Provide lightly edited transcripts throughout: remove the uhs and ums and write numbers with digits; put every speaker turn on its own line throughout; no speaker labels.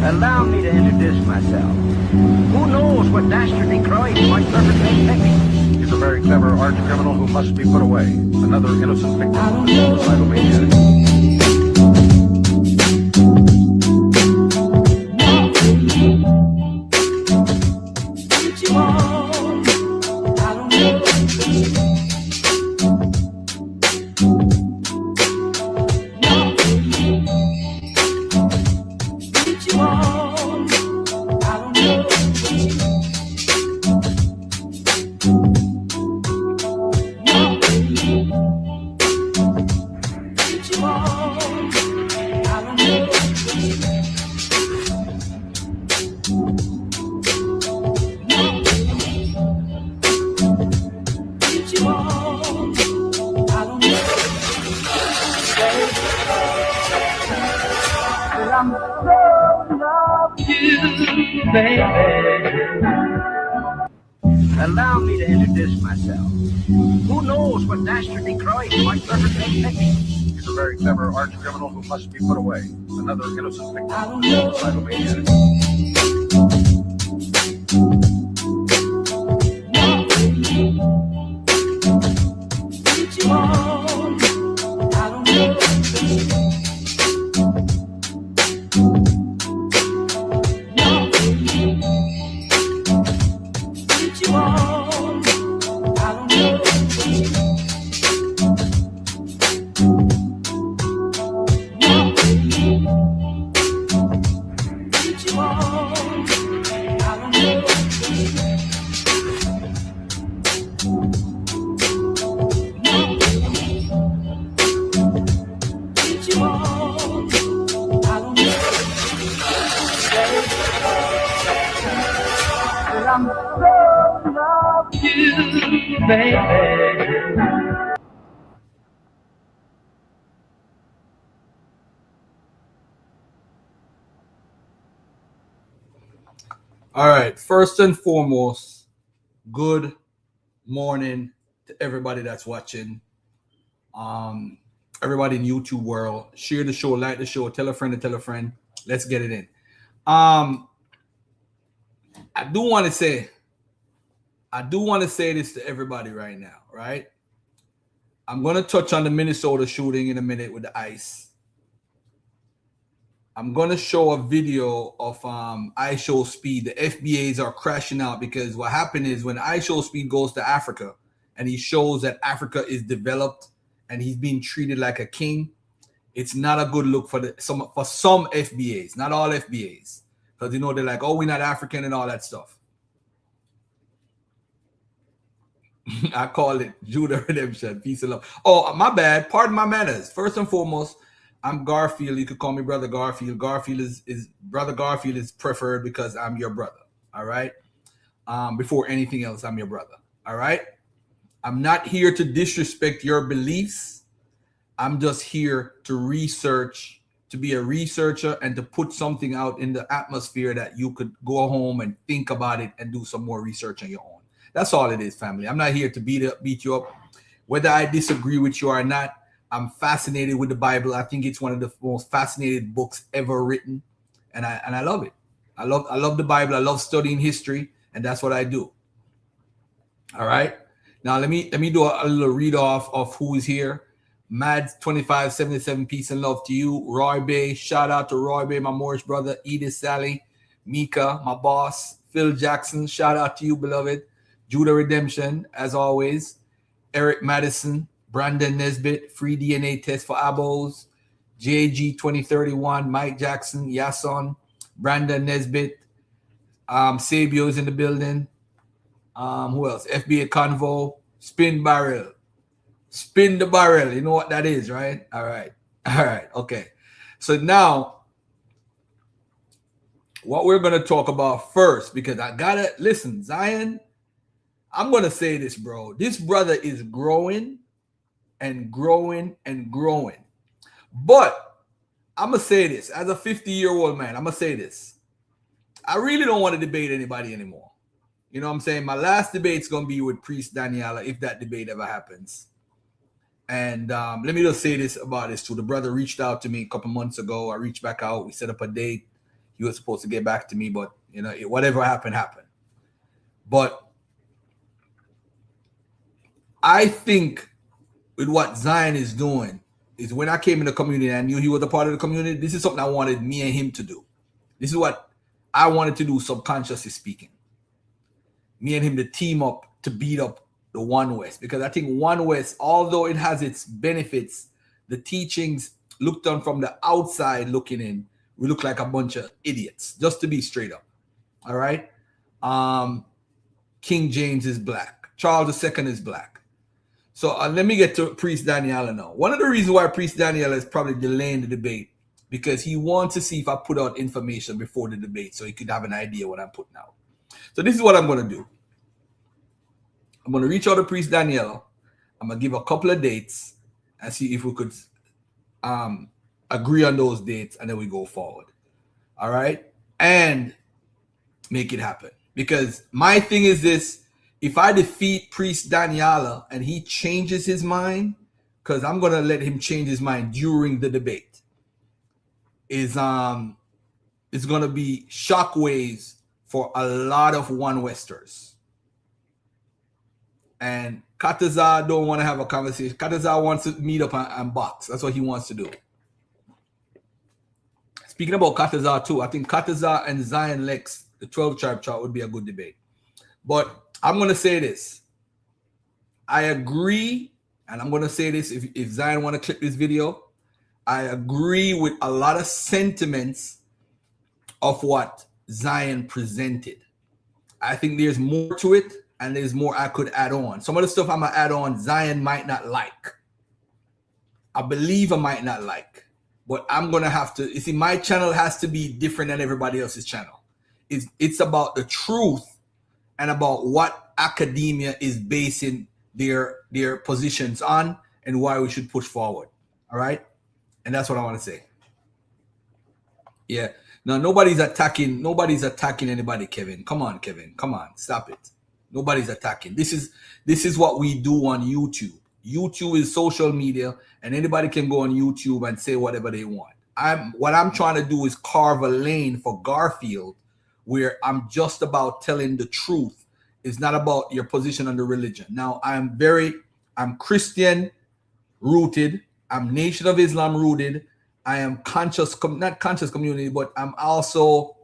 Allow me to introduce myself. Who knows what dastardly crime might perpetrate next?
He's a very clever arch criminal who must be put away. Another innocent victim of a suicidal maniac.
Allow me to introduce myself. Who knows what dastardly crime might perpetrate next?
He's a very clever arch criminal who must be put away. Another innocent victim of a suicidal maniac.
All right. First and foremost, good morning to everybody that's watching. Everybody in YouTube world, share the show, like the show, tell a friend to tell a friend. Let's get it in. I do want to say this to everybody right now, right? I'm going to touch on the Minnesota shooting in a minute with the ICE. I'm going to show a video of Ishow Speed. The FBAs are crashing out because what happened is when Ishow Speed goes to Africa and he shows that Africa is developed and he's being treated like a king, it's not a good look for some FBAs, not all FBAs. Because, you know, they're like, oh, we're not African and all that stuff. I call it Judah Redemption. Peace and love. Oh, my bad. Pardon my manners. First and foremost, I'm Garfield. You could call me Brother Garfield. Garfield is Brother Garfield is preferred because I'm your brother. All right. Before anything else, I'm your brother. All right. I'm not here to disrespect your beliefs. I'm just here to research, to be a researcher and to put something out in the atmosphere that you could go home and think about it and do some more research on your own. That's all it is, family. I'm not here to beat you up. Whether I disagree with you or not, I'm fascinated with the Bible. I think it's one of the most fascinating books ever written, and I love it. I love the Bible. I love studying history, and that's what I do. All right. Now let me do a little read off of who is here. Mads 2577, peace and love to you. Roy Bay, shout out to Roy Bay, my Moorish brother. Edith Sally, Mika, my boss. Phil Jackson, shout out to you, beloved. Judah Redemption, as always. Eric Madison, Brandon Nesbitt, free DNA test for abos. JG 2031, Mike Jackson, Yason, Brandon Nesbitt, Sabio is in the building. Who else? FBA Convo, Spin Barrel. Spin the barrel. You know what that is, right? All right. Okay. So now, what we're going to talk about first, because I got to listen, Zion, I'm going to say this, bro. This brother is growing and growing and growing. But I'm going to say this. As a 50-year-old man, I'm going to say this. I really don't want to debate anybody anymore. You know what I'm saying? My last debate's going to be with Priest Daniela, if that debate ever happens. And let me just say this about this too. The brother reached out to me a couple months ago. I reached back out. We set up a date. he was supposed to get back to me, but you know, whatever happened, happened. But I think with what Zion is doing is when I came in the community, I knew he was a part of the community. This is something I wanted me and him to do. This is what I wanted to do, subconsciously speaking. Me and him to team up to beat up the One West, because I think One West, although it has its benefits, the teachings looked on from the outside looking in, we look like a bunch of idiots, just to be straight up. All right. King James is black. Charles II is black. So let me get to Priest Daniela now. One of the reasons why Priest Daniela is probably delaying the debate, because he wants to see if I put out information before the debate so he could have an idea what I'm putting out. So this is what I'm going to do. I'm going to reach out to Priest Daniela. I'm going to give a couple of dates and see if we could agree on those dates, and then we go forward. All right? And make it happen. Because my thing is this: if I defeat Priest Daniela and he changes his mind, because I'm going to let him change his mind during the debate, it's going to be shockwaves for a lot of One Westers. And Kataza don't want to have a conversation. Kataza wants to meet up and box. That's what he wants to do. Speaking about Kataza too, I think Kataza and Zion Lexx, the 12 tribe chart, would be a good debate. But I'm going to say this. I agree, and I'm going to say this if Zion want to clip this video, I agree with a lot of sentiments of what Zion presented. I think there's more to it, and there's more I could add on. Some of the stuff I'm going to add on, Zion might not like. I believe I might not like. But I'm going to have to, you see, my channel has to be different than everybody else's channel. It's about the truth and about what academia is basing their positions on and why we should push forward. All right? And that's what I want to say. Yeah. Now, nobody's attacking anybody, Kevin. Come on, Kevin. Come on. Stop it. Nobody's attacking. This is what we do on YouTube. YouTube is social media, and anybody can go on YouTube and say whatever they want. What I'm trying to do is carve a lane for Garfield where I'm just about telling the truth. It's not about your position on the religion. Now, I'm Christian rooted. I'm Nation of Islam rooted. I am not conscious community, but I'm also,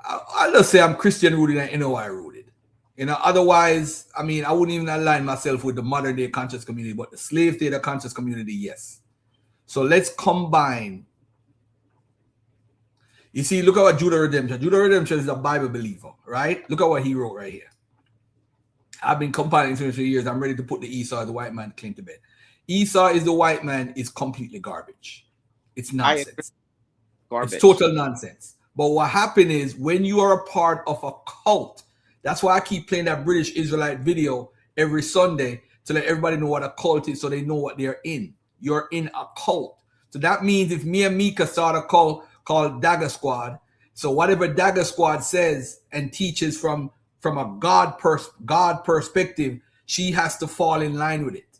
I'll just say I'm Christian rooted and NOI rooted. You know, otherwise, I mean, I wouldn't even align myself with the modern day conscious community, but the slave trader conscious community, yes. So let's combine. You see, look at what Judah Redemption. Judah Redemption is a Bible believer, right? Look at what he wrote right here. I've been compiling for years. I'm ready to put the Esau as the white man claim to bed. Esau is the white man is completely garbage. It's nonsense. Garbage. It's total nonsense. But what happened is when you are a part of a cult, that's why I keep playing that British Israelite video every Sunday to let everybody know what a cult is so they know what they're in. You're in a cult. So that means if me and Mika start a cult called Dagger Squad, so whatever Dagger Squad says and teaches from a God perspective, she has to fall in line with it.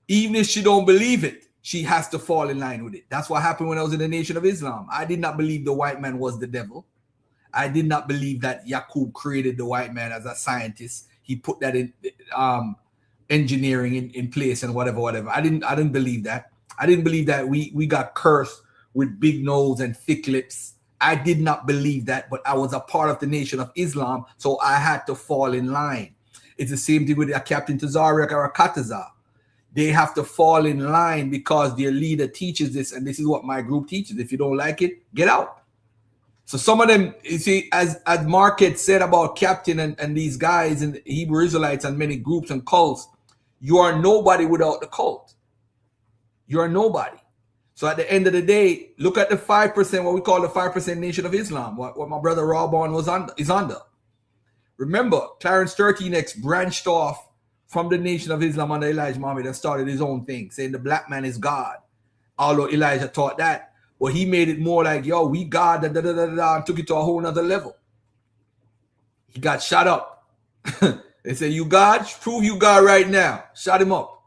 Even if she don't believe it, she has to fall in line with it. That's what happened when I was in the Nation of Islam. I did not believe the white man was the devil. I did not believe that Yaqub created the white man as a scientist. He put that in engineering in place and whatever. I didn't believe that. I didn't believe that we got cursed with big nose and thick lips. I did not believe that, but I was a part of the Nation of Islam, so I had to fall in line. It's the same thing with a Captain Tazaryach or a Kataza. They have to fall in line because their leader teaches this, and this is what my group teaches. If you don't like it, get out. So some of them, you see, as Market said about Captain and these guys and Hebrew Israelites and many groups and cults, you are nobody without the cult. You are nobody. So at the end of the day, look at the 5%, what we call the 5% Nation of Islam, what my brother Rawborn is under. Remember, Clarence 13X branched off from the Nation of Islam under Elijah Muhammad and started his own thing, saying the black man is God. Although Elijah taught that. Well, he made it more like, yo, we God, and took it to a whole nother level. He got shot up. They said, you God? Prove you God right now. Shot him up.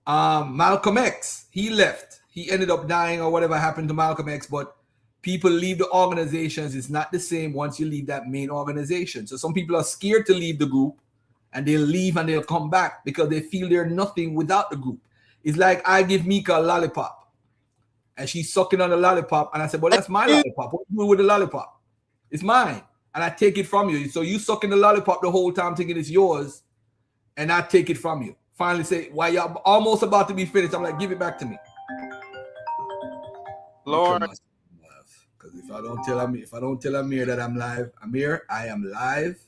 Malcolm X, he left. he ended up dying or whatever happened to Malcolm X, but people leave the organizations. It's not the same once you leave that main organization. So some people are scared to leave the group, and they'll leave and they'll come back because they feel they're nothing without the group. It's like I give Mika a lollipop, and she's sucking on the lollipop, and I said, well, that's my lollipop. What do you do with the lollipop? It's mine, and I take it from you. So you sucking the lollipop the whole time thinking it's yours, and I take it from you. Finally say, while you're almost about to be finished, I'm like, give it back to me.
Lord.
Because if I don't tell Amir that I'm live, Amir, I am live.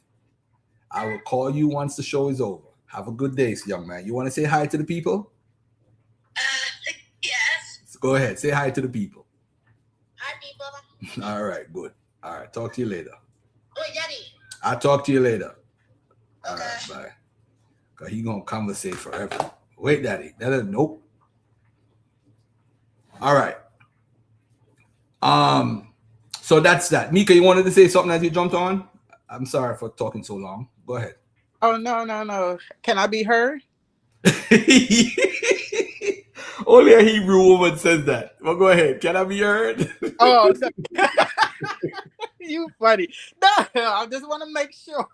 I will call you once the show is over. Have a good day, young man. You want to say hi to the people?
Yes.
So go ahead. Say hi to the people.
Hi, people.
All right, good. All right, talk to you later.
Oh, Daddy.
I'll talk to you later. All
Okay.
right, bye. Because he's going to conversate forever. Wait, Daddy. Nope. All right. So that's that. Mika, you wanted to say something as you jumped on? I'm sorry for talking so long. Go ahead.
Oh, no. Can I be heard?
Only a Hebrew woman says that. Well, go ahead. Can I be heard?
Oh, you funny. No, I just want to make sure.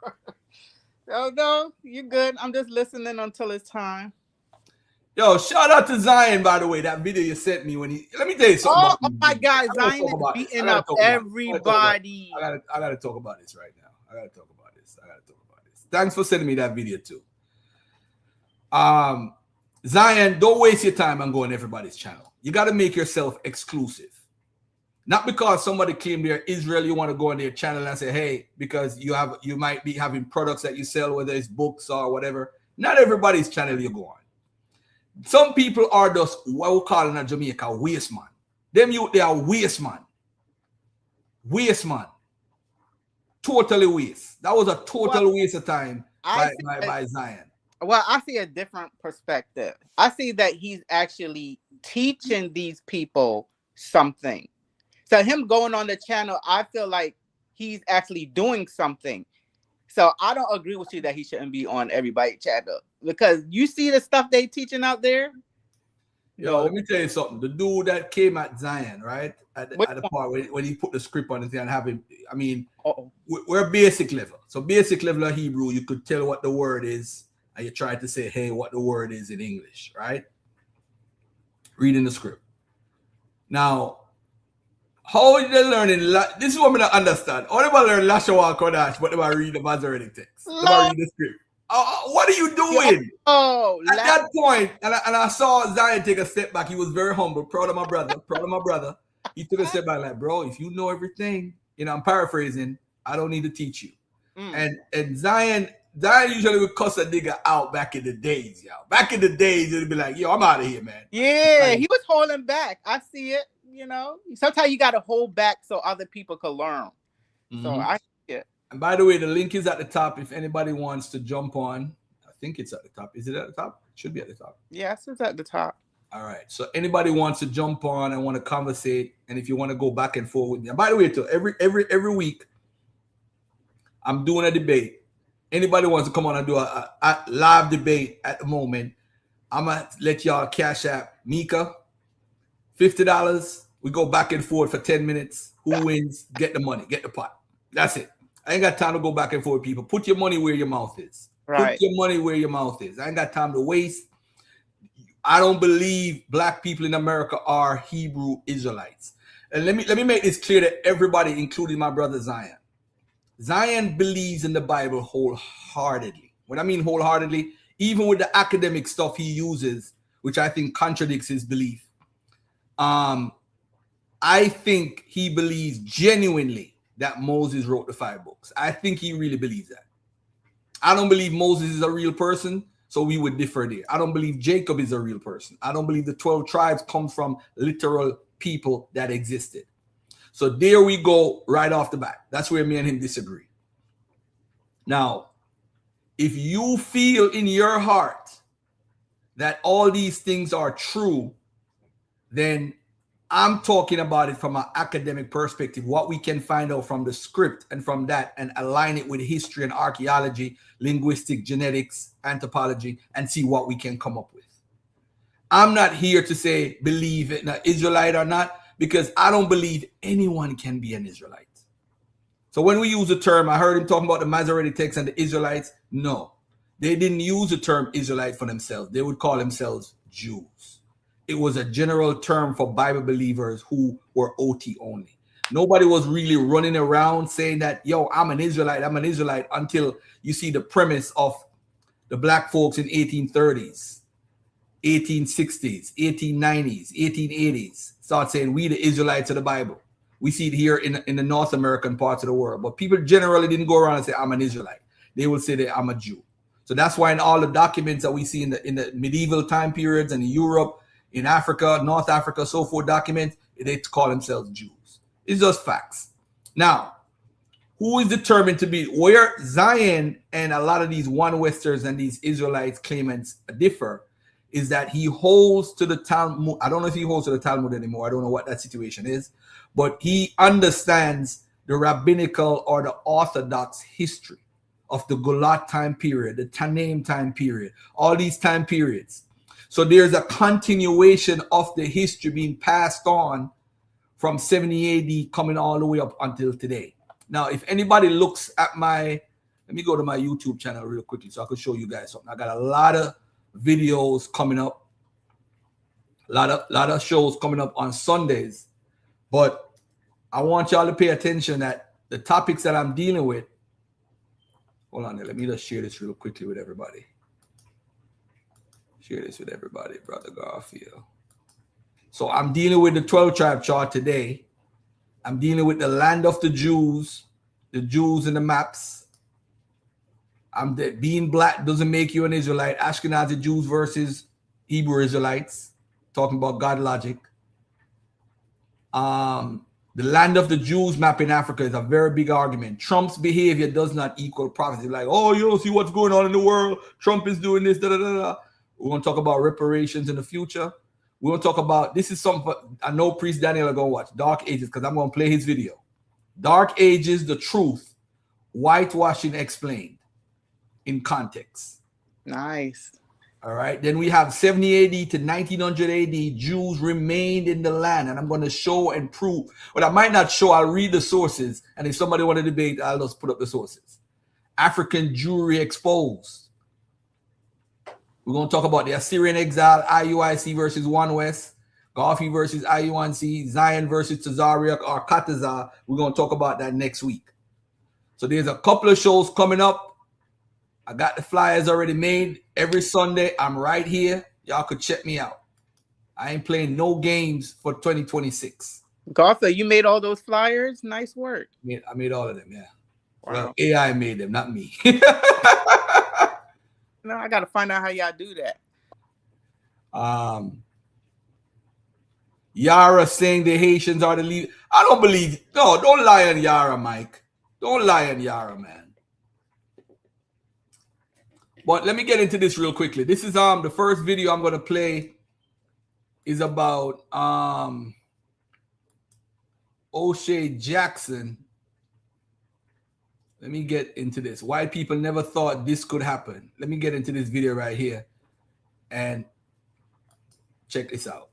No, you good. I'm just listening until it's time.
Yo, shout out to Zion, by the way. That video you sent me when he. Let me tell you something.
Oh my God, Zion is beating up everybody.
I gotta talk about this right now. I gotta talk about this. Thanks for sending me that video too. Zion, don't waste your time on going to everybody's channel. You got to make yourself exclusive. Not because somebody claimed they're Israel, you want to go on their channel and say, hey, because you might be having products that you sell, whether it's books or whatever. Not everybody's channel you go on. Some people are just what we call in Jamaica waste man. Them youth, they are waste man. Waste man. Totally waste. That was a total waste of time by Zion.
Well, I see a different perspective. I see that he's actually teaching these people something. So him going on the channel, I feel like he's actually doing something. So I don't agree with you that he shouldn't be on everybody's channel because you see the stuff they teaching out there.
Yo, let me tell you something. The dude that came at Zion, right? At the part when he put the script on it and have him, I mean, we're basic level. So basic level of Hebrew, you could tell what the word is, and you try to say, hey, what the word is in English, right? Reading the script. Now, how are they learning? This is what I'm going to understand. How do I learn Lashawal Kodash, but do I read the Masoretic text? Do I read the script? What are you doing? At that point, and I saw Zion take a step back. He was very humble, proud of my brother. He took a step back like, bro, if you know everything, I'm paraphrasing, I don't need to teach you. And Zion usually would cuss a nigga out back in the days, yo. Back in the days, it'd be like, yo, I'm out of here, man.
Yeah, like, he was holding back. I see it, Sometimes you got to hold back so other people can learn. Mm-hmm. So I see it.
And by the way, the link is at the top if anybody wants to jump on. I think it's at the top. Is it at the top? It should be at the top.
Yes, it's at the top.
All right. So anybody wants to jump on and want to conversate, and if you want to go back and forth with me. And by the way, too, every week, I'm doing a debate. Anybody wants to come on and do a live debate at the moment, I'm going to let y'all cash app Mika, $50. We go back and forth for 10 minutes. Who wins, get the money, get the pot. That's it. I ain't got time to go back and forth, people. Put your money where your mouth is.
Right.
Put your money where your mouth is. I ain't got time to waste. I don't believe black people in America are Hebrew Israelites. And let me make this clear to everybody, including my brother Zion. Zion believes in the Bible wholeheartedly. When I mean wholeheartedly, even with the academic stuff he uses, which I think contradicts his belief, I think he believes genuinely that Moses wrote the 5 books. I think he really believes that. I don't believe Moses is a real person, so we would differ there. I don't believe Jacob is a real person. I don't believe the 12 tribes come from literal people that existed. So there we go right off the bat. That's where me and him disagree. Now, if you feel in your heart that all these things are true, then I'm talking about it from an academic perspective, what we can find out from the script and from that and align it with history and archaeology, linguistic, genetics, anthropology, and see what we can come up with. I'm not here to say believe in an Israelite or not, because I don't believe anyone can be an Israelite. So when we use the term, I heard him talking about the Masoretic text and the Israelites. No, they didn't use the term Israelite for themselves. They would call themselves Jews. It was a general term for Bible believers who were OT only. Nobody was really running around saying that, yo, I'm an Israelite until you see the premise of the black folks in 1830s, 1860s, 1890s, 1880s start saying we the Israelites of the Bible. We see it here in the North American parts of the world. But people generally didn't go around and say, I'm an Israelite. They would say that I'm a Jew. So that's why in all the documents that we see in the medieval time periods and in Europe, in Africa, North Africa, so forth documents, they call themselves Jews. It's just facts. Now, who is determined to be where Zion and a lot of these one Westers and these Israelites claimants differ is that he holds to the Talmud. I don't know if he holds to the Talmud anymore. I don't know what that situation is, but he understands the rabbinical or the Orthodox history of the Gulat time period, the Tanaim time period, all these time periods. So there's a continuation of the history being passed on from 70 AD coming all the way up until today. Now, if anybody looks at let me go to my YouTube channel real quickly so I can show you guys something. I got a lot of videos coming up, a lot of shows coming up on Sundays, but I want y'all to pay attention that the topics that I'm dealing with. Hold on, let me just share this real quickly with everybody. Share this with everybody, Brother Garfield. So I'm dealing with the 12 tribe chart today. I'm dealing with the land of the Jews in the maps. Being black doesn't make you an Israelite. Ashkenazi Jews versus Hebrew Israelites, talking about God logic. The land of the Jews map in Africa is a very big argument. Trump's behavior does not equal prophecy. Like, oh, you don't see what's going on in the world. Trump is doing this, da da da da. We're going to talk about reparations in the future. We're going to talk about, this is something I know Priest Daniel are going to watch, Dark Ages, because I'm going to play his video. Dark Ages, the truth, whitewashing explained in context.
Nice.
All right. Then we have 70 AD to 1900 AD, Jews remained in the land. And I'm going to show and prove. But I might not show, I'll read the sources. And if somebody want to debate, I'll just put up the sources. African Jewry exposed. We're going to talk about the Assyrian exile, IUIC versus One West, Garfi versus IUNC, Zion versus Tazaryach or Katazar. We're going to talk about that next week. So there's a couple of shows coming up. I got the flyers already made. Every Sunday, I'm right here. Y'all could check me out. I ain't playing no games for 2026.
Garfield, you made all those flyers? Nice work.
I made all of them, yeah.
Wow.
Well, AI made them, not me.
No, I got to find out how y'all do that.
Yara saying the Haitians are the lead. I don't believe. No, don't lie on Yara, Mike. Don't lie on Yara, man. But let me get into this real quickly. This is the first video I'm going to play is about O'Shea Jackson. Let me get into this. Why people never thought this could happen. Let me get into this video right here and check this out.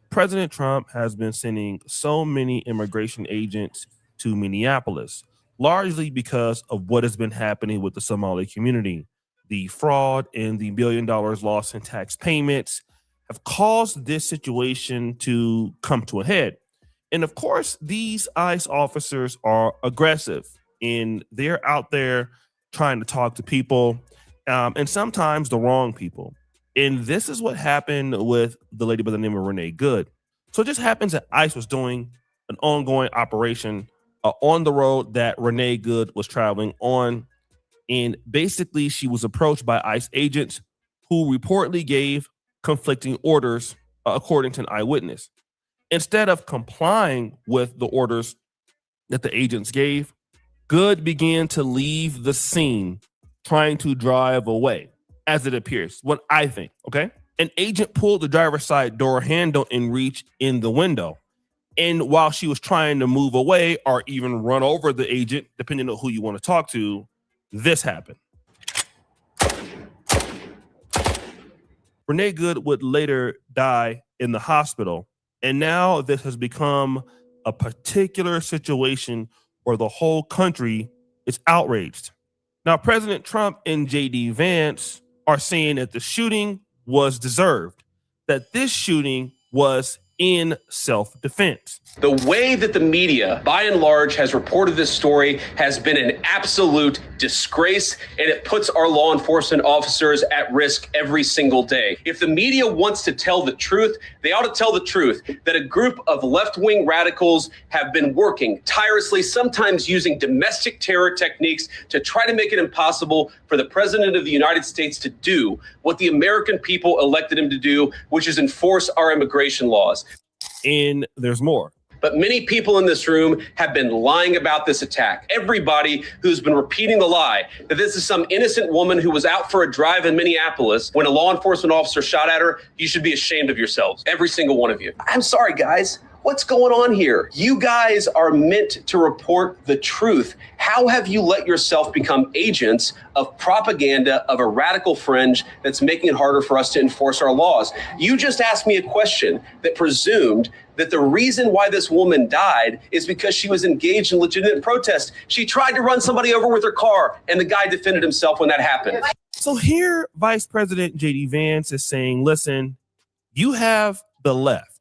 President Trump has been sending so many immigration agents to Minneapolis, largely because of what has been happening with the Somali community. The fraud and the $1 billion lost in tax payments have caused this situation to come to a head. And of course, these ICE officers are aggressive and they're out there trying to talk to people and sometimes the wrong people. And this is what happened with the lady by the name of Renee Good. So it just happens that ICE was doing an ongoing operation on the road that Renee Good was traveling on. And basically, she was approached by ICE agents who reportedly gave conflicting orders, according to an eyewitness. Instead of complying with the orders that the agents gave, Good began to leave the scene, trying to drive away, as it appears, what I think, okay? An agent pulled the driver's side door handle and reached in the window. And while she was trying to move away or even run over the agent, depending on who you want to talk to, this happened. Renee Good would later die in the hospital. And now this has become a particular situation where the whole country is outraged. Now, President Trump and J.D. Vance are saying that the shooting was deserved, that this shooting was in self-defense.
The way that the media, by and large, has reported this story has been an absolute disgrace, and it puts our law enforcement officers at risk every single day. If the media wants to tell the truth, they ought to tell the truth that a group of left-wing radicals have been working tirelessly, sometimes using domestic terror techniques to try to make it impossible for the President of the United States to do what the American people elected him to do, which is enforce our immigration laws.
And there's more.
But many people in this room have been lying about this attack. Everybody who's been repeating the lie that this is some innocent woman who was out for a drive in Minneapolis when a law enforcement officer shot at her, you should be ashamed of yourselves. Every single one of you. I'm sorry, guys. What's going on here? You guys are meant to report the truth. How have you let yourself become agents of propaganda of a radical fringe that's making it harder for us to enforce our laws? You just asked me a question that presumed that the reason why this woman died is because she was engaged in legitimate protest. She tried to run somebody over with her car, and the guy defended himself when that happened.
So here, Vice President J.D. Vance is saying, listen, you have the left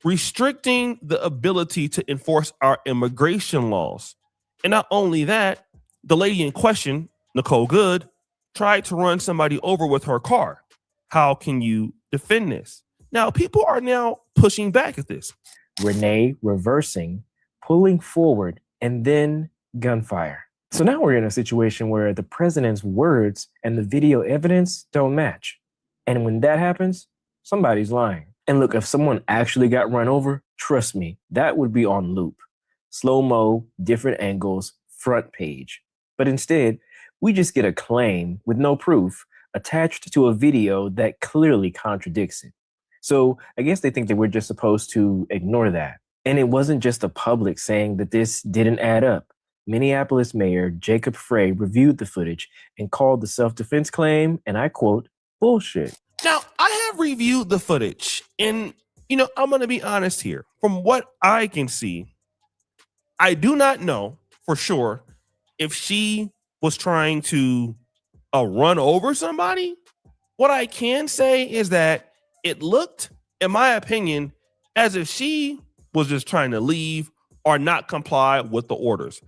restricting the ability to enforce our immigration laws. And not only that, the lady in question, Nicole Good, tried to run somebody over with her car. How can you defend this? Now, people are now pushing back at this.
Renee reversing, pulling forward, and then gunfire. So now we're in a situation where the president's words and the video evidence don't match. And when that happens, somebody's lying. And look, if someone actually got run over, trust me, that would be on loop. Slow-mo, different angles, front page. But instead, we just get a claim with no proof attached to a video that clearly contradicts it. So I guess they think that we're just supposed to ignore that. And it wasn't just the public saying that this didn't add up. Minneapolis Mayor Jacob Frey reviewed the footage and called the self-defense claim, and I quote, bullshit.
Now, I have reviewed the footage, and, I'm going to be honest here. From what I can see, I do not know for sure if she was trying to run over somebody. What I can say is that it looked, in my opinion, as if she was just trying to leave or not comply with the orders.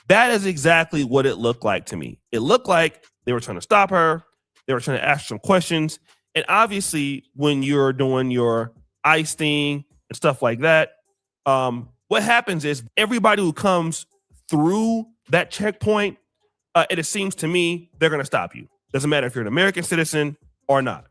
That is exactly what it looked like to me. It looked like they were trying to stop her. They were trying to ask some questions. And obviously, when you're doing your ICE thing and stuff like that, what happens is everybody who comes through that checkpoint, it seems to me, they're going to stop you. Doesn't matter if you're an American citizen or not.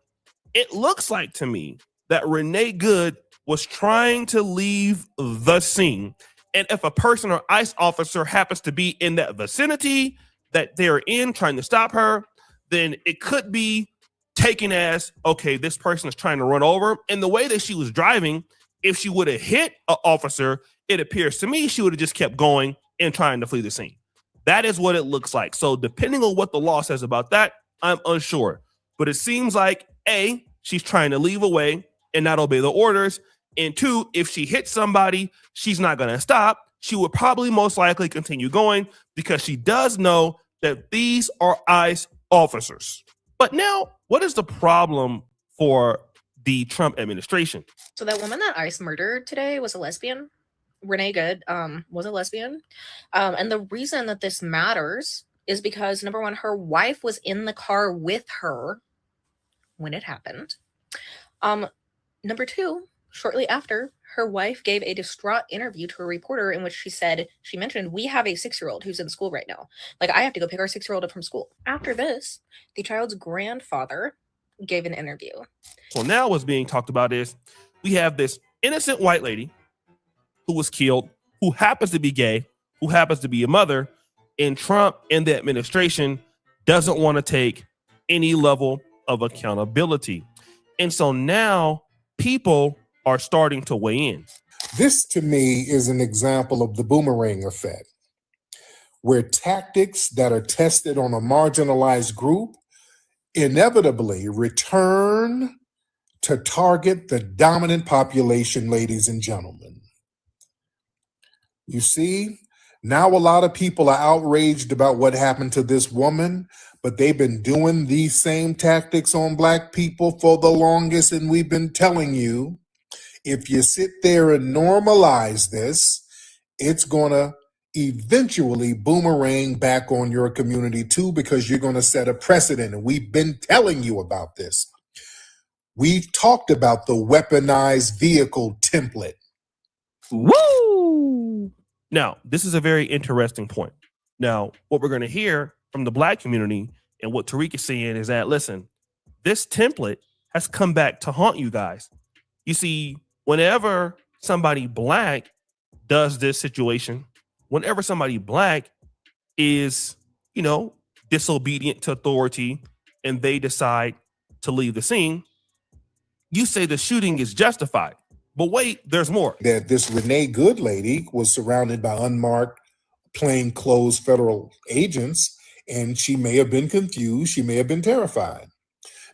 It looks like to me that Renee Good was trying to leave the scene. And if a person or ICE officer happens to be in that vicinity that they're in trying to stop her, then it could be taken as, okay, this person is trying to run over. And the way that she was driving, if she would have hit an officer, it appears to me she would have just kept going and trying to flee the scene. That is what it looks like. So depending on what the law says about that, I'm unsure. But it seems like, A, she's trying to leave away and not obey the orders. And 2, if she hits somebody, she's not going to stop. She would probably most likely continue going because she does know that these are ICE officers. But now, what is the problem for the Trump administration?
So that woman that ICE murdered today was a lesbian. Renee Good was a lesbian. And the reason that this matters is because, number one, her wife was in the car with her when it happened. Number 2, shortly after, her wife gave a distraught interview to a reporter in which she mentioned, we have a 6-year-old who's in school right now. Like, I have to go pick our 6-year-old up from school. After this, the child's grandfather gave an interview.
So now what's being talked about is we have this innocent white lady who was killed, who happens to be gay, who happens to be a mother, and Trump and the administration doesn't want to take any level of accountability. And so now people are starting to weigh in.
This, to me, is an example of the boomerang effect, where tactics that are tested on a marginalized group inevitably return to target the dominant population, ladies and gentlemen. You see, now a lot of people are outraged about what happened to this woman, but they've been doing these same tactics on Black people for the longest, and we've been telling you, if you sit there and normalize this, it's going to eventually boomerang back on your community too, because you're going to set a precedent. And we've been telling you about this. We've talked about the weaponized vehicle template.
Woo! Now, this is a very interesting point. Now, what we're going to hear from the Black community and what Tariq is saying is that, listen, this template has come back to haunt you guys. You see, whenever somebody Black does this situation, whenever somebody Black is, disobedient to authority and they decide to leave the scene, you say the shooting is justified. But wait, there's more.
That this Renee Good lady was surrounded by unmarked, plainclothes federal agents, and she may have been confused. She may have been terrified.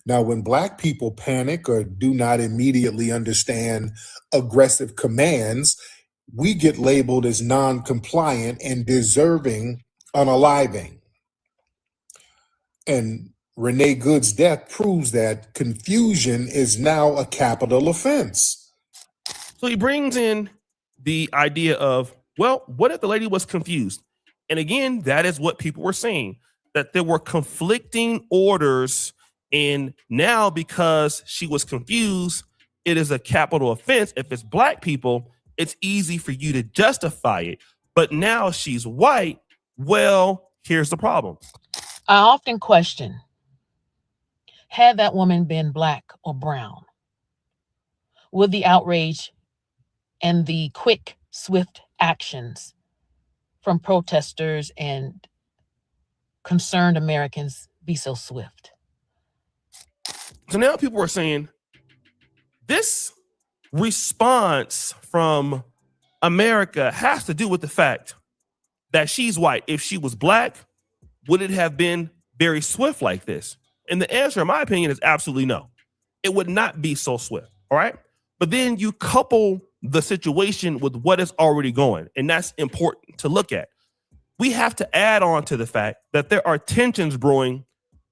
Now, when Black people panic or do not immediately understand aggressive commands, we get labeled as non-compliant and deserving unaliving. And Renee Good's death proves that confusion is now a capital offense.
So he brings in the idea of, well, what if the lady was confused? And again, that is what people were saying, that there were conflicting orders. And now because she was confused, it is a capital offense. If it's Black people, it's easy for you to justify it. But now she's white. Well, here's the problem.
I often question, had that woman been Black or brown, would the outrage and the quick, swift actions from protesters and concerned Americans be so swift?
So now people are saying this response from America has to do with the fact that she's white. If she was Black, would it have been very swift like this? And the answer, in my opinion, is absolutely no. It would not be so swift. All right. But then you couple the situation with what is already going, and that's important to look at. We have to add on to the fact that there are tensions brewing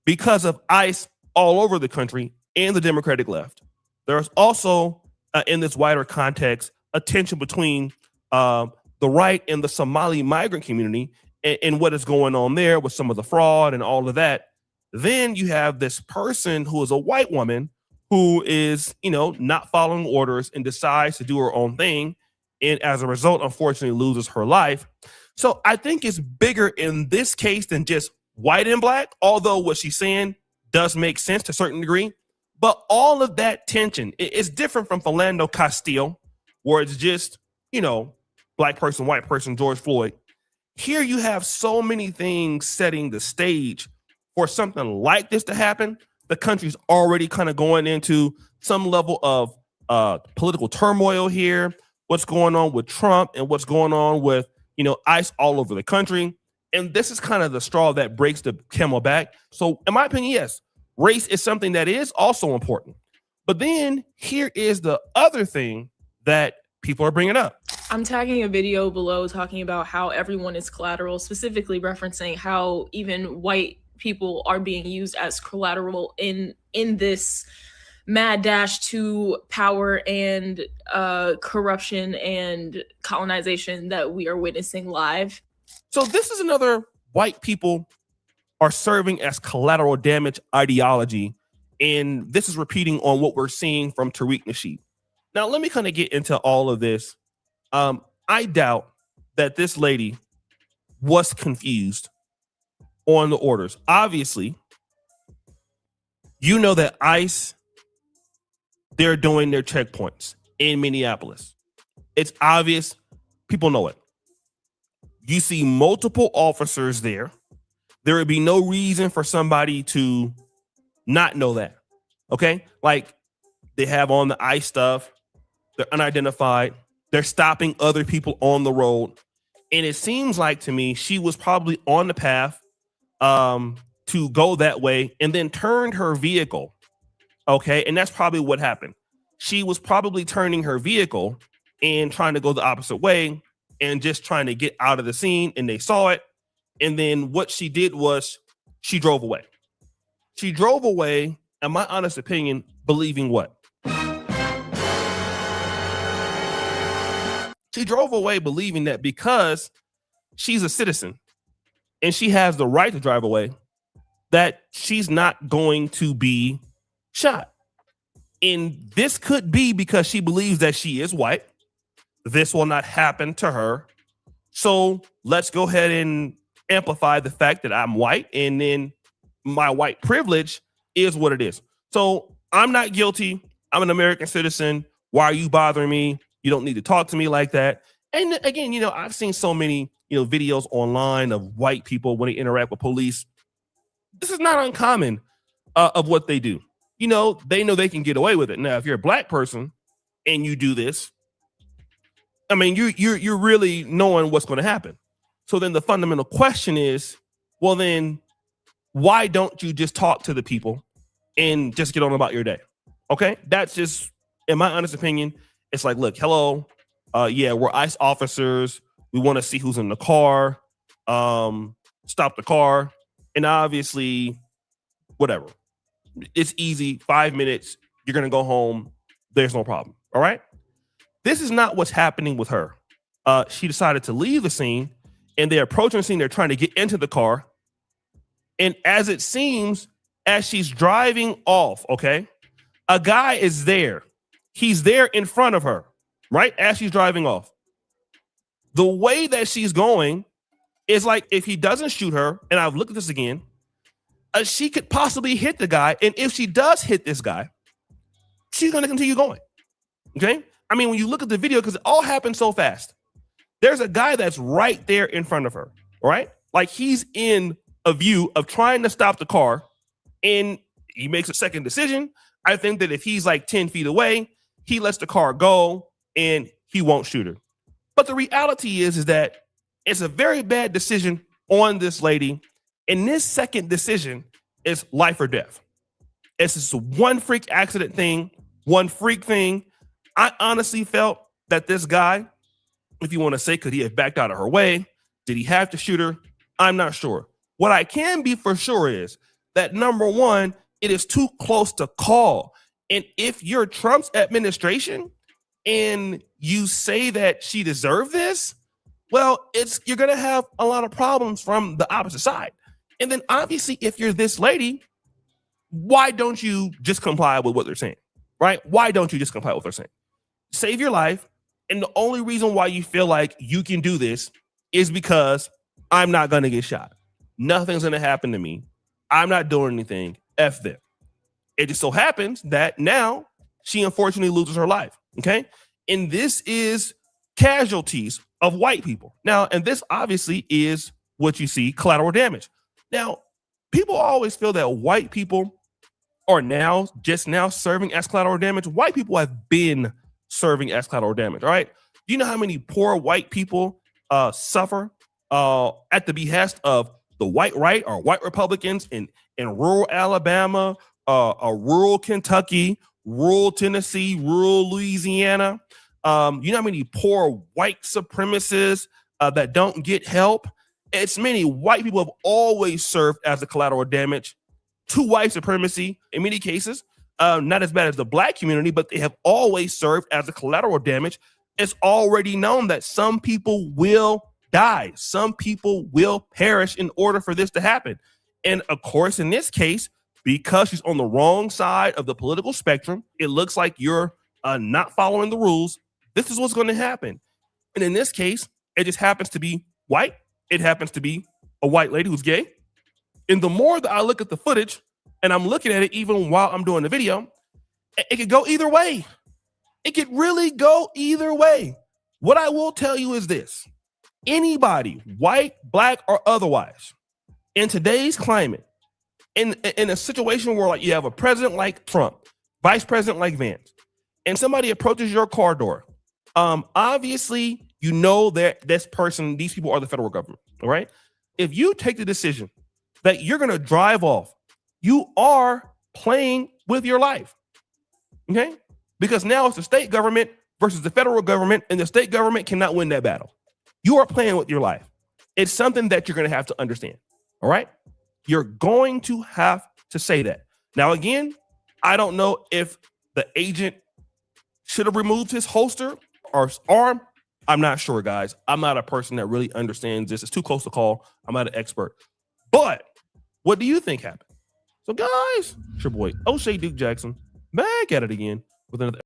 because of ICE all over the country and the Democratic left. There's also, in this wider context, a tension between the right and the Somali migrant community and what is going on there with some of the fraud and all of that. Then you have this person who is a white woman who is, not following orders and decides to do her own thing. And as a result, unfortunately, loses her life. So I think it's bigger in this case than just white and Black, although what she's saying does make sense to a certain degree. But all of that tension is different from Philando Castile, where it's just, Black person, white person, George Floyd. Here you have so many things setting the stage for something like this to happen. The country's already kind of going into some level of political turmoil here. What's going on with Trump and what's going on with, ICE all over the country. And this is kind of the straw that breaks the camel back. So in my opinion, yes, race is something that is also important. But then here is the other thing that people are bringing up.
I'm tagging a video below talking about how everyone is collateral, specifically referencing how even white people are being used as collateral in this mad dash to power and corruption and colonization that we are witnessing live.
So this is another white people are serving as collateral damage ideology. And this is repeating on what we're seeing from Tariq Nasheed. Now, let me kind of get into all of this. I doubt that this lady was confused on the orders. Obviously, that ICE, they're doing their checkpoints in Minneapolis. It's obvious. People know it. You see multiple officers there. There would be no reason for somebody to not know that. Okay? Like, they have on the ICE stuff. They're unidentified. They're stopping other people on the road. And it seems like to me she was probably on the path to go that way and then turned her vehicle. Okay. And that's probably what happened. She was probably turning her vehicle and trying to go the opposite way and just trying to get out of the scene, and they saw it. And then what she did was she drove away. She drove away, in my honest opinion, believing what? She drove away believing that because she's a citizen and she has the right to drive away, that she's not going to be shot. And this could be because she believes that she is white. This will not happen to her. So let's go ahead and amplify the fact that I'm white, and then my white privilege is what it is. So I'm not guilty. I'm an American citizen. Why are you bothering me? You don't need to talk to me like that. And again, I've seen so many, videos online of white people when they interact with police. This is not uncommon of what they do. They know they can get away with it. Now, if you're a black person and you do this, I mean, you're really knowing what's going to happen. So then the fundamental question is, well, then why don't you just talk to the people and just get on about your day? Okay, that's just, in my honest opinion, it's like, look, hello, yeah, we're ICE officers. We want to see who's in the car. Stop the car, and obviously, whatever. It's easy. 5 minutes. You're gonna go home. There's no problem. All right. This is not what's happening with her. She decided to leave the scene, and they're approaching the scene. They're trying to get into the car. And as it seems, as she's driving off, okay, a guy is there. He's there in front of her, right? As she's driving off. The way that she's going is like, if he doesn't shoot her, and I've looked at this again, she could possibly hit the guy. And if she does hit this guy, she's going to continue going. Okay. I mean, when you look at the video, because it all happened so fast, there's a guy that's right there in front of her. Right. Like, he's in a view of trying to stop the car, and he makes a second decision. I think that if he's like 10 feet away, he lets the car go and he won't shoot her. But the reality is that it's a very bad decision on this lady. And this second decision is life or death. It's just one freak accident thing, one freak thing. I honestly felt that this guy, if you want to say, could he have backed out of her way? Did he have to shoot her? I'm not sure. What I can be for sure is that, number one, it is too close to call. And if you're Trump's administration and you say that she deserved this, well, you're going to have a lot of problems from the opposite side. And then obviously, if you're this lady, why don't you just comply with what they're saying, right? Why don't you just comply with what they're saying? Save your life. And the only reason why you feel like you can do this is because I'm not going to get shot. Nothing's going to happen to me. I'm not doing anything. F them. It just so happens that now she unfortunately loses her life. Okay. And this is casualties of white people. Now, and this obviously is what you see, collateral damage. Now, people always feel that white people are just now serving as collateral damage. White people have been serving as collateral damage. All right. Do you know how many poor white people suffer at the behest of the white right or white Republicans in rural Alabama, rural Kentucky, rural Tennessee, rural Louisiana? You know how many poor white supremacists that don't get help? It's many white people have always served as a collateral damage to white supremacy in many cases. Not as bad as the black community, but they have always served as a collateral damage. It's already known that some people will die. Some people will perish in order for this to happen. And of course, in this case, because she's on the wrong side of the political spectrum, it looks like you're not following the rules. This is what's going to happen. And in this case, it just happens to be white. It happens to be a white lady who's gay. And the more that I look at the footage, and I'm looking at it even while I'm doing the video, it could go either way. It could really go either way. What I will tell you is this. Anybody, white, black, or otherwise, in today's climate, in a situation where like you have a president like Trump, vice president like Vance, and somebody approaches your car door, obviously, you know that these people are the federal government, all right? If you take the decision that you're going to drive off. You are playing with your life. Okay? Because now it's the state government versus the federal government, and the state government cannot win that battle. You are playing with your life. It's something that you're going to have to understand. All right? You're going to have to say that. Now, again, I don't know if the agent should have removed his holster or his arm. I'm not sure, guys. I'm not a person that really understands this. It's too close to call. I'm not an expert. But what do you think happened? So, guys, it's your boy, O'Shea Duke Jackson, back at it again with another.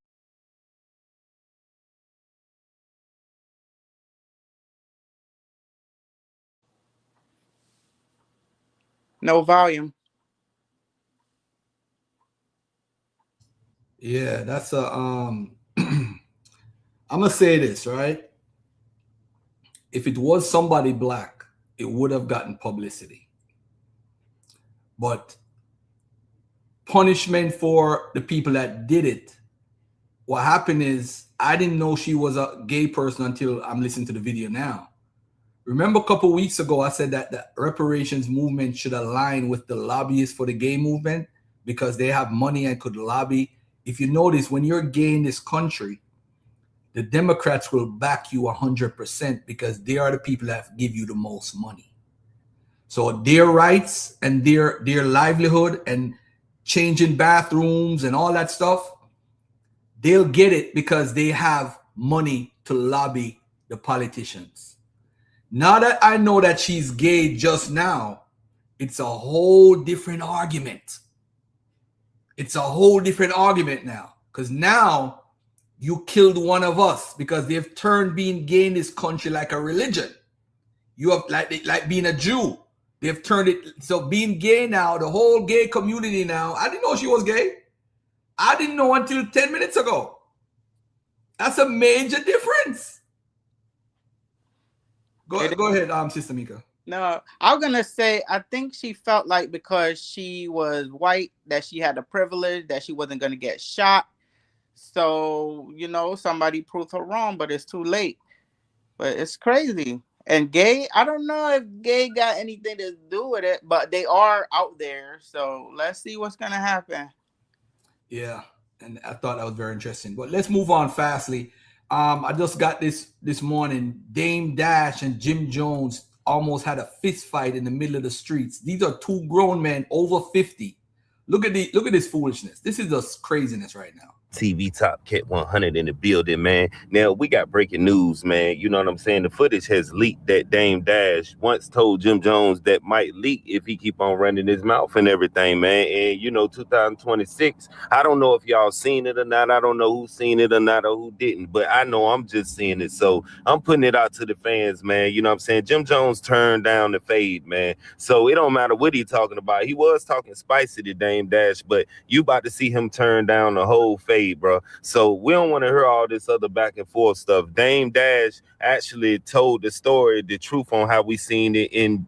No volume.
Yeah, that's a I'm gonna say this, right? If it was somebody black, it would have gotten publicity. But punishment for the people that did it, what happened is I didn't know she was a gay person until I'm listening to the video now. Remember a couple weeks ago, I said that the reparations movement should align with the lobbyists for the gay movement because they have money and could lobby. If you notice, when you're gay in this country, the Democrats will back you 100% because they are the people that give you the most money. So their rights and their livelihood and changing bathrooms and all that stuff, they'll get it because they have money to lobby the politicians. Now that I know that she's gay just now, it's a whole different argument. It's a whole different argument now. Because now you killed one of us because they've turned being gay in this country like a religion. You have like being a Jew. They've turned it. So being gay now, the whole gay community now, I didn't know she was gay. I didn't know until 10 minutes ago. That's a major difference. Go ahead, Sister Mika.
No, I was gonna say I think she felt like because she was white that she had the privilege that she wasn't gonna get shot. So somebody proved her wrong, but it's too late. But it's crazy. And gay, I don't know if gay got anything to do with it, but they are out there. So let's see what's gonna happen.
Yeah, and I thought that was very interesting. But let's move on fastly. I just got this morning. Dame Dash and Jim Jones almost had a fist fight in the middle of the streets. These are two grown men over 50. Look at this foolishness. This is just craziness right now.
TV Top Cat 100 in the building, man. Now, we got breaking news, man. You know what I'm saying? The footage has leaked that Dame Dash once told Jim Jones that might leak if he keep on running his mouth and everything, man. And, 2026, I don't know if y'all seen it or not. I don't know who seen it or not or who didn't, but I know I'm just seeing it. So I'm putting it out to the fans, man. You know what I'm saying? Jim Jones turned down the fade, man. So it don't matter what he's talking about. He was talking spicy to Dame Dash, but you about to see him turn down the whole fade, bro. So we don't want to hear all this other back and forth stuff. Dame Dash actually told the story, the truth on how we seen it in,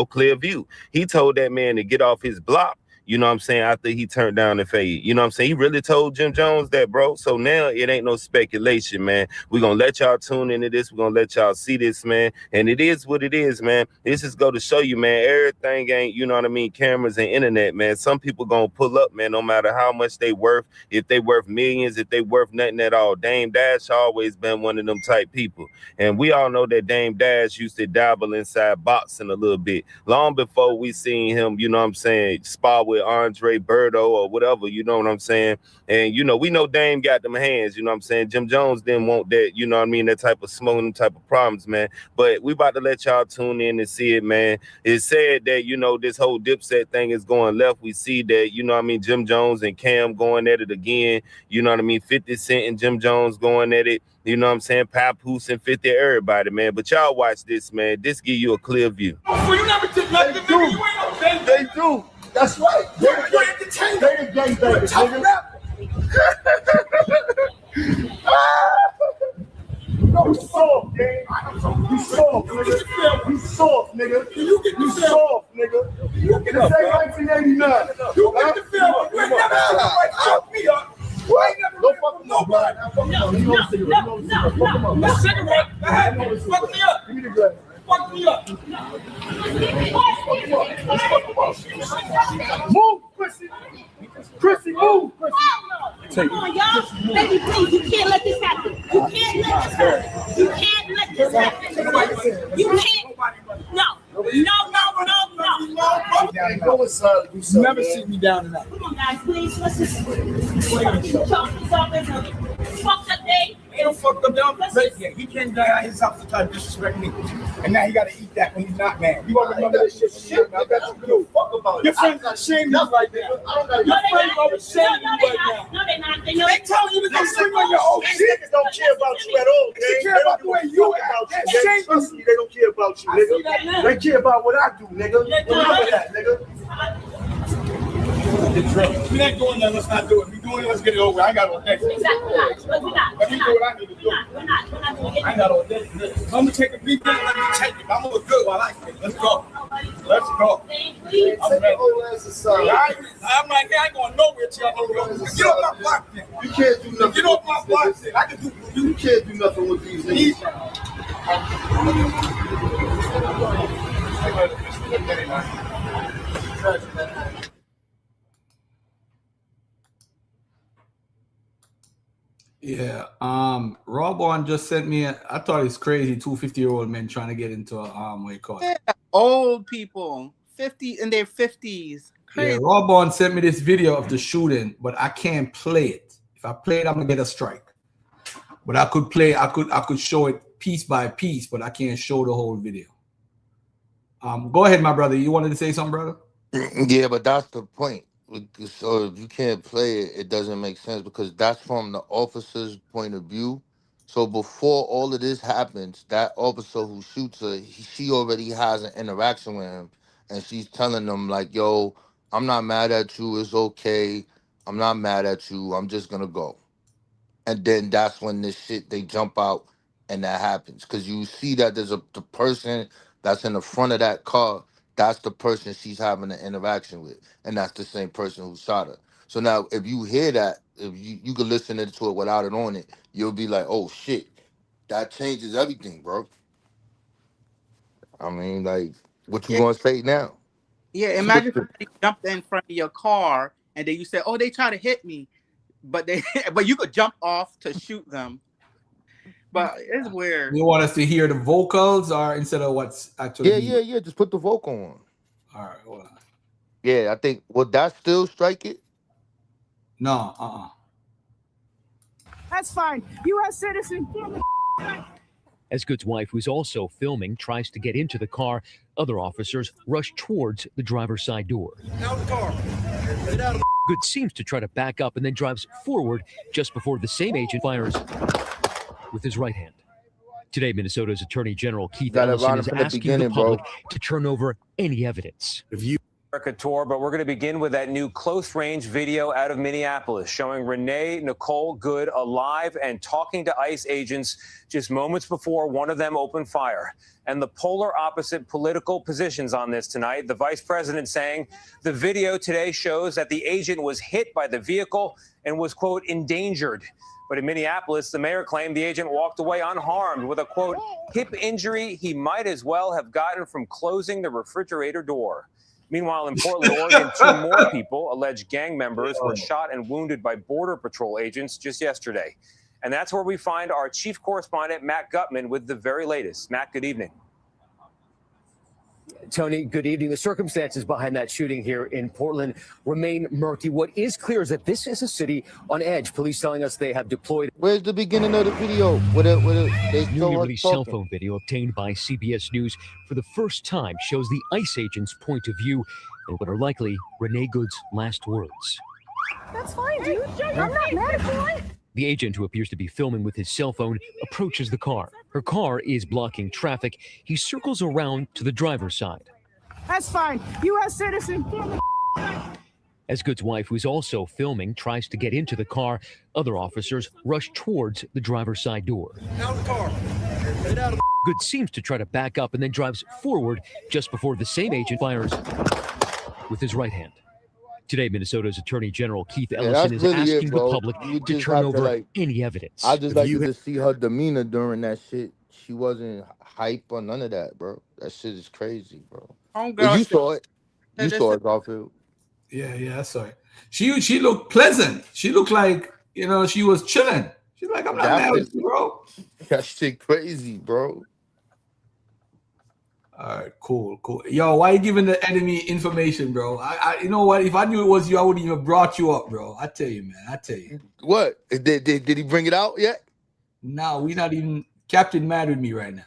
clear view. He told that man to get off his block. You know what I'm saying? After he turned down the fade. You know what I'm saying? He really told Jim Jones that, bro. So now it ain't no speculation, man. We're going to let y'all tune into this. We're going to let y'all see this, man. And it is what it is, man. This is go to show you, man. Everything ain't, cameras and internet, man. Some people going to pull up, man, no matter how much they worth. If they worth millions, if they worth nothing at all. Dame Dash always been one of them type people. And we all know that Dame Dash used to dabble inside boxing a little bit. Long before we seen him, spar with Andre Berto or whatever, you know what I'm saying? And, we know Dame got them hands, you know what I'm saying? Jim Jones didn't want that, that type of smoking, type of problems, man. But we about to let y'all tune in and see it, man. It's said that, this whole Dipset thing is going left. We see that, Jim Jones and Cam going at it again, 50 Cent and Jim Jones going at it. You know what I'm saying? Papoose and 50, everybody, man. But y'all watch this, man. This give you a clear view.
Oh, you never did nothing, nigga. You ain't no They do. That's right. You're entertainment. They the gang baby, No, we soft, gang. We soft, nigga. We soft, nigga. You get the soft, nigga. You get the same 1989. You get the film. You ain't never fuck me up. What? Don't fuck with nobody. No cigarette. Fuck me up. Give me the glass. Fuck me up. Move, Chrissy. Chrissy, move.
Come on, y'all. Baby, please, you can't let this happen. You can't let this happen. You can't let this happen. You can't. No. No.
You never see me down tonight.
Come on, guys, please. Let's just chalk this up as a fucked up day.
Ain't no fucked up down. He came down at his house to try to disrespect me. And now he got to eat that when he's not mad. You want to remember this shit? I bet you do. Fuck about it. Your friends are ashamed of you right now. Your friends are ashamed of you right now.
No, they're not.
They telling you to go swing on your old shit.
Niggas don't care about you at all,
They care about the way you act.
Trust me, they don't care about you, nigga. They care about what I do, nigga. Remember that, nigga.
If we ain't doing that, let's not do it. If we doing it, let's get it over. I ain't got all day.
Exactly. But we're not.
Let me do what I need to do.
We're not doing it.
I ain't got all day. I'm gonna take a beat down. Let me take it. I'm gonna look good while I take it. Let's go. Let's go. I'm ready. I'm right here. I ain't going nowhere till y'all go. Get off my block then.
You can't do nothing.
Get off my block then. I can do.
You can't do nothing with these niggas.
Yeah. Rawborn just sent me. I thought it's crazy. 2 50-year-old men trying to get into a what you call it?
Yeah, old people, 50 in their 50s. Crazy.
Yeah. Rawborn sent me this video of the shooting, but I can't play it. If I play it, I'm gonna get a strike. But I could play. I could show it piece by piece, but I can't show the whole video. Go ahead, my brother. You wanted to say something, brother?
Yeah, but that's the point. So if you can't play it, it doesn't make sense because that's from the officer's point of view. So before all of this happens, that officer who shoots her, she already has an interaction with him, and she's telling him like, "Yo, I'm not mad at you. It's okay. I'm not mad at you. I'm just gonna go." And then that's when this shit they jump out and that happens because you see that there's the person that's in the front of that car. That's the person she's having an interaction with, and that's the same person who shot her. So now, if you hear that, if you could listen to it without it on it, you'll be like, "Oh shit, that changes everything, bro." I mean, like, what you gonna say now?
Yeah, imagine if somebody jumped in front of your car and then you said, "Oh, they try to hit me," but you could jump off to shoot them. But it's weird.
You want us to hear the vocals or instead of what's actually?
Yeah. Just put the vocal on.
All right, hold on.
Yeah, I think. Would that still strike it?
No.
That's fine. U.S. citizen.
Esgood's wife, who's also filming, tries to get into the car. Other officers rush towards the driver's side door.
Out of the car. Get out of the
Good seems to try to back up and then drives forward just before the same agent fires with his right hand. Today, Minnesota's Attorney General Keith Ellison is asking the public to turn over any evidence.
America tour, but we're going to begin with that new close-range video out of Minneapolis showing Renee Nicole Good alive and talking to ICE agents just moments before one of them opened fire. And the polar opposite political positions on this tonight. The vice president saying the video today shows that the agent was hit by the vehicle and was, quote, endangered. But in Minneapolis, the mayor claimed the agent walked away unharmed with a, quote, hip injury he might as well have gotten from closing the refrigerator door. Meanwhile, in Portland, Oregon, 2 more people, alleged gang members, were shot and wounded by Border Patrol agents just yesterday. And that's where we find our chief correspondent, Matt Gutman, with the very latest. Matt, good evening.
Tony, good evening. The circumstances behind that shooting here in Portland remain murky. What is clear is that this is a city on edge. Police telling us they have deployed.
Where's the beginning of the video?
Newly
released cell phone video obtained by CBS News for the first time shows the ICE agent's point of view and what are likely Renee Good's last words.
That's fine, dude. I'm not mad at you.
The agent, who appears to be filming with his cell phone, approaches the car. Her car is blocking traffic. He circles around to the driver's side.
That's fine. U.S. citizen.
Esgood's wife, who's also filming, tries to get into the car. Other officers rush towards the driver's side door.
Out of the car. Get out of the
Good seems to try to back up and then drives forward just before the same agent fires with his right hand. Today, Minnesota's Attorney General Keith Ellison is asking the public to turn over any evidence.
I just like to see her demeanor during that shit. She wasn't hype or none of that, bro. That shit is crazy, bro.
Oh,
Well, you saw it. You saw it, Garfield.
Yeah, sorry. She looked pleasant. She looked like, you know, she was chilling. She's like, I'm not mad with you, bro.
That shit crazy, bro.
All right, cool. Yo, why you giving the enemy information, bro? I you know what? If I knew it was you, I wouldn't even brought you up, bro. I tell you, man. I tell you.
What? Did he bring it out yet?
No, we not even. Captain mad with me right now.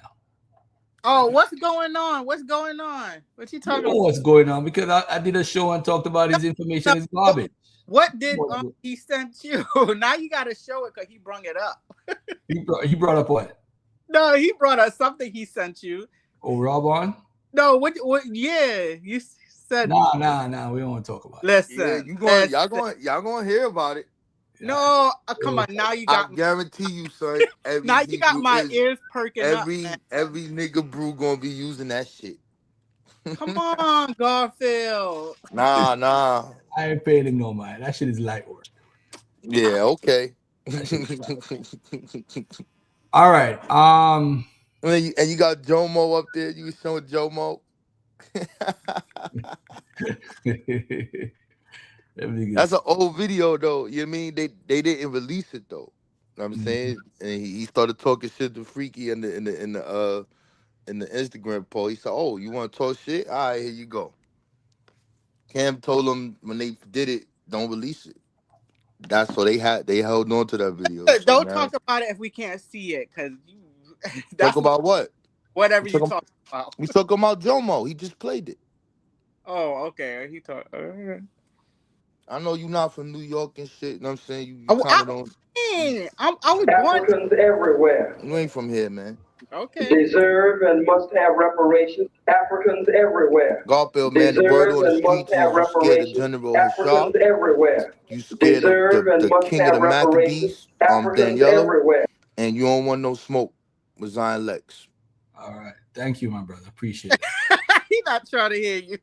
Oh, what's going on? What's going on? What you talking
You know
about?
what's going on because I did a show and talked about his information is garbage.
What did he sent you? Now you got to show it because he brung it up.
He brought up what?
No, he brought up something he sent you.
Oh, Rob on?
No, what? Yeah, you said.
Nah. We don't want to talk about it.
Listen,
y'all going to hear about it.
No, come on. Now you got.
I guarantee you, son.
Now you got my ears perking up.
Every nigga brew gonna be using that shit.
Come on, Garfield.
Nah.
I ain't paying him no mind. That shit is light work.
Yeah, okay.
All right.
And you got Jomo up there. You showing Jomo. That's an old video though. You know what I mean? They didn't release it though. You know what I'm saying? And he started talking shit to Freaky in the Instagram post. He said, "Oh, you want to talk shit? All right, here you go." Cam told him when they did it, don't release it. That's what they held on to that video.
Don't talk about it if we can't see it, because
talk about what?
Whatever you talk about.
We talking about Jomo. He just played it.
Oh, okay. He talked.
I know you're not from New York and shit. You know what I'm saying? You kind of don't.
I was born
Africans everywhere
You ain't from here, man.
Okay.
Deserve and must have reparations. Africans everywhere.
Garfield, man, the word on the streets is you scared of General
Africans
Hashab.
everywhere.
You scared of the king of the Maccabees, Daniela, and you don't want no smoke with Zion Lexx.
All right. Thank you, my brother. Appreciate it.
He's not trying to hear you.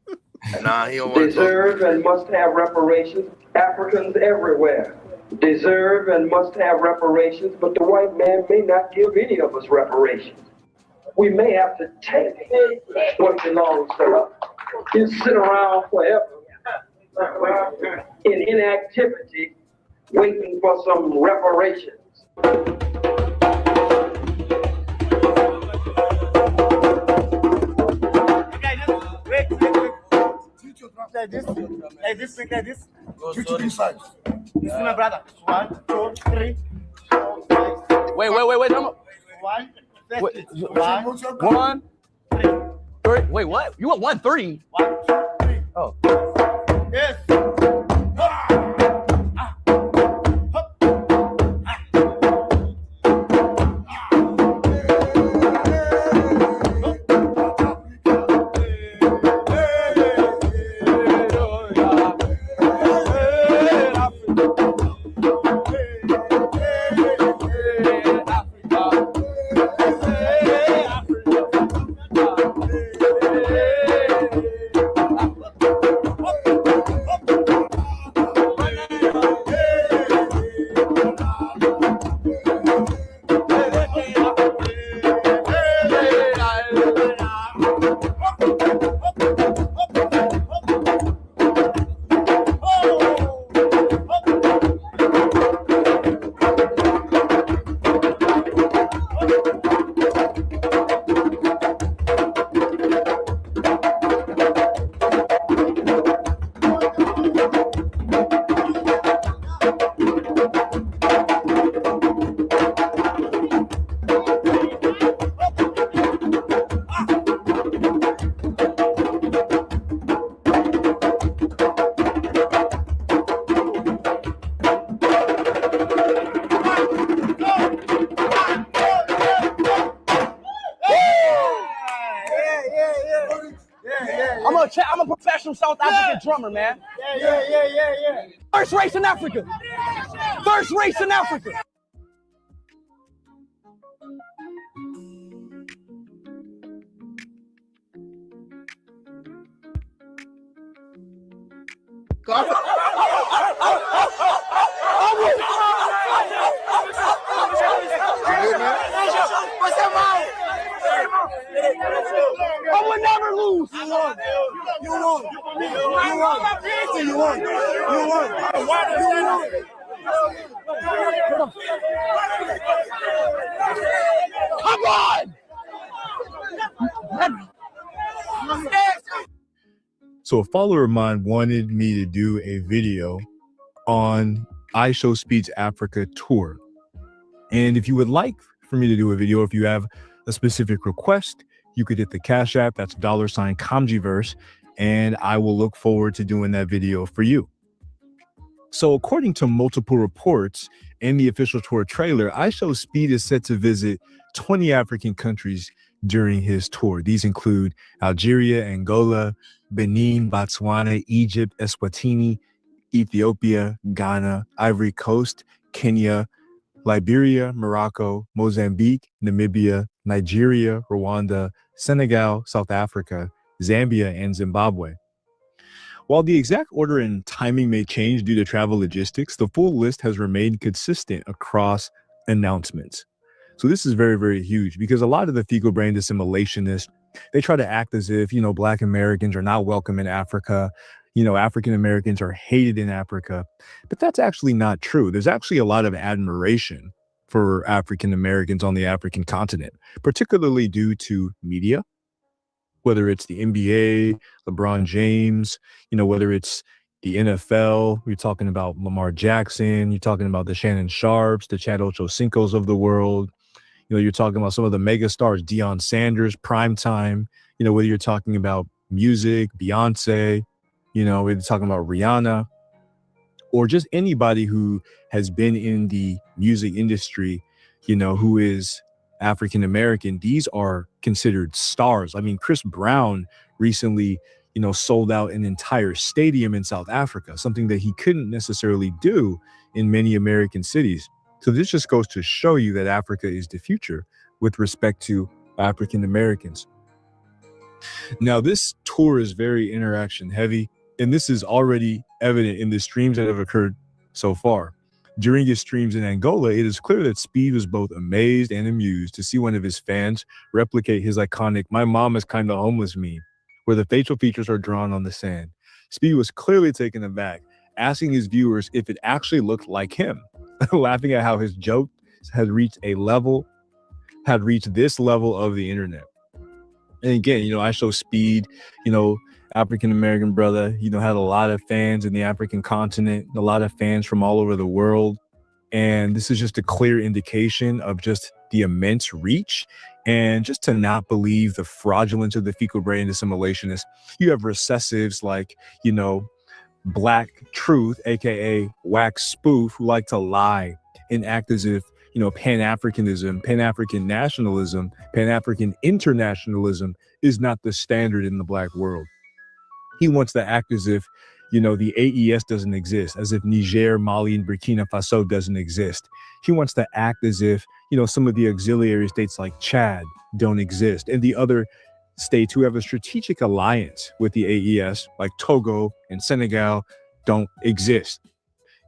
Nah, he don't want to
Deserve and must have reparations. Africans everywhere deserve and must have reparations, but the white man may not give any of us reparations. We may have to take what belongs to us and sit around forever in inactivity waiting for some reparations.
Like this, like this. Two to sides. You see my brother? 1, 2, 3, 4, 5.
Wait.
1,
1, 3. Wait, what? You want 1, 3?
1, 2, 3.
Oh.
Yes.
I'm a professional South African drummer, man.
Yeah.
First race in Africa. First race in Africa.
What's that about?
I will never lose.
You won. won. You won.
Come on!
So a follower of mine wanted me to do a video on Ishow Speed's Africa tour. And if you would like for me to do a video, if you have a specific request, you could hit the Cash App, that's $Comgyverse, and I will look forward to doing that video for you. So according to multiple reports and the official tour trailer, Ishow Speed is set to visit 20 African countries during his tour. These include Algeria, Angola, Benin, Botswana, Egypt, Eswatini, Ethiopia, Ghana, Ivory Coast, Kenya, Liberia, Morocco, Mozambique, Namibia, Nigeria, Rwanda, Senegal, South Africa, Zambia, and Zimbabwe. While the exact order and timing may change due to travel logistics, the full list has remained consistent across announcements. So this is very, very huge because a lot of the fecal brain assimilationists, they try to act as if, Black Americans are not welcome in Africa. African Americans are hated in Africa, but that's actually not true. There's actually a lot of admiration for African Americans on the African continent, particularly due to media, whether it's the NBA, LeBron James, whether it's the NFL, you're talking about Lamar Jackson, you're talking about the Shannon Sharps, the Chad Ochocinco's of the world. You're talking about some of the mega stars, Deion Sanders, primetime, whether you're talking about music, Beyonce, we're talking about Rihanna, or just anybody who has been in the music industry, who is African American. These are considered stars. I mean, Chris Brown recently, sold out an entire stadium in South Africa, something that he couldn't necessarily do in many American cities. So this just goes to show you that Africa is the future with respect to African Americans. Now, this tour is very interaction heavy, and this is already evident in the streams that have occurred so far. During his streams in Angola, it is clear that Speed was both amazed and amused to see one of his fans replicate his iconic "My mom is kinda homeless" meme, where the facial features are drawn on the sand. Speed was clearly taken aback, asking his viewers if it actually looked like him, laughing at how his joke had reached this level of the internet. And again, Ishow Speed, African-American brother, had a lot of fans in the African continent, a lot of fans from all over the world. And this is just a clear indication of just the immense reach and just to not believe the fraudulence of the fecal brain assimilationists. You have recessives like, Black Truth, aka Wax Spoof, who like to lie and act as if Pan-Africanism, Pan-African nationalism, Pan-African internationalism is not the standard in the Black world. He wants to act as if the AES doesn't exist, as if Niger, Mali, and Burkina Faso doesn't exist. He wants to act as if some of the auxiliary states like Chad don't exist, and the other states who have a strategic alliance with the AES, like Togo and Senegal, don't exist.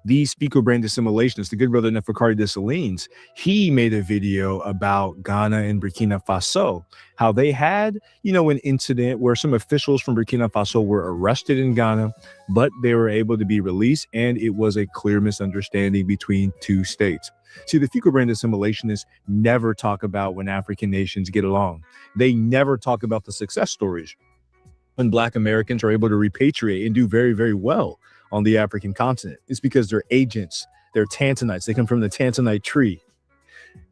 These fecal brain assimilationists, the good brother Neferkari Dessalines, he made a video about Ghana and Burkina Faso, how they had, an incident where some officials from Burkina Faso were arrested in Ghana, but they were able to be released, and it was a clear misunderstanding between two states. See, the fecal brain assimilationists never talk about when African nations get along. They never talk about the success stories when Black Americans are able to repatriate and do very, very well on the African continent. It's because they're agents, they're Tantonites, they come from the Tantonite tree.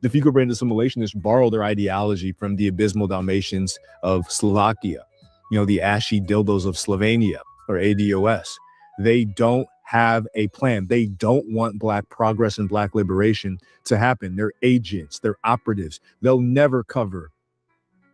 The fecal brain assimilationists borrow their ideology from the abysmal Dalmatians of Slovakia, the ashy dildos of Slovenia, or ADOS. They don't have a plan. They don't want Black progress and Black liberation to happen. They're agents, they're operatives. They'll never cover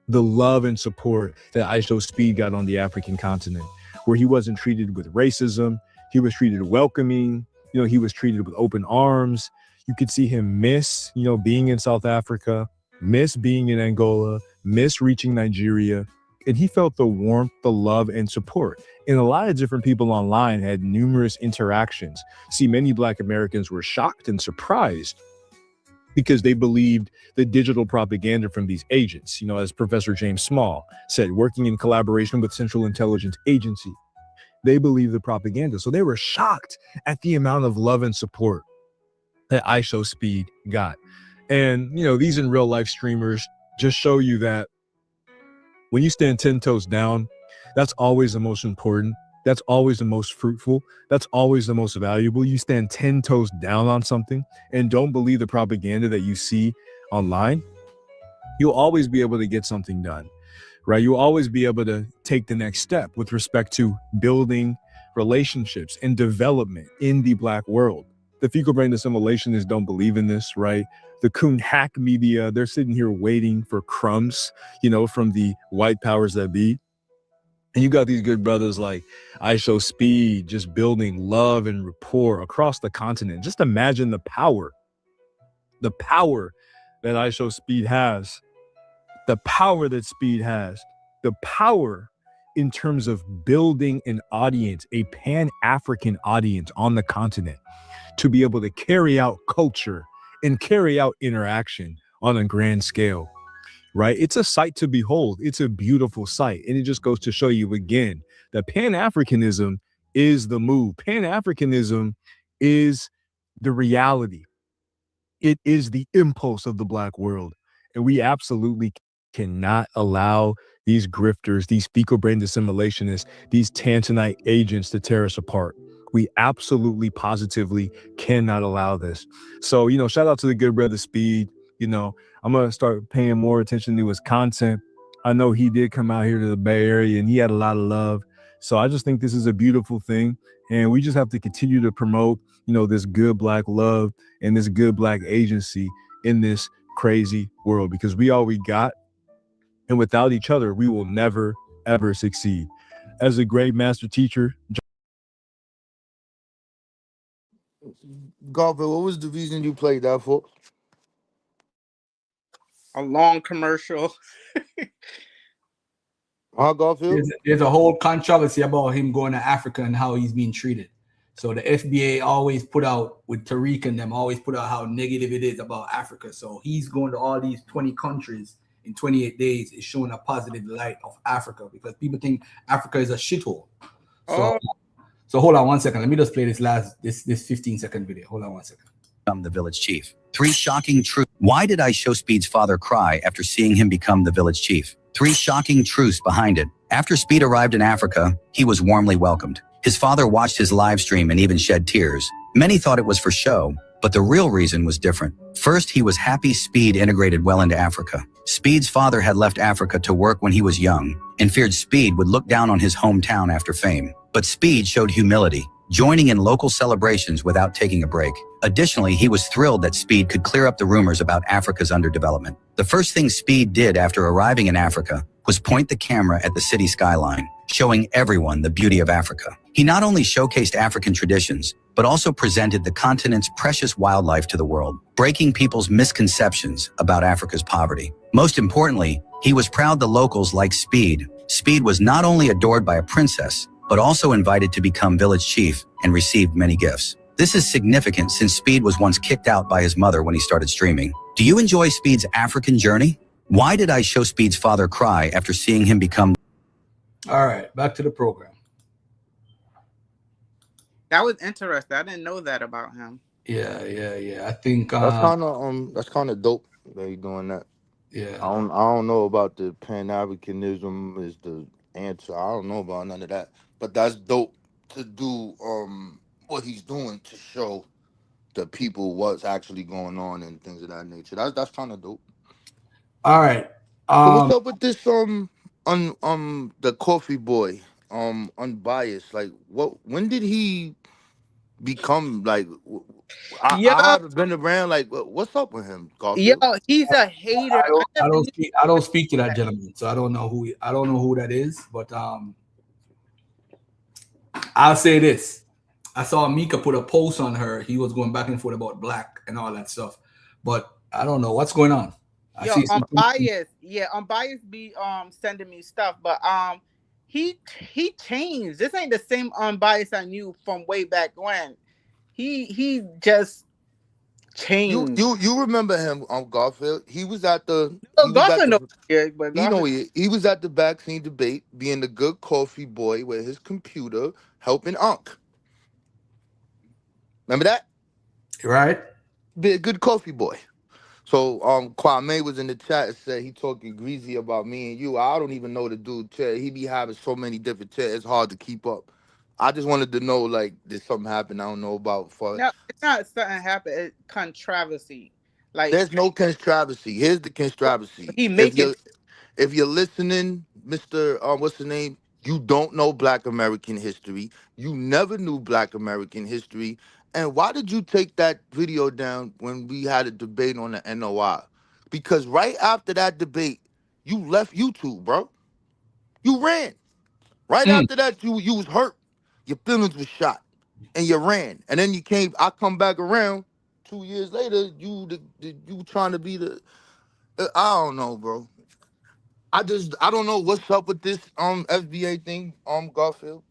the love and support that Ishow Speed got on the African continent, where he wasn't treated with racism. He was treated welcoming, he was treated with open arms. You could see him miss, being in South Africa, miss being in Angola, miss reaching Nigeria. And he felt the warmth, the love, and support. And a lot of different people online had numerous interactions. See, many Black Americans were shocked and surprised because they believed the digital propaganda from these agents, as Professor James Small said, working in collaboration with Central Intelligence Agency. They believe the propaganda. So they were shocked at the amount of love and support that Ishow Speed got. And, you know, these in real life streamers just show you that when you stand 10 toes down, that's always the most important. That's always the most fruitful. That's always the most valuable. You stand 10 toes down on something and don't believe the propaganda that you see online. You'll always be able to get something done, right? You'll always be able to take the next step with respect to building relationships and development in the Black world. The fecal brain assimilationists don't believe in this, right? The coon hack media, they're sitting here waiting for crumbs, you know, from the white powers that be. And you got these good brothers like Ishow Speed just building love and rapport across the continent. Just imagine the power that Ishow Speed has, the power that Speed has, the power in terms of building an audience, a Pan-African audience on the continent, to be able to carry out culture and carry out interaction on a grand scale, right? It's a sight to behold. It's a beautiful sight. And it just goes to show you again that Pan-Africanism is the move. Pan-Africanism is the reality. It is the impulse of the Black world. And we absolutely cannot allow these grifters, these fecal brain assimilationists, these Tanzanite agents to tear us apart. We absolutely, positively cannot allow this. So, you know, shout out to the good brother Speed. You know, I'm going to start paying more attention to his content. I know he did come out here to the Bay Area and he had a lot of love. So I just think this is a beautiful thing. And we just have to continue to promote, you know, this good Black love and this good Black agency in this crazy world, because we all we got. And without each other, we will never, ever succeed. As a great master teacher,
Garfield, what was the reason you played that for?
A long commercial.
Garfield?
There's a whole controversy about him going to Africa and how he's being treated. So the FBA always put out, with Tariq and them, always put out how negative it is about Africa. So he's going to all these 20 countries in 28 days is showing a positive light of Africa, because people think Africa is a shithole. So hold on 1 second. Let me just play this 15-second video. Hold on 1 second.
Become the village chief. 3 shocking truths. Why did Ishow Speed's father cry after seeing him become the village chief? 3 shocking truths behind it. After Speed arrived in Africa, he was warmly welcomed. His father watched his live stream and even shed tears. Many thought it was for show, but the real reason was different. First, he was happy Speed integrated well into Africa. Speed's father had left Africa to work when he was young and feared Speed would look down on his hometown after fame. But Speed showed humility, joining in local celebrations without taking a break. Additionally, he was thrilled that Speed could clear up the rumors about Africa's underdevelopment. The first thing Speed did after arriving in Africa was point the camera at the city skyline, showing everyone the beauty of Africa. He not only showcased African traditions, but also presented the continent's precious wildlife to the world, breaking people's misconceptions about Africa's poverty. Most importantly, he was proud the locals liked Speed. Speed was not only adored by a princess, but also invited to become village chief and received many gifts. This is significant since Speed was once kicked out by his mother when he started streaming. Do you enjoy Speed's African journey? Why did Ishow Speed's father cry after seeing him become...
All right, back to the program.
That was interesting. I didn't know that about him.
Yeah. I think
that's kind of dope that he's doing that.
Yeah.
I don't know about the Pan-Africanism is the answer. I don't know about none of that. But that's dope to do what he's doing to show the people what's actually going on and things of that nature. That's kind of dope.
All right.
So what's up with this the coffee boy unbiased? Like when did he become like I haven't been around, like what's up with him, Garfield?
Yo, he's a hater.
I don't speak to that gentleman, so I don't know who that is, but I'll say this. I saw Mika put a post on her. He was going back and forth about black and all that stuff, but I don't know what's going on.
Yo, Unbiased. Yeah, Unbiased be sending me stuff, but he changed. This ain't the same Unbiased I knew from way back when. He just change.
You remember him on Garfield? He was at the.
No,
He was at
Garfield
the.
knows. Yeah, but
You know
Garfield.
he was at the vaccine debate, being the good coffee boy with his computer, helping Unc. Remember that?
Right.
Be a good coffee boy. So Kwame was in the chat and said he talking greasy about me and you. I don't even know the dude chair. He be having so many different chairs, it's hard to keep up. I just wanted to know, like, did something happen I don't know about for
No, it's not something happened. It's controversy. Like
there's no controversy. Here's the controversy.
he making
If you're listening, Mr. What's the name? You don't know Black American history. You never knew Black American history. And why did you take that video down when we had a debate on the NOI? Because right after that debate, you left YouTube, bro. You ran. Right after that, you was hurt. Your feelings was shot. And you ran. And then you came, I come back around 2 years later, you trying to be the I don't know, bro. I don't know what's up with this FBA thing, Garfield.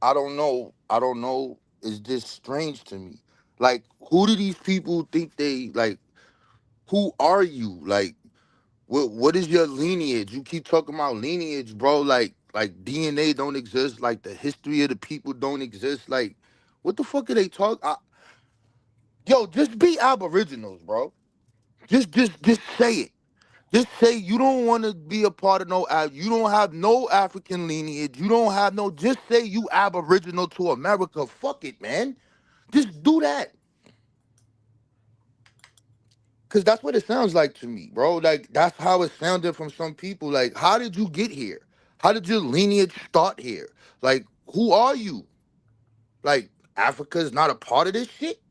I don't know. It's just strange to me. Like, who do these people think they like? Who are you? Like, what is your lineage? You keep talking about lineage, bro. Like DNA don't exist. Like the history of the people don't exist. Like, what the fuck are they talking? Yo, just be Aboriginals, bro. Just say it. Just say you don't want to be a part of you don't have no African lineage. You don't have no, just say you Aboriginal to America. Fuck it, man. Just do that. Because that's what it sounds like to me, bro. Like, that's how it sounded from some people. Like, how did you get here? How did your lineage start here? Like, who are you? Like, Africa's not a part of this shit?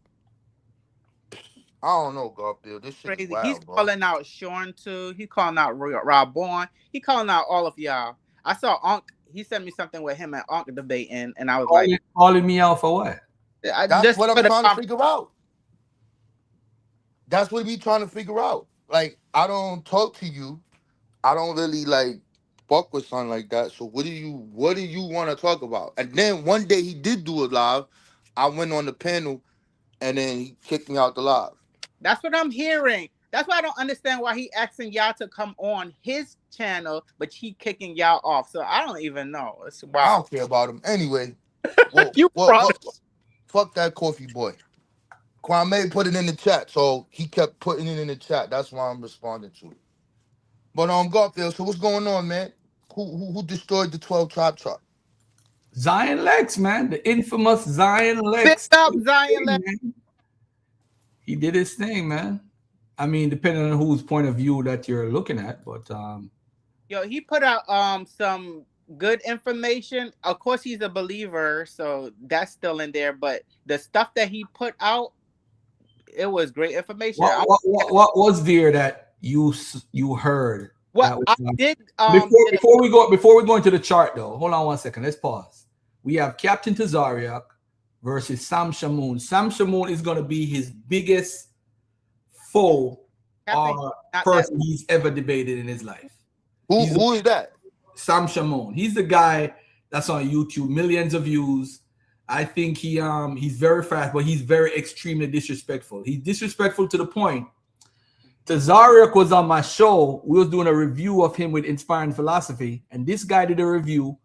I don't know, Garfield. This shit is
crazy.
wild,
He's
bro.
calling out Sean too. He calling out Rob Bourne. He calling out all of y'all. I saw Unc. He sent me something with him and Unc debating, and I was like,
calling me out for what?
That's what I'm trying to figure out. That's what we trying to figure out. Like, I don't talk to you. I don't really like fuck with something like that. So what do you want to talk about? And then one day he did do a live. I went on the panel, and then he kicked me out the live.
That's what I'm hearing. That's why I don't understand why he asking y'all to come on his channel, but he kicking y'all off. So I don't even know. It's wild.
I don't care about him anyway. Fuck that coffee boy. Kwame put it in the chat, so he kept putting it in the chat. That's why I'm responding to it. But Garfield, so what's going on, man? Who destroyed the 12 Tribe Chart?
Zion Lexx, man, the infamous Zion Lexx.
Pick up Zion Lexx.
He did his thing, man. I mean, depending on whose point of view that you're looking at, but
yo, he put out some good information. Of course, he's a believer, so that's still in there. But the stuff that he put out, it was great information.
What was there that you heard?
Well, I did.
Before we go into the chart, though, hold on 1 second. Let's pause. We have Captain Tazaryach versus Sam Shamoun. Sam Shamoun is going to be his biggest foe or person he's ever debated in his life.
Who is that?
Sam Shamoun. He's the guy that's on YouTube, millions of views. I think he's very fast, but he's very extremely disrespectful. He's disrespectful to the point. Tazaryach was on my show. We was doing a review of him with Inspiring Philosophy, and this guy did a review,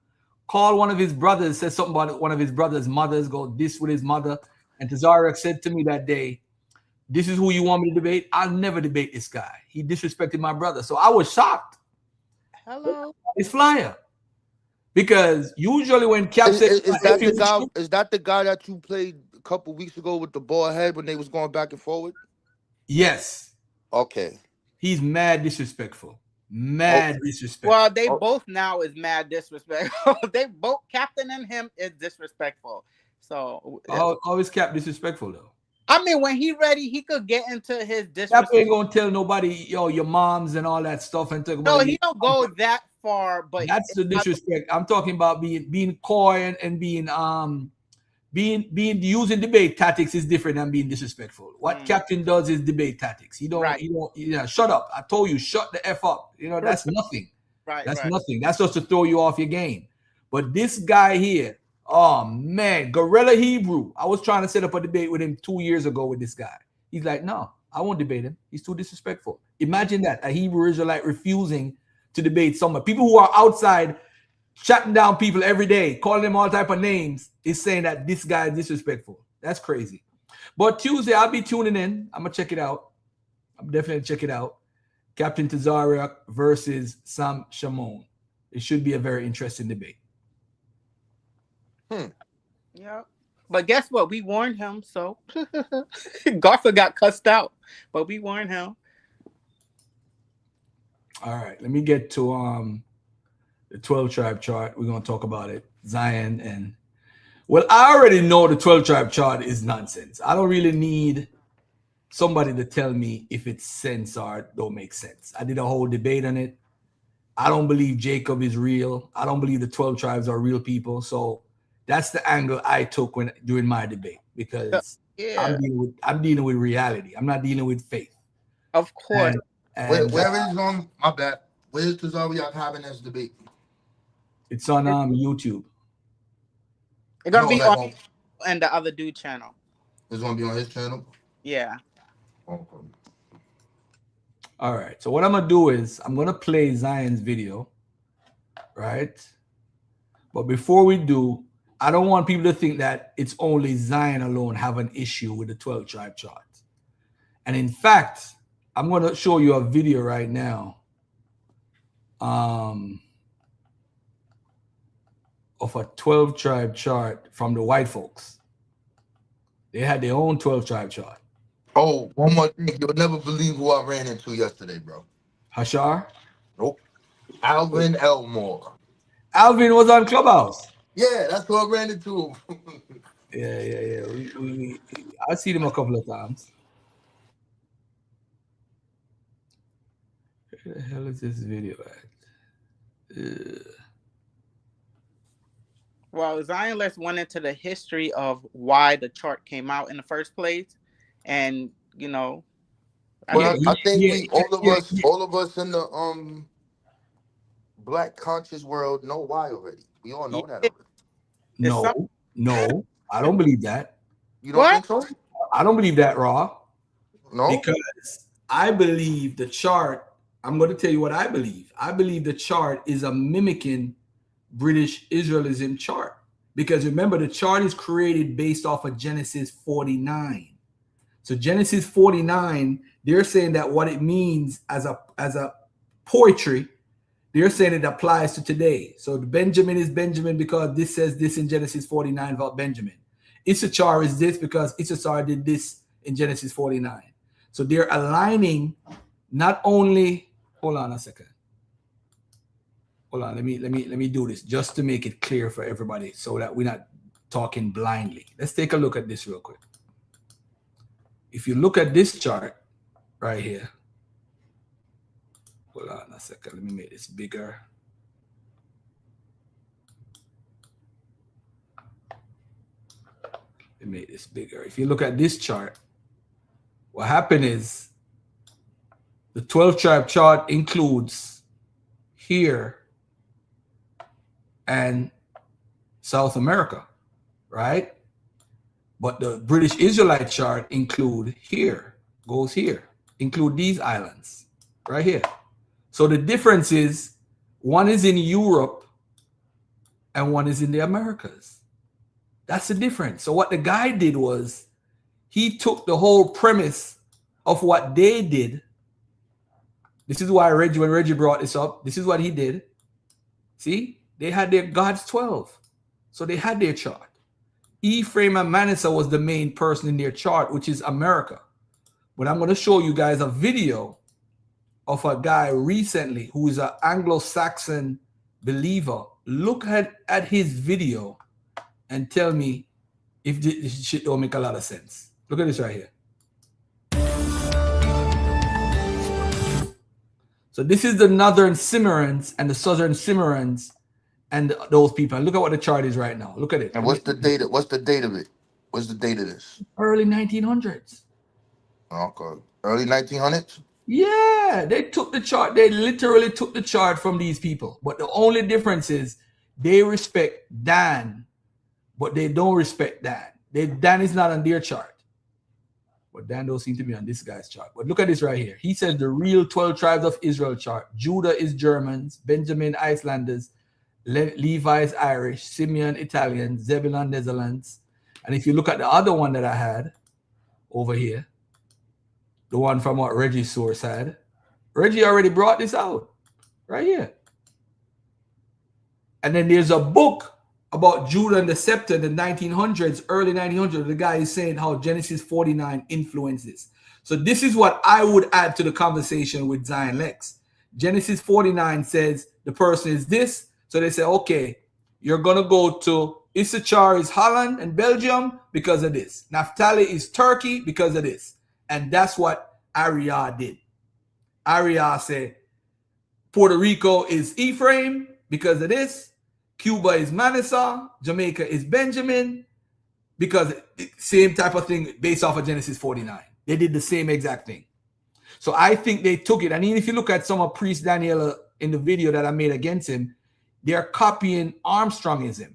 called one of his brothers, said something about one of his brother's mothers, go this with his mother. And Tazaryach said to me that day, "This is who you want me to debate? I'll never debate this guy. He disrespected my brother." So I was shocked.
Hello.
It's flyer. Because usually when Cap said,
is that the guy that you played a couple weeks ago with the ball head when they was going back and forward?
Yes.
Okay.
He's mad disrespectful. Mad disrespectful.
Well, they both now is mad disrespectful. They both, Captain and him, is disrespectful. So
always Cap disrespectful though.
I mean, when he ready, he could get into his disrespect.
Cap ain't gonna tell nobody, yo, your moms and all that stuff and talk about.
No, he don't go that far, but
that's the disrespect. I'm talking about being coy and being using debate tactics is different than being disrespectful. What Captain does is debate tactics. He don't shut up. I told you, shut the F up. You know, that's nothing. That's nothing. That's just to throw you off your game. But this guy here, oh man, Gorilla Hebrew. I was trying to set up a debate with him 2 years ago with this guy. He's like, no, I won't debate him. He's too disrespectful. Imagine that, a Hebrew Israelite refusing to debate someone. People who are outside shutting down people every day, calling them all type of names, is saying that this guy is disrespectful. That's crazy. But Tuesday, I'll be tuning in. I'm going to check it out. I'm definitely check it out. Captain Tazaryach versus Sam Shamoun. It should be a very interesting debate.
Yeah. But guess what? We warned him, so Garfa got cussed out, but we warned him.
All right, let me get to the 12 tribe chart. We're gonna talk about it. Zion and well, I already know the 12 tribe chart is nonsense. I don't really need somebody to tell me if it's sense or don't make sense. I did a whole debate on it. I don't believe Jacob is real. I don't believe the 12 tribes are real people. So that's the angle I took when during my debate, because I'm dealing with reality. I'm not dealing with faith.
Of course.
And
where is my bad? Where is Tazaryach having this debate?
It's on YouTube.
It's gonna be on and the other dude channel.
It's gonna be on his channel.
Yeah.
Okay.
All right. So what I'm gonna do is I'm gonna play Zion's video, right? But before we do, I don't want people to think that it's only Zion alone have an issue with the 12 tribe chart. And in fact, I'm going to show you a video right now of a 12 tribe chart from the white folks. They had their own 12 tribe chart.
Oh, one more thing. You'll never believe who I ran into yesterday, bro.
Hashar?
Nope. Alvin Elmore.
Alvin was on Clubhouse.
Yeah, that's who I ran into.
Yeah. I've seen him a couple of times. Where the hell is this video at?
Well, Zion went into the history of why the chart came out in the first place, and you know,
I think all of us in the Black conscious world know why already. We all know that already.
No, I don't believe that.
You don't think so?
I don't believe that, Raw.
No,
because I believe the chart. I'm going to tell you what I believe. I believe the chart is a mimicking British Israelism chart, because remember, the chart is created based off of Genesis 49. So Genesis 49, they're saying that what it means as a poetry, they're saying it applies to today. So the Benjamin is Benjamin because this says this in Genesis 49 about Benjamin. Issachar is this because Issachar did this in Genesis 49. So they're aligning not only. Hold on a second. Hold on. Let me do this just to make it clear for everybody so that we're not talking blindly. Let's take a look at this real quick. If you look at this chart right here. Hold on a second. Let me make this bigger. Let me make this bigger. If you look at this chart, what happened is the 12 tribe chart includes here and South America, right? But the British Israelite chart include here, goes here, include these islands right here. So the difference is one is in Europe and one is in the Americas. That's the difference. So what the guy did was he took the whole premise of what they did. This is why when Reggie brought this up, this is what he did. See, they had their God's 12. So they had their chart. Ephraim and Manasseh was the main person in their chart, which is America. But I'm going to show you guys a video of a guy recently who is an Anglo-Saxon believer. Look at his video and tell me if this shit don't make a lot of sense. Look at this right here. So this is the Northern Cimmerians and the Southern Cimmerians and those people. And look at what the chart is right now. Look at it.
And what's the date? What's the date of it? What's the date of this?
Early 1900s.
Okay. Early 1900s?
Yeah, they took the chart. They literally took the chart from these people. But the only difference is they respect Dan, but they don't respect Dan. Dan is not on their chart. But Dan don't seem to be on this guy's chart. But look at this right here. He says the real 12 tribes of Israel chart. Judah is Germans, Benjamin Icelanders, Levi is Irish, Simeon Italian, Zebulun Netherlands. And if you look at the other one that I had over here, the one from what Reggie's source had, Reggie already brought this out right here. And then there's a book about Judah and the scepter in the 1900s, early 1900s. The guy is saying how Genesis 49 influences. So this is what I would add to the conversation with Zion Lexx. Genesis 49 says the person is this. So they say, okay, you're going to go to Issachar is Holland and Belgium because of this. Naphtali is Turkey because of this. And that's what Ariah did. Ariah said Puerto Rico is Ephraim because of this. Cuba is Manasseh. Jamaica is Benjamin because same type of thing based off of Genesis 49. They did the same exact thing. So I think they took it. I mean, if you look at some of Priest Daniela in the video that I made against him, they're copying Armstrongism,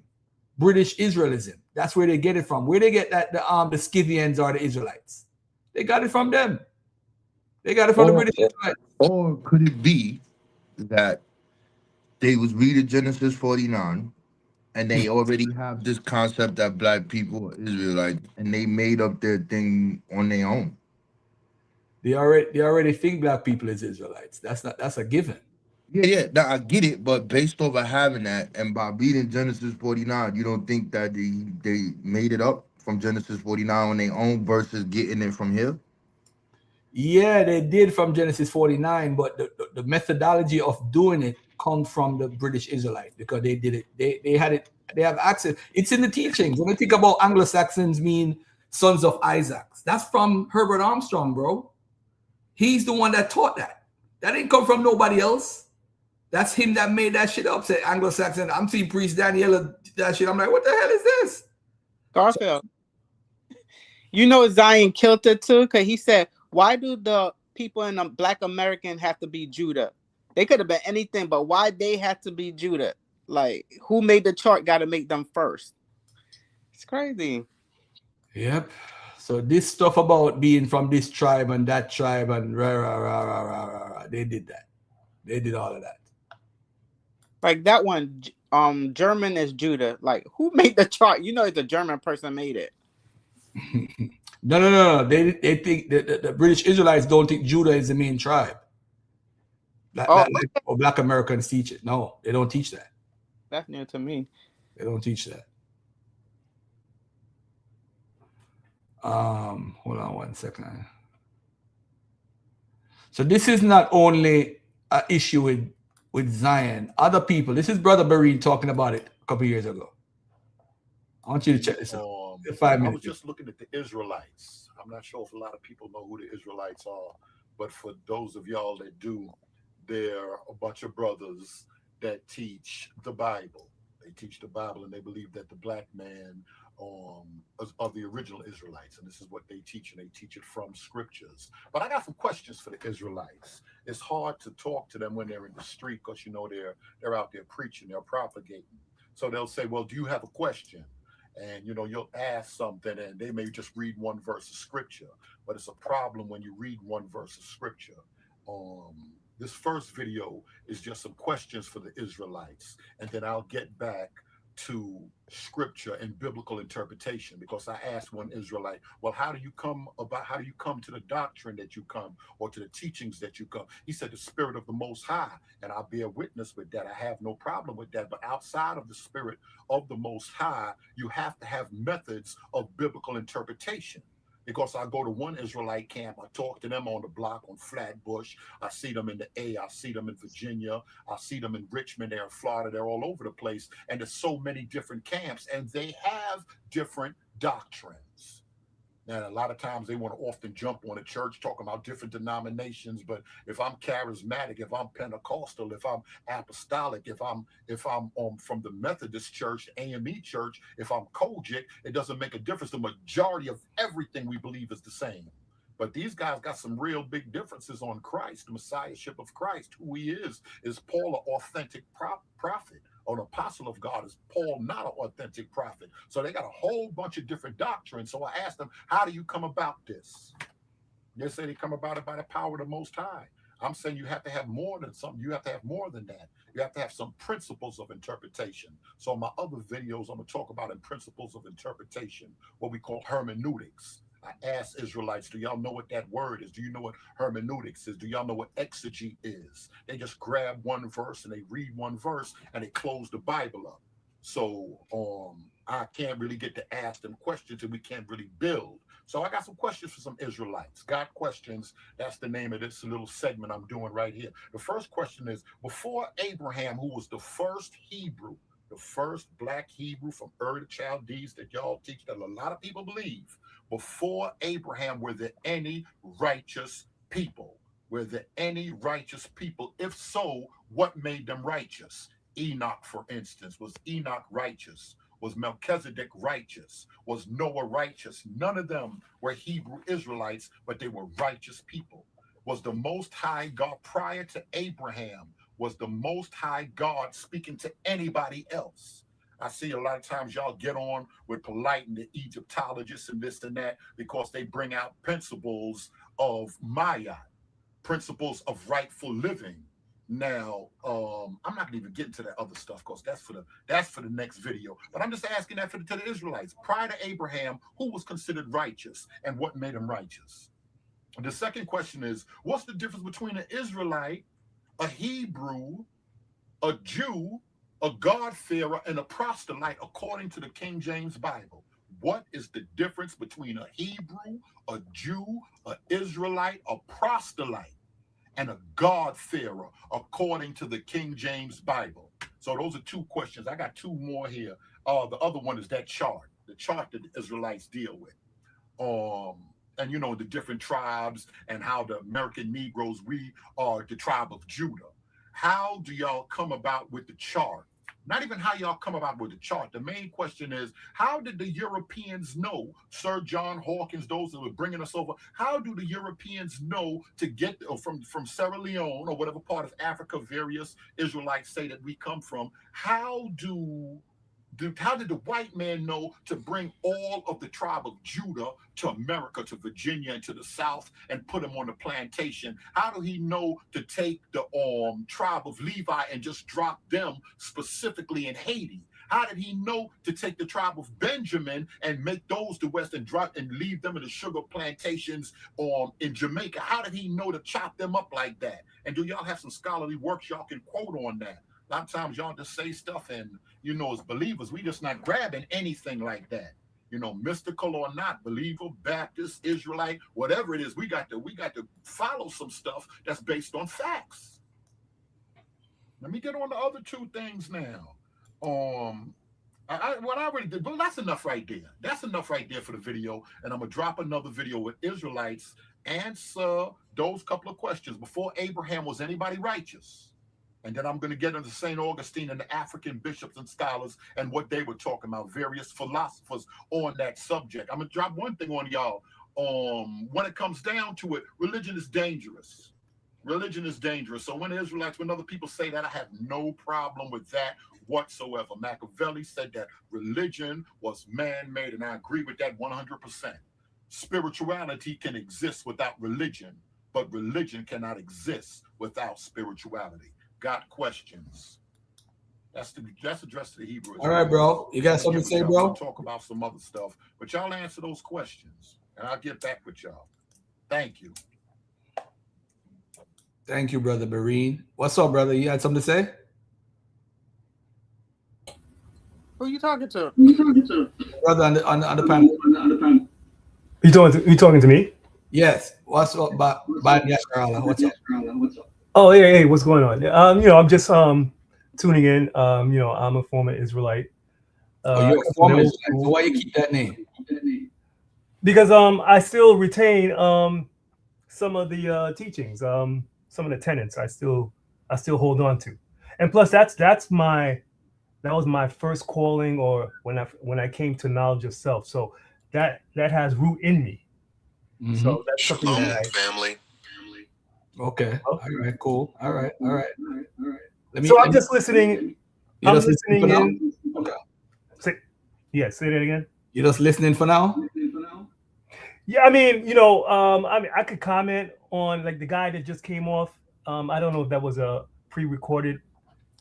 British Israelism. That's where they get it from. Where they get that the Scythians are the Israelites. They got it from them. They got it from the British Israelites.
Or could it be that they was reading Genesis 49 and they already have this concept that black people are Israelites and they made up their thing on their own?
They already think black people is Israelites. That's a given.
Yeah, now I get it, but based off of having that and by reading Genesis 49, you don't think that they made it up from Genesis 49 on their own versus getting it from here?
Yeah, they did from Genesis 49, but the methodology of doing it comes from the British Israelites because they did it. They had it. They have access. It's in the teachings. When we think about Anglo-Saxons mean sons of Isaac, that's from Herbert Armstrong, bro. He's the one that taught that. That didn't come from nobody else. That's him that made that shit up. Say Anglo-Saxon. I'm seeing Priest Daniela that shit. I'm like, what the hell is this?
Garfield. You know Zion killed it too because he said, why do the people in Black American have to be Judah? They could have been anything, but why they have to be Judah? Like, who made the chart got to make them first? It's crazy.
Yep. So this stuff about being from this tribe and that tribe and they did that. They did all of that.
Like that one, German is Judah. Like, who made the chart? You know, it's a German person made it.
No. They think the British Israelites don't think Judah is the main tribe. Or Black Americans teach it. No, they don't teach that.
That's new to me.
They don't teach that. Hold on one second. So this is not only an issue with Zion. Other people. This is Brother Barine talking about it a couple years ago. I want you to check this out. 5 minutes.
I was just looking at the Israelites. I'm not sure if a lot of people know who the Israelites are, but for those of y'all that do, they're a bunch of brothers that teach the Bible. They teach the Bible and they believe that the black man are the original Israelites. And this is what they teach, and they teach it from scriptures. But I got some questions for the Israelites. It's hard to talk to them when they're in the street because, you know, they're out there preaching, they're propagating. So they'll say, well, do you have a question? And, you know, you'll ask something and they may just read one verse of scripture. But it's a problem when you read one verse of scripture. This first video is just some questions for the Israelites. And then I'll get back to scripture and biblical interpretation, because I asked one Israelite, well, how do you come to the doctrine that you come, or to the teachings that you come? He said, the Spirit of the Most High. And I bear witness with that. I have no problem with that. But outside of the Spirit of the Most High, you have to have methods of biblical interpretation. Because I go to one Israelite camp, I talk to them on the block on Flatbush. I see them in the A, I see them in Virginia, I see them in Richmond, they're in Florida, they're all over the place. And there's so many different camps, and they have different doctrines. Now, a lot of times they want to often jump on a church talking about different denominations, but if I'm charismatic, if I'm Pentecostal, if I'm apostolic, if I'm from the Methodist church, AME church, if I'm Kojic, it doesn't make a difference. The majority of everything we believe is the same. But these guys got some real big differences on Christ, the messiahship of Christ, who he is. Is Paul an authentic prophet? Or an apostle of God? Is Paul not an authentic prophet? So they got a whole bunch of different doctrines. So I asked them, how do you come about this? They say they come about it by the power of the Most High. I'm saying you have to have more than something. You have to have more than that. You have to have some principles of interpretation. So in my other videos, I'm going to talk about in principles of interpretation, what we call hermeneutics. I asked Israelites, do y'all know what that word is? Do you know what hermeneutics is? Do y'all know what exegete is? They just grab one verse and they read one verse and they close the Bible up. So I can't really get to ask them questions and we can't really build. So I got some questions for some Israelites. Got questions. That's the name of this little segment I'm doing right here. The first question is, before Abraham, who was the first Hebrew, the first black Hebrew from Ur the Chaldees that y'all teach, that a lot of people believe, before Abraham, were there any righteous people? Were there any righteous people? If so, what made them righteous? Enoch, for instance, was Enoch righteous? Was Melchizedek righteous? Was Noah righteous? None of them were Hebrew Israelites, but they were righteous people. Was the Most High God, prior to Abraham, was the Most High God speaking to anybody else? I see a lot of times y'all get on with polite and the Egyptologists and this and that because they bring out principles of Maya, principles of rightful living. Now, I'm not gonna even get into that other stuff because that's for the next video. But I'm just asking that to the Israelites. Prior to Abraham, who was considered righteous and what made him righteous? The second question is, what's the difference between an Israelite, a Hebrew, a Jew, a God-fearer, and a proselyte according to the King James Bible? What is the difference between a Hebrew, a Jew, an Israelite, a proselyte, and a God-fearer according to the King James Bible? So those are two questions. I got two more here. The other one is that chart, the chart that the Israelites deal with. And you know, the different tribes and how the American Negroes, we are the tribe of Judah. How do y'all come about with the chart? Not even how y'all come about with the chart. The main question is, how did the Europeans know, Sir John Hawkins, those that were bringing us over, how do the Europeans know to get from Sierra Leone or whatever part of Africa various Israelites say that we come from? How did the white man know to bring all of the tribe of Judah to America, to Virginia, and to the South, and put them on the plantation? How do he know to take the tribe of Levi and just drop them specifically in Haiti? How did he know to take the tribe of Benjamin and make those the West and drop and leave them in the sugar plantations in Jamaica? How did he know to chop them up like that? And do y'all have some scholarly works y'all can quote on that? A lot of times y'all just say stuff and, you know, as believers, we just not grabbing anything like that. You know, mystical or not, believer, Baptist, Israelite, whatever it is, we got to follow some stuff that's based on facts. Let me get on the other two things now. What I already did, well, that's enough right there. That's enough right there for the video. And I'm gonna drop another video with Israelites answer those couple of questions. Before Abraham, was anybody righteous? And then I'm going to get into St. Augustine and the African bishops and scholars and what they were talking about, various philosophers on that subject. I'm going to drop one thing on y'all. When it comes down to it, religion is dangerous. Religion is dangerous. So when Israelites, when other people say that, I have no problem with that whatsoever. Machiavelli said that religion was man-made, and I agree with that 100%. Spirituality can exist without religion, but religion cannot exist without spirituality. Got questions? That's addressed to the Hebrews.
All right, bro. You got something to say, bro?
We'll talk about some other stuff, but y'all answer those questions, and I'll get back with y'all. Thank you.
Thank you, Brother Bareen. What's up, brother? You had something to say?
Who are you talking to?
Brother on the panel.
You talking to me?
Yes. What's up, Yasharala? What's up?
Oh, hey, what's going on? You know, I'm just tuning in. You know, I'm a former Israelite.
You're a former Israelite. So why you keep that name?
Because I still retain some of the teachings, some of the tenets I still hold on to. And plus that was my first calling, or when I came to knowledge of self. So that has root in me. So that's something
Shalom,
that
family.
Okay. All right. Cool. All right.
So I'm just listening.
You're
I'm
just listening
listening
for
in.
now? Okay.
Say that again.
You're just listening for now?
Yeah, I mean, I could comment on like the guy that just came off. I don't know if that was a pre-recorded.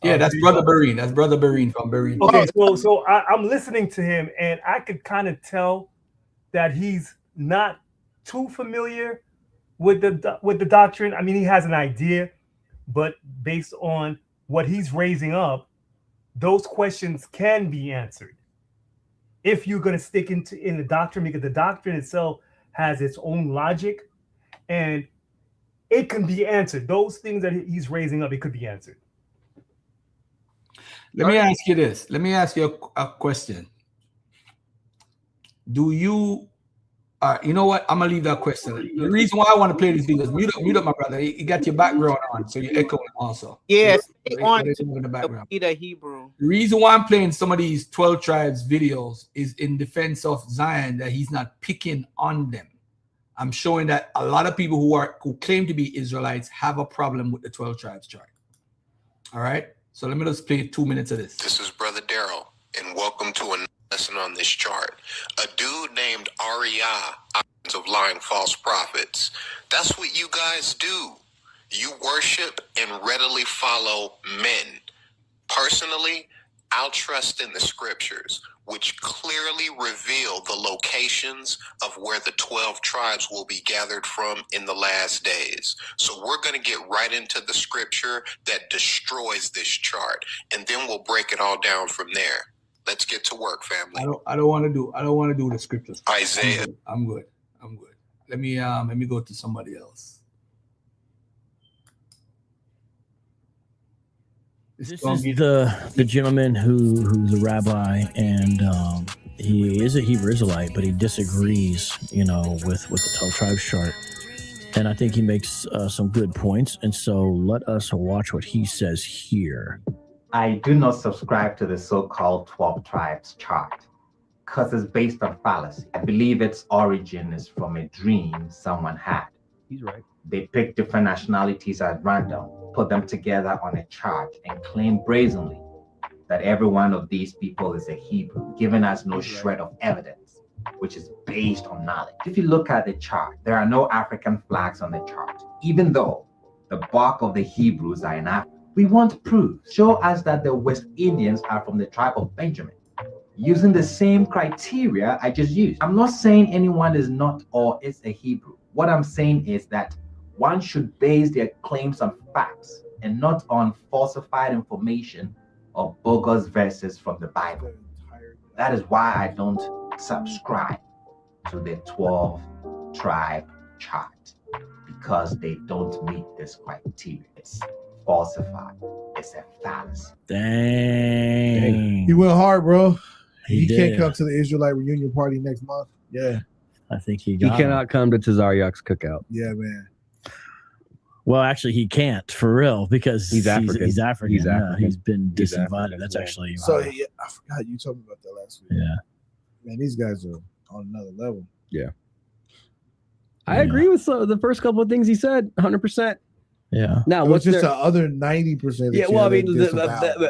Yeah, that's
video.
Brother Barine. That's Brother Barine from Barine.
Okay, so I'm listening to him, and I could kind of tell that he's not too familiar with the doctrine. I mean, he has an idea, but based on what he's raising up, those questions can be answered if you're going to stick in the doctrine, because the doctrine itself has its own logic, and it can be answered. Those things that he's raising up, it could be answered.
Let me ask you this. Let me ask you a question. Do you, you know what? I'm going to leave that question. The reason why I want to play these videos, mute up my brother. You got your background on, so you're echoing also.
Yes,
What is in the background?
the Hebrew.
The reason why I'm playing some of these 12 tribes videos is in defense of Zion, that he's not picking on them. I'm showing that a lot of people who claim to be Israelites have a problem with the 12 tribes chart. All right. So let me just play 2 minutes of this.
This is Brother Daryl, and welcome to a lesson on this chart. A dude named Ariah, of lying false prophets. That's what you guys do. You worship and readily follow men. Personally, I'll trust in the scriptures, which clearly reveal the locations of where the 12 tribes will be gathered from in the last days. So we're going to get right into the scripture that destroys this chart, and then we'll break it all down from there. Let's get to work, family.
I don't want to do the scriptures.
Isaiah.
I'm good. Let me go to somebody else.
This is the gentleman who's a rabbi, and he is a Hebrew Israelite, but he disagrees, with the 12 tribes chart. And I think he makes some good points. And so let us watch what he says here.
I do not subscribe to the so-called 12 tribes chart because it's based on fallacy. I believe its origin is from a dream someone had.
He's right.
They picked different nationalities at random, put them together on a chart, and claim brazenly that every one of these people is a Hebrew, giving us no shred of evidence, which is based on knowledge. If you look at the chart, there are no African flags on the chart, even though the bulk of the Hebrews are in Africa. We want proof. Show us that the West Indians are from the tribe of Benjamin, using the same criteria I just used. I'm not saying anyone is not or is a Hebrew. What I'm saying is that one should base their claims on facts and not on falsified information or bogus verses from the Bible. That is why I don't subscribe to the 12 tribe chart, because they don't meet this criteria. It's falsified. It's a fallacy.
Dang.
He went hard, bro.
He
can't
did.
come to the Israelite reunion party next month. Yeah.
I think he
He cannot come to Tazaryach's cookout.
Yeah, man.
Well, actually, he can't for real, because
He's African.
He's African.
He's
Yeah,
African.
he's been
He's
disinvited.
African,
That's
yeah.
actually
So yeah, I forgot you told me about that last week.
Yeah.
Man, these guys are on another level.
Yeah. I agree with the first couple of things he said, 100%.
Yeah.
Now,
It was
what's
just
their-
the other 90%?
Yeah, well, I mean,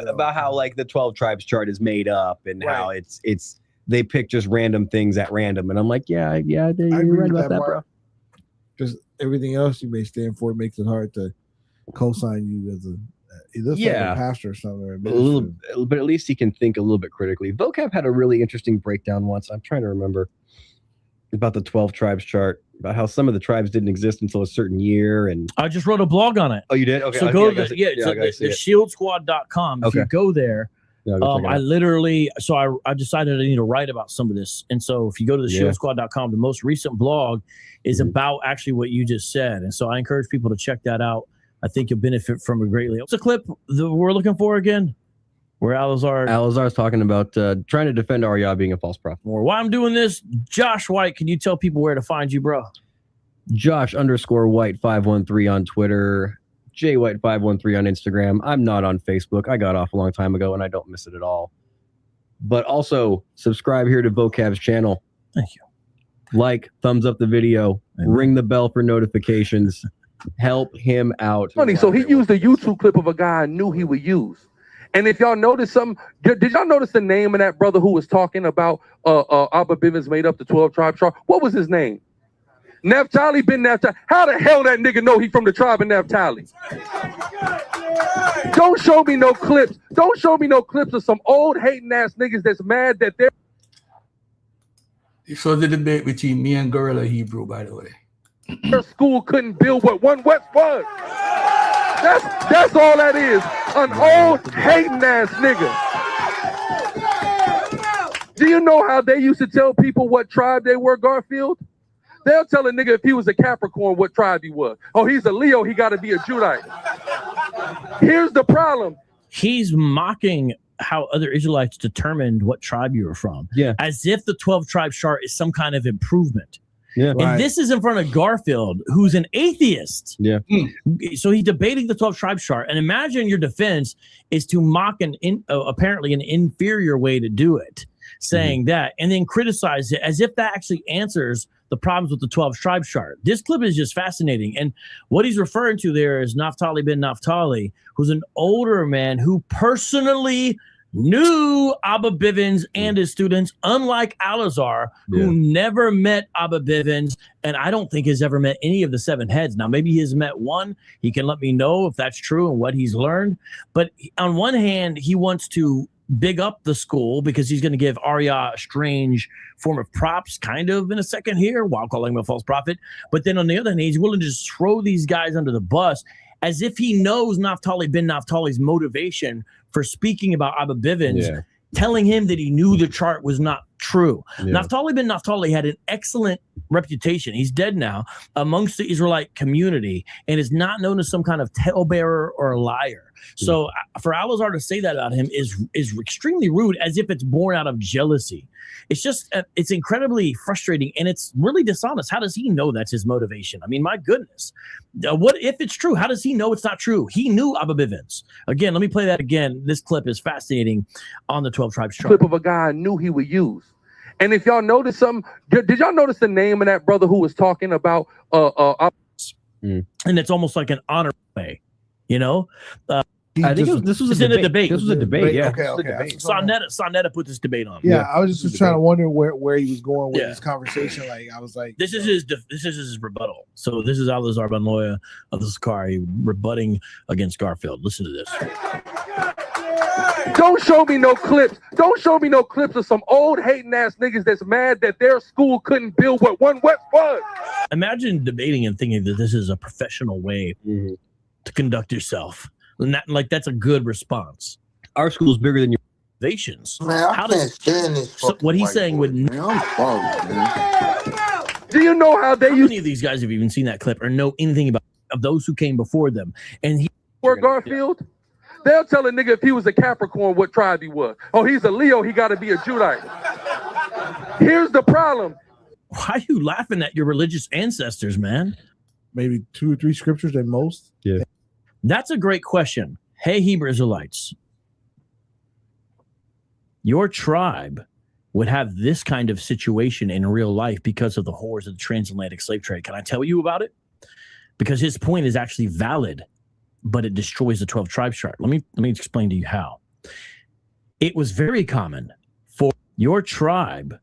about how like the 12 tribes chart is made up and how it's they pick just random things at random, and I'm like, you're right about that, bro.
Just everything else you may stand for makes it hard to co-sign you as he looks like a pastor or something. Or a minister.
But at least he can think a little bit critically. Vocab had a really interesting breakdown once. I'm trying to remember about the 12 tribes chart, about how some of the tribes didn't exist until a certain year. And
I just wrote a blog on it.
Oh, you did? Okay.
So go to the shieldsquad.com. If
Okay.
you go there,
Yeah, go check it
I
out.
literally, I decided I need to write about some of this. And so if you go to the shieldsquad.com, the most recent blog is about actually what you just said. And so I encourage people to check that out. I think you'll benefit from it greatly. What's a clip that we're looking for again? Where
Alazar's talking about trying to defend Ariah being a false prophet.
Or why I'm doing this, Josh White, can you tell people where to find you, bro?
Josh_White513 on Twitter, JWhite513 on Instagram. I'm not on Facebook. I got off a long time ago and I don't miss it at all. But also subscribe here to Vocab's channel.
Thank you.
Like, thumbs up the video, ring the bell for notifications, help him out.
Funny, so he used a YouTube clip of a guy I knew he would use. And if y'all notice something, did y'all notice the name of that brother who was talking about Abba Bivens made up the 12 tribe chart? What was his name? Naphtali bin Naphtali. How the hell that nigga know he from the tribe of Naphtali? Don't show me no clips. Don't show me no clips of some old hating ass niggas that's mad that they're.
This was the debate between me and Gorilla Hebrew, by the way.
Their school couldn't build what One West was. That's all that is. An old hating ass nigga. Do you know how they used to tell people what tribe they were, Garfield? They'll tell a nigga if he was a Capricorn what tribe he was. Oh, he's a Leo, he got to be a Judite. Here's the problem.
He's mocking how other Israelites determined what tribe you were from.
Yeah.
As if the 12 tribe chart is some kind of improvement.
Yeah.
And this is in front of Garfield, who's an atheist.
Yeah.
So he's debating the 12 tribe chart. And imagine your defense is to mock apparently an inferior way to do it, saying that, and then criticize it as if that actually answers the problems with the 12 tribe chart. This clip is just fascinating. And what he's referring to there is Naphtali bin Naphtali, who's an older man who personally knew Abba Bivens and his students, unlike Alazar, who never met Abba Bivens, and I don't think has ever met any of the seven heads. Now, maybe he has met one. He can let me know if that's true and what he's learned. But on one hand, he wants to big up the school because he's going to give Arya a strange form of props, kind of in a second here, while calling him a false prophet. But then on the other hand, he's willing to just throw these guys under the bus as if he knows Naphtali bin Naphtali's motivation for speaking about Abba Bivens, telling him that he knew the chart was not true. Naphtali bin Naphtali had an excellent reputation. He's dead now amongst the Israelite community and is not known as some kind of talebearer or a liar. So for Alazar to say that about him is extremely rude, as if it's born out of jealousy. It's just, it's incredibly frustrating and it's really dishonest. How does he know that's his motivation? I mean, my goodness. What if it's true? How does he know it's not true? He knew Abba Bivens. Again, let me play that again. This clip is fascinating on the 12 tribes chart.
Clip of a guy I knew he would use. And if y'all notice something, did y'all notice the name of that brother who was talking about
and it's almost like an honor way, you know?
I think this was a debate. This was a debate. Yeah.
Okay.
Sonetta put this debate on.
Yeah, I was just trying to wonder where he was going with this conversation. Like, I was like,
this is his rebuttal. So this is Alazar Ben Loya of the Sakari rebutting against Garfield. Listen to this.
Don't show me no clips. Don't show me no clips of some old hating ass niggas that's mad that their school couldn't build what One West was.
Imagine debating and thinking that this is a professional way to conduct yourself. And that's a good response.
Our school's bigger than your
nations.
Man, I can't stand this.
So what he's saying would.
Man, I'm sorry, man.
Do you know how they
use? Many of these guys have even seen that clip or know anything about of those who came before them? And he.
Garfield. They'll tell a nigga if he was a Capricorn what tribe he was. Oh, he's a Leo, he got to be a Judite. Here's the problem.
Why are you laughing at your religious ancestors, man?
Maybe 2 or 3 scriptures at most.
Yeah.
That's a great question. Hey, Hebrew Israelites, your tribe would have this kind of situation in real life because of the horrors of the transatlantic slave trade. Can I tell you about it? Because his point is actually valid, but it destroys the 12 tribes chart. Let me explain to you how. It was very common for your tribe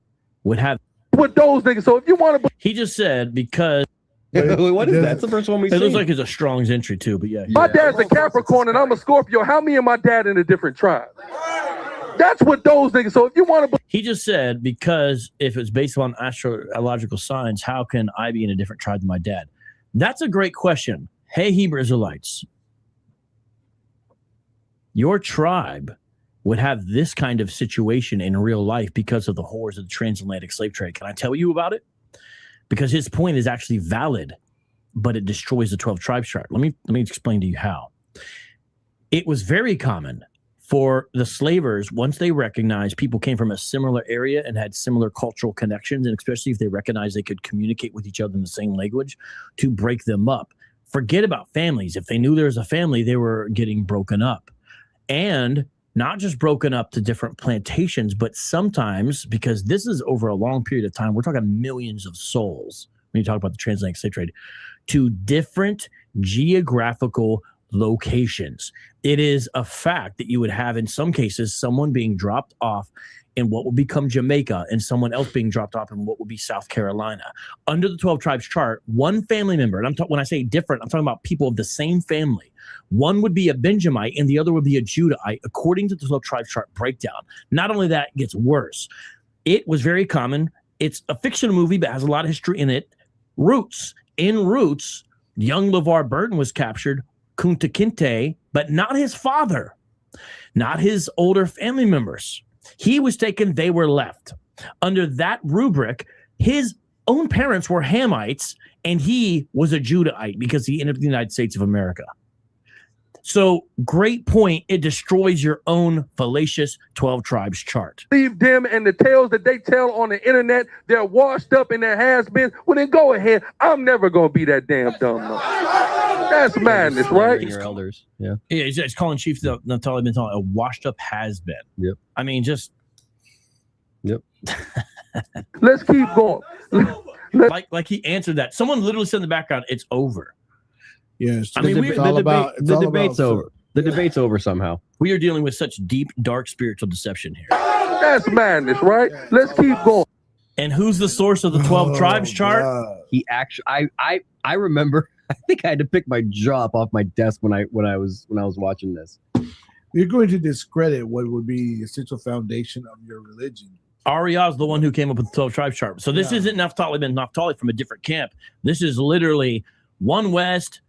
would have
with those niggas. So if you want to,
he just said because.
What is that? That's the first one we see.
It looks like it's a Strong's entry too, but yeah.
My dad's a Capricorn and I'm a Scorpio. How me and my dad in a different tribe? That's what those niggas. So if you want to,
he just said because if it's based on astrological signs, how can I be in a different tribe than my dad? That's a great question. Hey, Hebrew Israelites, your tribe would have this kind of situation in real life because of the horrors of the transatlantic slave trade. Can I tell you about it? Because his point is actually valid, but it destroys the 12 tribes chart. Let me explain to you how. It was very common for the slavers, once they recognized people came from a similar area and had similar cultural connections, and especially if they recognized they could communicate with each other in the same language, to break them up. Forget about families. If they knew there was a family, they were getting broken up. And not just broken up to different plantations, but sometimes, because this is over a long period of time, we're talking millions of souls when you talk about the transatlantic slave trade, to different geographical locations. It is a fact that you would have, in some cases, someone being dropped off in what will become Jamaica and someone else being dropped off in what will be South Carolina. Under the 12 tribes chart, one family member, and when I say different, I'm talking about people of the same family. One would be a Benjamite and the other would be a Judahite, according to the 12 tribes chart breakdown. Not only that, it gets worse. It was very common. It's a fictional movie, but has a lot of history in it. Roots. In Roots, young LeVar Burton was captured, Kunta Kinte, but not his father, not his older family members. He was taken, they were left. Under that rubric, his own parents were Hamites, and he was a Judahite because he entered the United States of America. So, great point. It destroys your own fallacious 12 tribes chart.
Leave them and the tales that they tell on the internet, they're washed up and there has been. Well, then go ahead. I'm never going to be that damn dumb. No. That's madness, right?
Your elders. Yeah.
Yeah, it's calling Chief the Taliban a washed up has been.
Yep.
I mean, just.
Yep.
Let's keep going.
Like he answered that. Someone literally said in the background, it's over.
Yes.
I mean,
the debate's over. The debate's over somehow.
We are dealing with such deep, dark spiritual deception here.
That's madness, right? Let's keep going.
And who's the source of the 12 tribes chart?
He actually, I remember. I think I had to pick my jaw up off my desk when I was watching this.
You're going to discredit what would be the essential foundation of your religion.
Arya is the one who came up with the 12 tribes chart. So this isn't Naphtali ben Naphtali from a different camp. This is literally One West,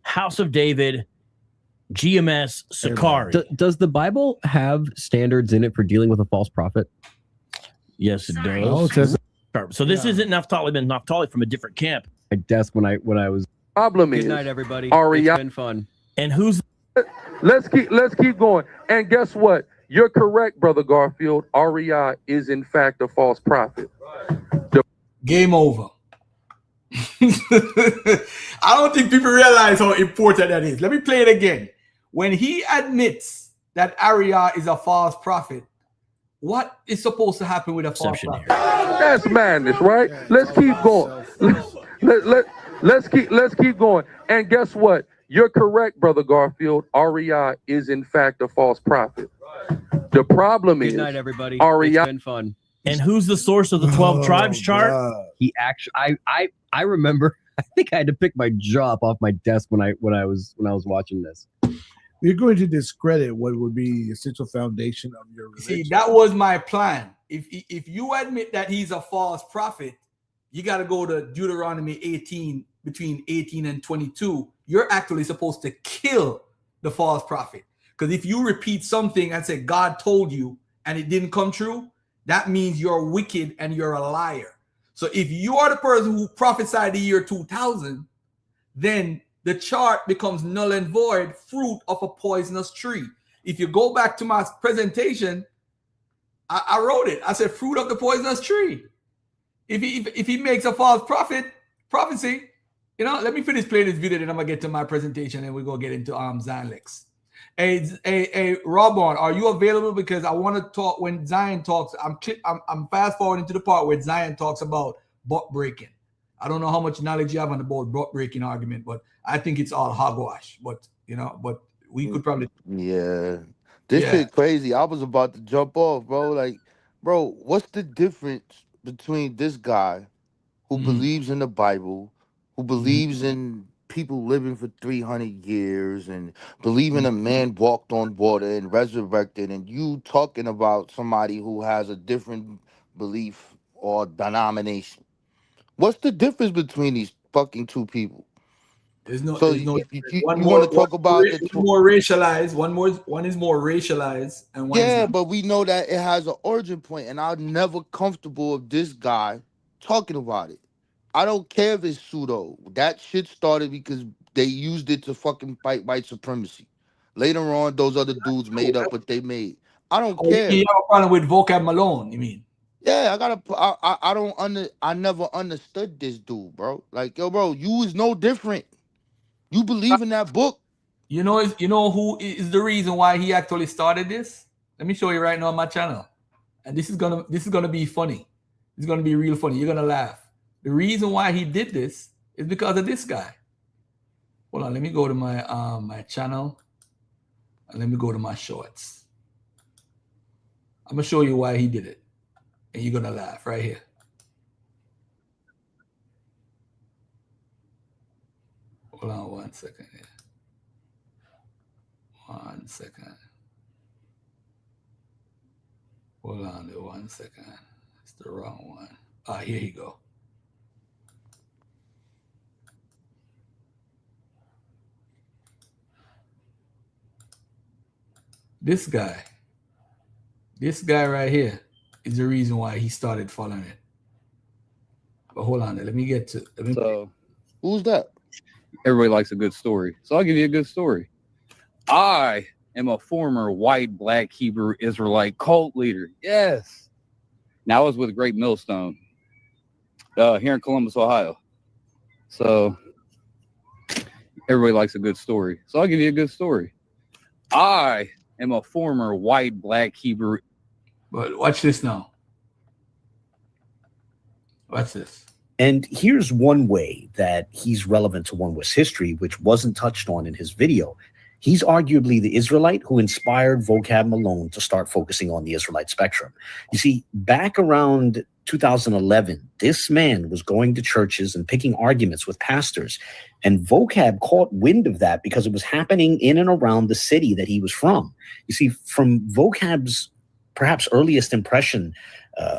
House of David, GMS, Sakari.
Does the Bible have standards in it for dealing with a false prophet?
Yes, it does.
Oh, it says,
so this isn't Naphtali ben Naphtali from a different camp.
My desk when I was.
Problem is,
good night, everybody.
Arya.
It's been fun.
And who's?
Let's keep going. And guess what? You're correct, Brother Garfield. Arya is in fact a false prophet.
Game over. I don't think people realize how important that is. Let me play it again. When he admits that Arya is a false prophet, what is supposed to happen with a false prophet?
That's madness, right? Let's keep going. Let's keep going. And guess what? You're correct, Brother Garfield. Arya is in fact a false prophet. The problem is,
good night, everybody.
Arya.
It's been fun.
And who's the source of the 12 tribes chart?
He actually, I remember. I think I had to pick my jaw up off my desk when I was watching this.
You're going to discredit what would be the essential foundation of your religion.
See, that was my plan. If you admit that he's a false prophet, you got to go to Deuteronomy 18, between 18 and 22. You're actually supposed to kill the false prophet. Because if you repeat something and say God told you and it didn't come true, that means you're wicked and you're a liar. So if you are the person who prophesied the year 2000, then the chart becomes null and void, fruit of a poisonous tree. If you go back to my presentation, I wrote it. I said fruit of the poisonous tree. If he makes a false prophecy, you know, let me finish playing this video, then I'm gonna get to my presentation and we're gonna get into Zion Lexx. Hey, Robon, are you available? Because I want to talk when Zion talks. I'm fast forwarding to the part where Zion talks about butt breaking. I don't know how much knowledge you have on the butt breaking argument, but I think it's all hogwash. But we could probably.
Yeah, this shit crazy. I was about to jump off, bro. Like, bro, what's the difference between this guy who believes in the Bible, who believes in people living for 300 years and believing a man walked on water and resurrected, and you talking about somebody who has a different belief or denomination? What's the difference between these fucking two people?
There's no.
You want to talk about
more racialized. One is more racialized, and one is not.
But we know that it has an origin point, and I'm never comfortable with this guy talking about it. I don't care if it's pseudo. That shit started because they used it to fucking fight white supremacy. Later on, those other dudes made up what they made. I don't care.
You have a problem with Vocab Malone, you mean?
Yeah, I never understood this dude, bro. Like, yo, bro, you is no different. You believe in that book.
You know who is the reason why he actually started this? Let me show you right now on my channel. And this is gonna be funny. It's gonna be real funny. You're gonna laugh. The reason why he did this is because of this guy. Hold on, let me go to my my channel and let me go to my shorts. I'm gonna show you why he did it. And you're gonna laugh right here. Hold on 1 second here. 1 second. Hold on there 1 second. It's the wrong one. Ah, here you go. This guy right here is the reason why he started following it. But hold on there. Let me get to.
So, who's that? Everybody likes a good story. So I'll give you a good story. I am a former white, black Hebrew Israelite cult leader. Yes. Now I was with Great Millstone here in Columbus, Ohio. So everybody likes a good story. So I'll give you a good story. I am a former white, black Hebrew.
But watch this now. Watch this.
And here's one way that he's relevant to One West history, which wasn't touched on in his video. He's arguably the Israelite who inspired Vocab Malone to start focusing on the Israelite spectrum. You see, back around 2011, this man was going to churches and picking arguments with pastors. And Vocab caught wind of that because it was happening in and around the city that he was from. You see, from Vocab's perhaps earliest impression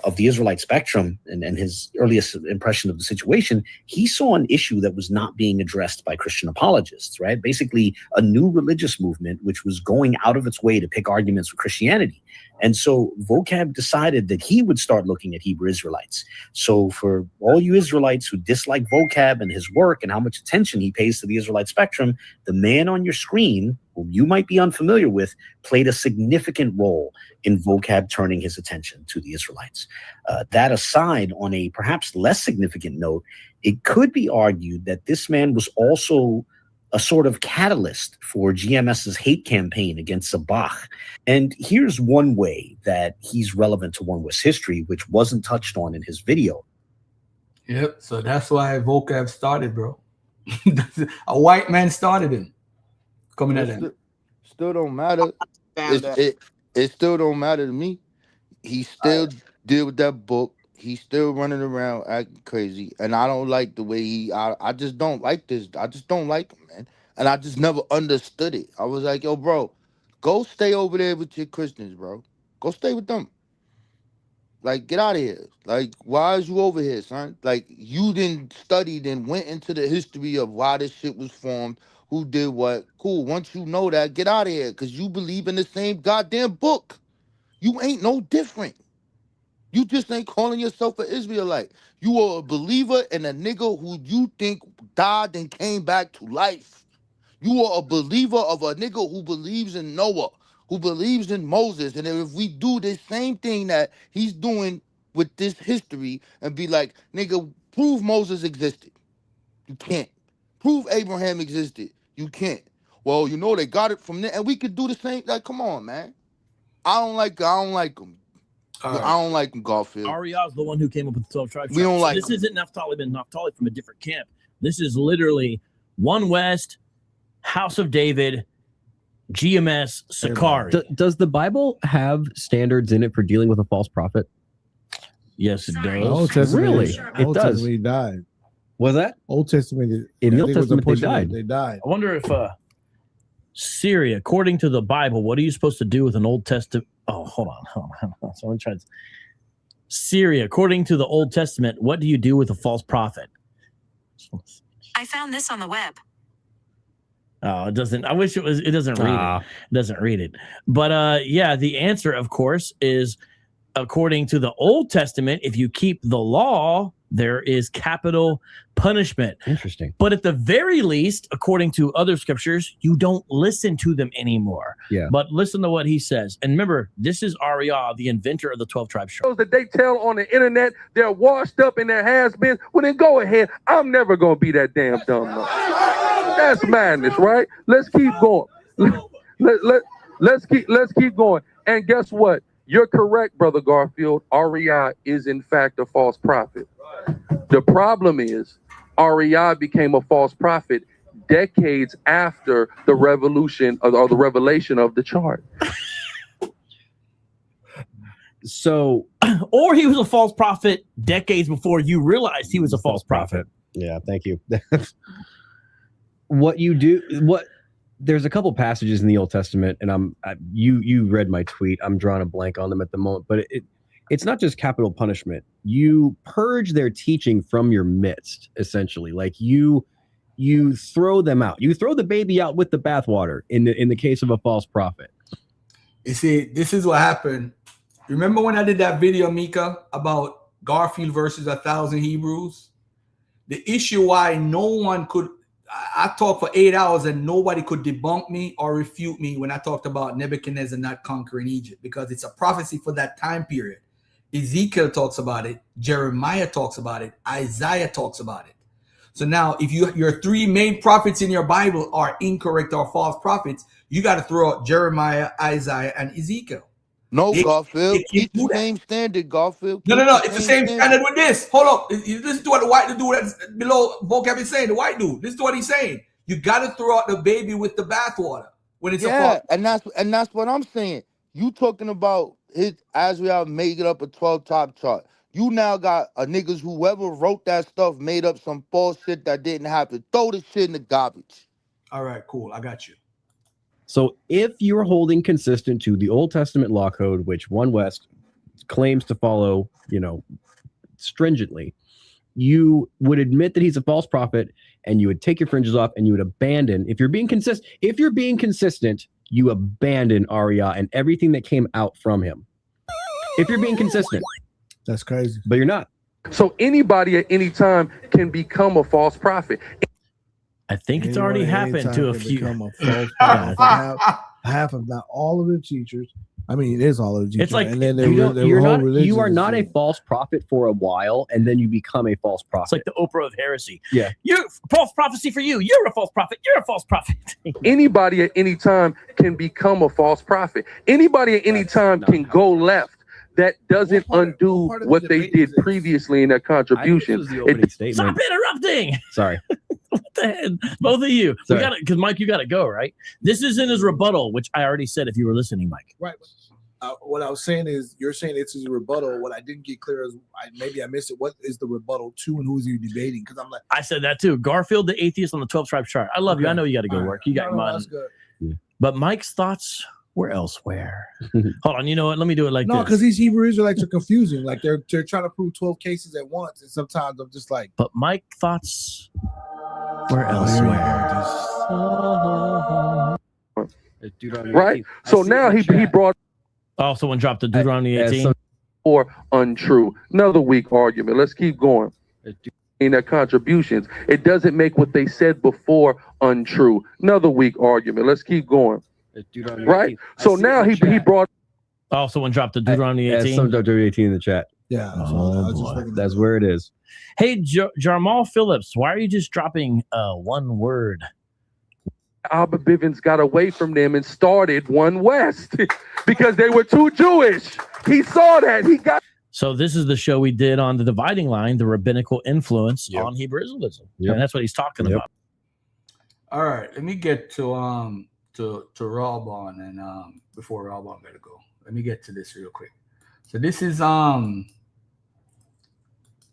of the Israelite spectrum and his earliest impression of the situation, he saw an issue that was not being addressed by Christian apologists, right? Basically, a new religious movement which was going out of its way to pick arguments with Christianity. And so Vocab decided that he would start looking at Hebrew Israelites. So for all you Israelites who dislike Vocab and his work and how much attention he pays to the Israelite spectrum, the man on your screen, whom you might be unfamiliar with, played a significant role in Vocab turning his attention to the Israelites. That aside, on a perhaps less significant note, it could be argued that this man was also a sort of catalyst for GMS's hate campaign against Sabach. And here's one way that he's relevant to One West history, which wasn't touched on in his video.
Yep, so that's why Vocab started, bro. A white man started him. Coming at him.
Still don't matter. It still don't matter to me. He still did with that book. He's still running around acting crazy. And I don't like the way I just don't like this. I just don't like him, man. And I just never understood it. I was like, yo, bro, go stay over there with your Christians, bro. Go stay with them. Like, get out of here. Like, why is you over here, son? Like, you didn't study, then went into the history of why this shit was formed, who did what. Cool. Once you know that, get out of here. Because you believe in the same goddamn book. You ain't no different. You just ain't calling yourself an Israelite. You are a believer in a nigga who you think died and came back to life. You are a believer of a nigga who believes in Noah, who believes in Moses. And if we do this same thing that he's doing with this history and be like, nigga, prove Moses existed. You can't. Prove Abraham existed. You can't. Well, you know, they got it from there. And we could do the same. Like, come on, man. I don't like him. I don't like him, Garfield.
Ariah is the one who came up with the 12 tribes.
We don't like
this
him.
isn't Naphtali ben Naphtali from a different camp. This is literally One West, House of David, GMS, Sakari.
Does the Bible have standards in it for dealing with a false prophet?
Yes, it does.
Old Testament,
Really? It
Old
does.
Testament, he died.
Was that?
Old Testament.
In the
I
Old
think it was a
Testament, they
portion of
died.
it, They died.
I wonder if Syria, according to the Bible, what are you supposed to do with an Old Testament? Oh, hold on. So I'm trying to. Syria, according to the Old Testament, what do you do with a false prophet?
I found this on the web.
Oh, it doesn't. I wish it was. It doesn't read it. It doesn't read it. But yeah, the answer, of course, is according to the Old Testament. If you keep the law, there is capital punishment.
Interesting.
But at the very least, according to other scriptures, you don't listen to them anymore.
Yeah.
But listen to what he says. And remember, this is Ariah, the inventor of the 12 tribes chart.
That they tell on the internet, they're washed up and there has been. Well, then go ahead. I'm never gonna be that damn dumb. No. Mass madness, right? Let's keep going. Let's keep going. And guess what? You're correct, Brother Garfield. REI is in fact a false prophet. The problem is REI became a false prophet decades after the revolution or the revelation of the chart.
So, or he was a false prophet decades before you realized he was a false prophet.
Yeah, thank you. There's a couple passages in the Old Testament, and you read my tweet. I'm drawing a blank on them at the moment, but it's not just capital punishment. You purge their teaching from your midst, essentially. Like you throw them out. You throw the baby out with the bathwater in the case of a false prophet.
You see, this is what happened. Remember when I did that video, Mika, about Garfield versus 1,000 Hebrews? The issue why no one could, I talked for 8 hours and nobody could debunk me or refute me when I talked about Nebuchadnezzar not conquering Egypt, because it's a prophecy for that time period. Ezekiel talks about it. Jeremiah talks about it. Isaiah talks about it. So now if your three main prophets in your Bible are incorrect or false prophets, you got to throw out Jeremiah, Isaiah, and Ezekiel.
No, Garfield. Keep the same standard, Garfield.
No. It's the same standard with this. Hold up. Listen to what the white dude that's below vocab is saying. The white dude. Listen to what he's saying. You got to throw out the baby with the bathwater when it's a false.
and that's what I'm saying. You talking about as we are making up a 12 top chart. You now got niggas whoever wrote that stuff made up some false shit that didn't happen. Throw this shit in the garbage.
All right, cool. I got you.
So if you're holding consistent to the Old Testament law code, which One West claims to follow, stringently, you would admit that he's a false prophet, and you would take your fringes off, and you would abandon. If you're being consistent, you abandon REI and everything that came out from him. If you're being consistent,
that's crazy.
But you're not.
So anybody at any time can become a false prophet.
I think it's already happened to a few.
Half of not all of the teachers. I mean, it is all of the teachers.
It's like
and then
you are not a false prophet for a while, and then you become a false prophet.
It's like the Oprah of heresy.
Yeah,
you're false prophecy for you. You're a false prophet. You're a false prophet.
Anybody at any time can become a false prophet. Anybody at any time can go left. That doesn't undo what they did previously in their contributions.
Stop interrupting.
Sorry.
What the heck? Both of you. We got because Mike, you got to go, right? This is in his rebuttal, which I already said if you were listening, Mike.
Right. What I was saying is, you're saying it's his rebuttal. What I didn't get clear is, maybe I missed it. What is the rebuttal to, and who's you debating? Because I'm like,
I said that too. Garfield, the atheist on the 12 tribe chart. I love you. I know you got to go work. You got mine.
That's good.
Yeah.
But Mike's thoughts were elsewhere. Hold on. You know what? Let me do it like this.
No, because these Hebrew Israelites are confusing. Like they're trying to prove 12 cases at once, and sometimes I'm just like.
But Mike thoughts were elsewhere.
Right. So now he brought.
Oh, someone dropped the Deuteronomy 18
or untrue. Another weak argument. Let's keep going. In their contributions, it doesn't make what they said before untrue. Another weak argument. Let's keep going. Right. So now he brought.
Oh, someone dropped the Deuteronomy 18.
Someone dropped Deuteronomy 18 in the chat.
Yeah.
That's where it is.
Hey, Jarmal Phillips, why are you just dropping one word?
Abba Bivens got away from them and started One West because they were too Jewish. He saw that. He got.
So this is the show we did on the dividing line, the rabbinical influence on Hebrew Israelism. And that's what he's talking about.
All right, let me get to Rawbon and before Rawbon gotta go. Let me get to this real quick. So this is Zion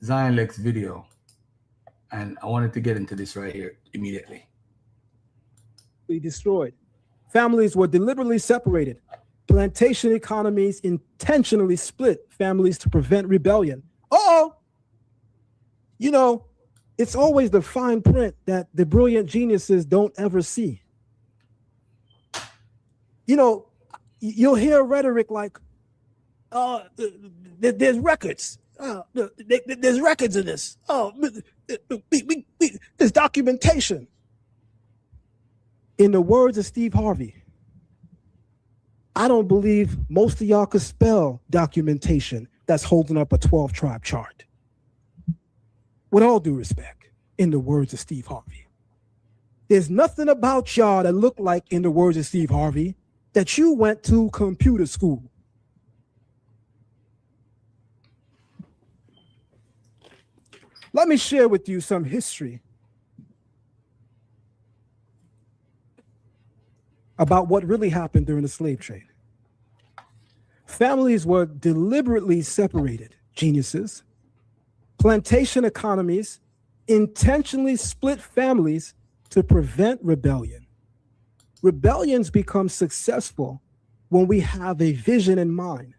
Lexx video, and I wanted to get into this right here immediately.
Destroyed. Families were deliberately separated. Plantation economies intentionally split families to prevent rebellion. It's always the fine print that the brilliant geniuses don't ever see. You'll hear rhetoric like, there's records. There's records of this. There's documentation. In the words of Steve Harvey, I don't believe most of y'all could spell documentation that's holding up a 12 tribe chart. With all due respect, in the words of Steve Harvey. There's nothing about y'all that look like, in the words of Steve Harvey, that you went to computer school. Let me share with you some history about what really happened during the slave trade. Families were deliberately separated, geniuses. Plantation economies intentionally split families to prevent rebellion. Rebellions become successful when we have a vision in mind.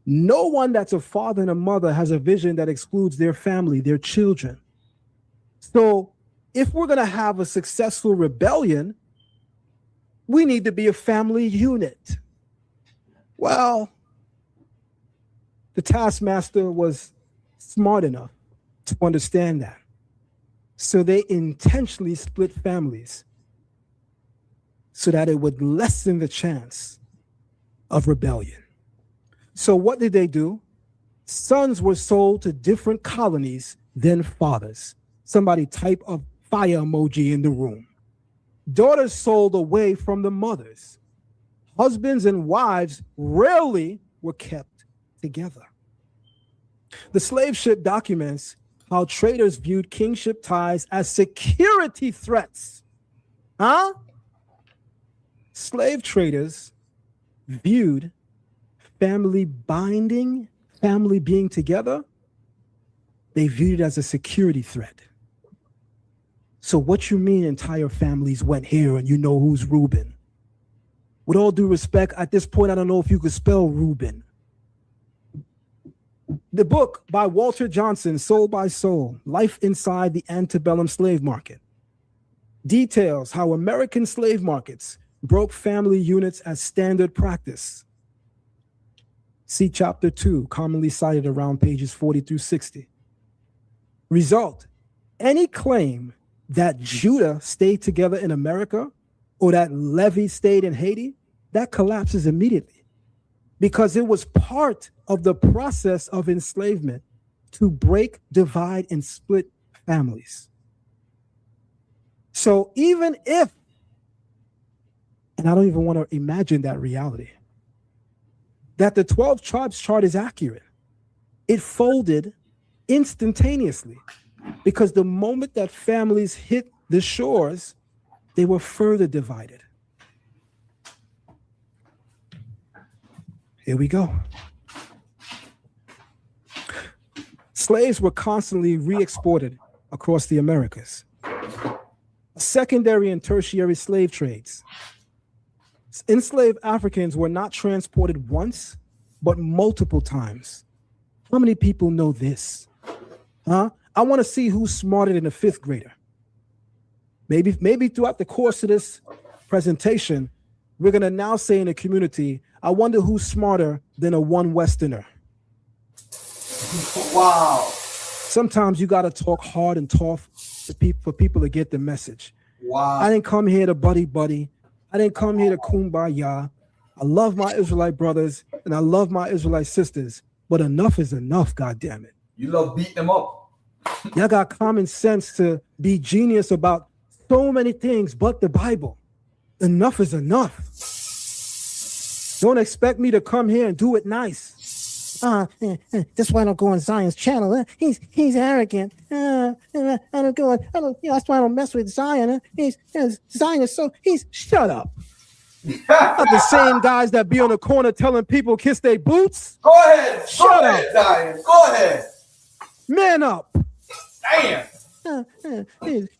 No one that's a father and a mother has a vision that excludes their family, their children. So if we're going to have a successful rebellion, we need to be a family unit. Well, the taskmaster was smart enough to understand that. So they intentionally split families so that it would lessen the chance of rebellion. So what did they do? Sons were sold to different colonies than fathers. Somebody type a fire emoji in the room. Daughters sold away from the mothers. Husbands and wives rarely were kept together. The slave ship documents how traders viewed kingship ties as security threats. Huh? Slave traders viewed family binding, family being together, they viewed it as a security threat. So what you mean entire families went here and you know who's Reuben? With all due respect, at this point, I don't know if you could spell Reuben. The book by Walter Johnson, Soul by Soul, Life Inside the Antebellum Slave Market, details how American slave markets broke family units as standard practice. See chapter 2, commonly cited around pages 40 through 60. Result, any claim that Judah stayed together in America or that Levi stayed in Haiti, that collapses immediately because it was part of the process of enslavement to break, divide, and split families. So even if, and I don't even want to imagine that reality, that the 12 tribes chart is accurate. It folded instantaneously because the moment that families hit the shores, they were further divided. Here we go. Slaves were constantly re-exported across the Americas. Secondary and tertiary slave trades. Enslaved Africans were not transported once, but multiple times. How many people know this? Huh? I want to see who's smarter than a fifth grader. Maybe throughout the course of this presentation, we're going to now say in the community, I wonder who's smarter than a one Westerner. Wow. Sometimes you got to talk hard and tough for people to get the message. Wow. I didn't come here to buddy. I didn't come here to kumbaya. I love my Israelite brothers and I love my Israelite sisters, but enough is enough, goddammit.
You love beating them up.
Y'all got common sense to be genius about so many things but the Bible. Enough is enough. Don't expect me to come here and do it nice. That's why I don't go on Zion's channel. He's arrogant. I don't go on. That's why I don't mess with Zion. Zion is so. Shut up. Not the same guys that be on the corner telling people kiss their boots.
Go ahead.
Shut up,
Zion. Go ahead.
Man up.
Damn.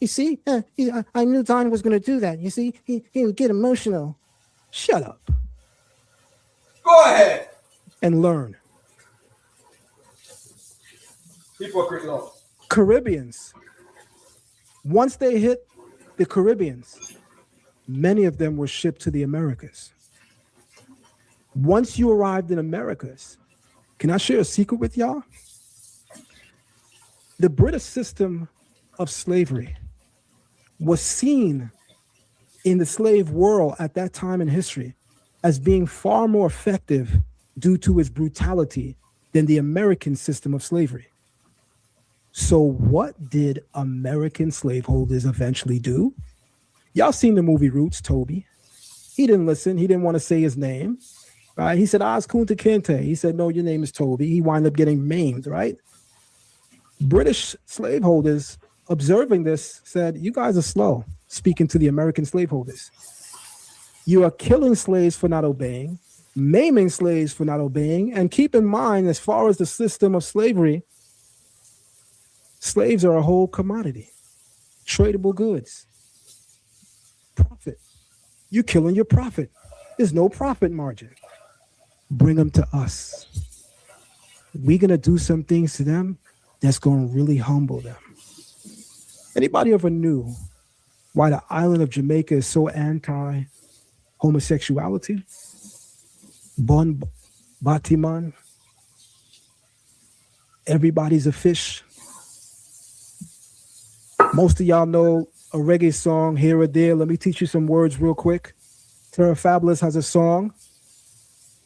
You see, I knew Zion was going to do that. You see, he would get emotional. Shut up.
Go ahead.
And learn.
People are crazy.
Caribbeans. Once they hit the Caribbeans, many of them were shipped to the Americas. Once you arrived in Americas, can I share a secret with y'all? The British system of slavery was seen in the slave world at that time in history as being far more effective due to its brutality than the American system of slavery. So what did American slaveholders eventually do? Y'all seen the movie Roots, Toby. He didn't listen. He didn't want to say his name. Right? He said, Oz Kunta Kinte. He said, no, your name is Toby. He wound up getting maimed, right? British slaveholders observing this said, you guys are slow, speaking to the American slaveholders. You are killing slaves for not obeying, maiming slaves for not obeying, and keep in mind, as far as the system of slavery, slaves are a whole commodity, tradable goods, profit. You're killing your profit. There's no profit margin. Bring them to us. We're going to do some things to them that's going to really humble them. Anybody ever knew why the island of Jamaica is so anti-homosexuality? Bon Batiman. Everybody's a fish. Most of y'all know a reggae song here or there. Let me teach you some words real quick. Terra Fabulous has a song,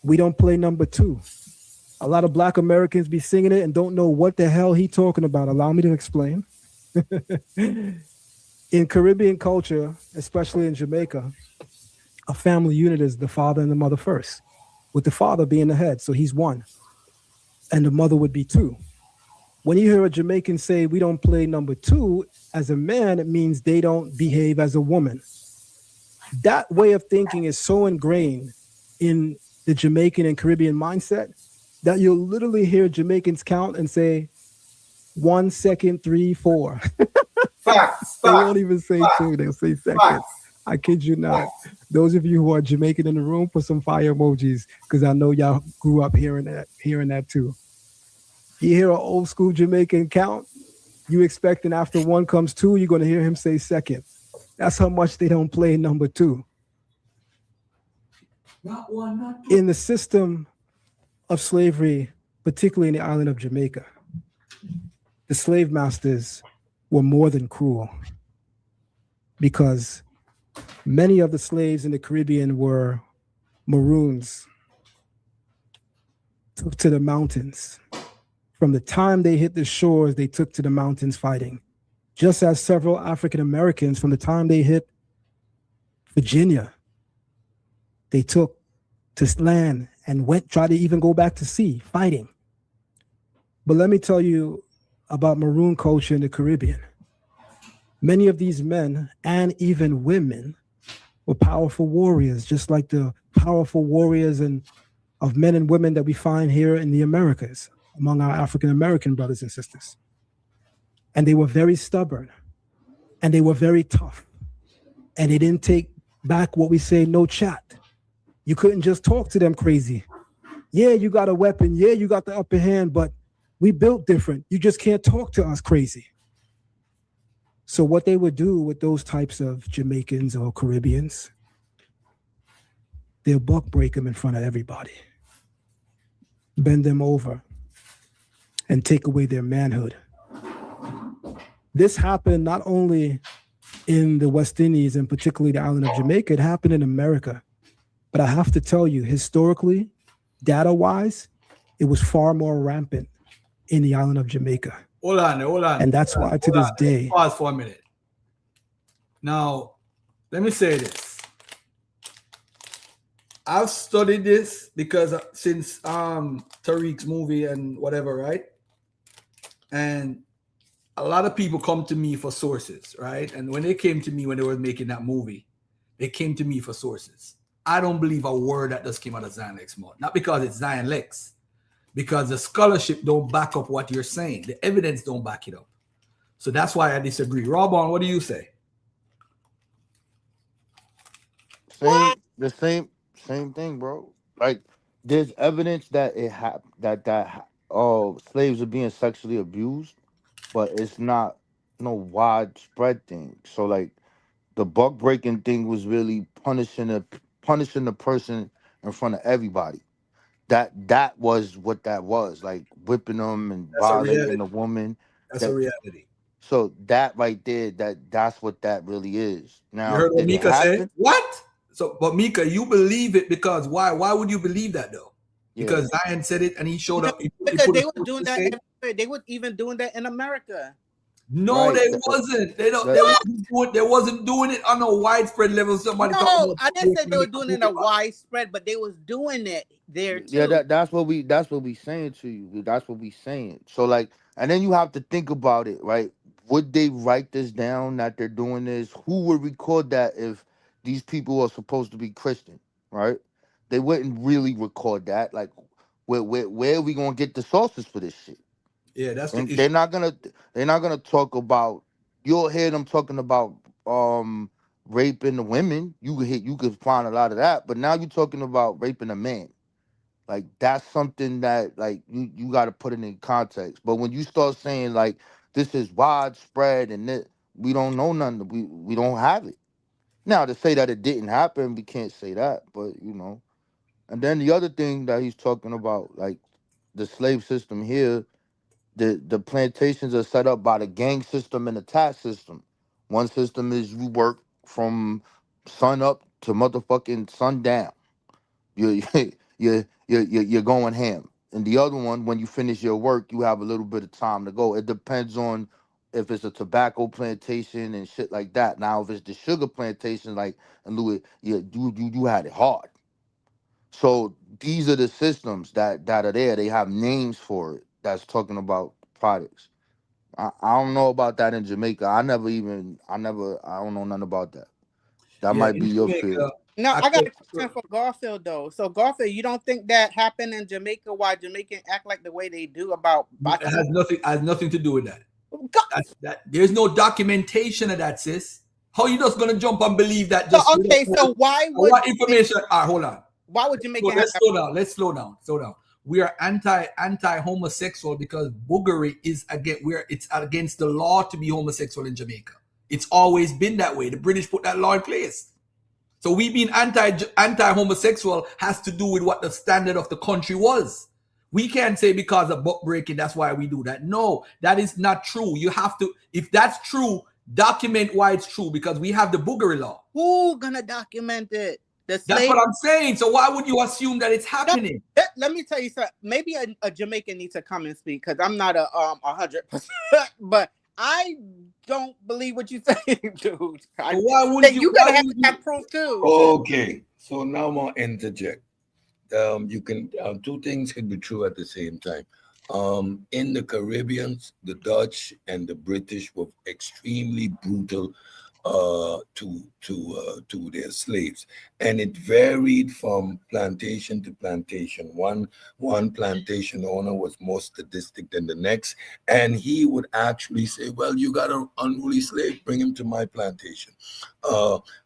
We Don't Play Number Two. A lot of Black Americans be singing it and don't know what the hell he talking about. Allow me to explain. In Caribbean culture, especially in Jamaica, a family unit is the father and the mother first, with the father being the head, so he's one, and the mother would be two. When you hear a Jamaican say, we don't play number two, as a man, it means they don't behave as a woman. That way of thinking is so ingrained in the Jamaican and Caribbean mindset that you'll literally hear Jamaicans count and say, 1 second, 3, 4. They won't even say two, they'll say seconds. I kid you not. Those of you who are Jamaican in the room, put some fire emojis, because I know y'all grew up hearing that too. You hear an old school Jamaican count, you expecting after 1 comes 2, you're going to hear him say second. That's how much they don't play number 2.
Not one, not two.
In the system of slavery, particularly in the island of Jamaica, the slave masters were more than cruel, because many of the slaves in the Caribbean were Maroons, took to the mountains. From the time they hit the shores, they took to the mountains fighting. Just as several African Americans, from the time they hit Virginia, they took to land and tried to even go back to sea, fighting. But let me tell you about Maroon culture in the Caribbean. Many of these men and even women were powerful warriors, just like the powerful warriors of men and women that we find here in the Americas, among our African American brothers and sisters. And they were very stubborn, and they were very tough, and they didn't take back what we say, no chat. You couldn't just talk to them crazy. Yeah, you got a weapon. Yeah, you got the upper hand, but we built different. You just can't talk to us crazy. So what they would do with those types of Jamaicans or Caribbeans, they'll buck break them in front of everybody, bend them over, and take away their manhood. This happened not only in the West Indies and particularly the island of Jamaica, it happened in America. But I have to tell you, historically, data-wise, it was far more rampant in the island of Jamaica.
Hold on.
And that's why to this day.
Pause for a minute. Now, let me say this. I've studied this because since Tariq's movie and whatever, right? And a lot of people come to me for sources, right? And when they came to me when they were making that movie, they came to me for sources. I don't believe a word that just came out of Zion Lex mouth. Not because it's Zion Lex, because the scholarship don't back up what you're saying. The evidence don't back it up. So that's why I disagree. Robon, what do you say?
Same thing, bro. Like, there's evidence that it happened, that slaves are being sexually abused, but it's not no widespread thing. So like, the buck breaking thing was really punishing the person in front of everybody. That was what that was, like whipping them and violating the woman.
That's a reality.
So that right there, that's what that really is. Now,
you heard what Mika said? What? So, but Mika, you believe it because why? Why would you believe that though? Because Zion said it and he showed up.
Because they were doing that. They were even doing that in America.
No,
right?
they wasn't. They wasn't doing it on a widespread level. Somebody talking
No,
about
I didn't say they were doing it in a widespread, but they was doing it there too.
Yeah, that's what we saying to you. That's what we saying. So like, and then you have to think about it, right? Would they write this down that they're doing this? Who would record that if these people are supposed to be Christian, right? They wouldn't really record that. Like, where are we gonna get the sources for this shit?
Yeah, that's the
And
issue.
they're not gonna talk about. You'll hear them talking about raping the women. You could find a lot of that, but now you're talking about raping a man. Like that's something that like you got to put it in context. But when you start saying like this is widespread and that we don't know none, we don't have it. Now to say that it didn't happen, we can't say that. But you know, and then the other thing that he's talking about, like the slave system here, the plantations are set up by the gang system and the tax system. One system is you work from sun up to motherfucking sundown. you you're going ham. And the other one, when you finish your work, you have a little bit of time to go. It depends on if it's a tobacco plantation and shit like that. Now, if it's the sugar plantation, like in Louis, you had it hard. So these are the systems that are there. They have names for it. That's talking about products. I don't know about that in Jamaica. I don't know nothing about that. That
Yeah,
might
in
be your
Jamaica,
field.
No, I got a question for Garfield though. So Garfield, you don't think that happened in Jamaica? Why Jamaicans act like the way they do about?
It has nothing to do with that. There's no documentation of that, sis. How you just gonna jump and believe that? Just
so why would
what information? Hold on.
Why would Jamaica?
Let's slow down. We are anti homosexual because boogery is it's against the law to be homosexual in Jamaica. It's always been that way. The British put that law in place. So we being anti homosexual has to do with what the standard of the country was. We can't say because of book breaking, that's why we do that. No, that is not true. You have to, if that's true, document why it's true because we have the boogery law.
Who gonna document it?
That's what I'm saying. So why would you assume that it's happening?
No, let me tell you something. Maybe a Jamaican needs to come and speak because I'm not 100%, but I don't believe what you say, dude.
Why would
you gotta have that proof too?
Okay, so now I'm gonna interject. You can two things can be true at the same time. In the Caribbean, the Dutch and the British were extremely brutal to their slaves, and it varied from plantation to plantation. One plantation owner was more sadistic than the next, and he would actually say, well, you got an unruly slave, bring him to my plantation.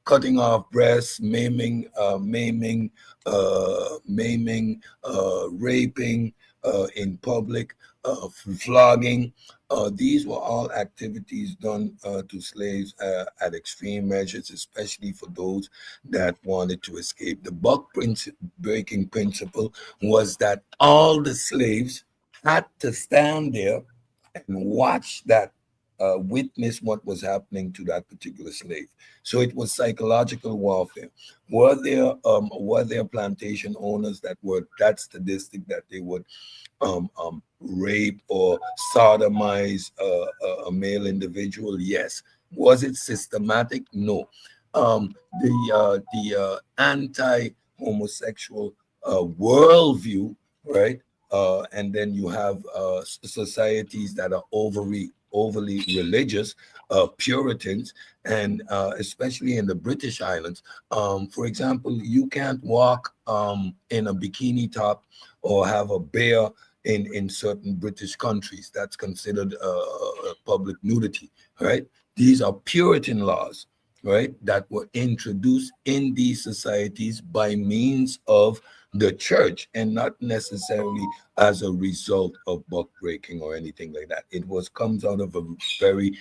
Cutting off breasts, maiming, raping in public, flogging. These were all activities done to slaves at extreme measures, especially for those that wanted to escape. The buck breaking principle was that all the slaves had to stand there and watch that, witness what was happening to that particular slave. So it was psychological warfare. Were there plantation owners that were that sadistic that they would rape or sodomize a male individual? Yes. Was it systematic? No. The anti-homosexual worldview, right? And then you have societies that are overly religious, Puritans, and especially in the British Islands. For example, you can't walk in a bikini top or have a bear in certain British countries. That's considered public nudity, right? These are Puritan laws, right, that were introduced in these societies by means of the church and not necessarily as a result of buck breaking or anything like that. It comes out of a very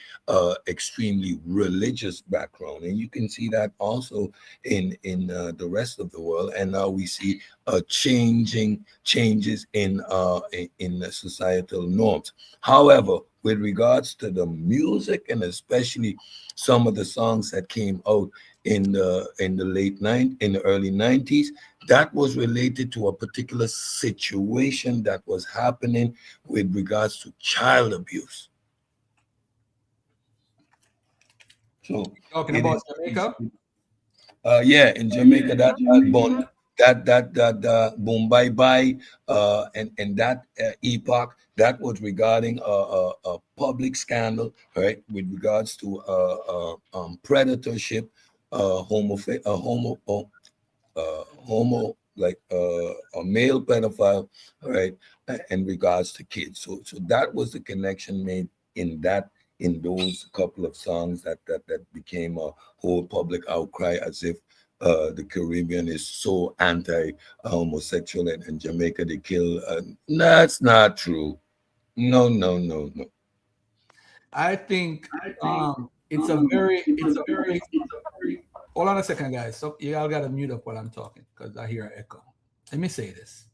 extremely religious background, and you can see that also in the rest of the world. And now we see changes in the societal norms. However, with regards to the music and especially some of the songs that came out in the early 90s, that was related to a particular situation that was happening with regards to child abuse. So
Talking
it
about
is.
Jamaica?
Yeah, in Jamaica, that boom bye bye, and that epoch, that was regarding a public scandal, right, with regards to predatorship, homo like a male pedophile, right, in regards to kids. So that was the connection made in those couple of songs that became a whole public outcry, as if the Caribbean is so anti-homosexual, and Jamaica they kill. That's not true. No.
I think it's a very hold on a second, guys. So you all gotta mute up while I'm talking because I hear an echo. Let me say this.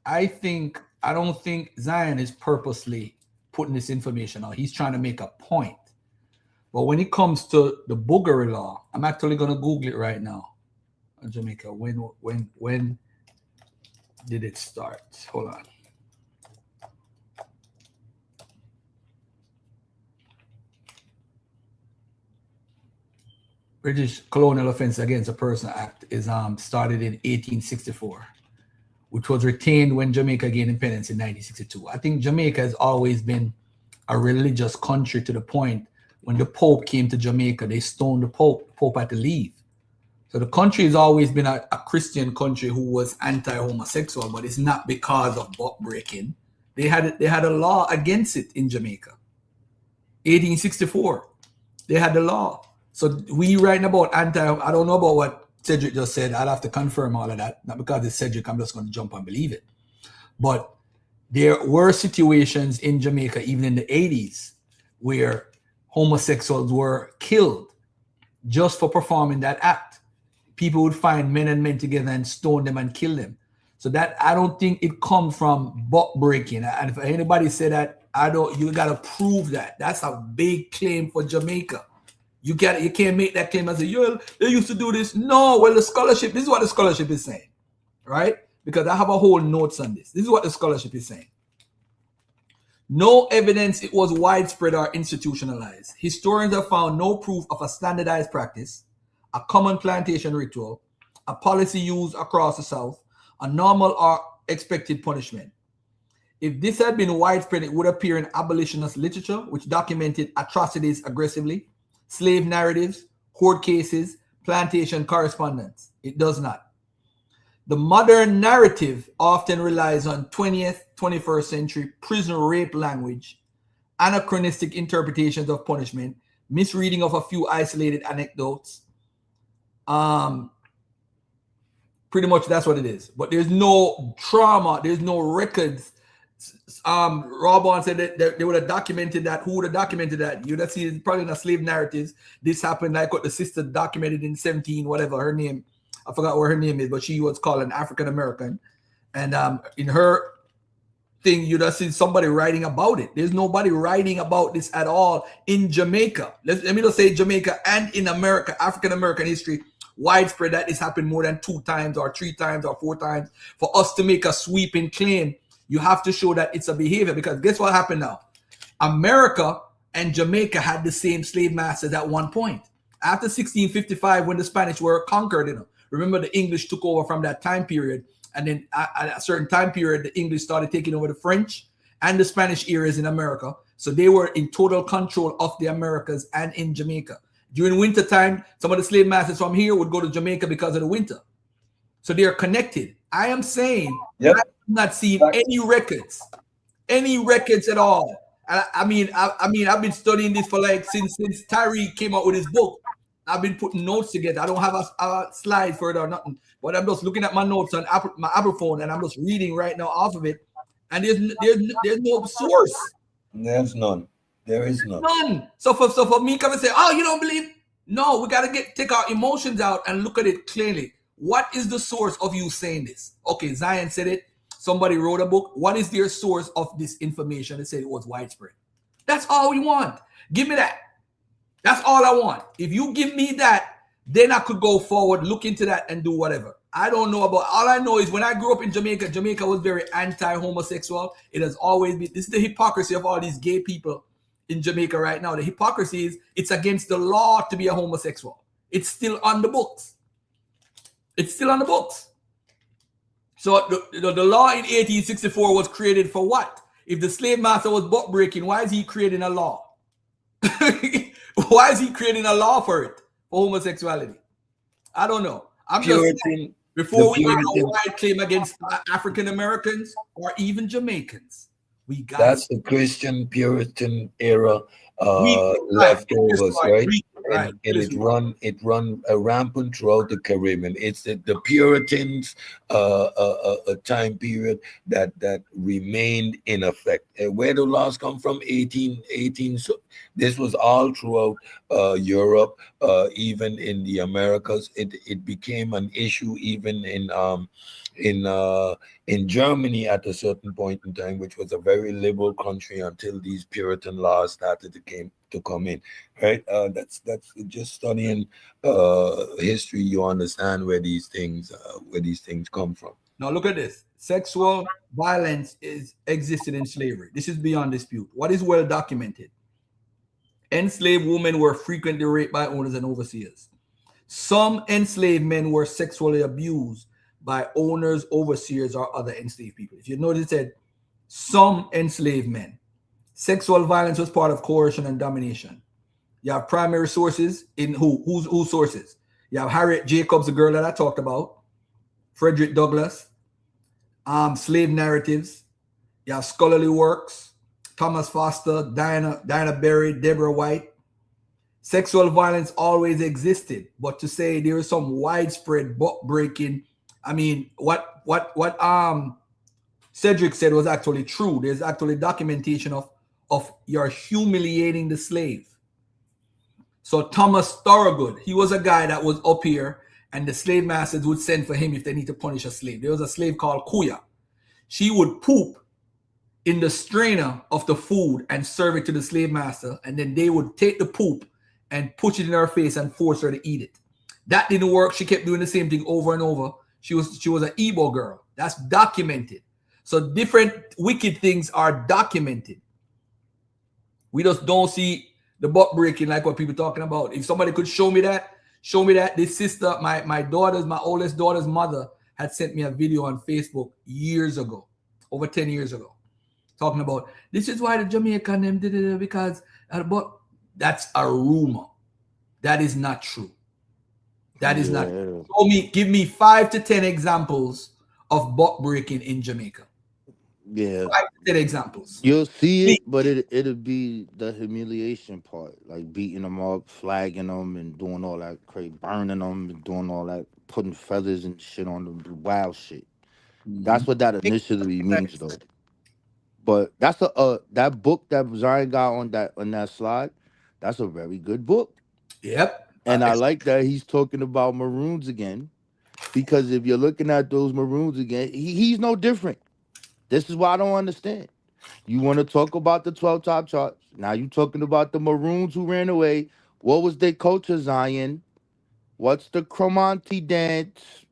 I don't think Zion is purposely putting this information out. He's trying to make a point. But when it comes to the boogery law, I'm actually gonna Google it right now. In Jamaica, when did it start? Hold on. British Colonial Offense Against a Person Act is started in 1864, which was retained when Jamaica gained independence in 1962. I think Jamaica has always been a religious country to the point when the Pope came to Jamaica, they stoned the Pope. The Pope had to leave. So the country has always been a Christian country who was anti-homosexual, but it's not because of butt breaking. They had a law against it in Jamaica. 1864, they had the law. So we writing about I don't know about what Cedric just said. I'll have to confirm all of that. Not because it's Cedric, I'm just going to jump and believe it. But there were situations in Jamaica, even in the 80s, where homosexuals were killed just for performing that act. People would find men and men together and stone them and kill them. So that, I don't think it comes from butt breaking. And if anybody said that, you got to prove that. That's a big claim for Jamaica. You can't make that claim as they used to do this. No, well, this is what the scholarship is saying, right? Because I have a whole notes on this. This is what the scholarship is saying. No evidence it was widespread or institutionalized. Historians have found no proof of a standardized practice, a common plantation ritual, a policy used across the South, a normal or expected punishment. If this had been widespread, it would appear in abolitionist literature, which documented atrocities aggressively, slave narratives, court cases, plantation correspondence. It does not. The modern narrative often relies on 20th, 21st century prison rape language, anachronistic interpretations of punishment, misreading of a few isolated anecdotes. Pretty much that's what it is. But there's no trauma, there's no records. Robon said that they would have documented that. Who would have documented that? You'd have seen probably in the slave narratives. This happened like what the sister documented in 17, whatever her name. I forgot what her name is, but she was called an African American. And in her thing, you'd have seen somebody writing about it. There's nobody writing about this at all in Jamaica. Let me just say Jamaica and in America, African American history, widespread that this happened more than 2 times or 3 times or 4 times. For us to make a sweeping claim, you have to show that it's a behavior, because guess what happened now? America and Jamaica had the same slave masters at one point. After 1655, when the Spanish were conquered, remember the English took over from that time period. And then at a certain time period, the English started taking over the French and the Spanish areas in America. So they were in total control of the Americas and in Jamaica. During winter time, some of the slave masters from here would go to Jamaica because of the winter. So they are connected. I am saying, yep. I'm not seeing any records at all. I mean, I've been studying this for like since Tyree came out with his book. I've been putting notes together. I don't have a slide for it or nothing, but I'm just looking at my notes on my Apple phone, and I'm just reading right now off of it. And there's no source.
There's none. There is none.
None. So for me, come and say, "Oh, you don't believe?" No, we gotta take our emotions out and look at it clearly. What is the source of you saying this? Okay, Zion said it. Somebody wrote a book. What is their source of this information? They said it was widespread. That's all we want. Give me that. That's all I want. If you give me that, then I could go forward, look into that, and do whatever. I don't know about. All I know is when I grew up in Jamaica, Jamaica was very anti-homosexual. It has always been. This is the hypocrisy of all these gay people in Jamaica right now. The hypocrisy is it's against the law to be a homosexual. It's still on the books. It's still on the books. So the law in 1864 was created for what? If the slave master was butt breaking, why is he creating a law? Why is he creating a law for it, for homosexuality? I don't know. I'm just saying, before we make a wide claim against African Americans or even Jamaicans, we got
that's the Christian Puritan era leftovers, right? And it run rampant throughout the Caribbean. It's the Puritans a time period that remained in effect. Where the laws come from, 1818. So this was all throughout Europe, even in the Americas. It became an issue even in Germany at a certain point in time, which was a very liberal country until these Puritan laws started to come in, right? That's just studying history. You understand where these things come from.
Now look at this. Sexual violence existed in slavery. This is beyond dispute. What is well documented? Enslaved women were frequently raped by owners and overseers. Some enslaved men were sexually abused by owners, overseers, or other enslaved people. If you notice, it said some enslaved men. Sexual violence was part of coercion and domination. You have primary sources in whose sources? You have Harriet Jacobs, the girl that I talked about, Frederick Douglass, slave narratives. You have scholarly works, Thomas Foster, Diana Berry, Deborah White. Sexual violence always existed, but to say there is some widespread butt breaking, I mean, what Cedric said was actually true. There's actually documentation of you're humiliating the slave. So Thomas Thorogood, he was a guy that was up here, and the slave masters would send for him if they need to punish a slave. There was a slave called Kuya. She would poop in the strainer of the food and serve it to the slave master, and then they would take the poop and push it in her face and force her to eat it. That didn't work. She kept doing the same thing over and over. She was an Igbo girl. That's documented. So different wicked things are documented. We just don't see the butt breaking like what people are talking about. If somebody could show me that. This sister, my oldest daughter's mother had sent me a video on Facebook years ago, over 10 years ago, talking about this is why the Jamaican them did it because but that's a rumor. That is not true. That is not true. Give me 5 to 10 examples of butt breaking in Jamaica.
Yeah.
5 to 10 examples.
You'll see it, but it'll be the humiliation part, like beating them up, flagging them, and doing all that crazy, burning them, and doing all that, putting feathers and shit on them, wild shit. That's what that initially means, though. But that's that book that Zion got on that slide. That's a very good book.
Yep.
And I like that he's talking about Maroons again, because if you're looking at those Maroons again, he's no different. This is why I don't understand. You want to talk about the 12 top charts. Now you're talking about the Maroons who ran away. What was their culture, Zion? What's the Cromanti dance?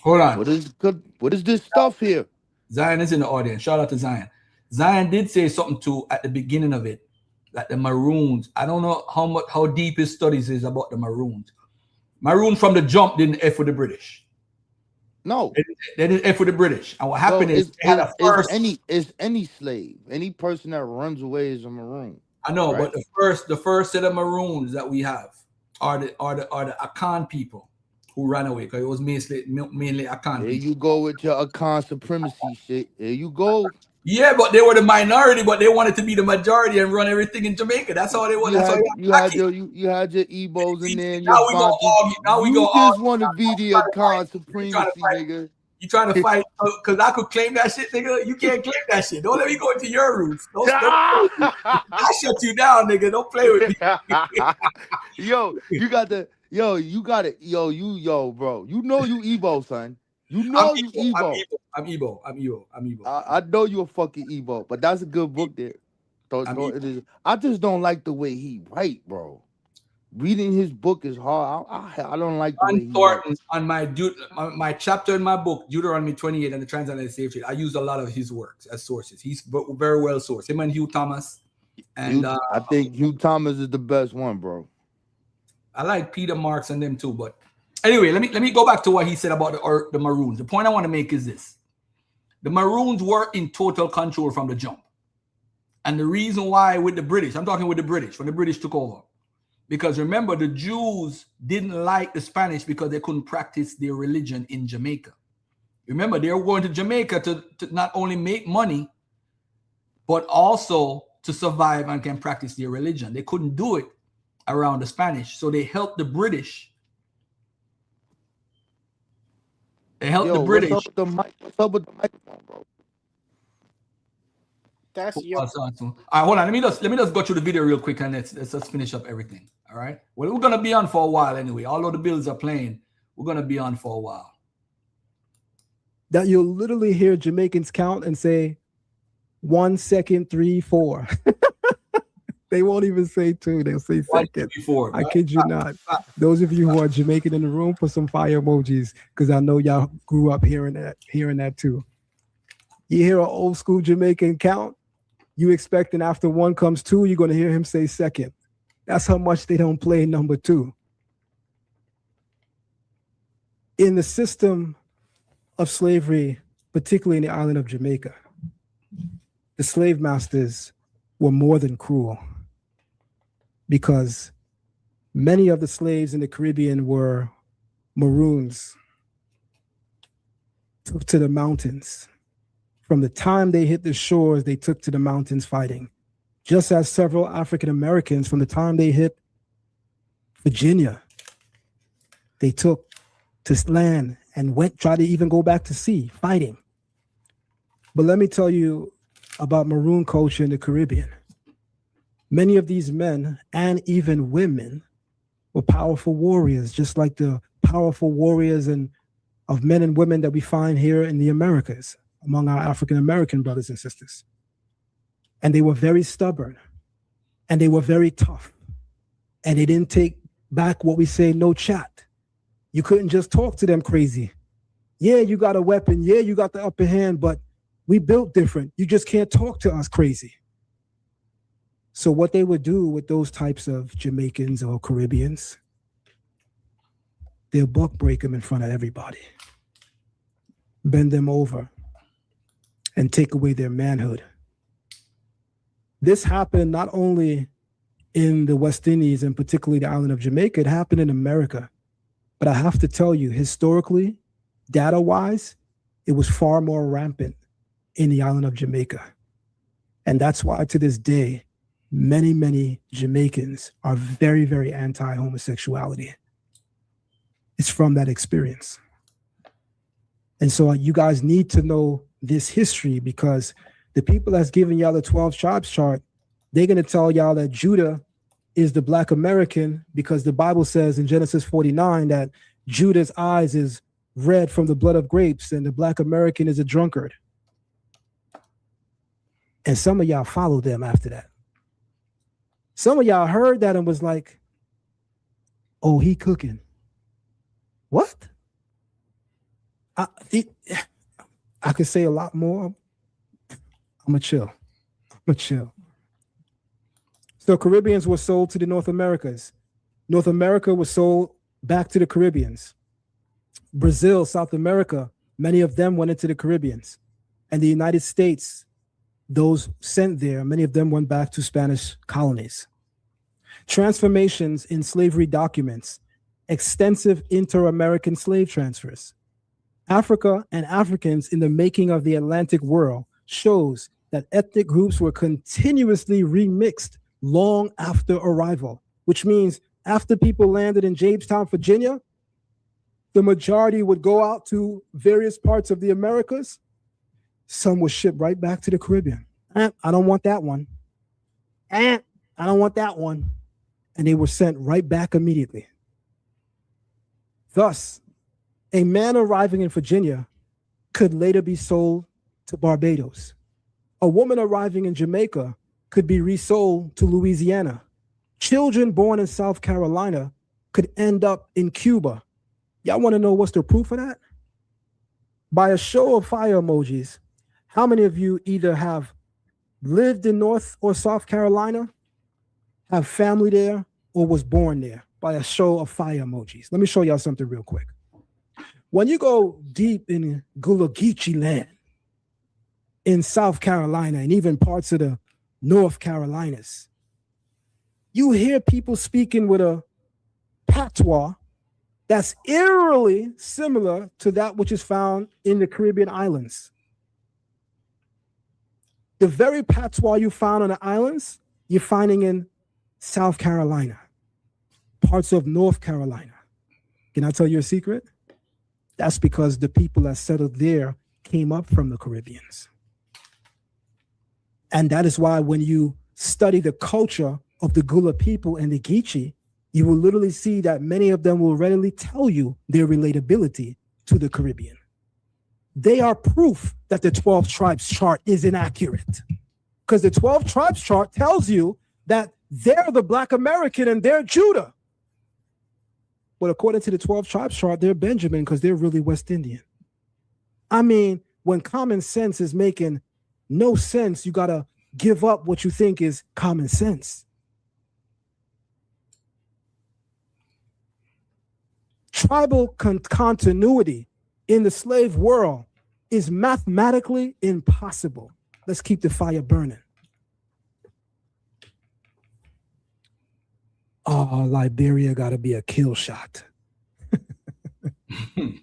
Hold on.
What is this stuff here?
Zion is in the audience. Shout out to Zion. Zion did say something too at the beginning of it, like the Maroons. I don't know how deep his studies is about the Maroons. Maroons from the jump didn't F with the British.
No,
they didn't F with the British. And what happened is
any slave, any person that runs away is a Maroon.
I know, right? But the first set of Maroons that we have are the Akan people who ran away, because it was mainly Akan.
There you go with your Akan supremacy shit. There you go.
Yeah, but they were the minority, but they wanted to be the majority and run everything in Jamaica. That's all they wanted.
You had your Igbos in there.
Now we go argue.
You just want to be the Akan supremacy, nigga.
You trying to fight because I could claim that shit, nigga? You can't claim that shit. Don't let me go into your roots. I shut you down, nigga. Don't play with me.
You got it. Bro. You know you Igbo, son. You know you Igbo.
I'm Igbo.
I know you a fucking Igbo, but that's a good book there. I just don't like the way he write, bro. Reading his book is hard. I don't like the way he writes.
On my chapter in my book, Deuteronomy 28 and the Transatlantic Slave Trade, I use a lot of his works as sources. He's very well sourced. Him and Hugh Thomas, And
I think Hugh Thomas is the best one, bro.
I like Peter Marks and them too. But anyway, let me go back to what he said about the Maroons. The point I want to make is this: the Maroons were in total control from the jump. And the reason why with the British, I'm talking with the British, when the British took over, because remember, the Jews didn't like the Spanish because they couldn't practice their religion in Jamaica. Remember, they were going to Jamaica to not only make money, but also to survive and can practice their religion. They couldn't do it around the Spanish. So they helped the British. They helped the British.
What's up with the microphone, bro?
That's your.
All right, hold on. Let me just go through the video real quick and let's just finish up everything. All right. Well, we're gonna be on for a while anyway. Although the Bills are playing, we're gonna be on for a while.
That you'll literally hear Jamaicans count and say 1 second, 3, 4. They won't even say 2. They'll say second.
1, 2, 4.
I kid you not. Those of you who are Jamaican in the room, put some fire emojis because I know y'all grew up hearing that too. You hear an old school Jamaican count, you expecting after 1 comes 2, you're going to hear him say second. That's how much they don't play number 2. In the system of slavery, particularly in the island of Jamaica, the slave masters were more than cruel because many of the slaves in the Caribbean were Maroons, took to the mountains. From the time they hit the shores, they took to the mountains fighting. Just as several African Americans, from the time they hit Virginia, they took to land and tried to even go back to sea, fighting. But let me tell you about Maroon culture in the Caribbean. Many of these men and even women were powerful warriors, just like the powerful warriors of men and women that we find here in the Americas, among our African American brothers and sisters. And they were very stubborn, and they were very tough, and they didn't take back what we say, no chat. You couldn't just talk to them crazy. Yeah, you got a weapon. Yeah, you got the upper hand, but we built different. You just can't talk to us crazy. So what they would do with those types of Jamaicans or Caribbeans, they'll buck break them in front of everybody, bend them over, and take away their manhood. This happened not only in the West Indies and particularly the island of Jamaica, it happened in America. But I have to tell you, historically, data-wise, it was far more rampant in the island of Jamaica. And that's why to this day, many, many Jamaicans are very, very anti-homosexuality. It's from that experience. And so you guys need to know this history because the people that's giving y'all the 12 tribes chart, they're going to tell y'all that Judah is the Black American because the Bible says in Genesis 49 that Judah's eyes is red from the blood of grapes and the Black American is a drunkard. And some of y'all followed them after that. Some of y'all heard that and was like, oh, he cooking. What? I could say a lot more. I'm going to chill. So Caribbeans were sold to the North Americas. North America was sold back to the Caribbeans. Brazil, South America, many of them went into the Caribbeans. And the United States, those sent there, many of them went back to Spanish colonies. Transformations in slavery documents, extensive inter-American slave transfers. Africa and Africans in the making of the Atlantic world shows that ethnic groups were continuously remixed long after arrival, which means after people landed in Jamestown, Virginia, the majority would go out to various parts of the Americas. Some were shipped right back to the Caribbean. I don't want that one. I don't want that one. And they were sent right back immediately. Thus, a man arriving in Virginia could later be sold to Barbados. A woman arriving in Jamaica could be resold to Louisiana. Children born in South Carolina could end up in Cuba. Y'all want to know what's the proof of that? By a show of fire emojis, how many of you either have lived in North or South Carolina, have family there, or was born there? By a show of fire emojis. Let me show y'all something real quick. When you go deep in Gullah Geechee land, in South Carolina, and even parts of the North Carolinas, you hear people speaking with a patois that's eerily similar to that which is found in the Caribbean islands. The very patois you found on the islands, you're finding in South Carolina, parts of North Carolina. Can I tell you a secret? That's because the people that settled there came up from the Caribbeans. And that is why when you study the culture of the Gullah people and the Geechee, you will literally see that many of them will readily tell you their relatability to the Caribbean. They are proof that the 12 tribes chart is inaccurate, because the 12 tribes chart tells you that they're the Black American and they're Judah. But according to the 12 tribes chart, they're Benjamin because they're really West Indian. I mean, when common sense is making no sense, you got to give up what you think is common sense. Tribal continuity in the slave world is mathematically impossible. Let's keep the fire burning. Oh, Liberia got to be a kill shot.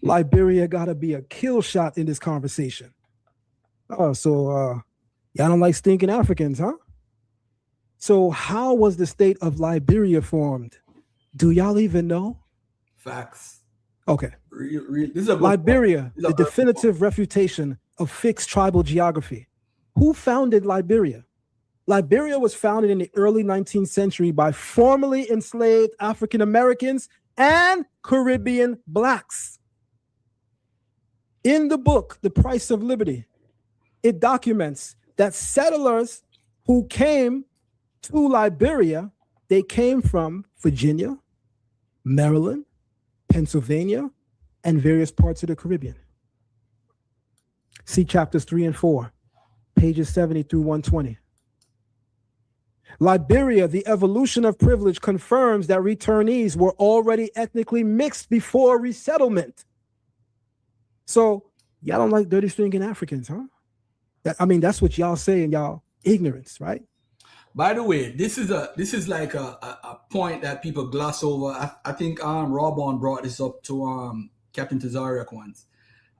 Liberia got to be a kill shot in this conversation. Oh, so y'all don't like stinking Africans, huh? So how was the state of Liberia formed? Do y'all even know?
Facts.
Okay.
This is a
Liberia, the definitive refutation of fixed tribal geography. Who founded Liberia? Liberia was founded in the early 19th century by formerly enslaved African Americans and Caribbean Blacks. In the book, The Price of Liberty, it documents that settlers who came to Liberia, they came from Virginia, Maryland, Pennsylvania, and various parts of the Caribbean. See chapters 3 and 4, pages 70 through 120. Liberia, the evolution of privilege confirms that returnees were already ethnically mixed before resettlement. So y'all don't like dirty stinking Africans, huh? That's what y'all say in y'all ignorance, right?
By the way, this is like a point that people gloss over. I think Robon brought this up to Captain Tazaryach once.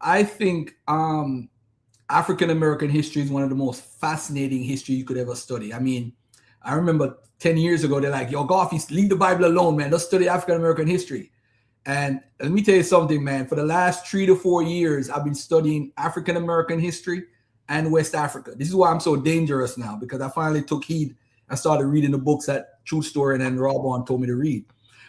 I think African American history is one of the most fascinating history you could ever study. I mean, I remember 10 years ago, they're like, yo, Garfield, leave the Bible alone, man. Let's study African American history. And let me tell you something, man. For the last 3 to 4 years, I've been studying African American history and West Africa. This is why I'm so dangerous now, because I finally took heed. I started reading the books that True Story and then Robon told me to read.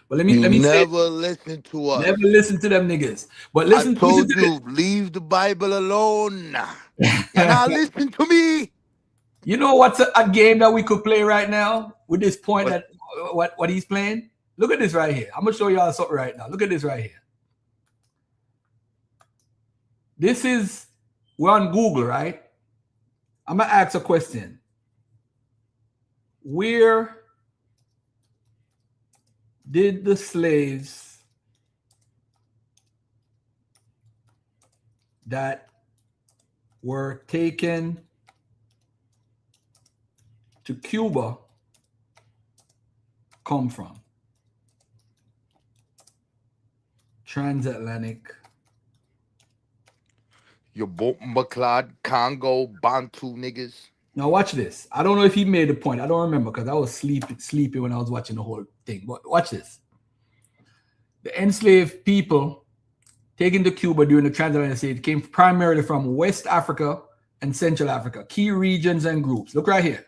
But let me
never listen to us.
Never listen to them niggas. But listen,
I told you, leave the Bible alone. And now listen to me.
You know what's a game that we could play right now with this point that what he's playing? Look at this right here. I'm gonna show y'all something right now. Look at this right here. This is, we're on Google, right? I'm gonna ask a question. Where did the slaves that were taken to Cuba come from? Transatlantic.
Your Bombaclad, Congo, Bantu niggas.
Now watch this. I don't know if he made the point. I don't remember because I was sleepy when I was watching the whole thing. But watch this. The enslaved people taken to Cuba during the transatlantic trade came primarily from West Africa and Central Africa, key regions and groups. Look right here.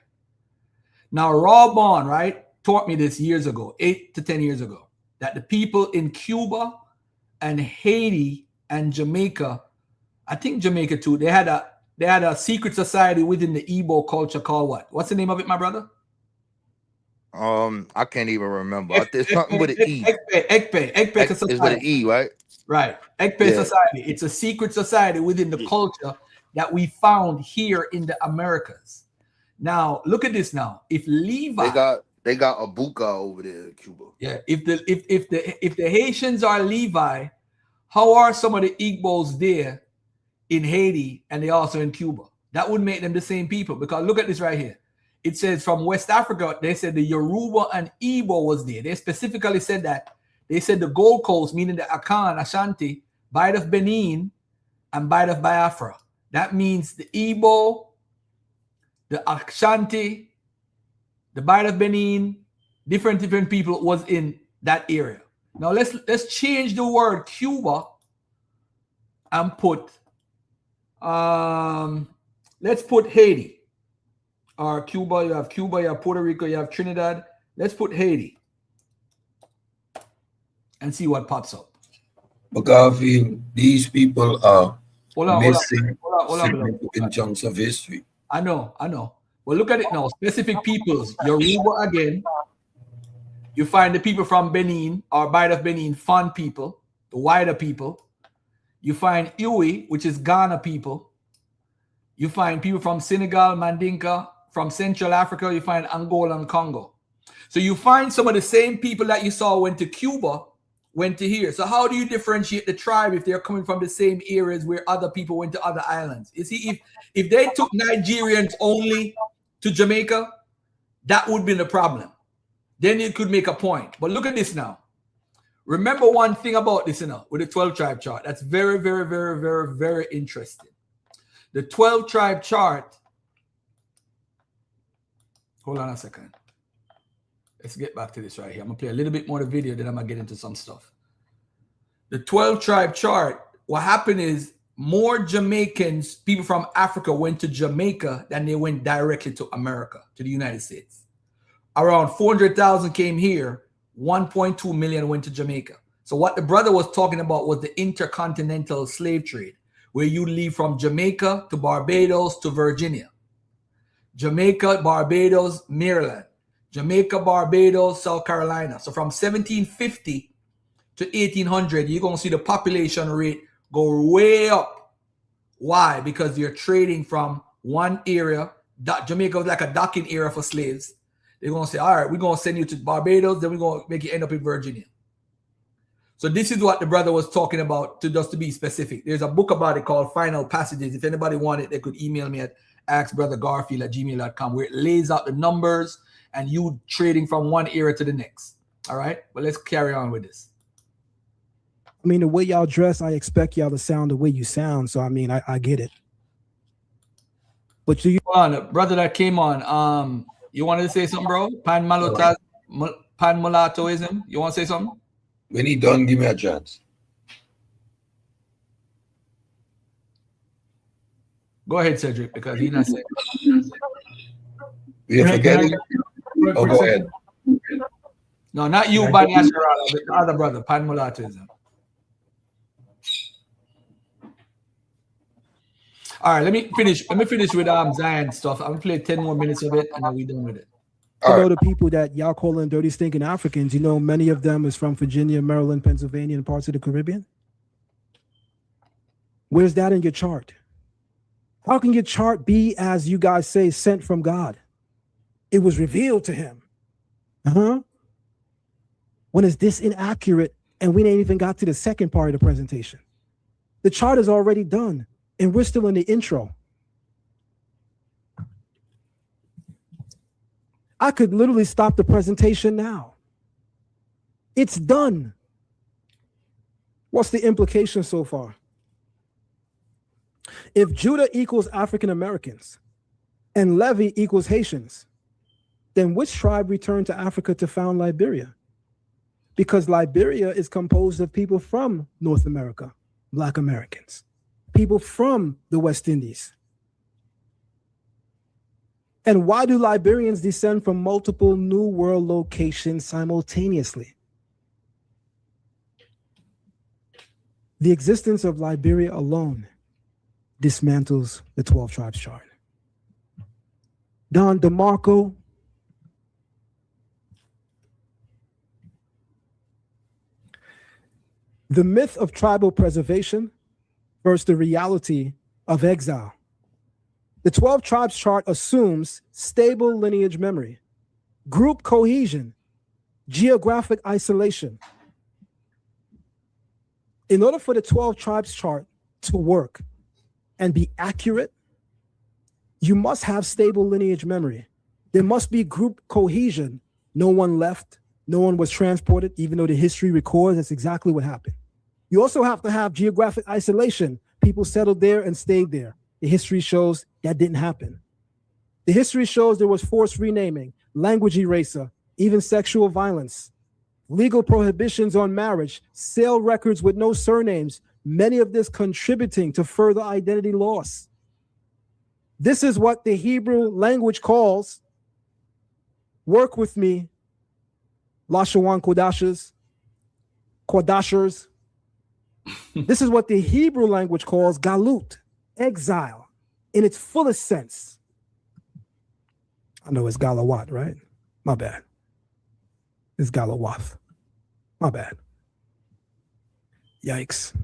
Now, Robon, right, taught me this years ago, 8 to 10 years ago, that the people in Cuba and Haiti and Jamaica, I think Jamaica too, they had a secret society within the Igbo culture called what? What's the name of it, my brother?
I can't even remember. There's something with an E.
Ekpe society.
It's with an E, right?
Right. Ekpe society. It's a secret society within the culture that we found here in the Americas. Now look at this. Now, if Levi,
they got a buka over there in Cuba.
yeah, if the Haitians are Levi, how are some of the Igbos there in Haiti and they also in Cuba? That would make them the same people, because look at this right here. It says from West Africa, they said the Yoruba and Igbo was there. They specifically said that. They said the Gold Coast, meaning the Akan, Ashanti, Bight of Benin, and Bight of Biafra. That means the Igbo, the Ashanti, the Bight of Benin, different people was in that area. Now let's change the word Cuba and put let's put Haiti. Or Cuba, you have Puerto Rico, you have Trinidad. Let's put Haiti and see what pops up.
McGarvey, these people are missing
hold on.
significant chunks of history.
I know. Well, look at it now. Specific peoples. Yoruba again. You find the people from Benin or Bight of Benin, Fon people, the wider people. You find Iwi, which is Ghana people. You find people from Senegal, Mandinka. From Central Africa, you find Angola and Congo. So you find some of the same people that you saw went to Cuba, went to here. So how do you differentiate the tribe if they're coming from the same areas where other people went to other islands? You see, if they took Nigerians only to Jamaica, that would be the problem. Then you could make a point. But look at this now. Remember one thing about this, with the 12 tribe chart. That's very, very, very, very, very interesting. The 12 tribe chart. Hold on a second. Let's get back to this right here. I'm going to play a little bit more of the video, then I'm going to get into some stuff. The 12 tribe chart, what happened is more Jamaicans, people from Africa, went to Jamaica than they went directly to America, to the United States. Around 400,000 came here, 1.2 million went to Jamaica. So what the brother was talking about was the intercontinental slave trade, where you leave from Jamaica to Barbados to Virginia. Jamaica, Barbados, Maryland. Jamaica, Barbados, South Carolina. So from 1750 to 1800, you're going to see the population rate go way up. Why? Because you're trading from one area. Jamaica was like a docking area for slaves. They're going to say, all right, we're going to send you to Barbados, then we're going to make you end up in Virginia. So this is what the brother was talking about, just to be specific. There's a book about it called Final Passages. If anybody wanted, they could email me at askbrothergarfield@gmail.com, where it lays out the numbers and you trading from one area to the next. All right, but let's carry on with this.
I mean, the way y'all dress, I expect y'all to sound the way you sound. So I mean, I get it. But you
brother that came on, you wanted to say something, bro? Pan-mulattoism. You want to say something?
When he done, give me a chance.
Go ahead, Cedric, because he's not saying.
We're forgetting. Oh, go ahead.
No, not you, Bani Asherala, but the other brother, Pan-mulattoism. All right, let me finish with Zion stuff. I'm gonna play 10 more minutes of it, and then we're done with it.
You know the people that y'all calling dirty stinking Africans, you know many of them is from Virginia, Maryland, Pennsylvania, and parts of the Caribbean. Where's that in your chart? How can your chart be, as you guys say, sent from God? It was revealed to him. When is this inaccurate and we ain't even got to the second part of the presentation? The chart is already done and we're still in the intro. I could literally stop the presentation now. It's done. What's the implication so far? If Judah equals African Americans and Levi equals Haitians, then which tribe returned to Africa to found Liberia? Because Liberia is composed of people from North America, Black Americans, people from the West Indies. And why do Liberians descend from multiple New World locations simultaneously? The existence of Liberia alone dismantles the 12 tribes chart. Don DeMarco, the myth of tribal preservation versus the reality of exile. The 12 tribes chart assumes stable lineage memory, group cohesion, geographic isolation. In order for the 12 tribes chart to work and be accurate, you must have stable lineage memory. There must be group cohesion. No one left, no one was transported, even though the history records that's exactly what happened. You also have to have geographic isolation. People settled there and stayed there. The history shows that didn't happen. The history shows there was forced renaming, language eraser, even sexual violence, legal prohibitions on marriage, sale records with no surnames, many of this contributing to further identity loss. This is what the Hebrew language calls, work with me, Lashawan Kodashers. This is what the Hebrew language calls galut, exile, in its fullest sense. I know it's galawat, right? My bad. It's galawath. My bad. Yikes.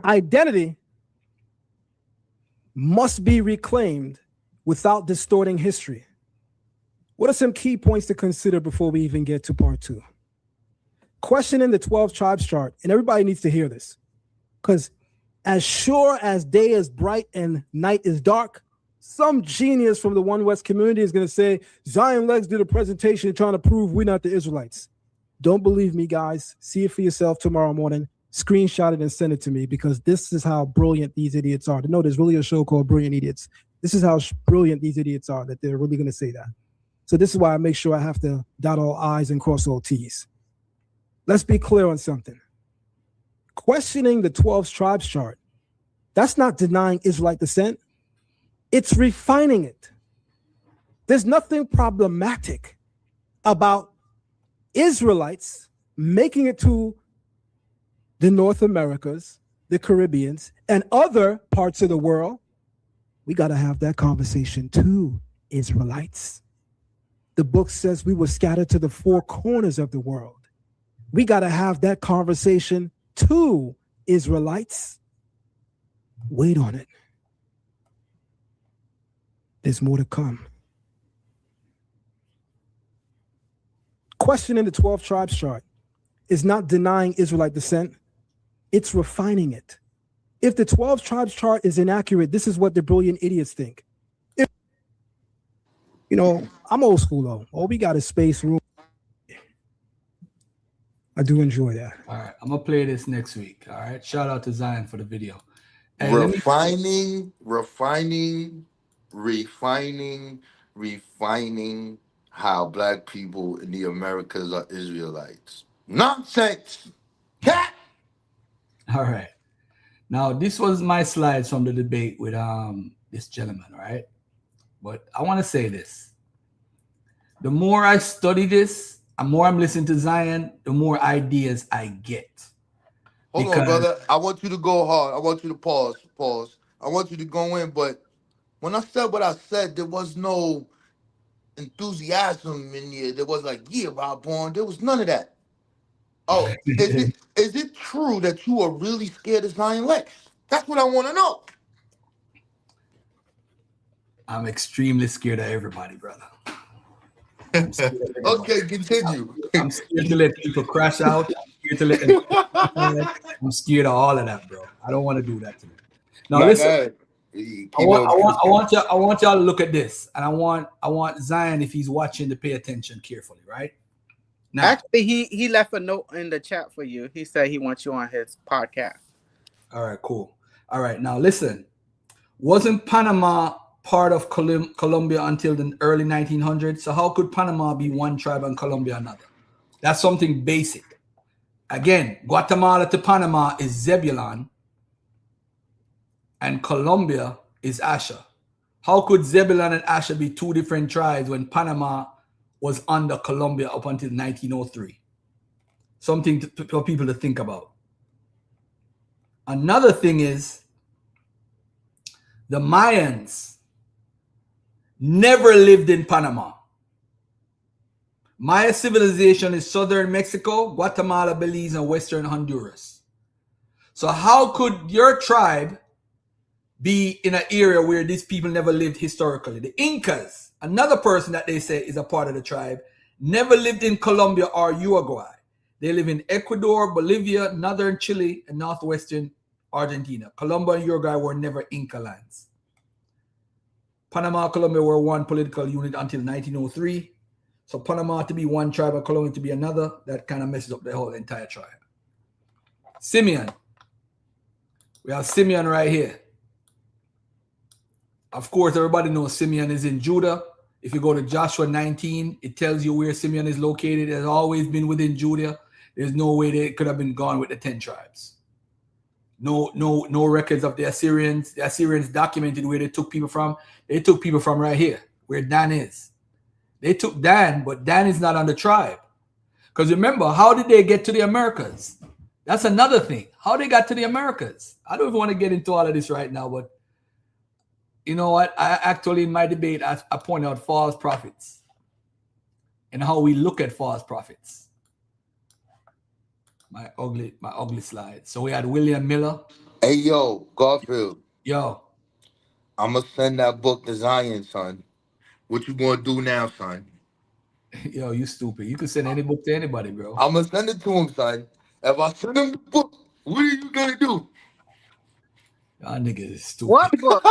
Identity must be reclaimed without distorting history. What are some key points to consider before we even get to part 2? Questioning the 12 tribes chart, and everybody needs to hear this, because as sure as day is bright and night is dark, some genius from the One West community is going to say, Zion Lexx did a presentation trying to prove we're not the Israelites. Don't believe me, guys. See it for yourself tomorrow morning. Screenshot it and send it to me, because this is how brilliant these idiots are. No, there's really a show called Brilliant Idiots. This is how brilliant these idiots are, that they're really going to say that. So this is why I make sure I have to dot all I's and cross all T's. Let's be clear on something. Questioning the 12 tribes chart, that's not denying Israelite descent. It's refining it. There's nothing problematic about Israelites making it to the North Americas, the Caribbeans, and other parts of the world. We got to have that conversation too, Israelites. The book says we were scattered to the 4 corners of the world. We got to have that conversation too, Israelites. Wait on it. There's more to come. Questioning the 12 tribes chart is not denying Israelite descent. It's refining it. If the 12 tribes chart is inaccurate, this is what the brilliant idiots think. You know, I'm old school though. All we got is space, room. I do enjoy that.
All right, I'm gonna play this next week. All right, shout out to Zion for the video. And
refining how black people in the Americas are Israelites. Nonsense. Cat.
All right. Now, this was my slides from the debate with this gentleman, right? But I want to say this. The more I study this, the more I'm listening to Zion, the more ideas I get.
Hold on, brother. I want you to go hard. I want you to pause. I want you to go in, but when I said what I said, there was no enthusiasm in there. There was like, yeah, Rob Bourne. There was none of that. Oh, is it true that you are really scared of Zion Lexx? That's what I want to know.
I'm extremely scared of everybody, brother.
Okay, continue.
I'm scared to let people crash out. I'm scared of all of that, bro. I don't want to do that to them. Now listen, I want y'all to look at this, and I want Zion, if he's watching, to pay attention carefully, right?
Now, actually, he left a note in the chat for you. He said he wants you on his podcast.
All right, cool. All right, now listen. Wasn't Panama part of Colombia until the early 1900s? So how could Panama be one tribe and Colombia another? That's something basic. Again, Guatemala to Panama is Zebulon, and Colombia is Asher. How could Zebulon and Asher be 2 different tribes when Panama was under Colombia up until 1903? Something for people to think about. Another thing is, the Mayans never lived in Panama. Maya civilization is southern Mexico, Guatemala, Belize, and western Honduras. So how could your tribe be in an area where these people never lived historically? The Incas, another person that they say is a part of the tribe, never lived in Colombia or Uruguay. They live in Ecuador, Bolivia, northern Chile, and northwestern Argentina. Colombia and Uruguay were never Inca lands. Panama and Colombia were one political unit until 1903. So Panama to be one tribe and Colombia to be another, that kind of messes up the whole entire tribe. Simeon. We have Simeon right here. Of course, everybody knows Simeon is in Judah. If you go to Joshua 19, it tells you where Simeon is located. It has always been within Judah. There's no way they could have been gone with the 10 tribes. No records of the Assyrians. The Assyrians documented where they took people from. They took people from right here, where Dan is. They took Dan, but Dan is not on the tribe. Because remember, how did they get to the Americas? That's another thing. How they got to the Americas. I don't even want to get into all of this right now, but you know what? I actually, in my debate, I point out false prophets and how we look at false prophets. My ugly slide. So we had William Miller.
Hey, yo, Garfield.
Yo.
I'm going to send that book to Zion, son. What you going to do now, son?
Yo, you stupid. You can send any book to anybody, bro.
I'm going to send it to him, son. If I send him the book, what are you going to do?
Y'all niggas is stupid.
What book?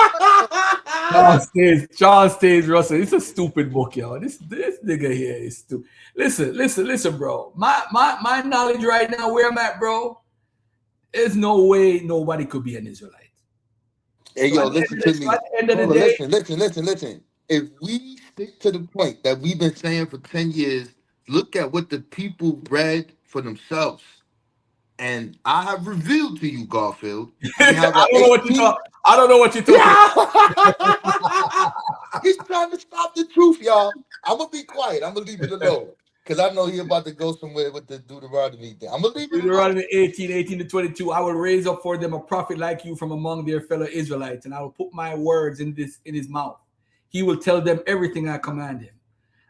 John Stays Russell. It's a stupid book, y'all. This nigga here is stupid. Listen, bro. My knowledge right now, where I'm at, bro, there's no way nobody could be an Israelite.
Hey, yo, listen to me.
At the end of the day,
Listen. If we stick to the point that we've been saying for 10 years, look at what the people read for themselves. And I have revealed to you, Garfield.
I don't know what you're talking about.
He's trying to stop the truth, y'all. I'm going to be quiet. I'm going to leave it alone. Because I know he's about to go somewhere with the Deuteronomy thing. I'm going to leave it alone.
Deuteronomy 18 to 22. I will raise up for them a prophet like you from among their fellow Israelites, and I will put my words in his mouth. He will tell them everything I command him.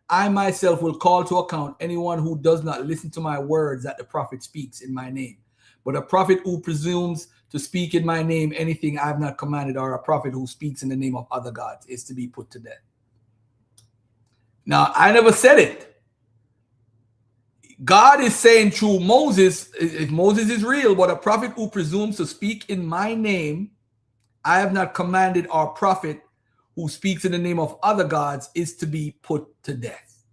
I myself will call to account anyone who does not listen to my words that the prophet speaks in my name. But a prophet who presumes to speak in my name anything I have not commanded, or a prophet who speaks in the name of other gods, is to be put to death. Now, I never said it. God is saying through Moses, if Moses is real, but a prophet who presumes to speak in my name, I have not commanded, or a prophet who speaks in the name of other gods is to be put to death.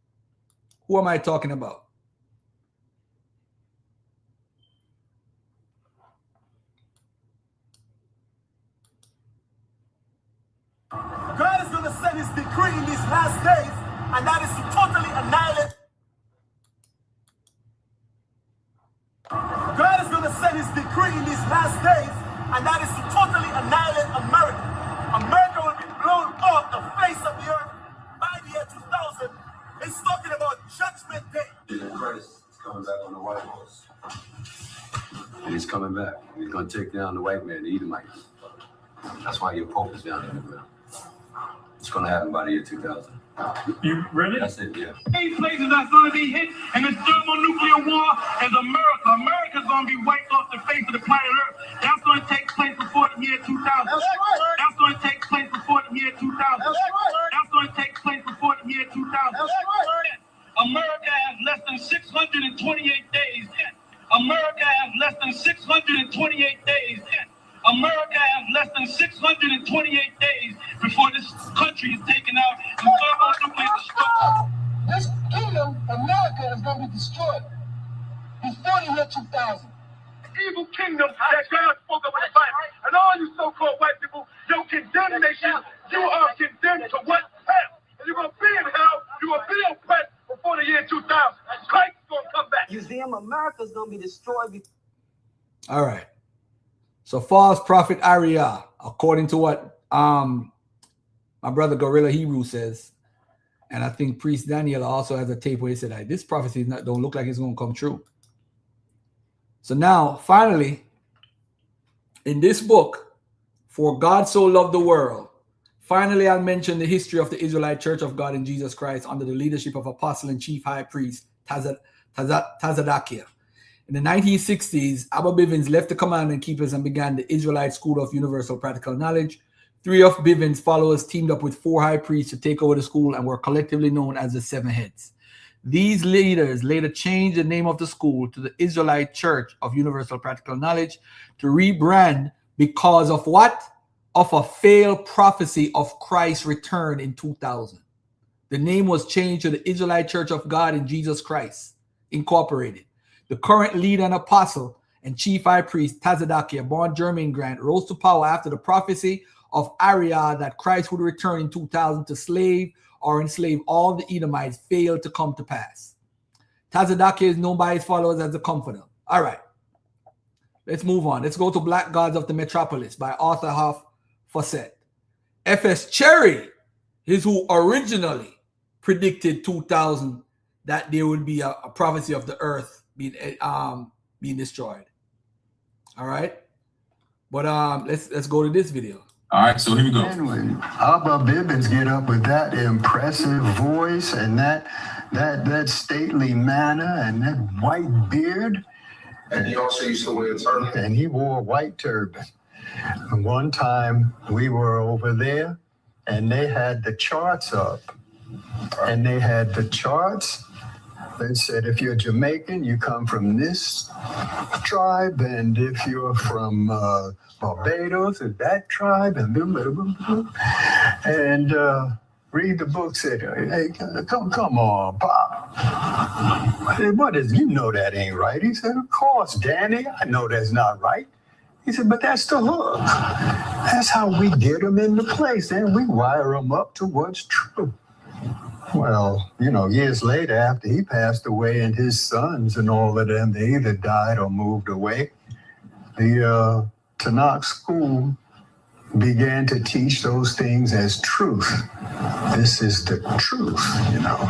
Who am I talking about?
God is going to set his decree in these last days, and that is to totally annihilate. God is going to set his decree in these last days, and that is to totally annihilate America. America will be blown off the face of the earth by the year 2000. It's talking about Judgment Day.
Christ is coming back on the white horse. And he's coming back. He's going to take down the white man, the Edomites. That's why your Pope is down in the ground. It's going to happen by the year 2000.
You ready?
That's it, yeah.
8 places that's going to be hit in this thermonuclear war is America. America's going to be wiped off the face of the planet Earth. That's going to take place before the year 2000. That's right. That's going to take place before the year 2000. That's right. That's going to take place before the year 2000. That's right. America has less than 628 days. America has less than 628 days. America has less than 628 days before this country is taken out and thermonuclear destroyed.
This kingdom, America, is going to be destroyed before the year 2000.
Evil kingdom that God spoke of in the Bible. And all you so-called white people, your condemnation, you are condemned to what? Hell. And you're going to be in hell, you're going to be oppressed before the year 2000. Christ's going to come back.
Museum America is going to be destroyed.
All right. So false prophet Ariah, according to what my brother Gorilla Hebrew says, and I think Priest Daniel also has a tape where he said, hey, this prophecy don't look like it's going to come true. So now, finally, in this book, For God So Loved the World, finally I'll mention the history of the Israelite Church of God in Jesus Christ under the leadership of Apostle and Chief High Priest Tazaryach. In the 1960s, Abba Bivens left the command and keepers and began the Israelite School of Universal Practical Knowledge. 3 of Bivens' followers teamed up with 4 high priests to take over the school and were collectively known as the 7 Heads. These leaders later changed the name of the school to the Israelite Church of Universal Practical Knowledge to rebrand because of what? Of a failed prophecy of Christ's return in 2000. The name was changed to the Israelite Church of God in Jesus Christ, Incorporated. The current leader and apostle and chief high priest, Tazaryach, born Jermaine Grant, rose to power after the prophecy of Ariah that Christ would return in 2000 to slave or enslave all the Edomites failed to come to pass. Tazaryach is known by his followers as the Comforter. All right, let's move on. Let's go to Black Gods of the Metropolis by Arthur Huff Fawcett. F.S. Cherry is who originally predicted 2000 that there would be a prophecy of the earth being destroyed. All right, but let's go to this video.
All right, so here we go.
And when Abba Bivens get up with that impressive voice and that stately manner and that white beard,
And he also used to wear a turban.
and he wore a white turban. And one time we were over there and they had the charts up, and they had the charts. They said, if you're Jamaican, you come from this tribe, and if you're from Barbados, it's that tribe, and read the book. Said, hey, come on, Pop. I said, what is? You know that ain't right. He said, of course, Danny, I know that's not right. He said, but that's the hook. That's how we get them into place, and we wire them up to what's true. Well, years later, after he passed away and his sons and all of them, they either died or moved away, the Tanakh school began to teach those things as truth. This is the truth,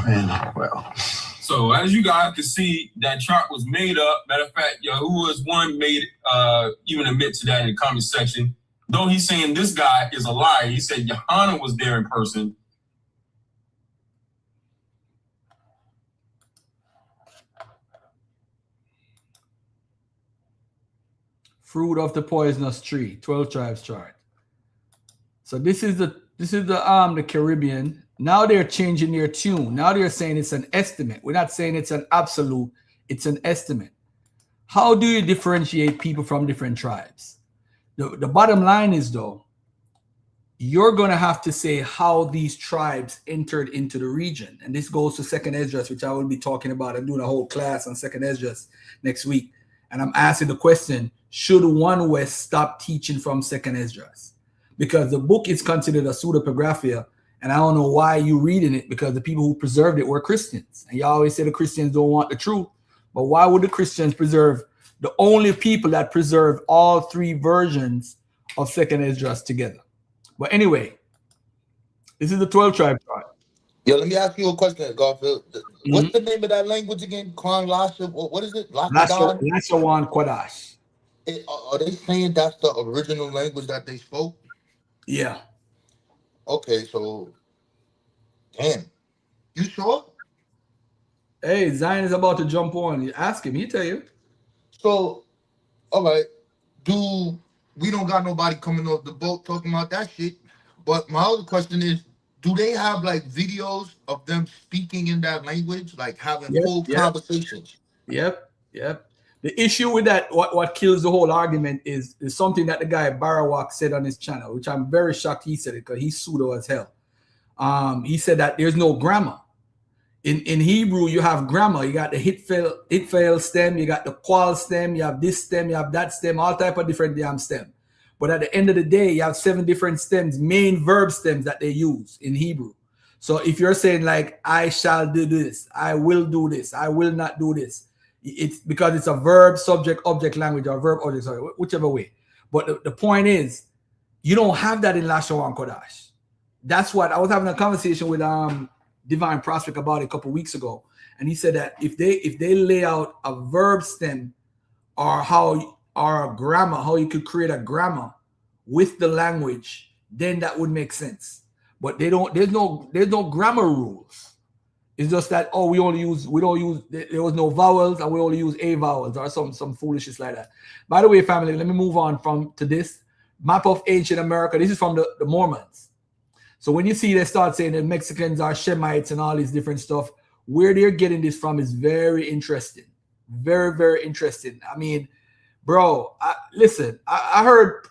and well.
So as you guys can see, that chart was made up. Matter of fact, Yahuwah's one made even admit to that in the comment section. Though he's saying this guy is a liar, he said Johanna was there in person.
Fruit of the poisonous tree, 12 tribes chart. So this is the Caribbean. Now they're changing their tune. Now they're saying it's an estimate. We're not saying it's an absolute, it's an estimate. How do you differentiate people from different tribes? The bottom line is, though, you're going to have to say how these tribes entered into the region. And this goes to Second Esdras, which I will be talking about. I'm doing a whole class on Second Esdras next week. And I'm asking the question, should One West stop teaching from Second Esdras? Because the book is considered a pseudepigraphia, and I don't know why you're reading it, because the people who preserved it were Christians. And you always say the Christians don't want the truth. But why would the Christians preserve the only people that preserve all 3 versions of Second Esdras together? But anyway, this is the 12 tribe chart.
Yo, let me ask you a question, Garfield. What's the name of that language again? Kwan Lasha? What is it?
Lashawan Quadash.
Are they saying that's the original language that they spoke?
Yeah.
Okay, so damn. You sure?
Hey, Zion is about to jump on. You ask him, he'll tell you.
So, all right. We don't got nobody coming off the boat talking about that shit. But my other question is, do they have like videos of them speaking in that language, like having full conversations?
Yep. The issue with that, what kills the whole argument is something that the guy Barawak said on his channel, which I'm very shocked he said it, because he's pseudo as hell. He said that there's no grammar. In Hebrew, you have grammar. You got the hitfail stem, you got the qual stem, you have this stem, you have that stem, all type of different damn stem. But at the end of the day, you have 7 different stems, main verb stems that they use in Hebrew. So if you're saying like, I shall do this, I will do this, I will not do this, it's because it's a verb, subject, object language, or verb, object, sorry, whichever way. But the point is, you don't have that in Lashawan Kodash. That's what I was having a conversation with Divine Prospect about it a couple weeks ago, and he said that if they lay out a verb stem or a grammar, how you could create a grammar with the language, then that would make sense. But they don't. There's no grammar rules. It's just that we don't use there was no vowels and we only use A vowels or some foolishness like that. By the way, family, let me move on to this map of ancient America. This is from the Mormons. So when you see they start saying that Mexicans are Shemites and all these different stuff, where they're getting this from is very interesting. Very, very interesting. I mean, bro, I heard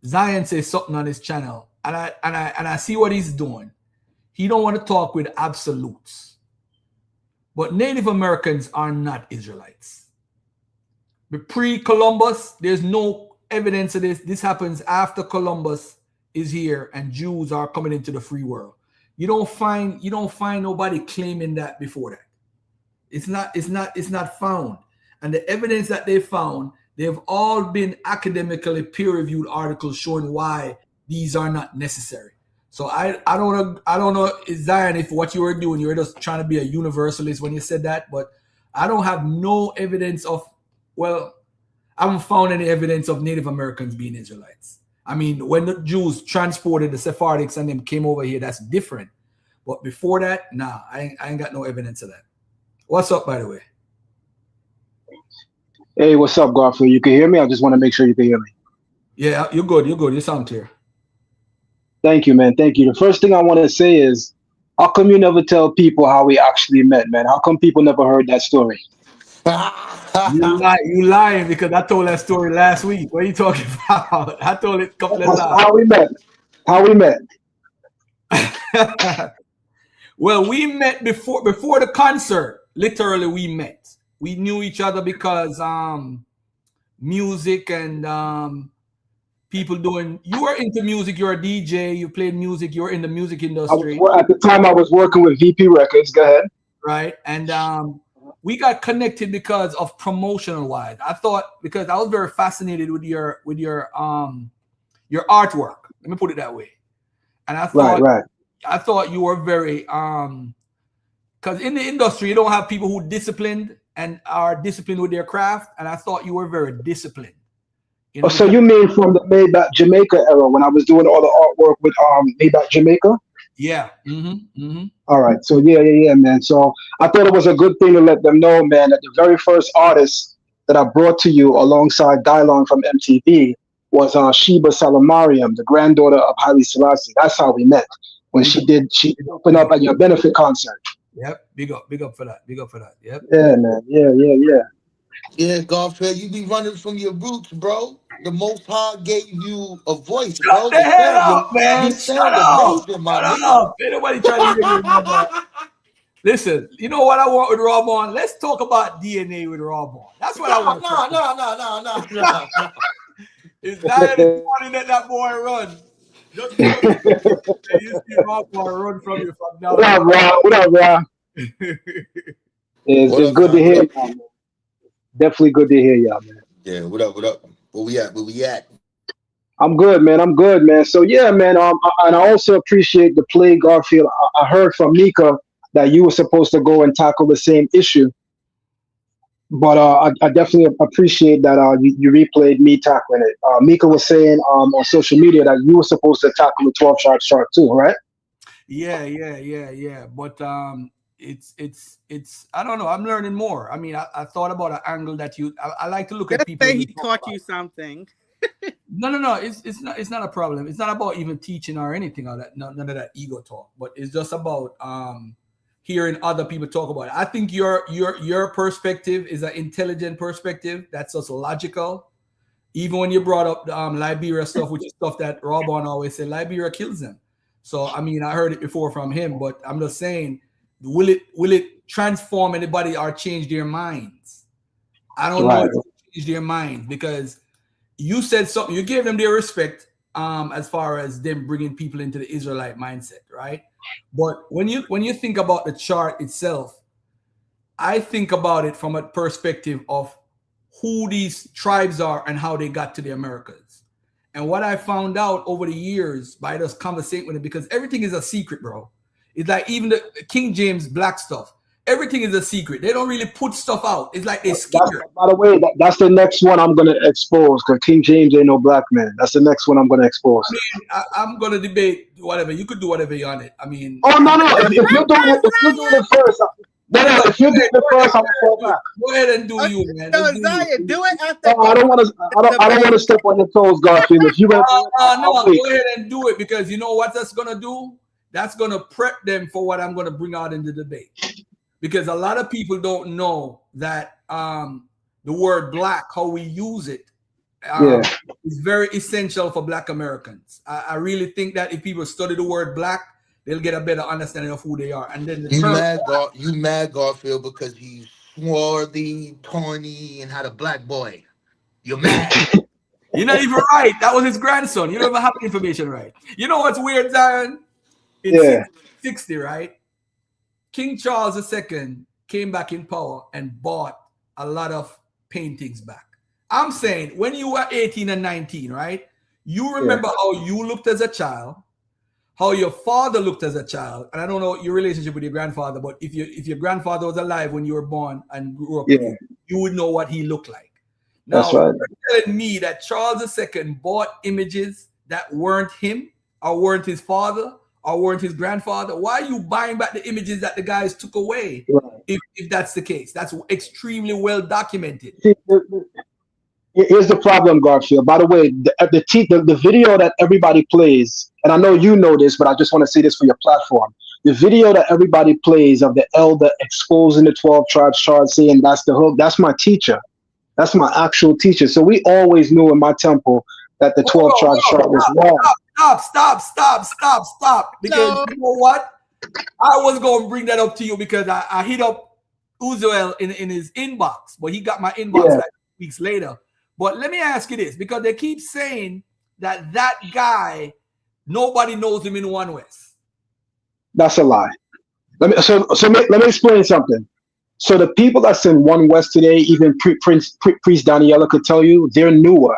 Zion say something on his channel, and I see what he's doing. He don't want to talk with absolutes. But Native Americans are not Israelites. But pre-Columbus, there's no evidence of this. This happens after Columbus is here and Jews are coming into the free world. You don't find nobody claiming that before that. It's not found. And the evidence that they found, they've all been academically peer-reviewed articles showing why these are not necessary. So I don't know, Zion, if what you were doing, you were just trying to be a universalist when you said that, but I don't have no evidence of, I haven't found any evidence of Native Americans being Israelites. I mean, when the Jews transported the Sephardics and them came over here, that's different. But before that, nah, I ain't got no evidence of that. What's up, by the way?
Hey, what's up, Garfield? You can hear me? I just want to make sure you can hear me.
Yeah, you're good. You sound clear.
Thank you, man. Thank you. The first thing I want to say is, how come you never tell people how we actually met, man? How come people never heard that story?
You lying, because I told that story last week. What are you talking about? I told it a couple of times.
How we met.
Well, we met before the concert. Literally, we met. We knew each other because music and people doing. You were into music. You're a DJ. You played music. You were in the music industry.
At the time, I was working with VP Records. Go ahead.
Right, and we got connected because of promotional wise. I thought, because I was very fascinated with your artwork. Let me put it that way. And I thought, I thought you were very because in the industry you don't have people who disciplined and are disciplined with their craft. And I thought you were very disciplined. You know,
so you mean from the Maybach Jamaica era when I was doing all the artwork with Maybach Jamaica?
Yeah.
All right. So yeah, man. So I thought it was a good thing to let them know, man, that the very first artist that I brought to you alongside Dylon from MTV was Sheba Salamariam, the granddaughter of Haile Selassie. That's how we met when she opened up at your benefit concert.
Yep. Big up for that. Yep.
Yeah, man. Yeah.
Yeah, Garfield, you be running from your roots, bro. The Most High gave you a voice, bro.
Shut the hell up, man.
You sound amazing, my nigga.
Ain't nobody trying to hear you. Listen, you know what I want with Raw Bond? Let's talk about DNA with Raw Bond. That's what I want.
No.
It's not wanting that boy run. Just you see Raw Bond run from you from now.
What up, Rob? It's good to hear y'all, man. Definitely good to hear y'all, man.
Yeah, what up? Where we at?
I'm good, man. So yeah, man. And I also appreciate the play, Garfield. I heard from Mika that you were supposed to go and tackle the same issue, but I definitely appreciate that you replayed me tackling it. Mika was saying on social media that you were supposed to tackle the 12 Tribe chart too, right?
Yeah. But it's I don't know. I'm learning more. I mean, I thought about an angle that I like to look at people.
Say he taught you something.
No. It's not a problem. It's not about even teaching or anything like that. None of that ego talk. But it's just about hearing other people talk about it. I think your perspective is an intelligent perspective. That's just logical. Even when you brought up the Liberia stuff, which is stuff that Robon always said, Liberia kills them. So I mean, I heard it before from him, but I'm just saying, will it transform anybody or change their minds? I don't know if it change their minds, because you said something, you gave them their respect as far as them bringing people into the Israelite mindset, right? But when you think about the chart itself, I think about it from a perspective of who these tribes are and how they got to the Americas. And what I found out over the years by just conversating with it, because everything is a secret, bro. It's like even the King James black stuff. everything is a secret. They don't really put stuff out. It's like they scared.
By the way, that's the next one I'm gonna expose because King James ain't no black man. That's the next one I'm gonna expose.
I mean, I'm gonna debate whatever. You could do whatever you on it. I mean,
oh no, if you're doing it first, if you're doing it first, I'm gonna fall back.
Go ahead and do you, man.
No, Zaya, do it after.
I don't want to step on your toes, Garfield. If you gonna
no, go ahead and do it because you know what that's gonna do. That's gonna prep them for what I'm gonna bring out in the debate. Because a lot of people don't know that the word black, how we use it, is very essential for Black Americans. I really think that if people study the word black, they'll get a better understanding of who they are. And then
you mad Garfield because he's swarthy, tawny, and had a black boy. You're mad.
You're not even right. That was his grandson. You don't even have the information right. You know what's weird, Zion? In 1660, right? King Charles II came back in power and bought a lot of paintings back. I'm saying when you were 18 and 19, right? You remember how you looked as a child, how your father looked as a child, and I don't know your relationship with your grandfather, but if your grandfather was alive when you were born and grew up, you would know what he looked like. Now, you're telling me that Charles II bought images that weren't him, or weren't his father, or weren't his grandfather? Why are you buying back the images that the guys took away? If that's the case, that's extremely well documented.
Here's the problem, Garfield. By the way, the video that everybody plays, and I know you know this, but I just want to say this for your platform. The video that everybody plays of the elder exposing the 12 tribes chart, saying that's the hook, that's my teacher. That's my actual teacher. So we always knew in my temple that the 12 tribes chart was wrong.
Stop. Because you know what? I was going to bring that up to you because I hit up Uziel in his inbox, but he got my inbox like weeks later. But let me ask you this, because they keep saying that guy, nobody knows him in One West.
That's a lie. Let me explain something. So the people that's in One West today, even Priest Daniela could tell you, they're newer.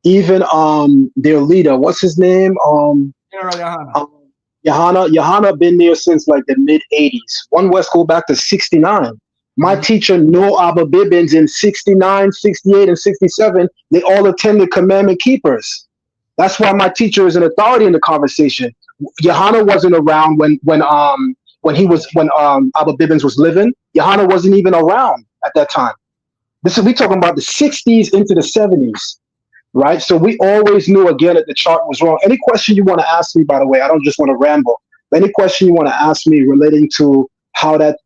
Even their leader, what's his name? Johanna been there since like the mid 80s. One West go back to 69. My teacher, No Abba Bibbins, in 69, 68, and 67, they all attended Commandment Keepers. That's why my teacher is an authority in the conversation. Johanna wasn't around when Abba Bibbins was living. Johanna wasn't even around at that time. We talking about the 60s into the 70s, right? So we always knew again that the chart was wrong. Any question you want to ask me, by the way, I don't just want to ramble. Any question you want to ask me relating to how that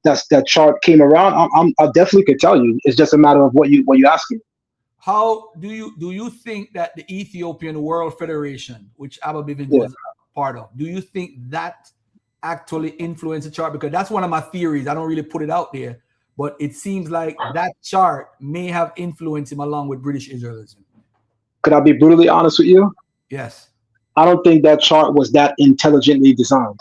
chart came around, I definitely could tell you. It's just a matter of what you asking.
How do you think that the Ethiopian World Federation, which Abba Bibbins was part of, do you think that actually influenced the chart? Because that's one of my theories. I don't really put it out there, but it seems like that chart may have influenced him along with British Israelism.
Could I be brutally honest with you?
Yes.
I don't think that chart was that intelligently designed.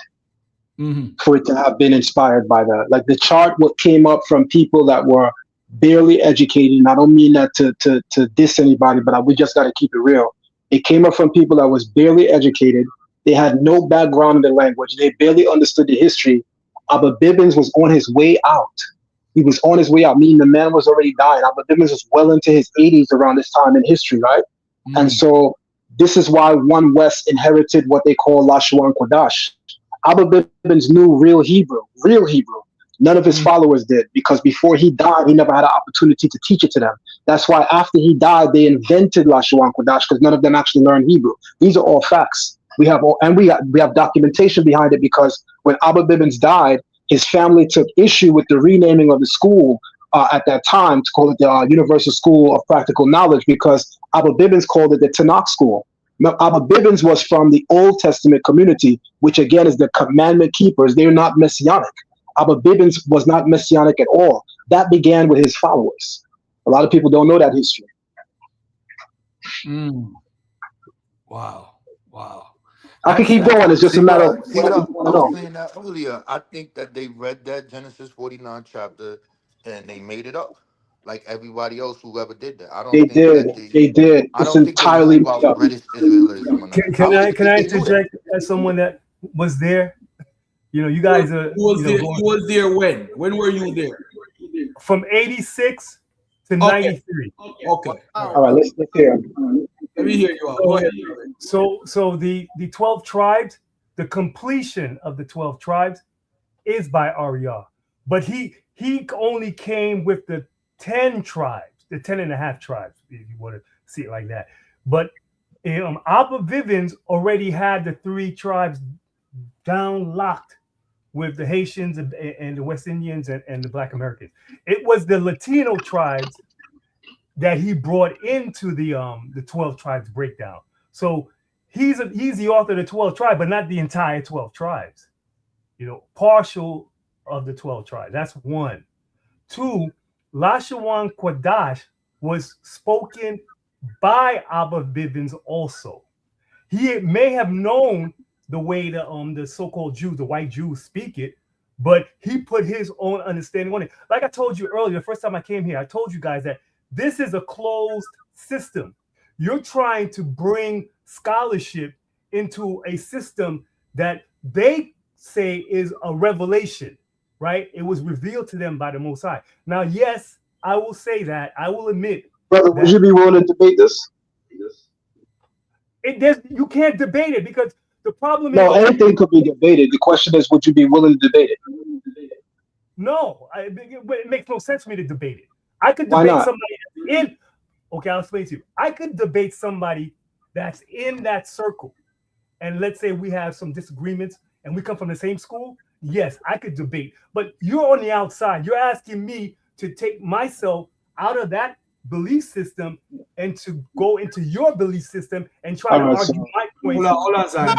For it to have been inspired by that. Like the chart, what came up from people that were barely educated, and I don't mean that to diss anybody, but we just got to keep it real. It came up from people that was barely educated. They had no background in the language. They barely understood the history. Abba Bibbins was on his way out. He was on his way out, meaning the man was already dying. Abba Bibbins was well into his 80s around this time in history, right? And so this is why One West inherited what they call Lashuan Kodash. Abba Bibbins knew real Hebrew. None of his followers did, because before he died, he never had an opportunity to teach it to them. That's why after he died, they invented Lashuan Kodash, because none of them actually learned Hebrew. These are all facts. We have documentation behind it, because when Abba Bibbins died, his family took issue with the renaming of the school at that time to call it the Universal School of Practical Knowledge, because Abba Bibbins called it the Tanakh School. Now, Abba Bibbins was from the Old Testament community, which again is the Commandment Keepers. They're not Messianic. Abba Bibbins was not Messianic at all. That began with his followers. A lot of people don't know that history.
Wow.
I can keep going. It's just a matter of what
I
you want to know.
was saying that earlier. I think that they read that Genesis 49 chapter and they made it up, like everybody else who ever did that. I don't think
They did.
I
It's
don't think they
entirely
knew
made
about
up.
British Israelism.
Can I interject as someone that was there? You know, you guys are.
You was there when? When were you there?
From 86 to 93.
Okay.
All right, let's hear.
Let me hear you out. Go ahead.
So the 12 tribes, the completion of the 12 tribes is by Ariyah. But he only came with the 10 tribes, the 10 and a half tribes, if you want to see it like that. But Abba Bivens already had the 3 tribes down locked with the Haitians and the West Indians and the Black Americans. It was the Latino tribes that he brought into the 12 tribes breakdown. So he's the author of the 12 tribes, but not the entire 12 tribes. You know, partial of the 12 tribes. That's 1. 2, Lashawan Kwadash was spoken by Abba Bivens also. He may have known the way the so-called Jews, the white Jews, speak it, but he put his own understanding on it. Like I told you earlier, the first time I came here, I told you guys that this is a closed system. You're trying to bring scholarship into a system that they say is a revelation, right? It was revealed to them by the Most High. Now, yes, I will say that. I will admit.
Brother, would you be willing to debate this?
You can't debate it because the problem
No,
is
anything could be debated. The question is, would you be willing to debate it?
No, it makes no sense for me to debate it. I could
Why
debate
not?
somebody okay, I'll explain to you. I could debate somebody that's in that circle. And let's say we have some disagreements and we come from the same school. Yes, I could debate. But you're on the outside. You're asking me to take myself out of that belief system and to go into your belief system and try to argue my point.
Hold on, Zion.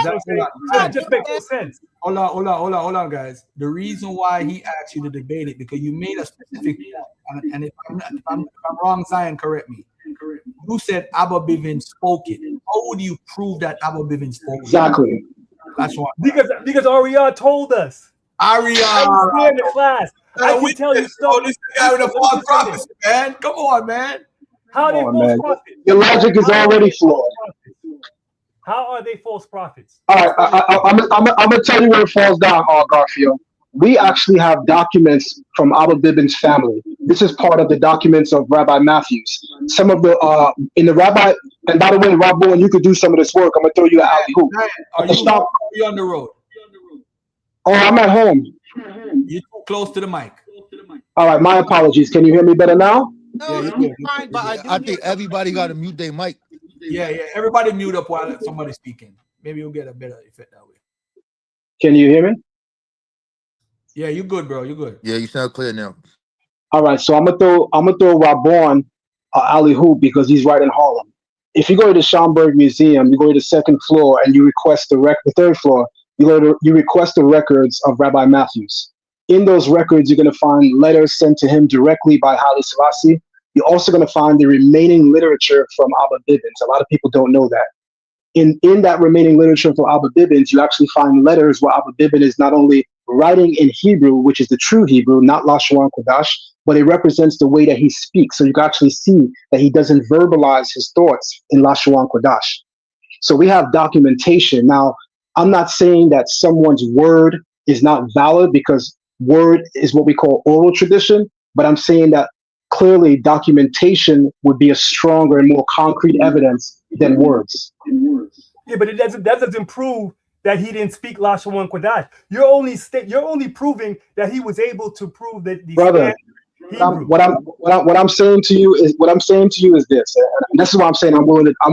That just makes no sense.
Hold on, guys. The reason why he asked you to debate it because you made a specific point, and if I'm wrong, Zion, correct me. You said Abba Bivens spoke it. How would you prove that Abba Bivens spoke it?
Exactly.
That's why.
Because Ariyah told us.
Ariyah.
I was there in the class. I can tell you stuff.
This guy with a false prophecy, man. Come on, man.
How are they false prophets?
Your logic is already flawed.
How are they false prophets?
All right, I'm gonna tell you where it falls down, Garfield. We actually have documents from Abba Bivens' family. This is part of the documents of Rabbi Matthews. Some of the in the rabbi, and by the way, Rob Bowen, you could do some of this work. I'm gonna throw you an alley hoop.
Are you on the road?
Oh, I'm at home.
You're too close to the mic.
All right, my apologies. Can you hear me better now?
I think everybody got to mute their mic.
Yeah. Everybody mute up while somebody's speaking. Maybe you'll get a better effect that way.
Can you hear me?
Yeah, you good, bro. You good.
Yeah, you sound clear now.
All right, so I'm gonna throw Rabon alley hoop because he's right in Harlem. If you go to the Schomburg Museum, you go to the 2nd floor and you request the 3rd floor. You request the records of Rabbi Matthews. In those records, you're going to find letters sent to him directly by Haile Selassie. You're also going to find the remaining literature from Abba Bivens. A lot of people don't know that. In that remaining literature from Abba Bivens, you actually find letters where Abba Bivens is not only writing in Hebrew, which is the true Hebrew, not Lashawan Kodash, but it represents the way that he speaks. So you can actually see that he doesn't verbalize his thoughts in Lashawan Kodash. So we have documentation. Now, I'm not saying that someone's word is not valid because word is what we call oral tradition, but I'm saying that clearly documentation would be a stronger and more concrete evidence than words.
Yeah, but that doesn't prove that he didn't speak Lashawan Kodash. You're only proving that he was able to prove that the
brother. What I'm saying to you is this, and this is why I'm saying I'm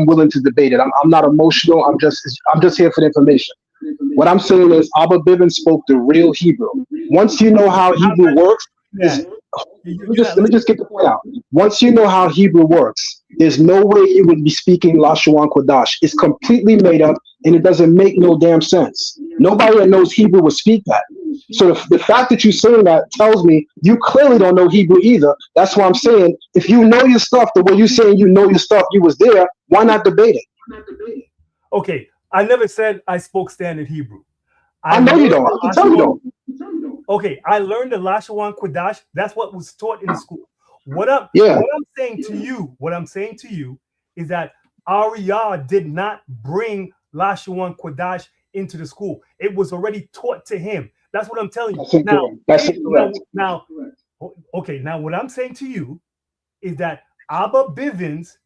willing to debate it. I'm not emotional. I'm just here for the information. What I'm saying is Abba Bivens spoke the real Hebrew. Once you know how Hebrew works, let me just get the point out. Once you know how Hebrew works, there's no way you would be speaking Lashawan Kodash. It's completely made up and it doesn't make no damn sense. Nobody that knows Hebrew would speak that. So the fact that you're saying that tells me you clearly don't know Hebrew either. That's why I'm saying if you know your stuff the way you're saying you know your stuff, you was there, why not debate it?
Okay, I never said I spoke standard Hebrew.
I know you don't. I can tell you don't.
Okay, I learned the Lashawan Kodash. That's what was taught in the school. What I'm saying to you is that Ariyah did not bring Lashawan Kodash into the school. It was already taught to him. That's what I'm telling you.
That's incorrect. That's incorrect.
Now, okay. Now, what I'm saying to you is that Abba Bivens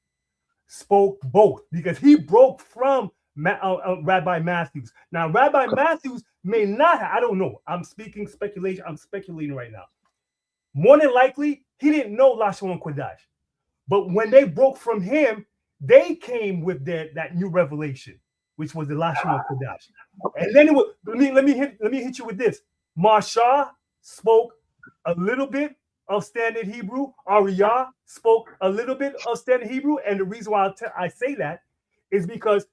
spoke both because he broke from Rabbi Matthews. Now, Rabbi Matthews may not. I don't know. I'm speaking speculation. I'm speculating right now. More than likely, he didn't know Lashon Kodash. But when they broke from him, they came with that new revelation, which was the Lashon Kodash. And then let me hit you with this. Marsha spoke a little bit of standard Hebrew. Ariyah spoke a little bit of standard Hebrew. And the reason why I say that is because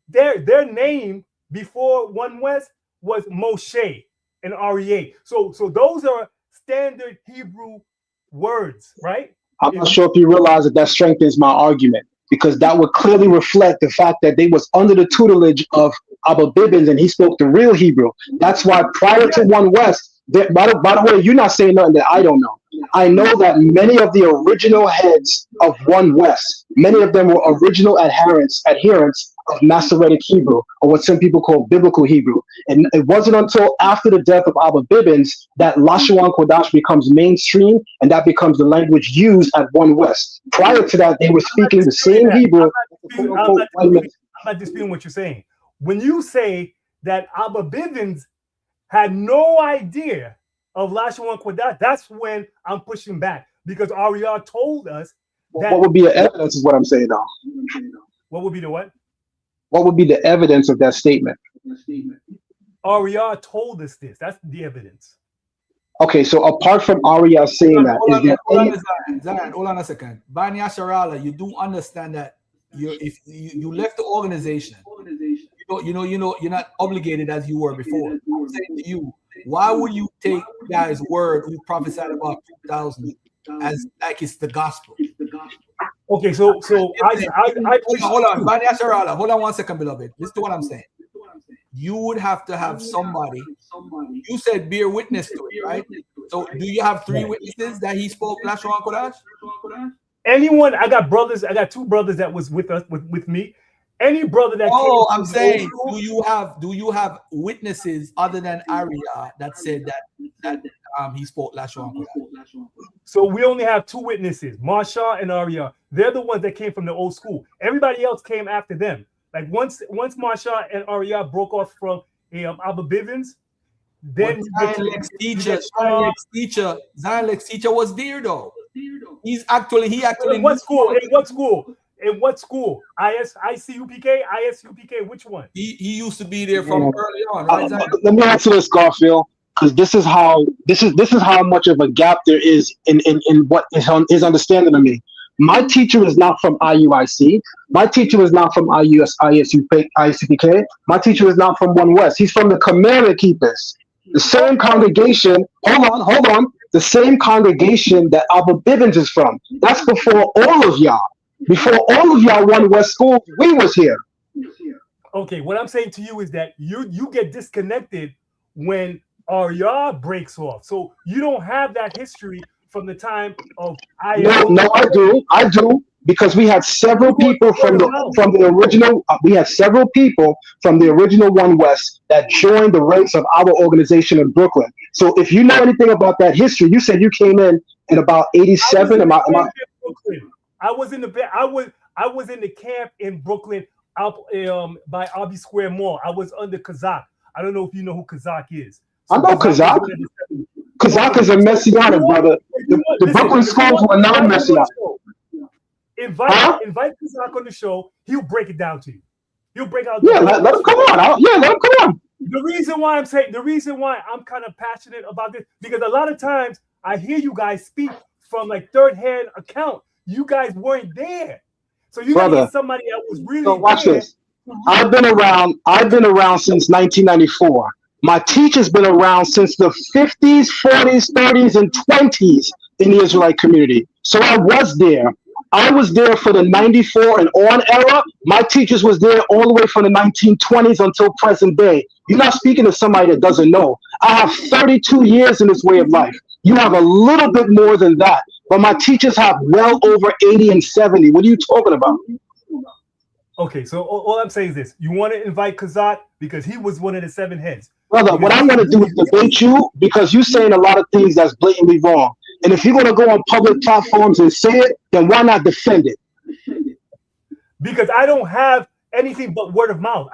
their name before One West was Moshe and Aryeh. So those are standard Hebrew words, right?
I'm not sure if you realize that strengthens my argument, because that would clearly reflect the fact that they was under the tutelage of Abba Bivens and he spoke the real Hebrew. That's why prior to One West, by the way, you're not saying nothing that I don't know. I know that many of the original heads of One West, many of them were original adherents of Masoretic Hebrew, or what some people call biblical Hebrew. And it wasn't until after the death of Abba Bivens that Lashon Kodash becomes mainstream, and that becomes the language used at One West. Prior to that, they were speaking the same Hebrew.
I'm not disputing what you're saying. When you say that Abba Bivens had no idea of Lashon Kodash, that's when I'm pushing back, because Ariyah told us that.
What would be the evidence is what I'm saying now.
What would be the what?
What would be the evidence of that statement?
Ariyah told us this. That's the evidence.
Okay, so apart from Ariyah saying that, is there any...
Zion, hold on a second. Bani Asharala, you do understand that if you left the organization, you're not obligated as you were before. I'm saying to you, why would you take guy's word who prophesied about 2000 as like it's the gospel?
Okay, so I
hold on, Bani Asharala, hold on 1 second, beloved. Listen to what I'm saying. You would have to have somebody. You said bear witness to it, right? So do you have 3 witnesses that he spoke Lashon Kodash?
Anyone? I got brothers. I got 2 brothers that was with us with me. Any brother that came.
I'm saying, do you have witnesses other than Ariyah that said that he spoke Lashon Kodash?
So we only have 2 witnesses, Marsha and Ariyah. They're the ones that came from the old school. Everybody else came after them. Like once Marsha and Ariyah broke off from Abba Bivens, then
Zion Lexx teacher was there though. He actually
in what school? In what school? ISUPK, which one?
He used to be there from early on, right?
Let me answer this, Garfield, because this is how much of a gap there is in what his understanding of me. My teacher is not from IUIC. My teacher is not from ISUPK. My teacher is not from One West. He's from the Commandment Keepers. The same congregation. Hold on. The same congregation that Abba Bivens is from. That's before all of y'all. Before all of y'all One West schools, we was here.
Okay, what I'm saying to you is that you get disconnected when Ariyah breaks off. So you don't have that history from the time of
No, I do, because we had several people from the original. We had several people from the original One West that joined the ranks of our organization in Brooklyn. So if you know anything about that history, you said you came in about 87.
I was in the camp in Brooklyn, by Abbey Square Mall. I was under Kazak. I don't know if you know who Kazak is. So
I know Kazak. Kazak is a messianic, brother. The Brooklyn schools were not messianic.
Invite Kazak on the show. He'll break it down to you. He'll break out.
Yeah, let him come on. Let him come on.
The reason why I'm kind of passionate about this, because a lot of times I hear you guys speak from like third-hand account. You guys weren't there, so you gotta get somebody that was really.
So watch this. I've been around since 1994. My teacher's been around since the 50s, 40s, 30s, and 20s in the Israelite community. So I was there. I was there for the 94 and on era. My teachers was there all the way from the 1920s until present day. You're not speaking to somebody that doesn't know. I have 32 years in this way of life. You have a little bit more than that. But my teachers have well over 80 and 70. What are you talking about?
Okay, so all I'm saying is this: you want to invite Kazat because he was one of the 7 heads.
Brother, what I want to do is debate you because you're saying a lot of things that's blatantly wrong. And if you're going to go on public platforms and say it, then why not defend it?
Because I don't have anything but word of mouth.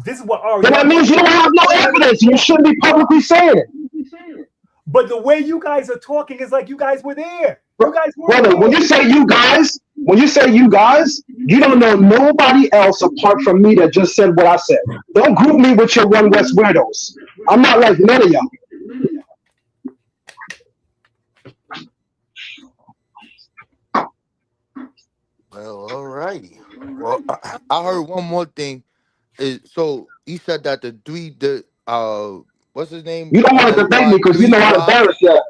This is what
Then that means you don't have no evidence. You shouldn't be publicly saying it.
But the way you guys are talking is like you guys were there. You guys were
Brother,
there.
when you say you guys, you don't know nobody else apart from me that just said what I said. Don't group me with your One West weirdos. I'm not like none of y'all.
Well, alrighty. Well, I heard one more thing. So he said that what's his name?
You don't want to debate me because you know how to embarrass that.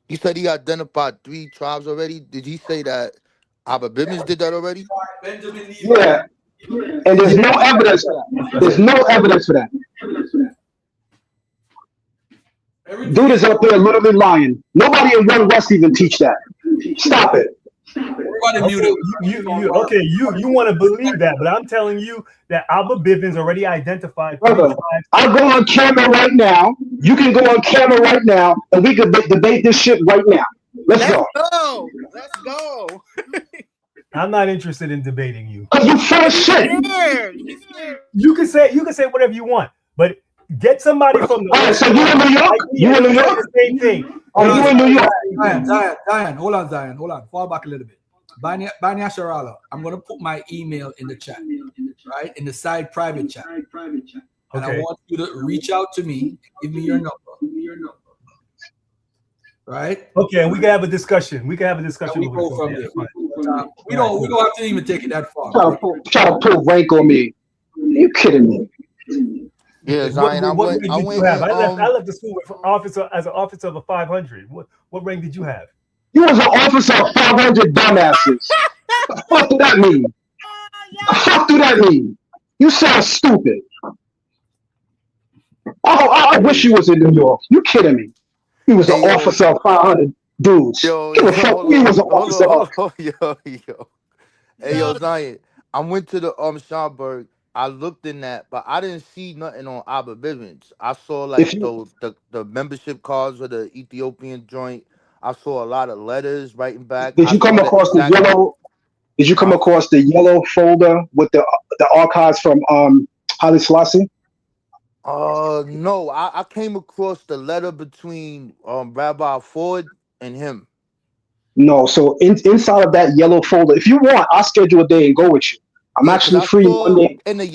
He said he identified 3 tribes already. Did he say that Abba Bivens did that already?
Yeah. And there's no evidence for that. There's no evidence for that. Dude is up there literally lying. Nobody in One West even teach that. Stop it.
Okay, you want to believe that, but I'm telling you that Abba Bivens already identified.
Brother, I'll go on camera right now. You can go on camera right now, and we can debate this shit right now. Let's go.
Let's go.
I'm not interested in debating you.
Cause you full of shit.
You can say whatever you want, but get somebody from the.
All right, so you in New York? You in New York?
The same thing.
Oh, you in New York?
Zion, hold on. Fall back a little bit. Bani Asharala, I'm going to put my email in the chat, right? In the side private chat. And I want you to reach out to me. Give me your number. Right?
Okay, and we can have a discussion. We go
from there. We don't have to even take it that far.
Try to pull rank on me. Are you kidding me?
Yeah, Zion, I left
the school with as an officer of a 500. What rank did you have?
You was an officer of 500 dumbasses. What the fuck do that mean? What the fuck do that mean? You sound stupid. I wish you was in New York. You kidding me? He was an officer of 500 dudes.
Yo,
He was an officer.
Yo. Hey, yo, Zion, I went to the Schomburg. I looked in that, but I didn't see nothing on Abba Bivens. I saw like the membership cards for the Ethiopian joint. I saw a lot of letters writing back.
Did you come across the yellow? Did you come across the yellow folder with the archives from Haile Selassie?
No. I came across the letter between Rabbi Ford and him.
No. So inside of that yellow folder, if you want, I'll schedule a day and go with you. I'm actually free one day.
In the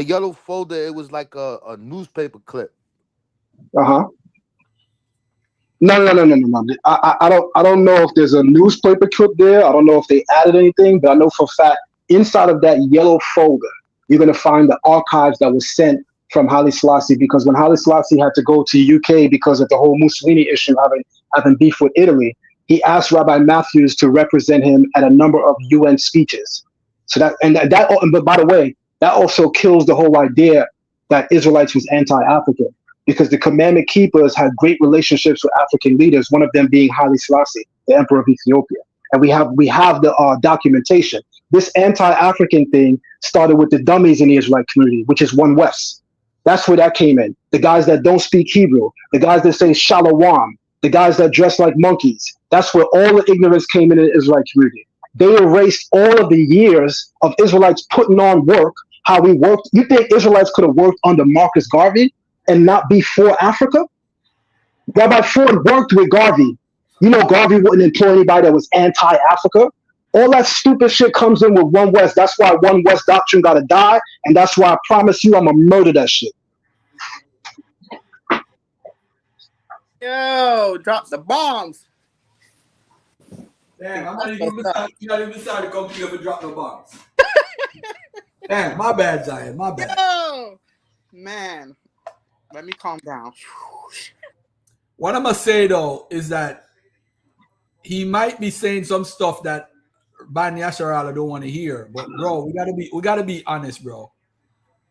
yellow folder, it was like a newspaper clip.
No. I don't know if there's a newspaper clip there. I don't know if they added anything, but I know for a fact inside of that yellow folder, you're gonna find the archives that was sent from Haile Selassie, because when Haile Selassie had to go to UK because of the whole Mussolini issue having beef with Italy, he asked Rabbi Matthews to represent him at a number of UN speeches. But by the way, that also kills the whole idea that Israelites was anti-African, because the commandment keepers had great relationships with African leaders, one of them being Haile Selassie, the emperor of Ethiopia. And we have the documentation. This anti-African thing started with the dummies in the Israelite community, which is One West. That's where that came in. The guys that don't speak Hebrew, the guys that say shalom, the guys that dress like monkeys. That's where all the ignorance came in the Israelite community. They erased all of the years of Israelites putting on work, how we worked. You think Israelites could have worked under Marcus Garvey and not be for Africa? Rabbi Ford worked with Garvey. You know Garvey wouldn't employ anybody that was anti-Africa. All that stupid shit comes in with One West. That's why One West doctrine gotta die, and that's why I promise you I'm gonna murder that shit.
Yo, drop the bombs.
Damn, I'm not even decided to come here and drop no bombs. Damn, my bad, Zion. My bad.
Yo, man, let me calm down.
What I'm gonna say though is that he might be saying some stuff that Bani Asharala don't want to hear, but bro, we gotta be honest, bro.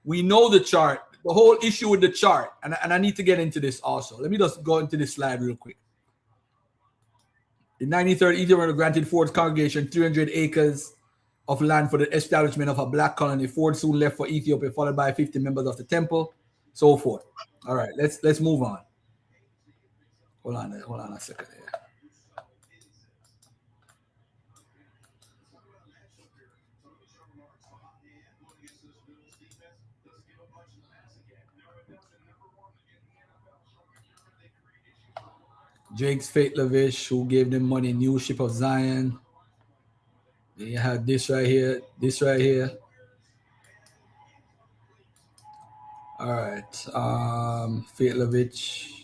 We know the chart, the whole issue with the chart, and I need to get into this also. Let me just go into this slide real quick. In 1930, Ethiopia granted Ford's congregation 300 acres of land for the establishment of a black colony. Ford soon left for Ethiopia, followed by 50 members of the temple, so forth. All right, let's move on. Hold on a second here. Jake's Fate Lavish, who gave them money, New Ship of Zion. Then you have this right here, All right. Fate Lavich,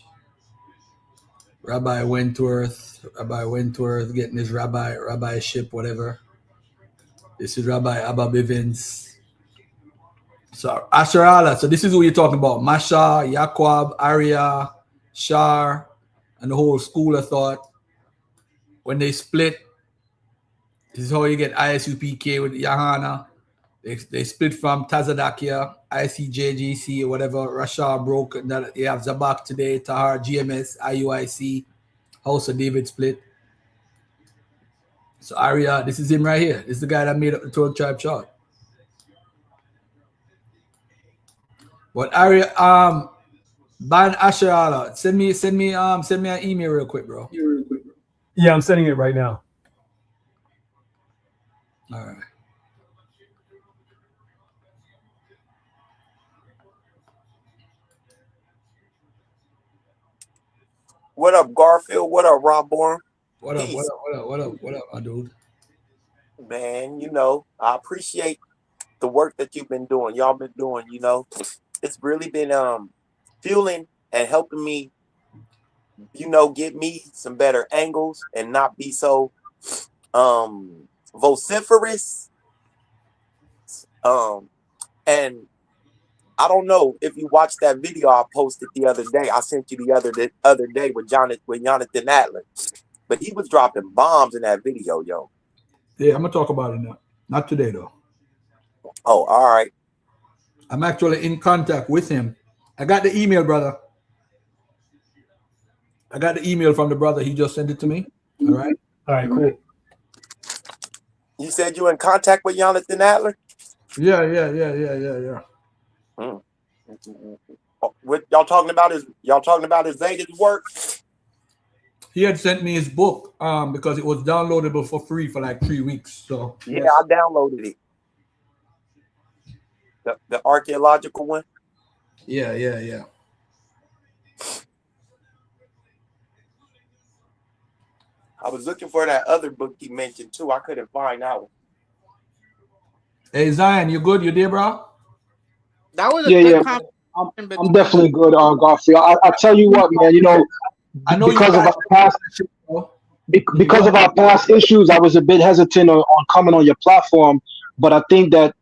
Rabbi Wentworth getting his rabbi ship, whatever. This is Rabbi Abba Bivens. So Asherala. So this is who you're talking about. Masha, Yaquab, Arya, Shar, and the whole school of thought. When they split, this is how you get ISUPK with Yahana. They split from Tazaryach, ICJGC, or whatever. Rasha broke. That you have Zabak today, Tahar, GMS, IUIC, House of David split. So Arya, this is him right here. This is the guy that made up the 12 tribe chart. But Arya, Ban Asherala, send me an email real quick, bro.
Yeah, I'm sending it right now.
All right.
What up, Garfield? What up, Rob Bourne?
What up, my dude?
Man, you know, I appreciate the work that you've been doing. Y'all been doing, you know. It's really been fueling and helping me, you know, get me some better angles and not be so vociferous. And I don't know if you watched that video I posted the other day. I sent you the other day with Jonathan Adler. But he was dropping bombs in that video, yo.
Yeah, I'm gonna talk about it now. Not today though.
Oh, all right.
I'm actually in contact with him. I got the email, brother. I got the email from the brother. He just sent it to me. All right.
All right, cool.
You said you in contact with Jonathan Adler?
Yeah.
What y'all talking about his Zayden's work?
He had sent me his book because it was downloadable for free for like 3 weeks. So
yeah, I downloaded it. The archaeological one.
Yeah.
I was looking for that other book you mentioned too. I couldn't find that one.
Hey Zion, you good? You there, bro?
That was a good conversation.
I'm definitely good, Garfield. I tell you what, man. You know, because of our past issues, I was a bit hesitant on coming on your platform. But I think that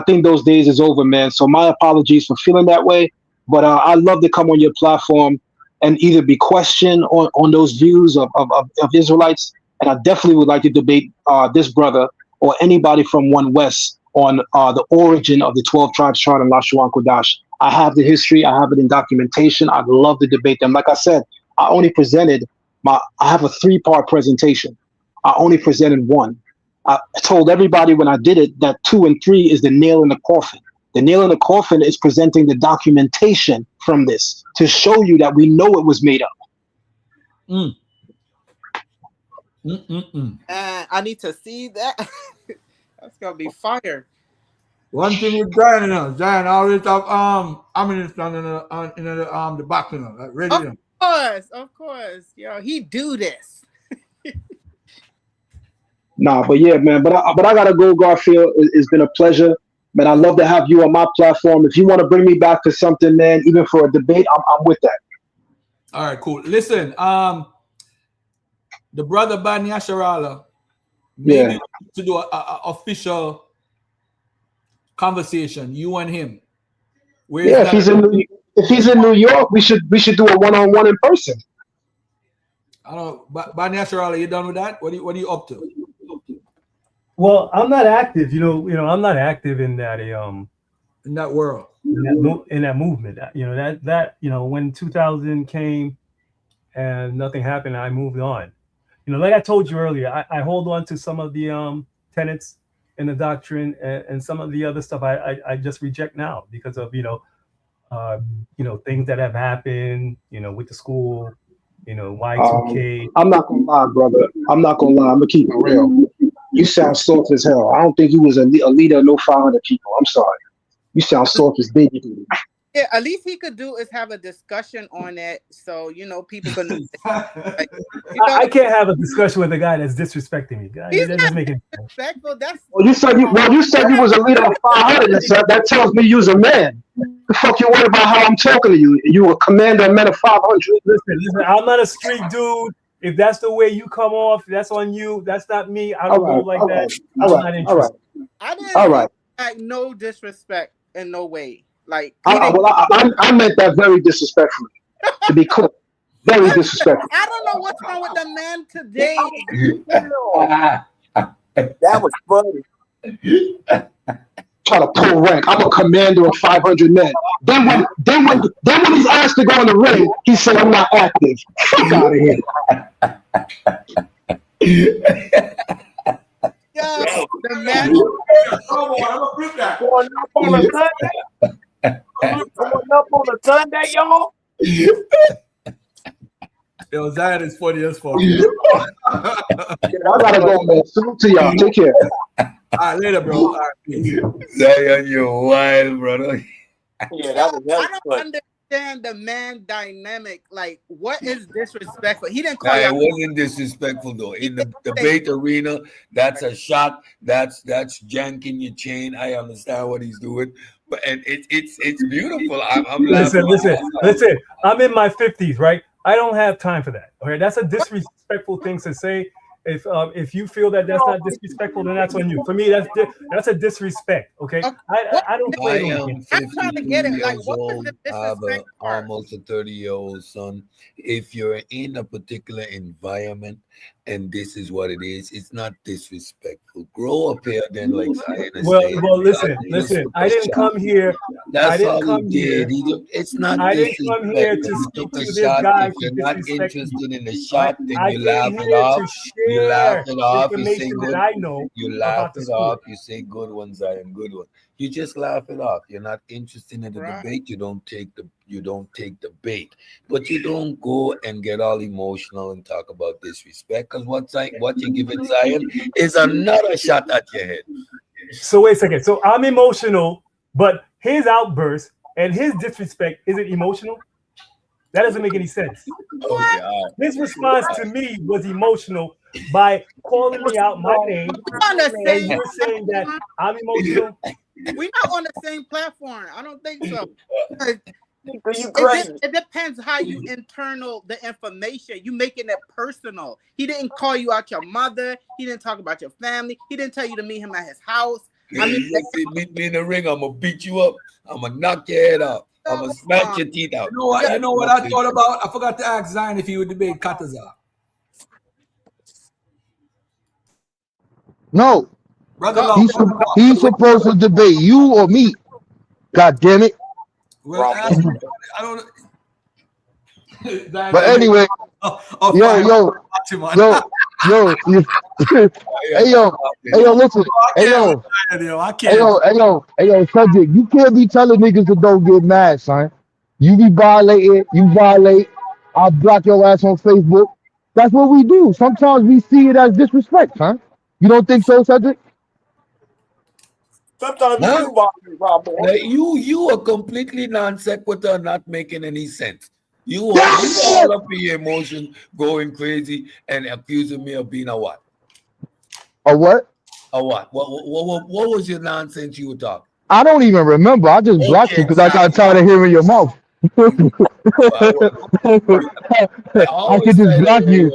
those days is over, man. So my apologies for feeling that way. But I love to come on your platform and either be questioned on those views of Israelites, and I definitely would like to debate this brother or anybody from One West on the origin of the 12 tribes chart in Lashuan Kodash. I have the history. I have it in documentation. I'd love to debate them. Like I said, I have a 3-part presentation. I only presented one. I told everybody when I did it that 2 and 3 is the nail in the coffin. The nail in the coffin is presenting the documentation from this to show you that we know it was made up.
I need to see that. That's gonna be fire.
One thing with Zion always have ammunition in the box, you know, like ready.
Of course. Yo, he do this.
Nah, but yeah, man. But I gotta go, Garfield. It's been a pleasure, man. I'd love to have you on my platform. If you want to bring me back to something, man, even for a debate, I'm with that.
All right, cool. Listen, the brother Bani Asherala, maybe to do a official conversation, you and him.
If he's in New York, we should do a one-on-one in person.
I don't know, Bani Asherala, you done with that? What are you up to?
Well, I'm not active. You know, I'm not active in that
in that world,
in that movement. You know, that when 2000 came and nothing happened, I moved on. like I told you earlier, I hold on to some of the tenets in the doctrine, and some of the other stuff I just reject now because of things that have happened, with the school, Y2K.
I'm not gonna lie, brother. I'm not gonna lie. I'm gonna keep it real. You sound soft as hell. I don't think you was a leader of no 500 people. I'm sorry. You sound soft as baby.
Yeah, at least he could do is have a discussion on it, so people can.
I can't have a discussion with a guy that's disrespecting me.
He's
That
not
doesn't make it.
disrespectful. That's
Well, you said you was a leader of 500. That tells me you was a man. The fuck you worried about how I'm talking to you? You a commander of men of 500.
Listen, I'm not a street dude. If that's the way you come off, that's on you. That's not me. I don't go like that. I'm not interested.
I didn't like no disrespect in no way. Like
I meant that very disrespectfully. To be clear, very disrespectful.
I don't know what's wrong with the man today.
That was funny.
Try to pull rank. I'm a commander of 500 men. Then when he's asked to go in the ring, he said, "I'm not active." Fuck out of here.
Yo, the man.
Come on, I'm gonna flip that.
Going up on a Sunday. Going up on a Sunday, y'all.
Yo, Zion is funny as fuck.
I gotta go, man. Salute to y'all. Take care.
All right, later, bro. All right,
Zion, you're wild, brother.
Yeah, that was
I don't understand the man dynamic. Like, what is disrespectful? He didn't call
It
you.
wasn't disrespectful though. In the debate arena, that's a shot. That's janking your chain. I understand what he's doing, but and it's beautiful. I'm
Listen.
laughing.
I'm in my 50s, right? I don't have time for that. Okay, that's a disrespectful thing to say. If you feel that that's not disrespectful, then that's on you. For me, that's a disrespect. Okay, I don't play.
I'm trying to get it. Like, what is the
I have
disrespect part?
almost a 30-year-old son. If you're in a particular environment and this is what it is, it's not disrespectful. Grow up here, then like Zion is saying.
Well, listen. I didn't come here.
That's all he did. It's not
I didn't come here to speak to this guy.
If you're not interested in the shot, then you laugh it off. You laugh it off. You say good. You laugh it off. You say good one, Zion, good one. You just laugh it off. You're not interested in the debate. You don't take the bait. But you don't go and get all emotional and talk about disrespect, because what you're giving Zion is another shot at your head.
So wait a second. So I'm emotional, but his outburst and his disrespect isn't emotional? That doesn't make any sense.
Okay,
his response to me was emotional by calling me out my name. And you're saying that I'm emotional?
We're not on the same platform. I don't think so. It depends how you internal the information. You making it personal. He didn't call you out your mother. He didn't talk about your family. He didn't tell you to meet him at his house. I mean,
meet me in the ring. I'm gonna beat you up. I'm gonna knock your head out. I'm gonna smash your teeth out.
You know what I thought about? I forgot to ask Zion if he would debate Tazaryach.
No.
Brother,
he's supposed to debate you or me. God damn it.
Well, I don't.
But anyway, yo, listen, subject. You can't be telling niggas to don't get mad, son. You be violating, you violate. I'll block your ass on Facebook. That's what we do. Sometimes we see it as disrespect, huh? You don't think so, Cedric?
Sometimes
you are completely non sequitur, not making any sense. You are all up in your emotions, going crazy, and accusing me of being a what?
A what?
A what? What was your nonsense you were talking?
I don't even remember. I just blocked you because I got tired of hearing your mouth. I could just block you.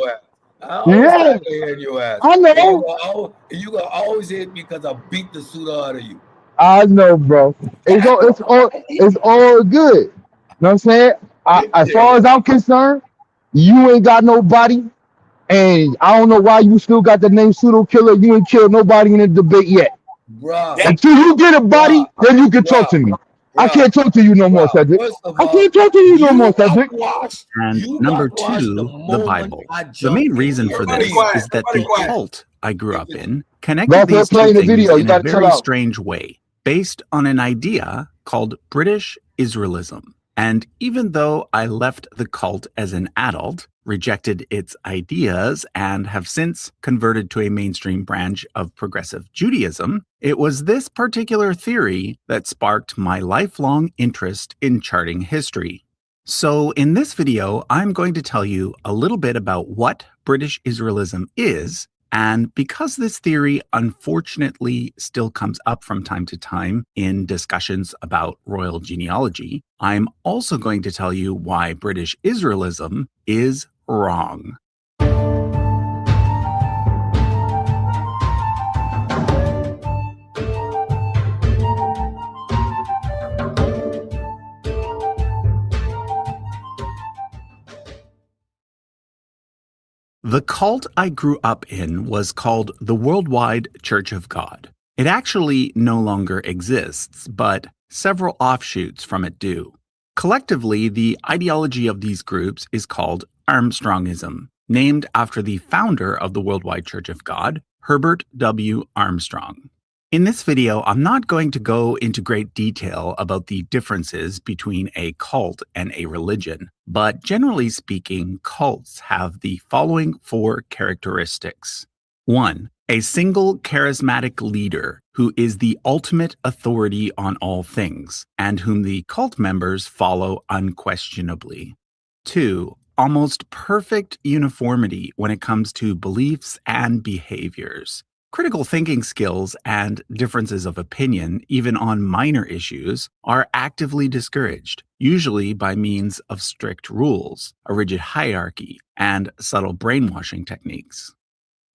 Yeah,
I know.
You gonna always hate me because I beat the suit out of you.
I know, bro. It's all good. You know what I'm saying? As far as I'm concerned, you ain't got nobody, and I don't know why you still got the name pseudo killer. You ain't killed nobody in the debate yet.
Bruh.
Until you get a body, then you can talk to me.
I can't talk to you no more, Cedric.
First of
I
all,
can't talk to you no more,
you
Cedric.
whitewashed.
And
You
number
whitewashed the
two, the
moment
Bible.
I
The
jumped
main
in
reason
here.
for
Everybody
this
quiet.
is that
Everybody
the
quiet.
cult I grew up in connected
Garfield
these two
playing the
things
video. You
in a
gotta chill
very
out.
strange way, based on an idea called British Israelism. And even though I left the cult as an adult, rejected its ideas, and have since converted to a mainstream branch of progressive Judaism, it was this particular theory that sparked my lifelong interest in charting history. So in this video, I'm going to tell you a little bit about what British Israelism is. And because this theory unfortunately still comes up from time to time in discussions about royal genealogy, I'm also going to tell you why British Israelism is wrong. The cult I grew up in was called the Worldwide Church of God. It actually no longer exists, but several offshoots from it do. Collectively, the ideology of these groups is called Armstrongism, named after the founder of the Worldwide Church of God, Herbert W. Armstrong. In this video, I'm not going to go into great detail about the differences between a cult and a religion, but generally speaking, cults have the following 4 characteristics. 1. A single charismatic leader who is the ultimate authority on all things, and whom the cult members follow unquestionably. 2. Almost perfect uniformity when it comes to beliefs and behaviors. Critical thinking skills and differences of opinion, even on minor issues, are actively discouraged, usually by means of strict rules, a rigid hierarchy, and subtle brainwashing techniques.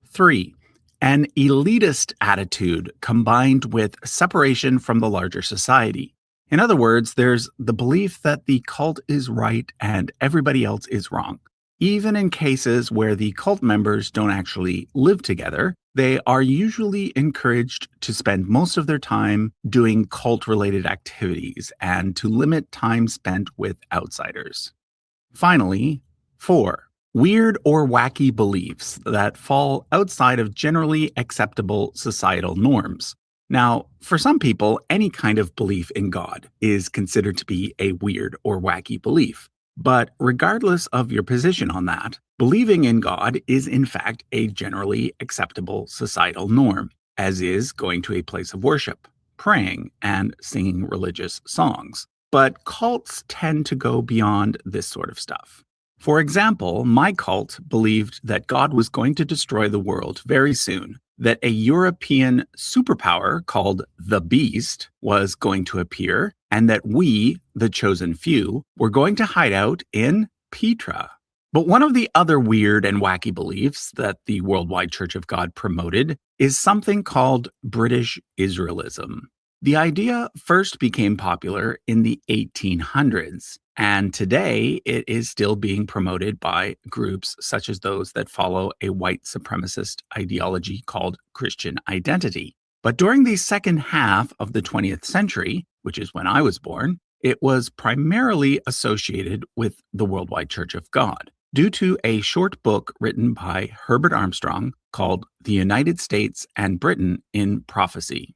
3. An elitist attitude combined with separation from the larger society. In other words, there's the belief that the cult is right and everybody else is wrong. Even in cases where the cult members don't actually live together, they are usually encouraged to spend most of their time doing cult-related activities and to limit time spent with outsiders. Finally, 4. Weird or wacky beliefs that fall outside of generally acceptable societal norms. Now, for some people, any kind of belief in God is considered to be a weird or wacky belief. But regardless of your position on that, believing in God is in fact a generally acceptable societal norm, as is going to a place of worship, praying, and singing religious songs. But cults tend to go beyond this sort of stuff. For example, my cult believed that God was going to destroy the world very soon, that a European superpower called the Beast was going to appear, and that we, the chosen few, were going to hide out in Petra. But one of the other weird and wacky beliefs that the Worldwide Church of God promoted is something called British Israelism. The idea first became popular in the 1800s, and today it is still being promoted by groups such as those that follow a white supremacist ideology called Christian identity. But during the second half of the 20th century, which is when I was born, it was primarily associated with the Worldwide Church of God, due to a short book written by Herbert Armstrong called The United States and Britain in Prophecy.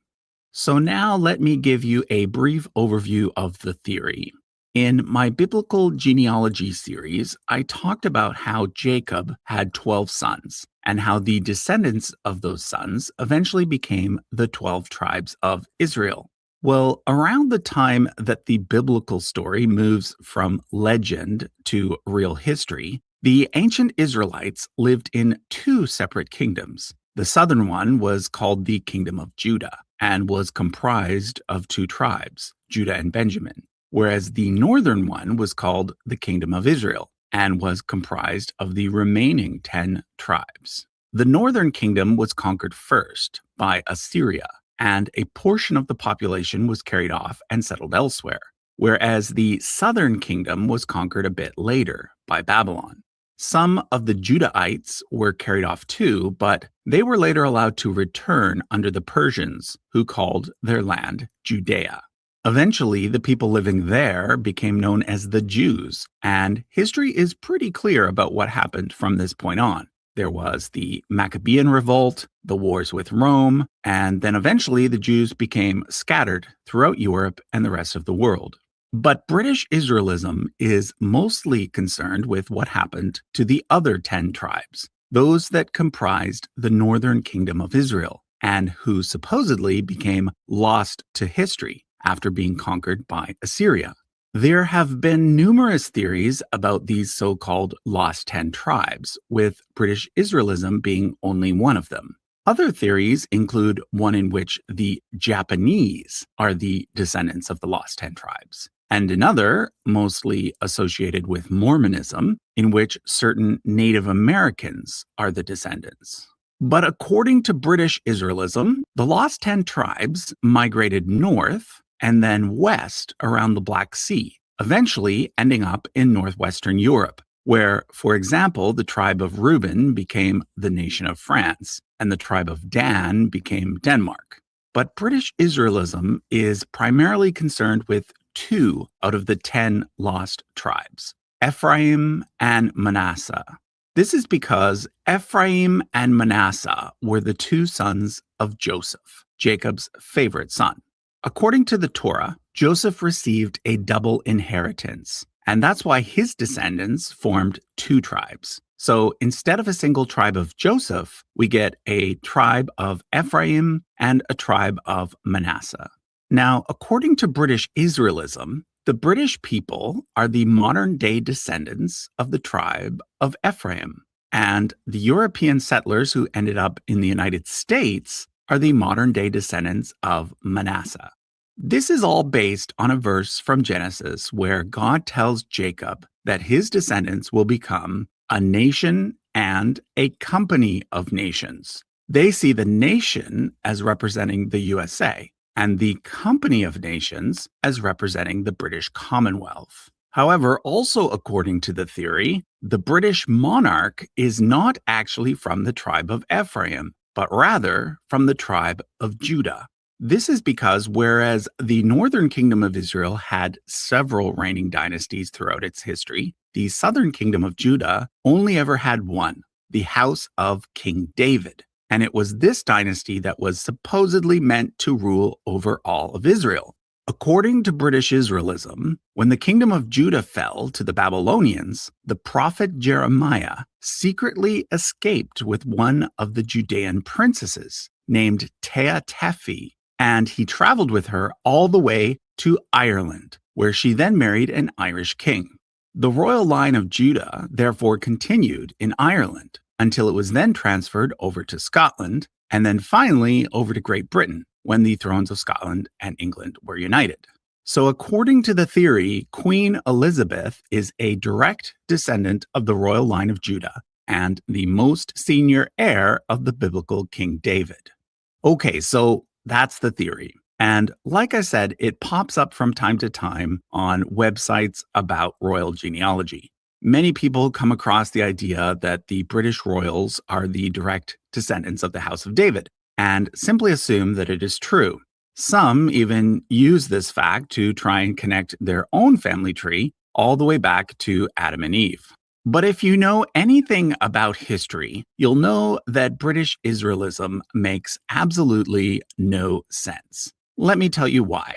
So now let me give you a brief overview of the theory. In my biblical genealogy series, I talked about how Jacob had 12 sons and how the descendants of those sons eventually became the 12 tribes of Israel. Well, around the time that the biblical story moves from legend to real history, the ancient Israelites lived in 2 separate kingdoms. The southern one was called the Kingdom of Judah and was comprised of 2 tribes, Judah and Benjamin, whereas the northern one was called the Kingdom of Israel and was comprised of the remaining 10 tribes. The northern kingdom was conquered first by Assyria, and a portion of the population was carried off and settled elsewhere, whereas the southern kingdom was conquered a bit later by Babylon. Some of the Judahites were carried off too, but they were later allowed to return under the Persians, who called their land Judea. Eventually, the people living there became known as the Jews, and history is pretty clear about what happened from this point on. There was the Maccabean revolt, the wars with Rome, and then eventually the Jews became scattered throughout Europe and the rest of the world. But British Israelism is mostly concerned with what happened to the other 10 tribes, those that comprised the northern kingdom of Israel, and who supposedly became lost to history after being conquered by Assyria. There have been numerous theories about these so-called lost 10 tribes, with British Israelism being only one of them. Other theories include one in which the Japanese are the descendants of the lost 10 tribes, and another, mostly associated with Mormonism, in which certain Native Americans are the descendants. But according to British Israelism, the lost 10 tribes migrated north and then west around the Black Sea, eventually ending up in northwestern Europe, where, for example, the tribe of Reuben became the nation of France, and the tribe of Dan became Denmark. But British Israelism is primarily concerned with 2 out of the 10 lost tribes, Ephraim and Manasseh. This is because Ephraim and Manasseh were the 2 sons of Joseph, Jacob's favorite son. According to the Torah, Joseph received a double inheritance, and that's why his descendants formed 2 tribes. So instead of a single tribe of Joseph, we get a tribe of Ephraim and a tribe of Manasseh. Now, according to British Israelism, the British people are the modern-day descendants of the tribe of Ephraim, and the European settlers who ended up in the United States are the modern-day descendants of Manasseh. This is all based on a verse from Genesis where God tells Jacob that his descendants will become a nation and a company of nations. They see the nation as representing the USA and the company of nations as representing the British Commonwealth. However, also according to the theory, the British monarch is not actually from the tribe of Ephraim, but rather from the tribe of Judah. This is because whereas the northern kingdom of Israel had several reigning dynasties throughout its history, the southern kingdom of Judah only ever had one, the house of King David. And it was this dynasty that was supposedly meant to rule over all of Israel. According to British Israelism, when the kingdom of Judah fell to the Babylonians, the prophet Jeremiah secretly escaped with one of the Judean princesses named Tehatefi, and he traveled with her all the way to Ireland, where she then married an Irish king. The royal line of Judah therefore continued in Ireland until it was then transferred over to Scotland, and then finally over to Great Britain, when the thrones of Scotland and England were united. So according to the theory, Queen Elizabeth is a direct descendant of the royal line of Judah and the most senior heir of the biblical King David. Okay, so that's the theory. And like I said, it pops up from time to time on websites about royal genealogy. Many people come across the idea that the British royals are the direct descendants of the House of David and simply assume that it is true. Some even use this fact to try and connect their own family tree all the way back to Adam and Eve. But if you know anything about history, you'll know that British Israelism makes absolutely no sense. Let me tell you why.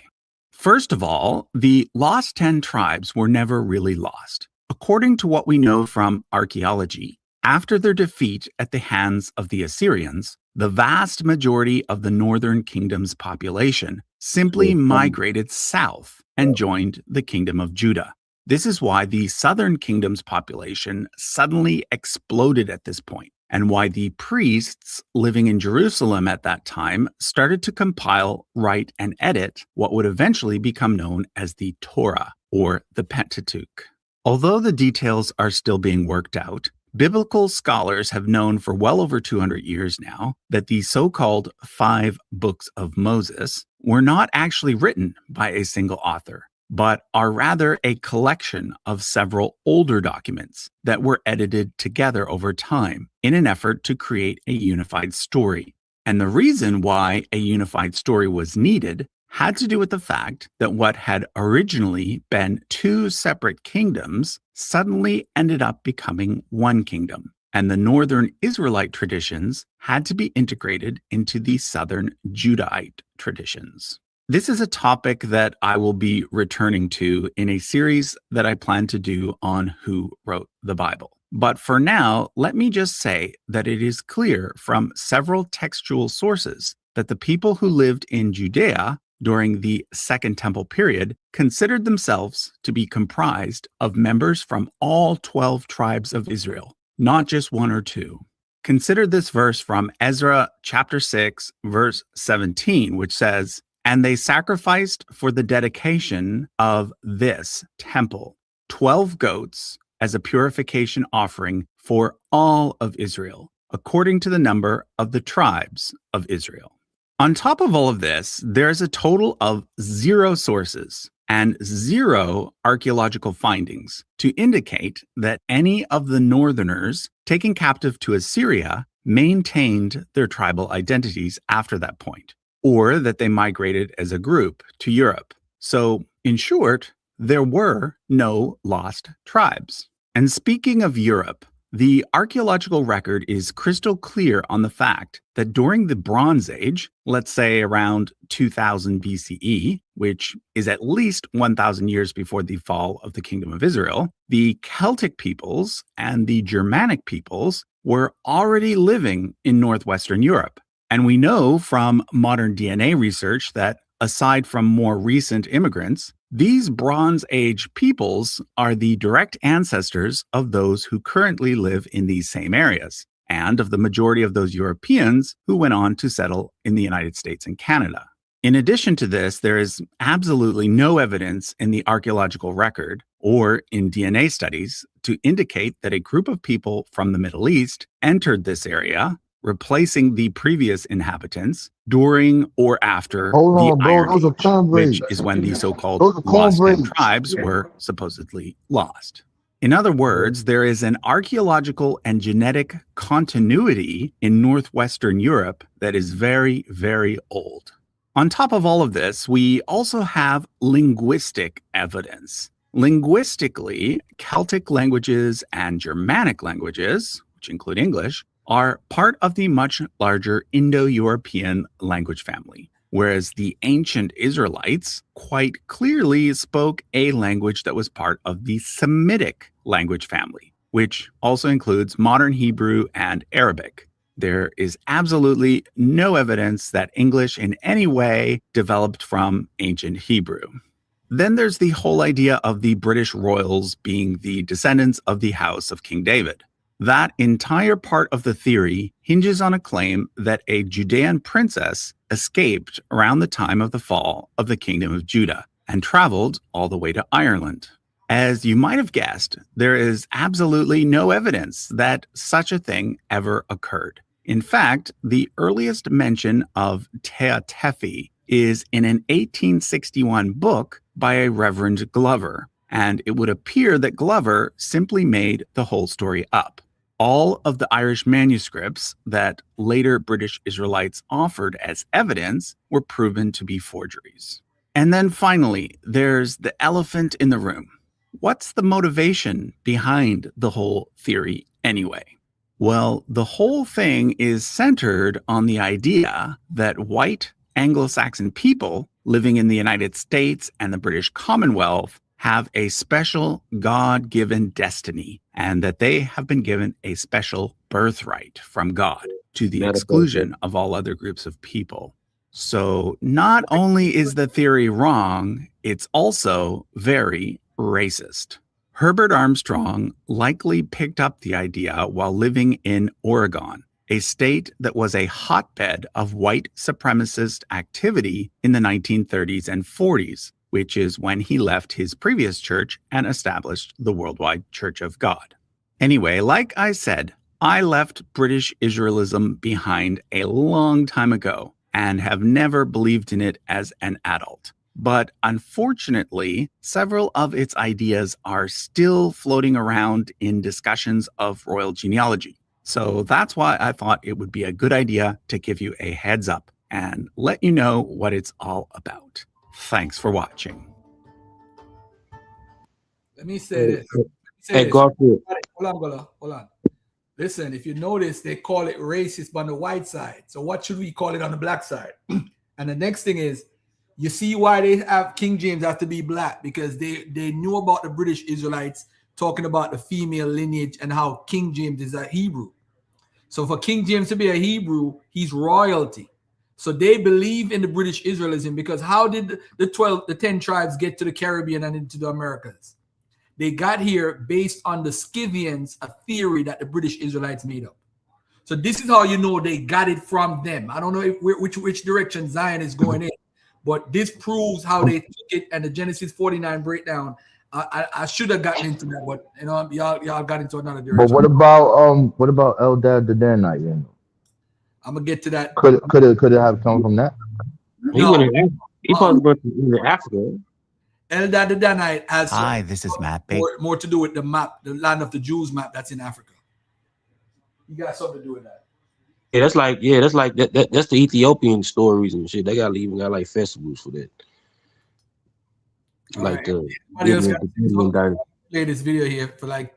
First of all, the lost 10 tribes were never really lost. According to what we know from archaeology, after their defeat at the hands of the Assyrians, the vast majority of the northern kingdom's population simply migrated south and joined the kingdom of Judah. This is why the southern kingdom's population suddenly exploded at this point, and why the priests living in Jerusalem at that time started to compile, write, and edit what would eventually become known as the Torah, or the Pentateuch. Although the details are still being worked out, biblical scholars have known for well over 200 years now that the so-called 5 books of Moses were not actually written by a single author, but are rather a collection of several older documents that were edited together over time in an effort to create a unified story. And the reason why a unified story was needed had to do with the fact that what had originally been two separate kingdoms suddenly ended up becoming one kingdom, and the northern Israelite traditions had to be integrated into the southern Judahite traditions. This is a topic that I will be returning to in a series that I plan to do on who wrote the Bible. But for now, let me just say that it is clear from several textual sources that the people who lived in Judea during the Second Temple period considered themselves to be comprised of members from all 12 tribes of Israel, not just one or two. Consider this verse from Ezra chapter 6, verse 17, which says, "And they sacrificed for the dedication of this temple 12 goats as a purification offering for all of Israel, according to the number of the tribes of Israel." On top of all of this, there's a total of 0 sources and 0 archaeological findings to indicate that any of the northerners taken captive to Assyria maintained their tribal identities after that point, or that they migrated as a group to Europe. So, in short, there were no lost tribes. And speaking of Europe, the archaeological record is crystal clear on the fact that during the Bronze Age, let's say around 2000 BCE, which is at least 1000 years before the fall of the Kingdom of Israel, the Celtic peoples and the Germanic peoples were already living in northwestern Europe. And we know from modern DNA research that aside from more recent immigrants, these Bronze Age peoples are the direct ancestors of those who currently live in these same areas, and of the majority of those Europeans who went on to settle in the United States and Canada. In addition to this, there is absolutely no evidence in the archaeological record or in DNA studies to indicate that a group of people from the Middle East entered this area, replacing the previous inhabitants during or after the Iron Age, which is when the so-called lost 10 tribes were supposedly lost. In other words, there is an archaeological and genetic continuity in northwestern Europe that is very, very old. On top of all of this, we also have linguistic evidence. Linguistically, Celtic languages and Germanic languages, which include English, are part of the much larger Indo-European language family, whereas the ancient Israelites quite clearly spoke a language that was part of the Semitic language family, which also includes modern Hebrew and Arabic. There is absolutely no evidence that English in any way developed from ancient Hebrew. Then there's the whole idea of the British royals being the descendants of the house of King David. That entire part of the theory hinges on a claim that a Judean princess escaped around the time of the fall of the Kingdom of Judah and traveled all the way to Ireland. As you might have guessed, there is absolutely no evidence that such a thing ever occurred. In fact, the earliest mention of Tea Tephi is in an 1861 book by a Reverend Glover, and it would appear that Glover simply made the whole story up. All of the Irish manuscripts that later British Israelites offered as evidence were proven to be forgeries. And then finally, there's the elephant in the room. What's the motivation behind the whole theory anyway? Well, the whole thing is centered on the idea that white Anglo-Saxon people living in the United States and the British Commonwealth have a special God-given destiny, and that they have been given a special birthright from God to the exclusion of all other groups of people. So not only is the theory wrong, it's also very racist. Herbert Armstrong likely picked up the idea while living in Oregon, a state that was a hotbed of white supremacist activity in the 1930s and 40s, which is when he left his previous church and established the Worldwide Church of God. Anyway, like I said, I left British Israelism behind a long time ago and have never believed in it as an adult. But unfortunately, several of its ideas are still floating around in discussions of royal genealogy. So that's why I thought it would be a good idea to give you a heads up and let you know what it's all about. Thanks for watching.
Let me say this.
Hey, Garfield.
Hold on. Listen, if you notice, they call it racist on the white side. So what should we call it on the black side? And the next thing is, you see why they have King James have to be black, because they knew about the British Israelites talking about the female lineage and how King James is a Hebrew. So for King James to be a Hebrew, he's royalty. So they believe in the British Israelism, because how did the 10 tribes get to the Caribbean and into the Americas? They got here based on the Scythians, a theory that the British Israelites made up. So this is how you know they got it from them. I don't know which direction Zion is going in, but this proves how they took it, and the Genesis 49 breakdown. I should have gotten into that, but you know, y'all got into another direction.
But what about Eldad the Danite? You know?
I'm gonna get to that.
Could it have come from that? He
No.
he
supposed
to go to Africa.
Eldad the Danite has
Hi, this is Matt
more to do with the map, the land of the Jews map that's in Africa. You got something to do with that.
Yeah, that's like that's the Ethiopian stories and shit. They got like festivals for that.
All
Like
right. Play this video here for like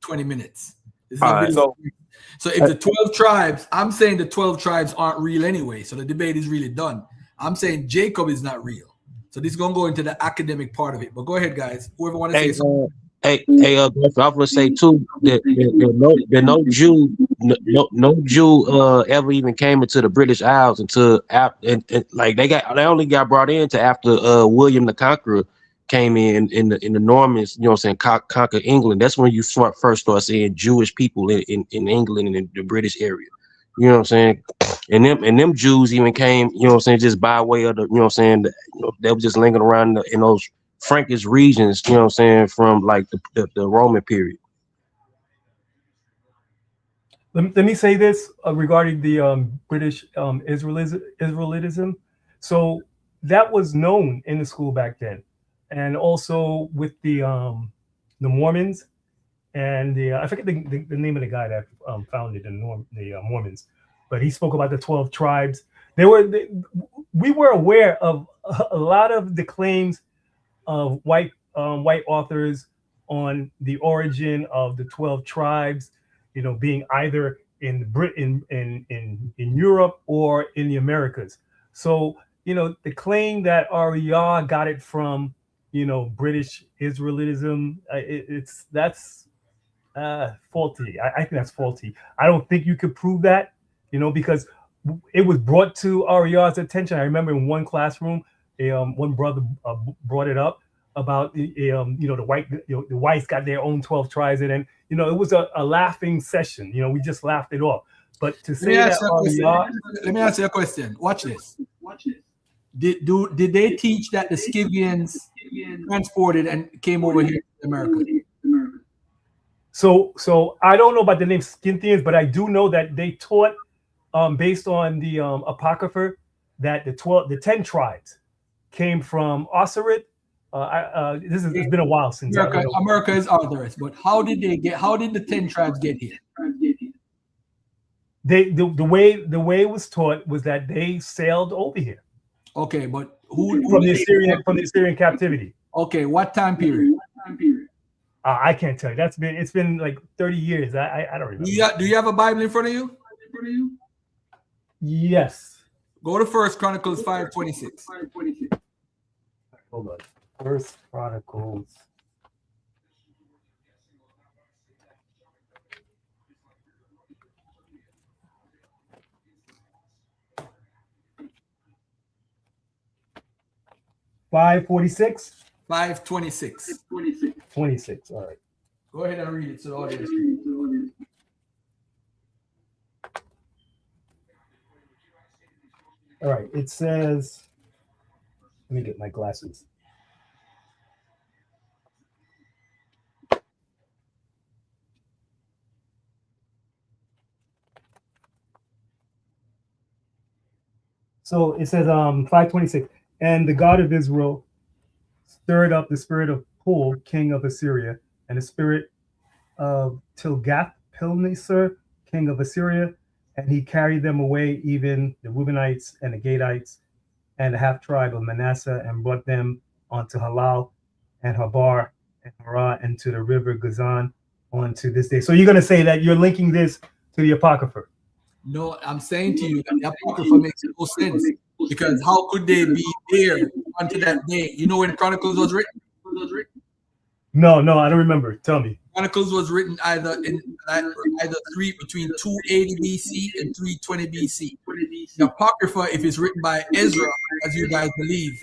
20 minutes. This is
All
gonna
right.
be so if the 12 tribes, I'm saying the 12 tribes aren't real anyway, so the debate is really done. I'm saying Jacob is not real. So this is gonna go into the academic part of it. But go ahead, guys. Whoever want to say something.
I was gonna say too that no Jew ever even came into the British Isles until after, and like they only got brought into after William the Conqueror came in the Normans, you know what I'm saying, conquer England. That's when you first start seeing Jewish people in England and in the British area. You know what I'm saying? And them Jews even came, you know what I'm saying, just by way of the, you know what I'm saying, they were just lingering around in those Frankish regions, you know what I'm saying, from like the Roman period.
Let me say this regarding the British Israelitism. So that was known in the school back then, and also with the Mormons and the I forget the name of the guy that founded the Mormons, but he spoke about the 12 tribes. We were aware of a lot of the claims of white authors on the origin of the 12 tribes, you know, being either in Britain, in Europe, or in the Americas. So, you know, the claim that RER got it from, you know, British Israelitism, that's faulty. I think that's faulty. I don't think you could prove that, you know, because it was brought to RER's attention. I remember in one classroom, one brother brought it up about you know, the whites got their own 12 tribes, and you know, it was a laughing session. You know, we just laughed it off. But to say that
let me ask you a question. Watch this. Did they teach that the Scythians transported and came over here to America?
So I don't know about the name Scythians, but I do know that they taught based on the Apocrypha that the 10 tribes came from Osiris. It's been a while since
America is Osiris, but how did the 10 tribes get here?
The way it was taught was that they sailed over here.
Okay, but who
from the Assyrian captivity?
Okay, what time period?
I can't tell you. It's been like 30 years. I don't remember.
Do you have a Bible in front of you?
Yes.
Go to 1 Chronicles 5:26.
Hold on. 1 Chronicles. $5.46.
5:26.
26. All right.
Go ahead and read it to the audience.
All right. It says, let me get my glasses. So it says 5:26, and the God of Israel stirred up the spirit of Pul, king of Assyria, and the spirit of Tilgath-Pilneser, king of Assyria, and he carried them away, even the Reubenites and the Gadites and the half tribe of Manasseh, and brought them onto Halal and Habar and Harah and to the river Gazan onto this day. So you're going to say that you're linking this to the Apocrypha?
No, I'm saying to you that the Apocrypha makes no sense, because how could they be there unto that day? You know when Chronicles was written?
No, I don't remember. Tell me.
Chronicles was written between 280 BC and 320 BC. The Apocrypha, if it's written by Ezra, as you guys believe,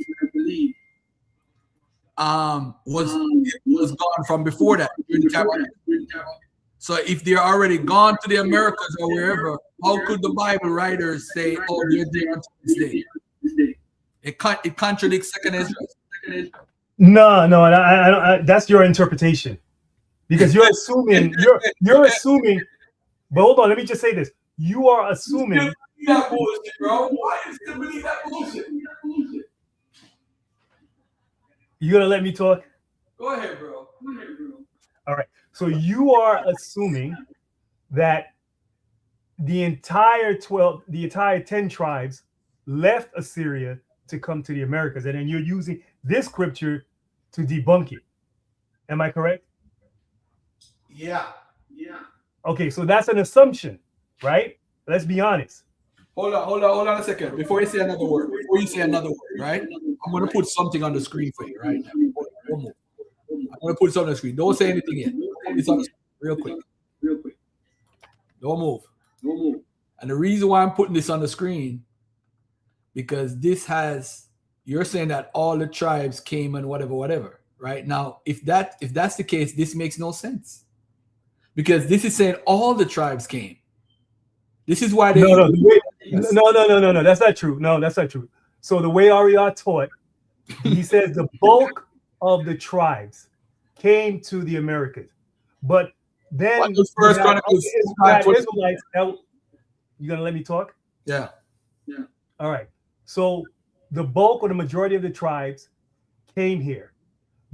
was gone from before that. So if they're already gone to the Americas or wherever, how could the Bible writers say, "Oh, they're there until this day"? It contradicts Second Ezra.
No, I that's your interpretation, because you're assuming you're assuming. But hold on, let me just say this: you are assuming.
That bullshit, bro. Why do you still believe that bullshit?
You gonna let me talk?
Go ahead, bro.
All right. So you are assuming that the entire 10 tribes left Assyria to come to the Americas, and then you're using this scripture to debunk it. Am I correct?
Yeah.
Okay, so that's an assumption, right? Let's be honest.
Hold on a second. Before you say another word, right? I'm gonna put something on the screen for you right now. I'm gonna put something on the screen. Don't say anything yet. It's on the screen real quick. Don't move. And the reason why I'm putting this on the screen, because you're saying that all the tribes came and whatever, right? Now, if that's the case, this makes no sense, because this is saying all the tribes came. This is why they
no, that's not true. No, that's not true. So the way Ariah taught, he says the bulk of the tribes came to the Americas, but then
First Chronicles
Israelites. You gonna let me talk?
Yeah.
All right. So the bulk or the majority of the tribes came here,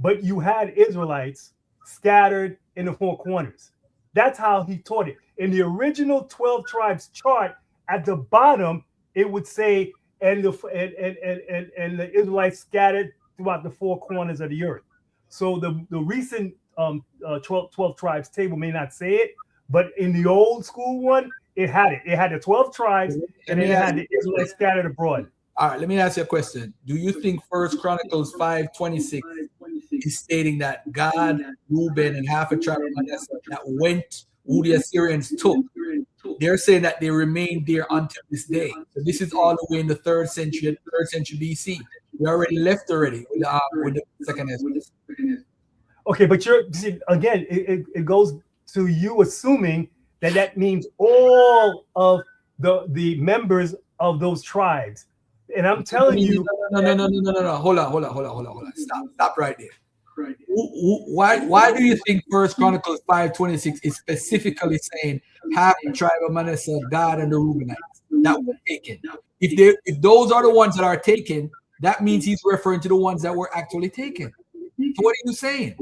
but you had Israelites scattered in the four corners. That's how he taught it. In the original 12 tribes chart, at the bottom, it would say, and the Israelites scattered throughout the four corners of the earth. So the recent 12 tribes table may not say it, but in the old school one, it had it. It had the 12 tribes, and then it had the Israelites scattered abroad.
All right, let me ask you a question. Do you think First Chronicles 5:26 is stating that God, Reuben, and half a tribe of Manasseh that went, who the Assyrians took, they're saying that they remained there until this day? So this is all the way in the third century BC. We already left with the second Ezra.
Okay, but again, it goes to you assuming that means all of the members of those tribes. And I'm telling you,
no. Hold on. Stop right there. Why do you think First Chronicles 5:26 is specifically saying half the tribe of Manasseh, God, and the Reubenites that were taken? If those are the ones that are taken, that means he's referring to the ones that were actually taken. So what are you saying?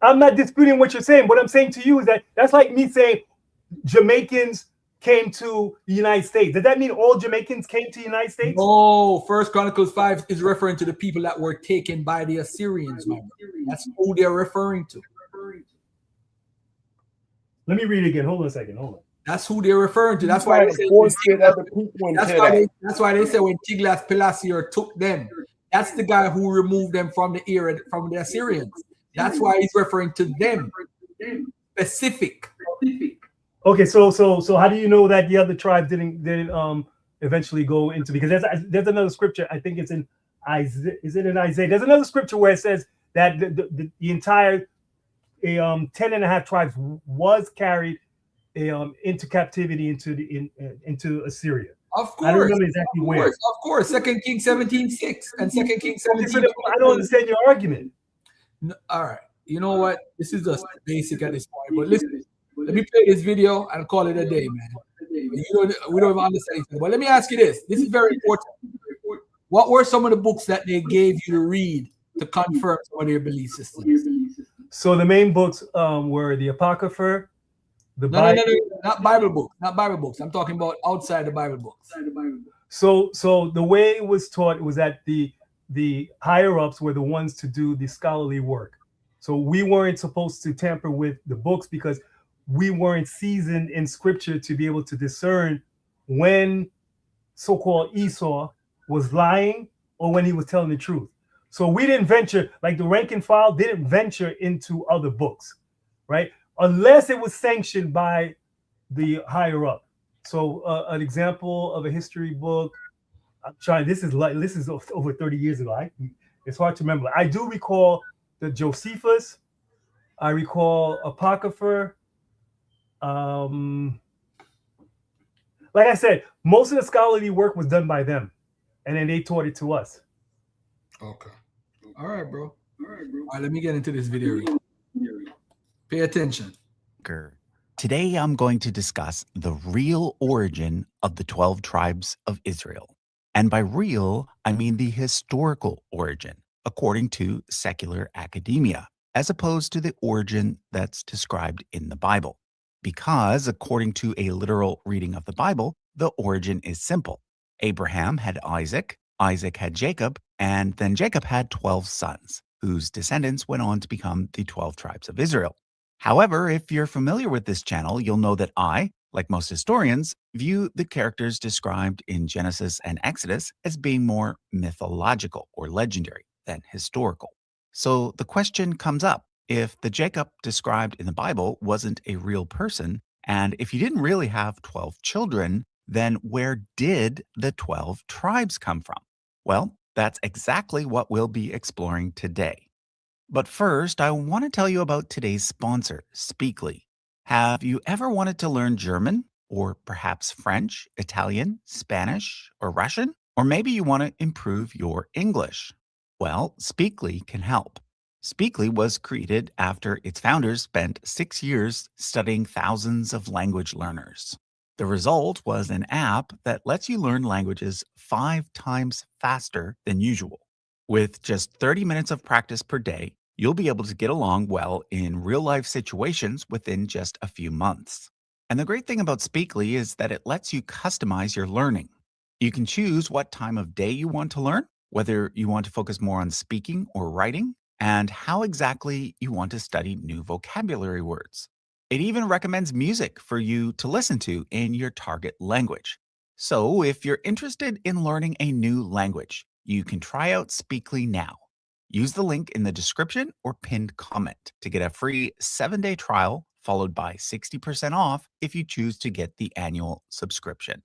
I'm not disputing what you're saying. What I'm saying to you is that's like me saying Jamaicans came to the United States. Does that mean all Jamaicans came to the United States?
No, First Chronicles 5 is referring to the people that were taken by the Assyrians, my brother. That's who they're referring to.
Let me read it again. Hold on a second. Hold on.
That's who they're referring to. That's why they say that's why they say when Tiglath-Pileser took them, that's the guy who removed them from the era from the Assyrians. That's why he's referring to them. Specific.
Okay, so how do you know that the other tribes didn't eventually go into, because there's another scripture, I think it's in Isaiah. Is it in Isaiah? There's another scripture where it says that the entire 10.5 tribes was carried into captivity into Assyria.
Of course,
I don't remember exactly where.
Of course, 2 Kings 17:6 and 2 Kings 17.
I don't understand your argument.
No, all right, you know what? This is just basic at this point. But listen, let me play this video and call it a day, man. We don't even understand anything. But let me ask you this. This is very important. What were some of the books that they gave you to read to confirm some of their belief systems?
So the main books were the Apocrypha, the
No, no, no,
Bible.
no, not Bible books, not Bible books. I'm talking about outside the Bible books.
So the way it was taught was that the higher ups were the ones to do the scholarly work. So we weren't supposed to tamper with the books because we weren't seasoned in scripture to be able to discern when so-called Esau was lying or when he was telling the truth. So we didn't venture, like the rank and file didn't venture into other books, right? Unless it was sanctioned by the higher up. So an example of a history book, I'm trying, this is over 30 years ago. It's hard to remember. I do recall the Josephus. I recall Apocrypha. Like I said, most of the scholarly work was done by them, and then they taught it to us.
Okay. All right, bro. All right, let me get into this video. Pay attention.
Today, I'm going to discuss the real origin of the 12 tribes of Israel. And by real, I mean the historical origin, according to secular academia, as opposed to the origin that's described in the Bible. Because, according to a literal reading of the Bible, the origin is simple. Abraham had Isaac, Isaac had Jacob, and then Jacob had 12 sons, whose descendants went on to become the 12 tribes of Israel. However, if you're familiar with this channel, you'll know that I, like most historians, view the characters described in Genesis and Exodus as being more mythological or legendary than historical. So the question comes up, if the Jacob described in the Bible wasn't a real person, and if he didn't really have 12 children, then where did the 12 tribes come from? Well, that's exactly what we'll be exploring today. But first, I want to tell you about today's sponsor, Speakly. Have you ever wanted to learn German, or perhaps French, Italian, Spanish, or Russian? Or maybe you want to improve your English? Well, Speakly can help. Speakly was created after its founders spent 6 years studying thousands of language learners. The result was an app that lets you learn languages 5 times faster than usual. With just 30 minutes of practice per day, you'll be able to get along well in real-life situations within just a few months. And the great thing about Speakly is that it lets you customize your learning. You can choose what time of day you want to learn, whether you want to focus more on speaking or writing, and how exactly you want to study new vocabulary words. It even recommends music for you to listen to in your target language. So if you're interested in learning a new language, you can try out Speakly now. Use the link in the description or pinned comment to get a free 7-day trial followed by 60% off if you choose to get the annual subscription.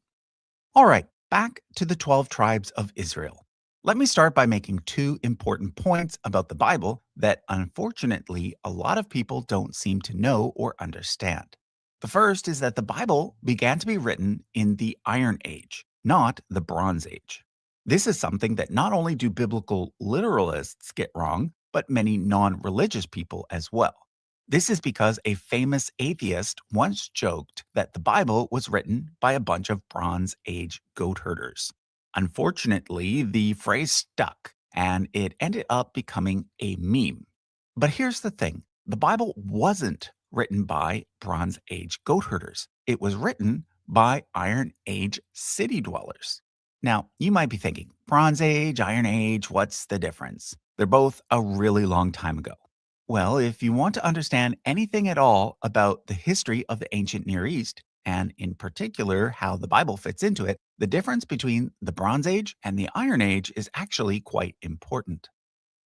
All right, back to the 12 tribes of Israel. Let me start by making 2 important points about the Bible that unfortunately a lot of people don't seem to know or understand. The first is that the Bible began to be written in the Iron Age, not the Bronze Age. This is something that not only do biblical literalists get wrong, but many non-religious people as well. This is because a famous atheist once joked that the Bible was written by a bunch of Bronze Age goat herders. Unfortunately, the phrase stuck, and it ended up becoming a meme. But here's the thing. The Bible wasn't written by Bronze Age goat herders. It was written by Iron Age city dwellers. Now, you might be thinking, Bronze Age, Iron Age, what's the difference? They're both a really long time ago. Well, if you want to understand anything at all about the history of the ancient Near East, and in particular how the Bible fits into it, the difference between the Bronze Age and the Iron Age is actually quite important.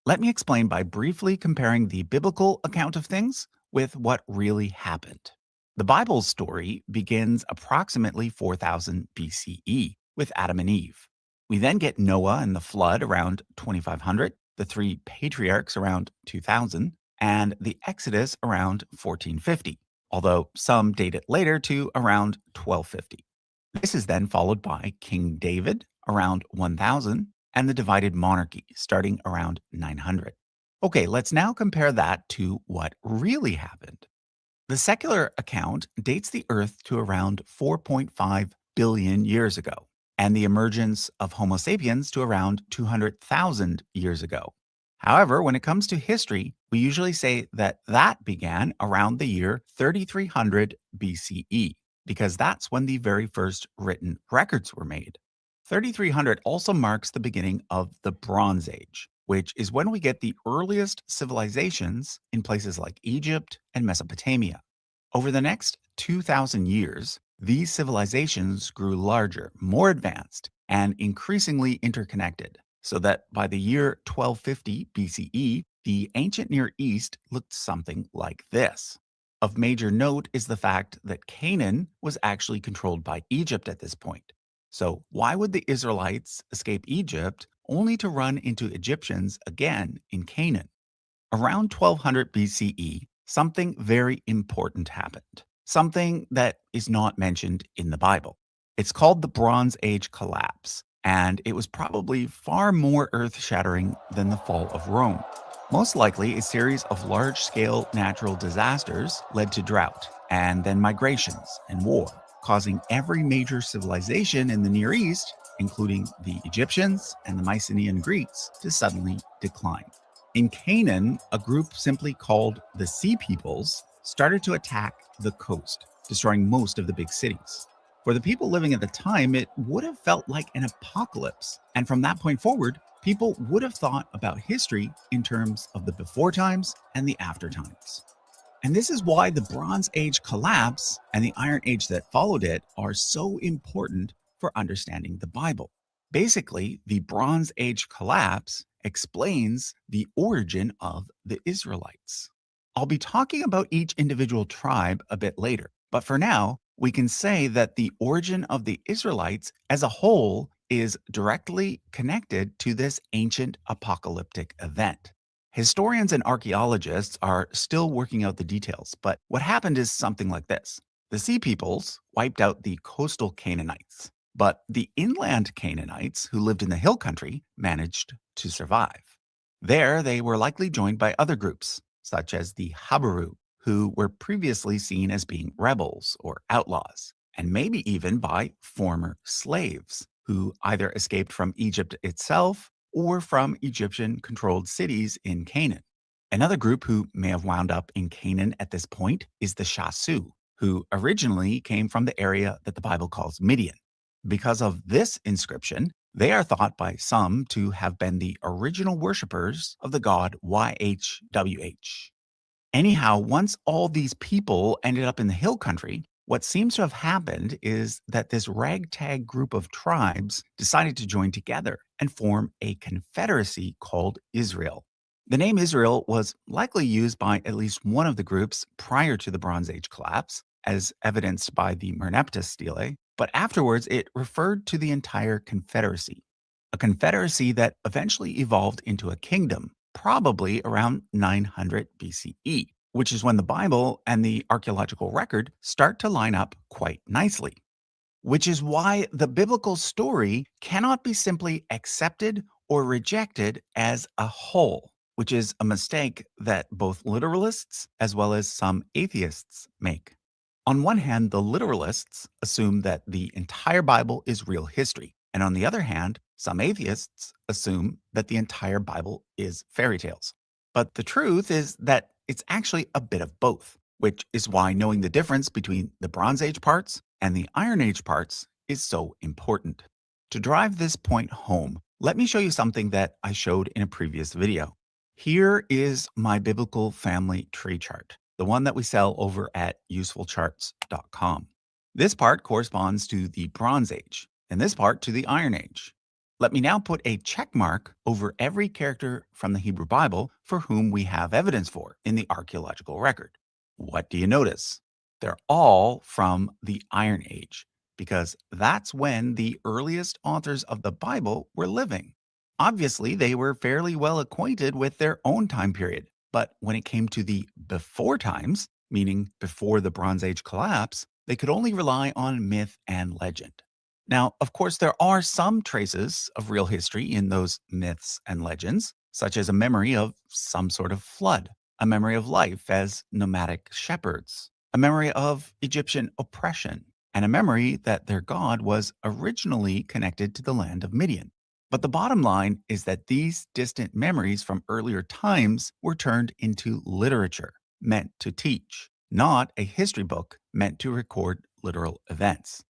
Let me explain by briefly comparing the biblical account of things with what really happened. The Bible's story begins approximately 4000 BCE with Adam and Eve. We then get Noah and the flood around 2500, the 3 patriarchs around 2000, and the Exodus around 1450, although some date it later to around 1250. This is then followed by King David around 1000 and the divided monarchy starting around 900. Okay, let's now compare that to what really happened. The secular account dates the Earth to around 4.5 billion years ago, and the emergence of Homo sapiens to around 200,000 years ago. However, when it comes to history, we usually say that began around the year 3300 BCE, because that's when the very first written records were made. 3300 also marks the beginning of the Bronze Age, which is when we get the earliest civilizations in places like Egypt and Mesopotamia. Over the next 2,000 years, these civilizations grew larger, more advanced, and increasingly interconnected, so that by the year 1250 BCE, the ancient Near East looked something like this. Of major note is the fact that Canaan was actually controlled by Egypt at this point. So why would the Israelites escape Egypt only to run into Egyptians again in Canaan? Around 1200 BCE, something very important happened, something that is not mentioned in the Bible. It's called the Bronze Age collapse, and it was probably far more earth-shattering than the fall of Rome. Most likely, a series of large-scale natural disasters led to drought, and then migrations and war, causing every major civilization in the Near East, including the Egyptians and the Mycenaean Greeks, to suddenly decline. In Canaan, a group simply called the Sea Peoples started to attack the coast, destroying most of the big cities. For the people living at the time, it would have felt like an apocalypse. And from that point forward, people would have thought about history in terms of the before times and the after times. And this is why the Bronze Age collapse and the Iron Age that followed it are so important for understanding the Bible. Basically, the Bronze Age collapse explains the origin of the Israelites. I'll be talking about each individual tribe a bit later, but for now, we can say that the origin of the Israelites as a whole is directly connected to this ancient apocalyptic event. Historians and archaeologists are still working out the details, but what happened is something like this. The Sea Peoples wiped out the coastal Canaanites, but the inland Canaanites who lived in the hill country managed to survive. There, they were likely joined by other groups, such as the Habaru, who were previously seen as being rebels or outlaws, and maybe even by former slaves, who either escaped from Egypt itself or from Egyptian-controlled cities in Canaan. Another group who may have wound up in Canaan at this point is the Shasu, who originally came from the area that the Bible calls Midian. Because of this inscription, they are thought by some to have been the original worshippers of the god YHWH. Anyhow, once all these people ended up in the hill country, what seems to have happened is that this ragtag group of tribes decided to join together and form a confederacy called Israel. The name Israel was likely used by at least one of the groups prior to the Bronze Age collapse, as evidenced by the Merneptah stele, but afterwards it referred to the entire confederacy, a confederacy that eventually evolved into a kingdom, probably around 900 BCE, which is when the Bible and the archaeological record start to line up quite nicely. Which is why the biblical story cannot be simply accepted or rejected as a whole, which is a mistake that both literalists as well as some atheists make. On one hand, the literalists assume that the entire Bible is real history, and on the other hand, some atheists assume that the entire Bible is fairy tales. But the truth is that it's actually a bit of both, which is why knowing the difference between the Bronze Age parts and the Iron Age parts is so important. To drive this point home, let me show you something that I showed in a previous video. Here is my biblical family tree chart, the one that we sell over at usefulcharts.com. This part corresponds to the Bronze Age, and this part to the Iron Age. Let me now put a check mark over every character from the Hebrew Bible for whom we have evidence for in the archaeological record. What do you notice? They're all from the Iron Age, because that's when the earliest authors of the Bible were living. Obviously, they were fairly well acquainted with their own time period, but when it came to the before times, meaning before the Bronze Age collapse, they could only rely on myth and legend. Now, of course, there are some traces of real history in those myths and legends, such as a memory of some sort of flood, a memory of life as nomadic shepherds, a memory of Egyptian oppression, and a memory that their god was originally connected to the land of Midian. But the bottom line is that these distant memories from earlier times were turned into literature meant to teach, not a history book meant to record literal events.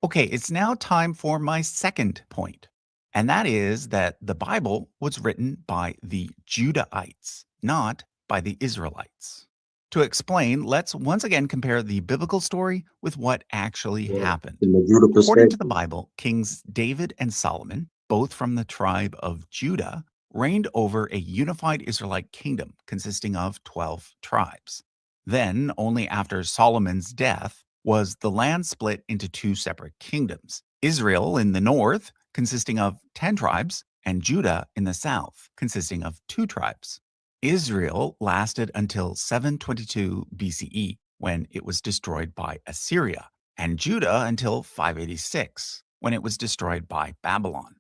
Okay, it's now time for my second point, and that is that the Bible was written by the Judahites, not by the Israelites. To explain, let's once again compare the biblical story with what actually happened.
In the Judah
According to the
perspective.
Bible, Kings David and Solomon, both from the tribe of Judah, reigned over a unified Israelite kingdom consisting of 12 tribes. Then, only after Solomon's death, was the land split into two separate kingdoms: Israel in the north, consisting of 10 tribes, and Judah in the south, consisting of 2 tribes. Israel lasted until 722 BCE, when it was destroyed by Assyria, and Judah until 586, when it was destroyed by Babylon.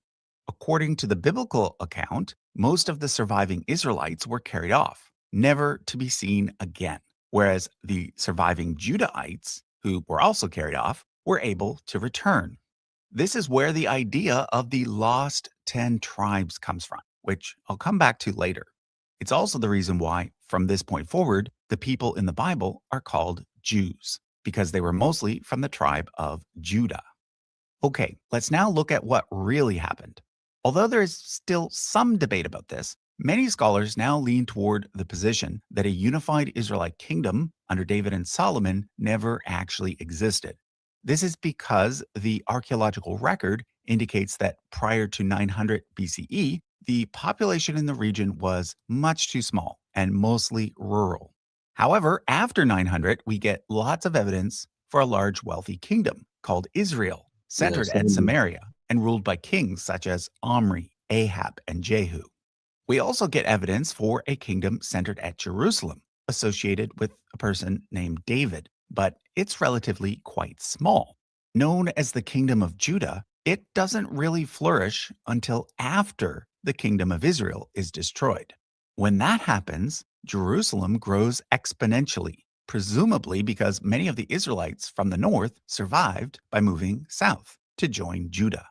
According to the biblical account, most of the surviving Israelites were carried off, never to be seen again, whereas the surviving Judahites, who were also carried off, were able to return. This is where the idea of the lost 10 tribes comes from, which I'll come back to later. It's also the reason why, from this point forward, the people in the Bible are called Jews, because they were mostly from the tribe of Judah. Okay, let's now look at what really happened. Although there is still some debate about this, many scholars now lean toward the position that a unified Israelite kingdom under David and Solomon never actually existed. This is because the archaeological record indicates that prior to 900 BCE, the population in the region was much too small and mostly rural. However, after 900, we get lots of evidence for a large, wealthy kingdom called Israel, centered at Samaria and ruled by kings such as Omri, Ahab, and Jehu. We also get evidence for a kingdom centered at Jerusalem, associated with a person named David, but it's relatively quite small. Known as the Kingdom of Judah, it doesn't really flourish until after the Kingdom of Israel is destroyed. When that happens, Jerusalem grows exponentially, presumably because many of the Israelites from the north survived by moving south to join Judah.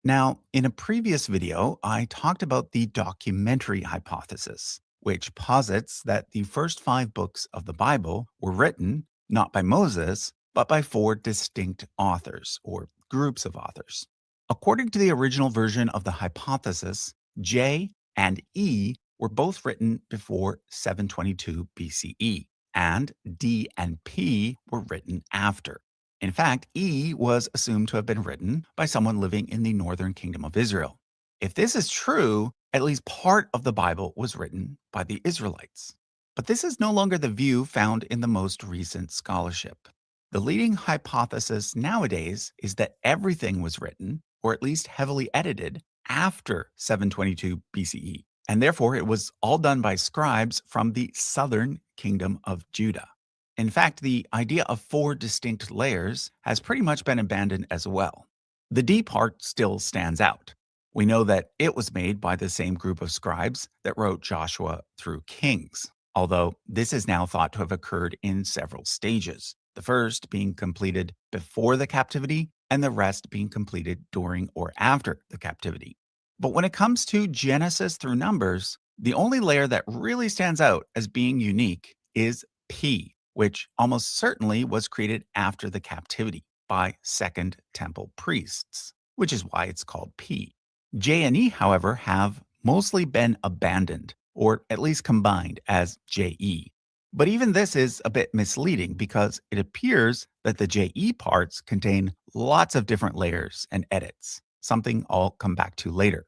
Now, in a previous video, I talked about the documentary hypothesis, which posits that the first 5 books of the Bible were written not by Moses, but by 4 distinct authors, or groups of authors. According to the original version of the hypothesis, J and E were both written before 722 BCE, and D and P were written after. In fact, E was assumed to have been written by someone living in the northern kingdom of Israel. If this is true, at least part of the Bible was written by the Israelites. But this is no longer the view found in the most recent scholarship. The leading hypothesis nowadays is that everything was written, or at least heavily edited, after 722 BCE, and therefore it was all done by scribes from the southern kingdom of Judah. In fact, the idea of 4 distinct layers has pretty much been abandoned as well. The D part still stands out. We know that it was made by the same group of scribes that wrote Joshua through Kings, although this is now thought to have occurred in several stages, the first being completed before the captivity and the rest being completed during or after the captivity. But when it comes to Genesis through Numbers, the only layer that really stands out as being unique is P, which almost certainly was created after the captivity by Second Temple priests, which is why it's called P. J and E, however, have mostly been abandoned, or at least combined as JE. But even this is a bit misleading because it appears that the JE parts contain lots of different layers and edits, something I'll come back to later.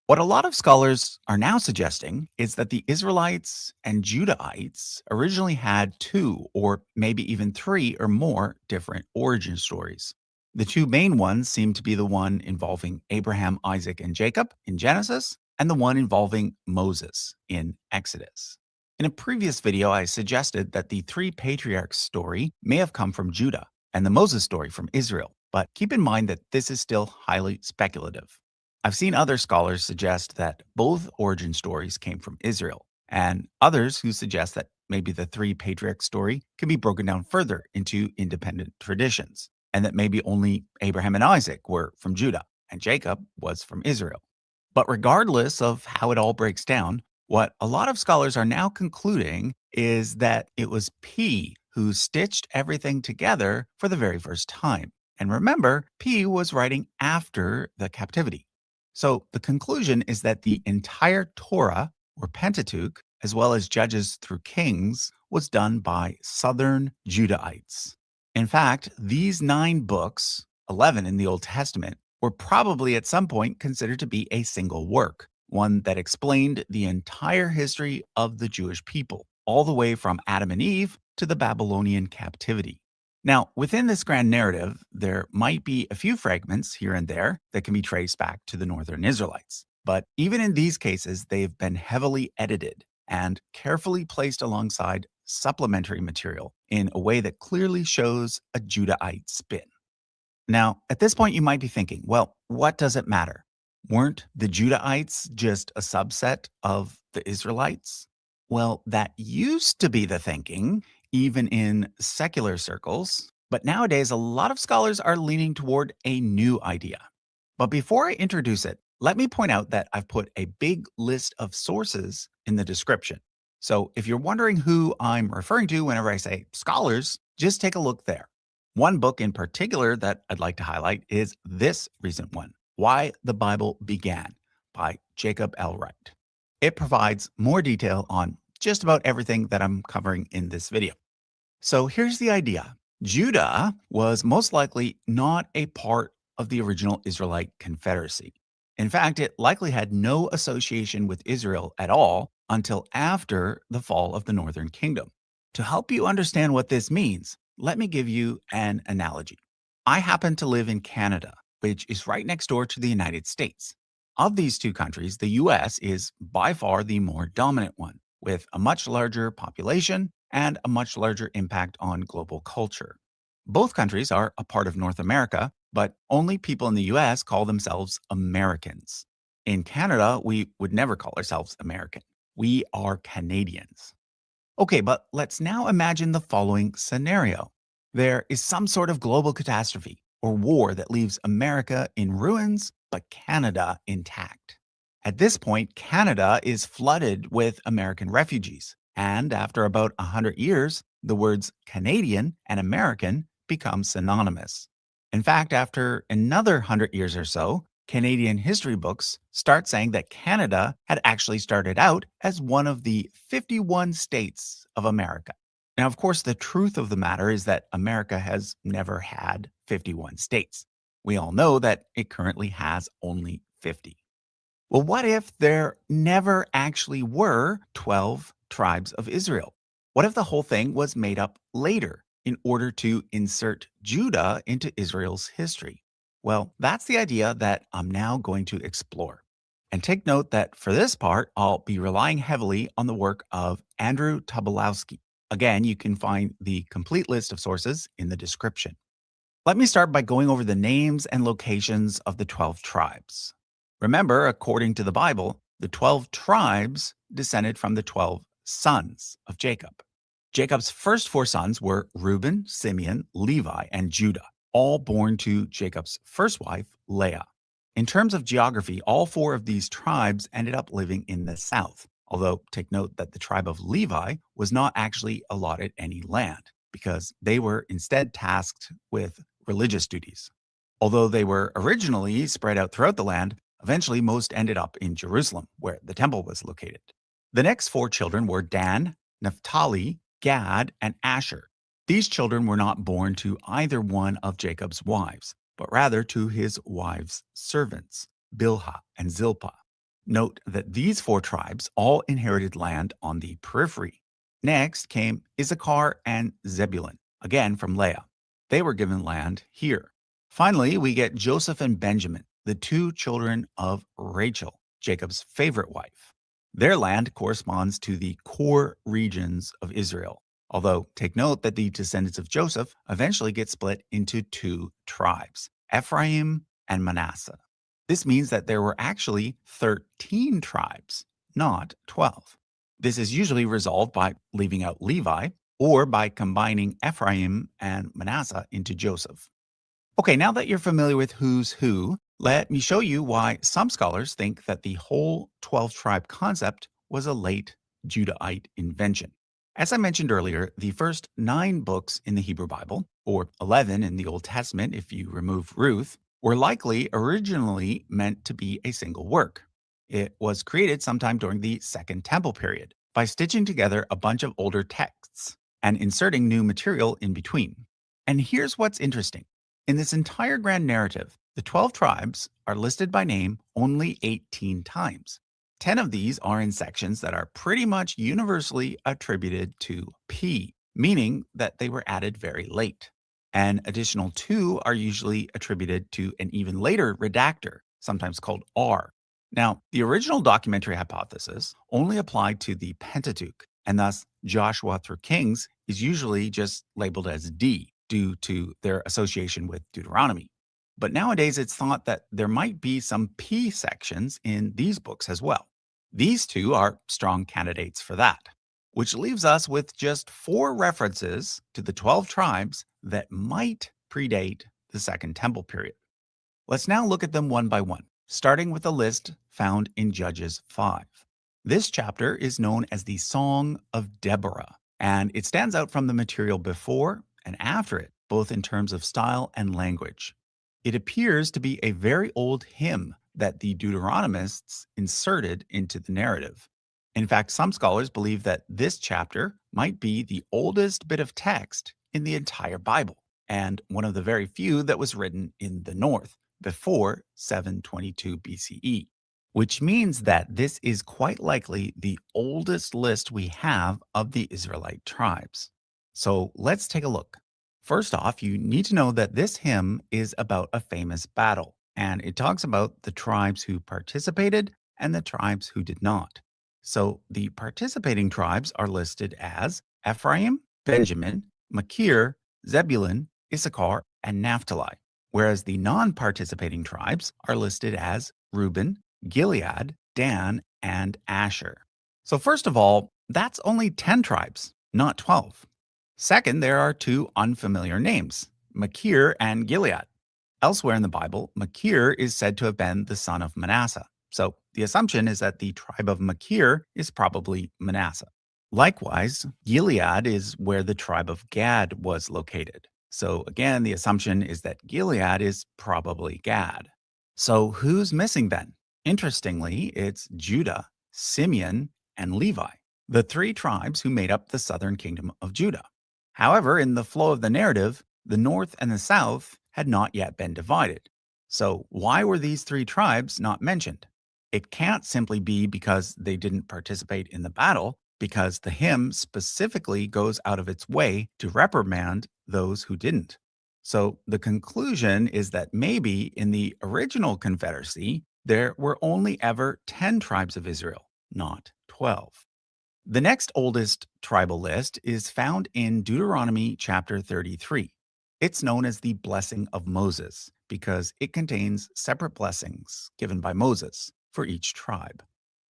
What a lot of scholars are now suggesting is that the Israelites and Judahites originally had 2 or maybe even 3 or more different origin stories. The 2 main ones seem to be the one involving Abraham, Isaac, and Jacob in Genesis, and the one involving Moses in Exodus. In a previous video, I suggested that the 3 patriarchs story may have come from Judah and the Moses story from Israel, but keep in mind that this is still highly speculative. I've seen other scholars suggest that both origin stories came from Israel, and others who suggest that maybe the 3 patriarch story can be broken down further into independent traditions, and that maybe only Abraham and Isaac were from Judah, and Jacob was from Israel. But regardless of how it all breaks down, what a lot of scholars are now concluding is that it was P who stitched everything together for the very first time. And remember, P was writing after the captivity. So the conclusion is that the entire Torah, or Pentateuch, as well as Judges through Kings, was done by Southern Judahites. In fact, these 9 books, 11 in the Old Testament, were probably at some point considered to be a single work, one that explained the entire history of the Jewish people, all the way from Adam and Eve to the Babylonian captivity. Now, within this grand narrative, there might be a few fragments here and there that can be traced back to the Northern Israelites. But even in these cases, they've been heavily edited and carefully placed alongside supplementary material in a way that clearly shows a Judahite spin. Now, at this point, you might be thinking, well, what does it matter? Weren't the Judahites just a subset of the Israelites? Well, that used to be the thinking, even in secular circles. But nowadays, a lot of scholars are leaning toward a new idea. But before I introduce it, let me point out that I've put a big list of sources in the description. So if you're wondering who I'm referring to whenever I say scholars, just take a look there. One book in particular that I'd like to highlight is this recent one, Why the Bible Began, by Jacob L. Wright. It provides more detail on just about everything that I'm covering in this video. So here's the idea. Judah was most likely not a part of the original Israelite Confederacy. In fact, it likely had no association with Israel at all until after the fall of the Northern Kingdom. To help you understand what this means, let me give you an analogy. I happen to live in Canada, which is right next door to the United States. Of these two countries, the US is by far the more dominant one, with a much larger population and a much larger impact on global culture. Both countries are a part of North America, but only people in the US call themselves Americans. In Canada, we would never call ourselves American. We are Canadians. Okay, but let's now imagine the following scenario. There is some sort of global catastrophe or war that leaves America in ruins, but Canada intact. At this point, Canada is flooded with American refugees, and after about 100 years, the words Canadian and American become synonymous. In fact, after another 100 years or so, Canadian history books start saying that Canada had actually started out as one of the 51 states of America. Now, of course, the truth of the matter is that America has never had 51 states. We all know that it currently has only 50. Well, what if there never actually were 12 tribes of Israel? What if the whole thing was made up later in order to insert Judah into Israel's history? Well, that's the idea that I'm now going to explore. And take note that for this part, I'll be relying heavily on the work of Andrew Tobolowsky. Again, you can find the complete list of sources in the description. Let me start by going over the names and locations of the 12 tribes. Remember, according to the Bible, the 12 tribes descended from the 12 sons of Jacob. Jacob's first 4 sons were Reuben, Simeon, Levi, and Judah, all born to Jacob's first wife, Leah. In terms of geography, all 4 of these tribes ended up living in the south, although take note that the tribe of Levi was not actually allotted any land, because they were instead tasked with religious duties. Although they were originally spread out throughout the land, eventually most ended up in Jerusalem, where the temple was located. The next 4 children were Dan, Naphtali, Gad, and Asher. These children were not born to either one of Jacob's wives, but rather to his wives' servants, Bilhah and Zilpah. Note that these 4 tribes all inherited land on the periphery. Next came Issachar and Zebulun, again from Leah. They were given land here. Finally, we get Joseph and Benjamin, the 2 children of Rachel, Jacob's favorite wife. Their land corresponds to the core regions of Israel, although take note that the descendants of Joseph eventually get split into 2 tribes, Ephraim and Manasseh. This means that there were actually 13 tribes, not 12. This is usually resolved by leaving out Levi or by combining Ephraim and Manasseh into Joseph. Okay, now that you're familiar with who's who, Let me show you why some scholars think that the whole 12-tribe concept was a late Judahite invention. As I mentioned earlier, the first 9 books in the Hebrew Bible, or 11 in the Old Testament if you remove Ruth, were likely originally meant to be a single work. It was created sometime during the Second Temple period by stitching together a bunch of older texts and inserting new material in between. And here's what's interesting. In this entire grand narrative, the 12 tribes are listed by name only 18 times. 10 of these are in sections that are pretty much universally attributed to P, meaning that they were added very late. An additional 2 are usually attributed to an even later redactor, sometimes called R. Now, the original documentary hypothesis only applied to the Pentateuch, and thus Joshua through Kings is usually just labeled as D due to their association with Deuteronomy. But nowadays it's thought that there might be some P sections in these books as well. These 2 are strong candidates for that, which leaves us with just 4 references to the 12 tribes that might predate the Second Temple period. Let's now look at them one by one, starting with a list found in Judges 5. This chapter is known as the Song of Deborah, and it stands out from the material before and after it, both in terms of style and language. It appears to be a very old hymn that the Deuteronomists inserted into the narrative. In fact, some scholars believe that this chapter might be the oldest bit of text in the entire Bible, and one of the very few that was written in the north before 722 BCE, which means that this is quite likely the oldest list we have of the Israelite tribes. So let's take a look. First off, you need to know that this hymn is about a famous battle, and it talks about the tribes who participated and the tribes who did not. So the participating tribes are listed as Ephraim, Benjamin, Machir, Zebulun, Issachar, and Naphtali, whereas the non-participating tribes are listed as Reuben, Gilead, Dan, and Asher. So first of all, that's only 10 tribes, not 12. Second, there are 2 unfamiliar names, Machir and Gilead. Elsewhere in the Bible, Machir is said to have been the son of Manasseh. So the assumption is that the tribe of Machir is probably Manasseh. Likewise, Gilead is where the tribe of Gad was located. So again, the assumption is that Gilead is probably Gad. So who's missing then? Interestingly, it's Judah, Simeon, and Levi, the 3 tribes who made up the southern kingdom of Judah. However, in the flow of the narrative, the north and the south had not yet been divided. So why were these 3 tribes not mentioned? It can't simply be because they didn't participate in the battle, because the hymn specifically goes out of its way to reprimand those who didn't. So the conclusion is that maybe in the original Confederacy, there were only ever 10 tribes of Israel, not 12. The next oldest tribal list is found in Deuteronomy chapter 33. It's known as the Blessing of Moses because it contains separate blessings given by Moses for each tribe.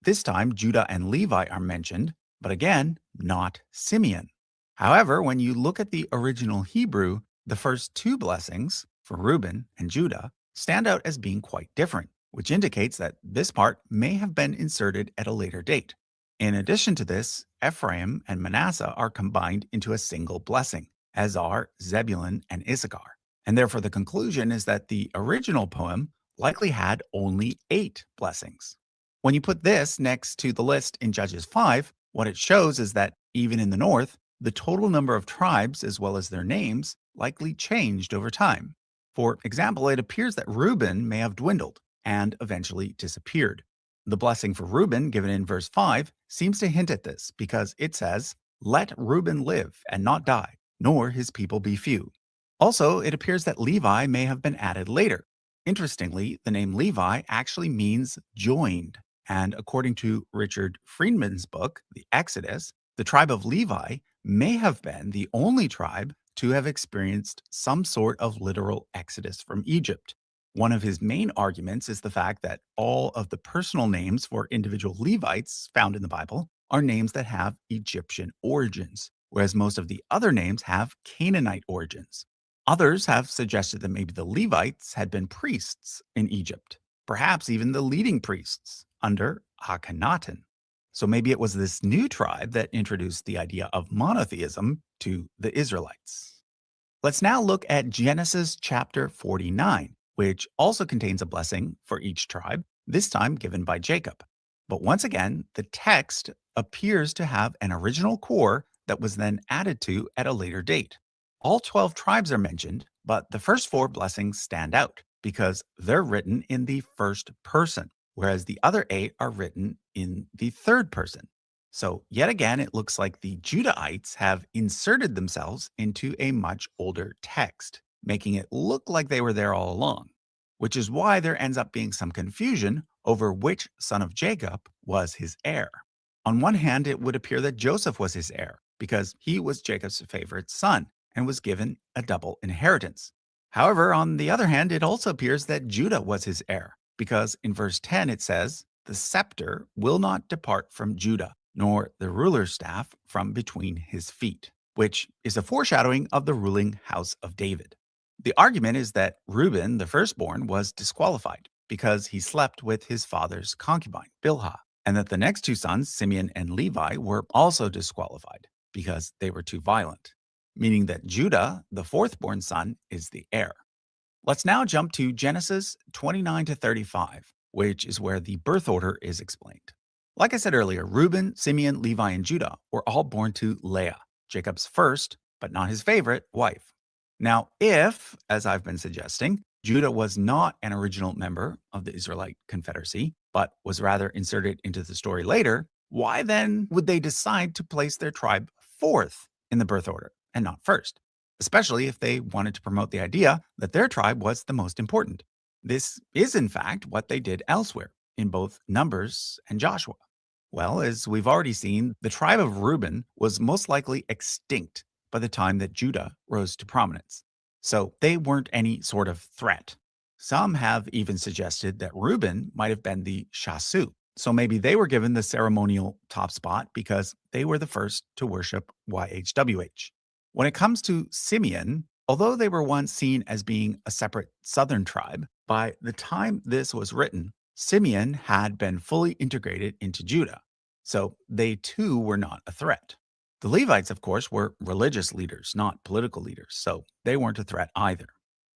This time, Judah and Levi are mentioned, but again, not Simeon. However, when you look at the original Hebrew, the first 2 blessings for Reuben and Judah stand out as being quite different, which indicates that this part may have been inserted at a later date. In addition to this, Ephraim and Manasseh are combined into a single blessing, as are Zebulun and Issachar. And therefore, the conclusion is that the original poem likely had only 8 blessings. When you put this next to the list in Judges 5, what it shows is that even in the north, the total number of tribes, as well as their names, likely changed over time. For example, it appears that Reuben may have dwindled and eventually disappeared. The blessing for Reuben, given in verse 5, seems to hint at this because it says, "Let Reuben live and not die, nor his people be few." Also, it appears that Levi may have been added later. Interestingly, the name Levi actually means joined, and according to Richard Friedman's book, The Exodus, the tribe of Levi may have been the only tribe to have experienced some sort of literal exodus from Egypt. One of his main arguments is the fact that all of the personal names for individual Levites found in the Bible are names that have Egyptian origins, whereas most of the other names have Canaanite origins. Others have suggested that maybe the Levites had been priests in Egypt, perhaps even the leading priests under Akhenaten. So maybe it was this new tribe that introduced the idea of monotheism to the Israelites. Let's now look at Genesis chapter 49, which also contains a blessing for each tribe, this time given by Jacob. But once again, the text appears to have an original core that was then added to at a later date. All 12 tribes are mentioned, but the first 4 blessings stand out because they're written in the first person, whereas the other 8 are written in the third person. So yet again, it looks like the Judahites have inserted themselves into a much older text, making it look like they were there all along, which is why there ends up being some confusion over which son of Jacob was his heir. On one hand, it would appear that Joseph was his heir because he was Jacob's favorite son and was given a double inheritance. However, on the other hand, it also appears that Judah was his heir because in verse 10 it says, "The scepter will not depart from Judah, nor the ruler's staff from between his feet," which is a foreshadowing of the ruling house of David. The argument is that Reuben, the firstborn, was disqualified because he slept with his father's concubine, Bilhah, and that the next 2 sons, Simeon and Levi, were also disqualified because they were too violent, meaning that Judah, the 4th-born son, is the heir. Let's now jump to Genesis 29 to 35, which is where the birth order is explained. Like I said earlier, Reuben, Simeon, Levi, and Judah were all born to Leah, Jacob's first, but not his favorite, wife. Now, if, as I've been suggesting, Judah was not an original member of the Israelite Confederacy, but was rather inserted into the story later, why then would they decide to place their tribe 4th in the birth order and not 1st? Especially if they wanted to promote the idea that their tribe was the most important. This is, in fact, what they did elsewhere in both Numbers and Joshua. Well, as we've already seen, the tribe of Reuben was most likely extinct by the time that Judah rose to prominence. So they weren't any sort of threat. Some have even suggested that Reuben might have been the Shasu. So maybe they were given the ceremonial top spot because they were the first to worship YHWH. When it comes to Simeon, although they were once seen as being a separate southern tribe, by the time this was written, Simeon had been fully integrated into Judah, so they too were not a threat. The Levites, of course, were religious leaders, not political leaders, so they weren't a threat either.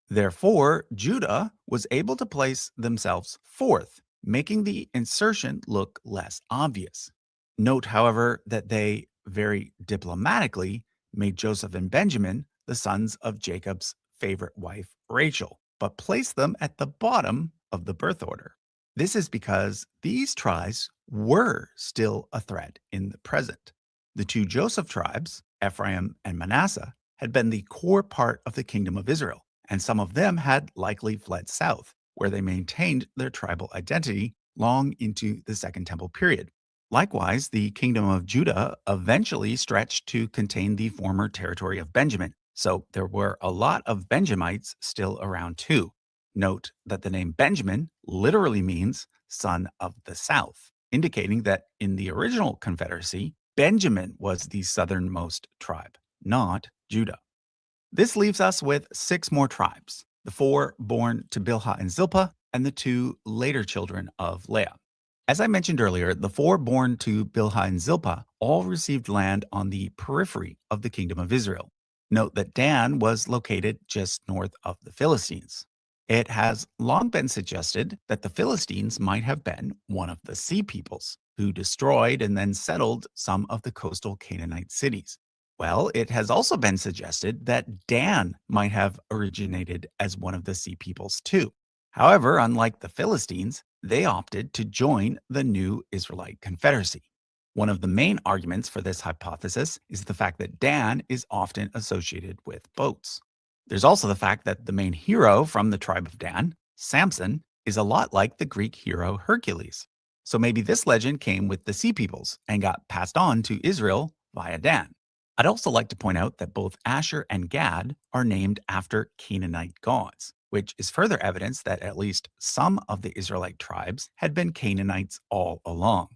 Therefore, Judah was able to place themselves 4th, making the insertion look less obvious. Note, however, that they very diplomatically made Joseph and Benjamin the sons of Jacob's favorite wife, Rachel, but placed them at the bottom of the birth order. This is because these tribes were still a threat in the present. The 2 Joseph tribes, Ephraim and Manasseh, had been the core part of the kingdom of Israel, and some of them had likely fled south, where they maintained their tribal identity long into the Second Temple period. Likewise, the kingdom of Judah eventually stretched to contain the former territory of Benjamin, so there were a lot of Benjamites still around too. Note that the name Benjamin literally means son of the south, indicating that in the original Confederacy, Benjamin was the southernmost tribe, not Judah. This leaves us with 6 more tribes, the 4 born to Bilhah and Zilpah, and the 2 later children of Leah. As I mentioned earlier, the 4 born to Bilhah and Zilpah all received land on the periphery of the kingdom of Israel. Note that Dan was located just north of the Philistines. It has long been suggested that the Philistines might have been one of the sea peoples who destroyed and then settled some of the coastal Canaanite cities. Well, it has also been suggested that Dan might have originated as one of the sea peoples too. However, unlike the Philistines, they opted to join the new Israelite Confederacy. One of the main arguments for this hypothesis is the fact that Dan is often associated with boats. There's also the fact that the main hero from the tribe of Dan, Samson, is a lot like the Greek hero Hercules. So maybe this legend came with the sea peoples and got passed on to Israel via Dan. I'd also like to point out that both Asher and Gad are named after Canaanite gods, which is further evidence that at least some of the Israelite tribes had been Canaanites all along.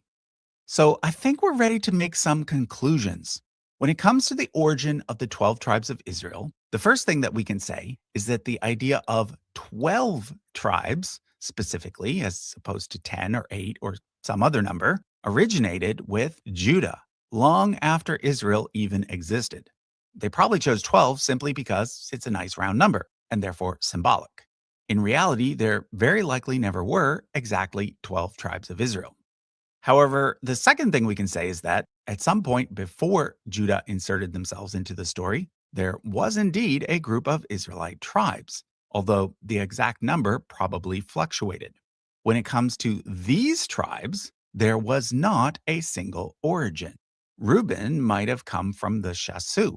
So I think we're ready to make some conclusions. When it comes to the origin of the 12 tribes of Israel, the first thing that we can say is that the idea of 12 tribes, specifically, as opposed to 10 or 8 or some other number, originated with Judah long after Israel even existed. They probably chose 12 simply because it's a nice round number and therefore symbolic. In reality, there very likely never were exactly 12 tribes of Israel. However, the second thing we can say is that at some point before Judah inserted themselves into the story, there was indeed a group of Israelite tribes, although the exact number probably fluctuated. When it comes to these tribes, there was not a single origin. Reuben might have come from the Shasu.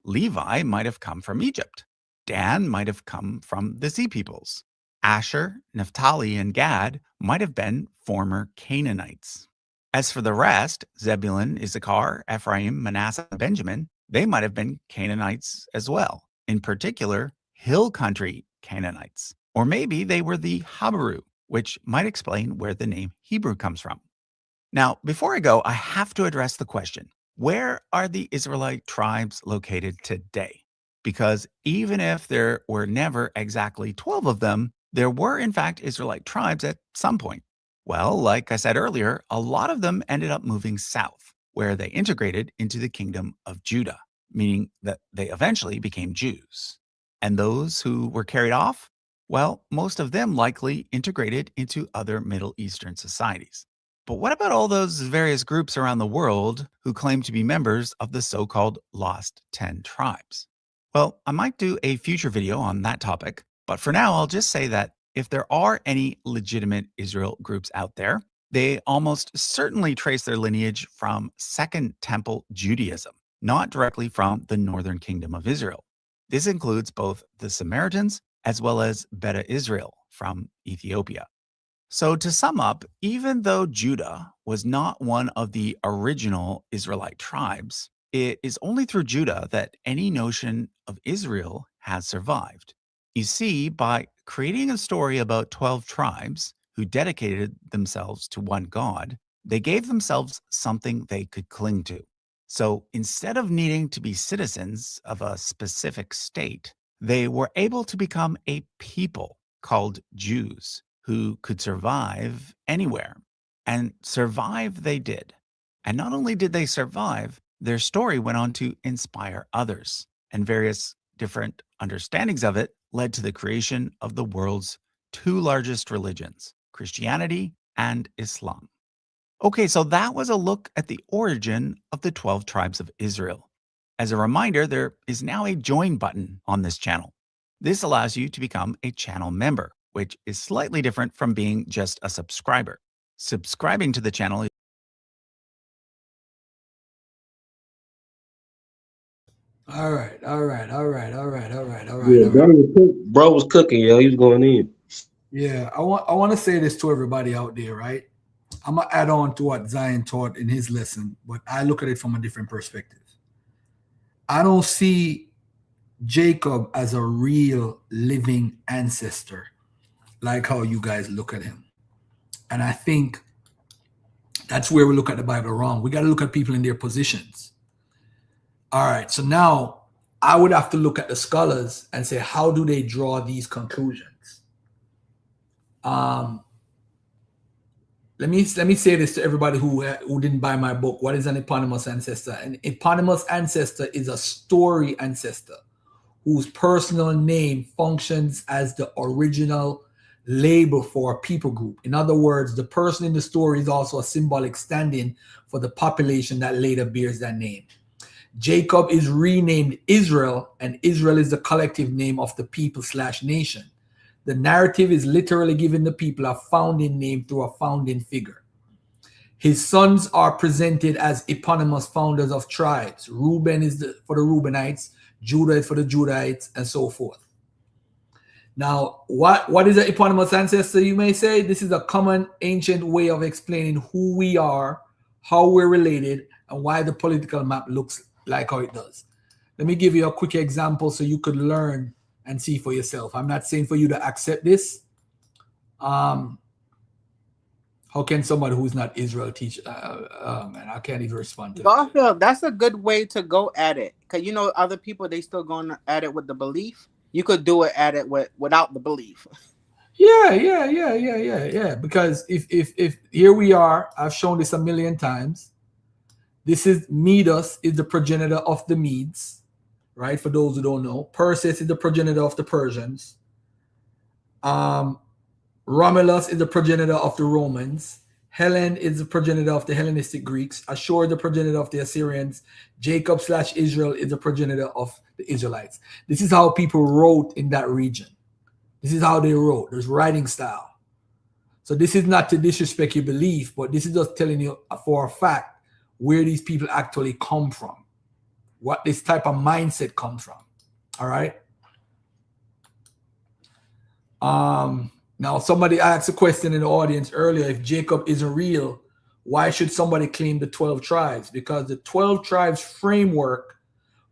Levi might have come from Egypt. Dan might have come from the Sea peoples. Asher, Naphtali, and Gad might have been former Canaanites. As for the rest, Zebulun, Issachar, Ephraim, Manasseh, and Benjamin, they might have been Canaanites as well, in particular, hill country Canaanites. Or maybe they were the Habaru, which might explain where the name Hebrew comes from. Now, before I go, I have to address the question, where are the Israelite tribes located today? Because even if there were never exactly 12 of them, there were in fact Israelite tribes at some point. Well, like I said earlier, a lot of them ended up moving south, where they integrated into the kingdom of Judah, meaning that they eventually became Jews. And those who were carried off, well, most of them likely integrated into other Middle Eastern societies. But what about all those various groups around the world who claim to be members of the so-called Lost 10 Tribes? Well, I might do a future video on that topic, but for now, I'll just say that if there are any legitimate Israel groups out there, they almost certainly trace their lineage from Second Temple Judaism, not directly from the northern kingdom of Israel. This includes both the Samaritans as well as Beta Israel from Ethiopia. So to sum up, even though Judah was not one of the original Israelite tribes, it is only through Judah that any notion of Israel has survived. You see, by creating a story about 12 tribes who dedicated themselves to one God, they gave themselves something they could cling to. So instead of needing to be citizens of a specific state, they were able to become a people called Jews who could survive anywhere. And survive they did. And not only did they survive, their story went on to inspire others, and various different understandings of it led to the creation of the world's two largest religions, Christianity and Islam. Okay, so that was a look at the origin of the 12 tribes of Israel. As a reminder, there is now a join button on this channel. This allows you to become a channel member, which is slightly different from being just a subscriber. Subscribing to the channel is
All right.
Yeah, bro was cooking, yo. He was going in.
Yeah, I want to say this to everybody out there, right? I'm gonna add on to what Zion taught in his lesson, but I look at it from a different perspective. I don't see Jacob as a real living ancestor, like how you guys look at him. And I think that's where we look at the Bible wrong. We got to look at people in their positions. All right, so now I would have to look at the scholars and say, how do they draw these conclusions? Let me say this to everybody who didn't buy my book. What is an eponymous ancestor? An eponymous ancestor is a story ancestor whose personal name functions as the original label for a people group. In other words, the person in the story is also a symbolic stand-in for the population that later bears that name. Jacob is renamed Israel, and Israel is the collective name of the people/nation. The narrative is literally giving the people a founding name through a founding figure. His sons are presented as eponymous founders of tribes. Reuben is for the Reubenites, Judah is for the Judahites, and so forth. Now, what is an eponymous ancestor, you may say? This is a common ancient way of explaining who we are, how we're related, and why the political map looks like how it does. Let me give you a quick example so you could learn and see for yourself. I'm not saying for you to accept this. How can somebody who's not Israel teach? Man, I can't even respond to that.
Garfield, that's a good way to go at it. Because you know, other people, they still going at it with the belief. You could do it at it without the belief.
Yeah. Because if here we are, I've shown this a million times. This is Midas is the progenitor of the Medes, right? For those who don't know, Perseus is the progenitor of the Persians. Romulus is the progenitor of the Romans. Helen is the progenitor of the Hellenistic Greeks. Ashur is the progenitor of the Assyrians. Jacob/Israel is the progenitor of the Israelites. This is how people wrote in that region. This is how they wrote. There's writing style. So this is not to disrespect your belief, but this is just telling you for a fact where these people actually come from, what this type of mindset comes from. All right. Now somebody asked a question in the audience earlier: if Jacob isn't real, why should somebody claim the 12 tribes? Because the 12 tribes framework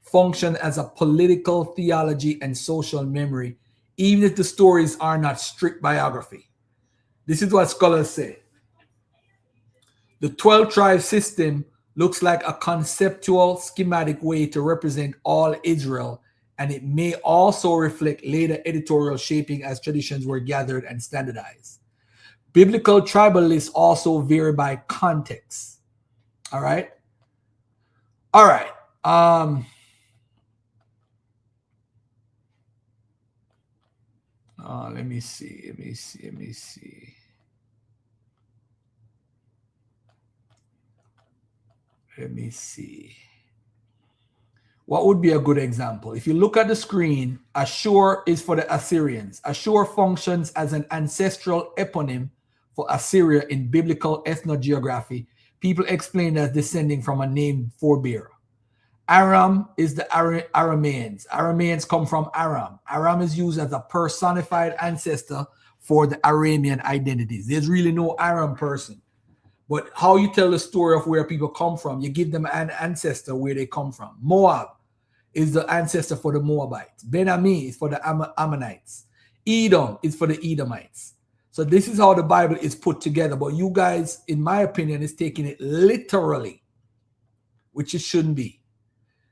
function as a political theology and social memory, even if the stories are not strict biography. This is what scholars say. The 12 tribe system looks like a conceptual schematic way to represent all Israel, and it may also reflect later editorial shaping as traditions were gathered and standardized. Biblical tribal lists also vary by context. All right. Let me see. What would be a good example? If you look at the screen, Ashur is for the Assyrians. Ashur functions as an ancestral eponym for Assyria in biblical ethnogeography. People explain as descending from a named forebearer. Aram is the Arameans. Arameans come from Aram. Aram is used as a personified ancestor for the Aramean identities. There's really no Aram person. But how you tell the story of where people come from, you give them an ancestor where they come from. Moab is the ancestor for the Moabites. Ben-Ami is for the Ammonites. Edom is for the Edomites. So this is how the Bible is put together. But you guys, in my opinion, is taking it literally, which it shouldn't be.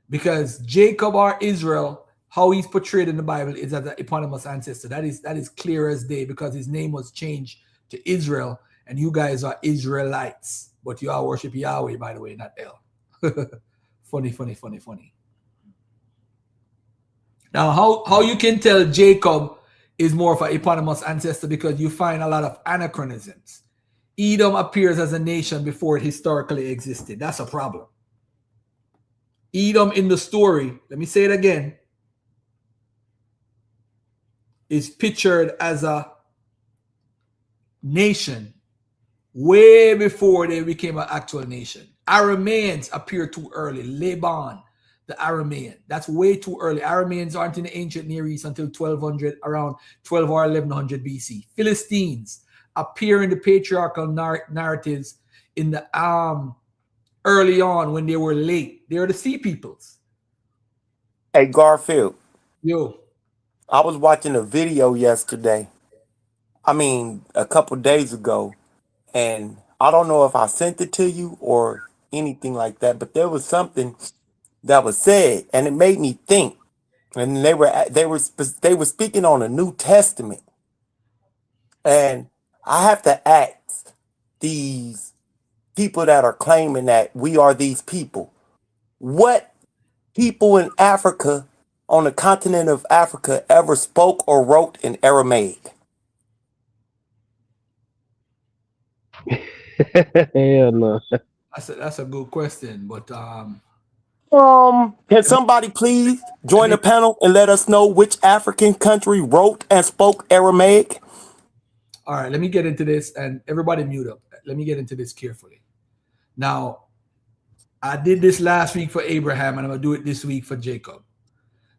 Because Jacob or Israel, how he's portrayed in the Bible is as an eponymous ancestor. That is clear as day, because his name was changed to Israel. And you guys are Israelites, but you all worship Yahweh, by the way, not El. Funny. Now, how you can tell Jacob is more of an eponymous ancestor, because you find a lot of anachronisms. Edom appears as a nation before it historically existed. That's a problem. Edom in the story, let me say it again, is pictured as a nation way before they became an actual nation. Arameans appear too early. Laban, the Aramean, that's way too early. Arameans aren't in the ancient Near East until 1200, around 12 or 1100 BC. Philistines appear in the patriarchal narratives in the early on when they were late. They're the sea peoples.
Hey, Garfield.
Yo.
I was watching a video yesterday. A couple days ago. And I don't know if I sent it to you or anything like that, but there was something that was said, and it made me think. And they were speaking on the New Testament, and I have to ask these people that are claiming that we are these people, what people in Africa, on the continent of Africa, ever spoke or wrote in Aramaic?
Hell no.
That's a good question, but
can somebody please join the panel and let us know which African country wrote and spoke Aramaic?
All right, let me get into this, and everybody mute up. Let me get into this carefully. Now, I did this last week for Abraham, and I'm gonna do it this week for Jacob.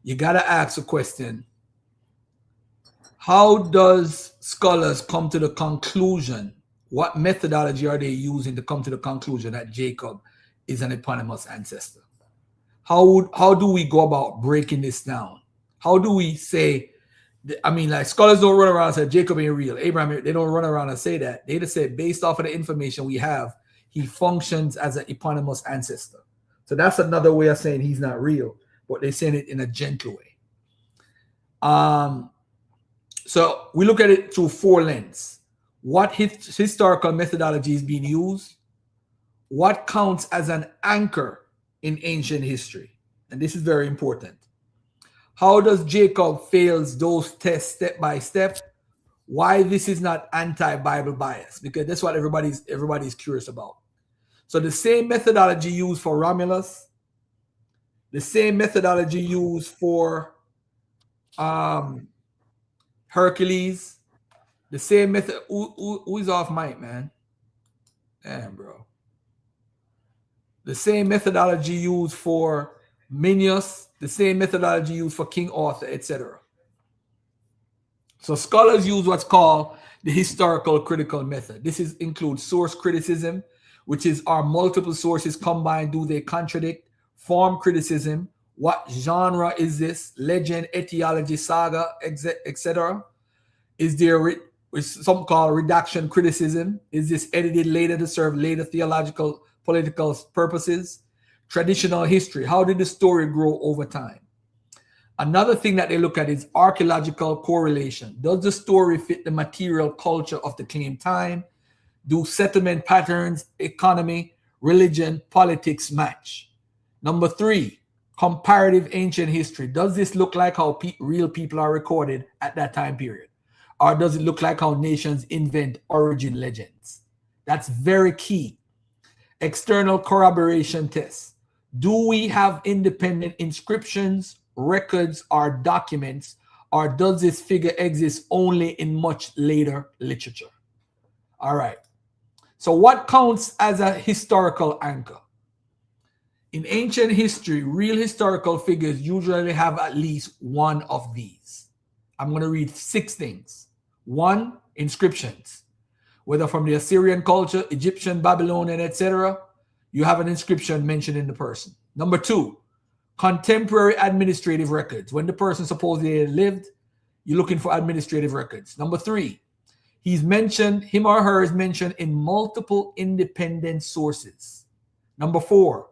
You gotta ask a question. How does scholars come to the conclusion? What methodology are they using to come to the conclusion that Jacob is an eponymous ancestor? How do we go about breaking this down? How do we say I mean, like scholars don't run around and say Jacob ain't real. Abraham, they don't run around and say that. They just say based off of the information we have, he functions as an eponymous ancestor. So that's another way of saying he's not real, but they're saying it in a gentle way. So we look at it through 4 lenses. What historical methodology is being used? What counts as an anchor in ancient history? And this is very important. How does Jacob fails those tests step by step? Why this is not anti-Bible bias? Because that's what everybody's curious about. So the same methodology used for Romulus, the same methodology used for Hercules, the same method. Who is off mic, man? Damn, bro. The same methodology used for Minius, the same methodology used for King Arthur, etc. So scholars use what's called the historical critical method. This includes source criticism, which is are multiple sources combined, do they contradict? Form criticism, what genre is this? Legend, etiology, saga, etc. Is there some called redaction criticism? Is this edited later to serve later theological, political purposes? Traditional history, how did the story grow over time? Another thing that they look at is archaeological correlation. Does the story fit the material culture of the claimed time? Do settlement patterns, economy, religion, politics match? Number 3, comparative ancient history. Does this look like how real people are recorded at that time period? Or does it look like how nations invent origin legends? That's very key. External corroboration tests. Do we have independent inscriptions, records, or documents, or does this figure exist only in much later literature? All right. So what counts as a historical anchor? In ancient history, real historical figures usually have at least one of these. I'm going to read 6 things. 1, inscriptions. Whether from the Assyrian culture, Egyptian, Babylonian, etc., you have an inscription mentioning the person. Number 2, contemporary administrative records. When the person supposedly lived, you're looking for administrative records. Number 3, him or her is mentioned in multiple independent sources. Number 4,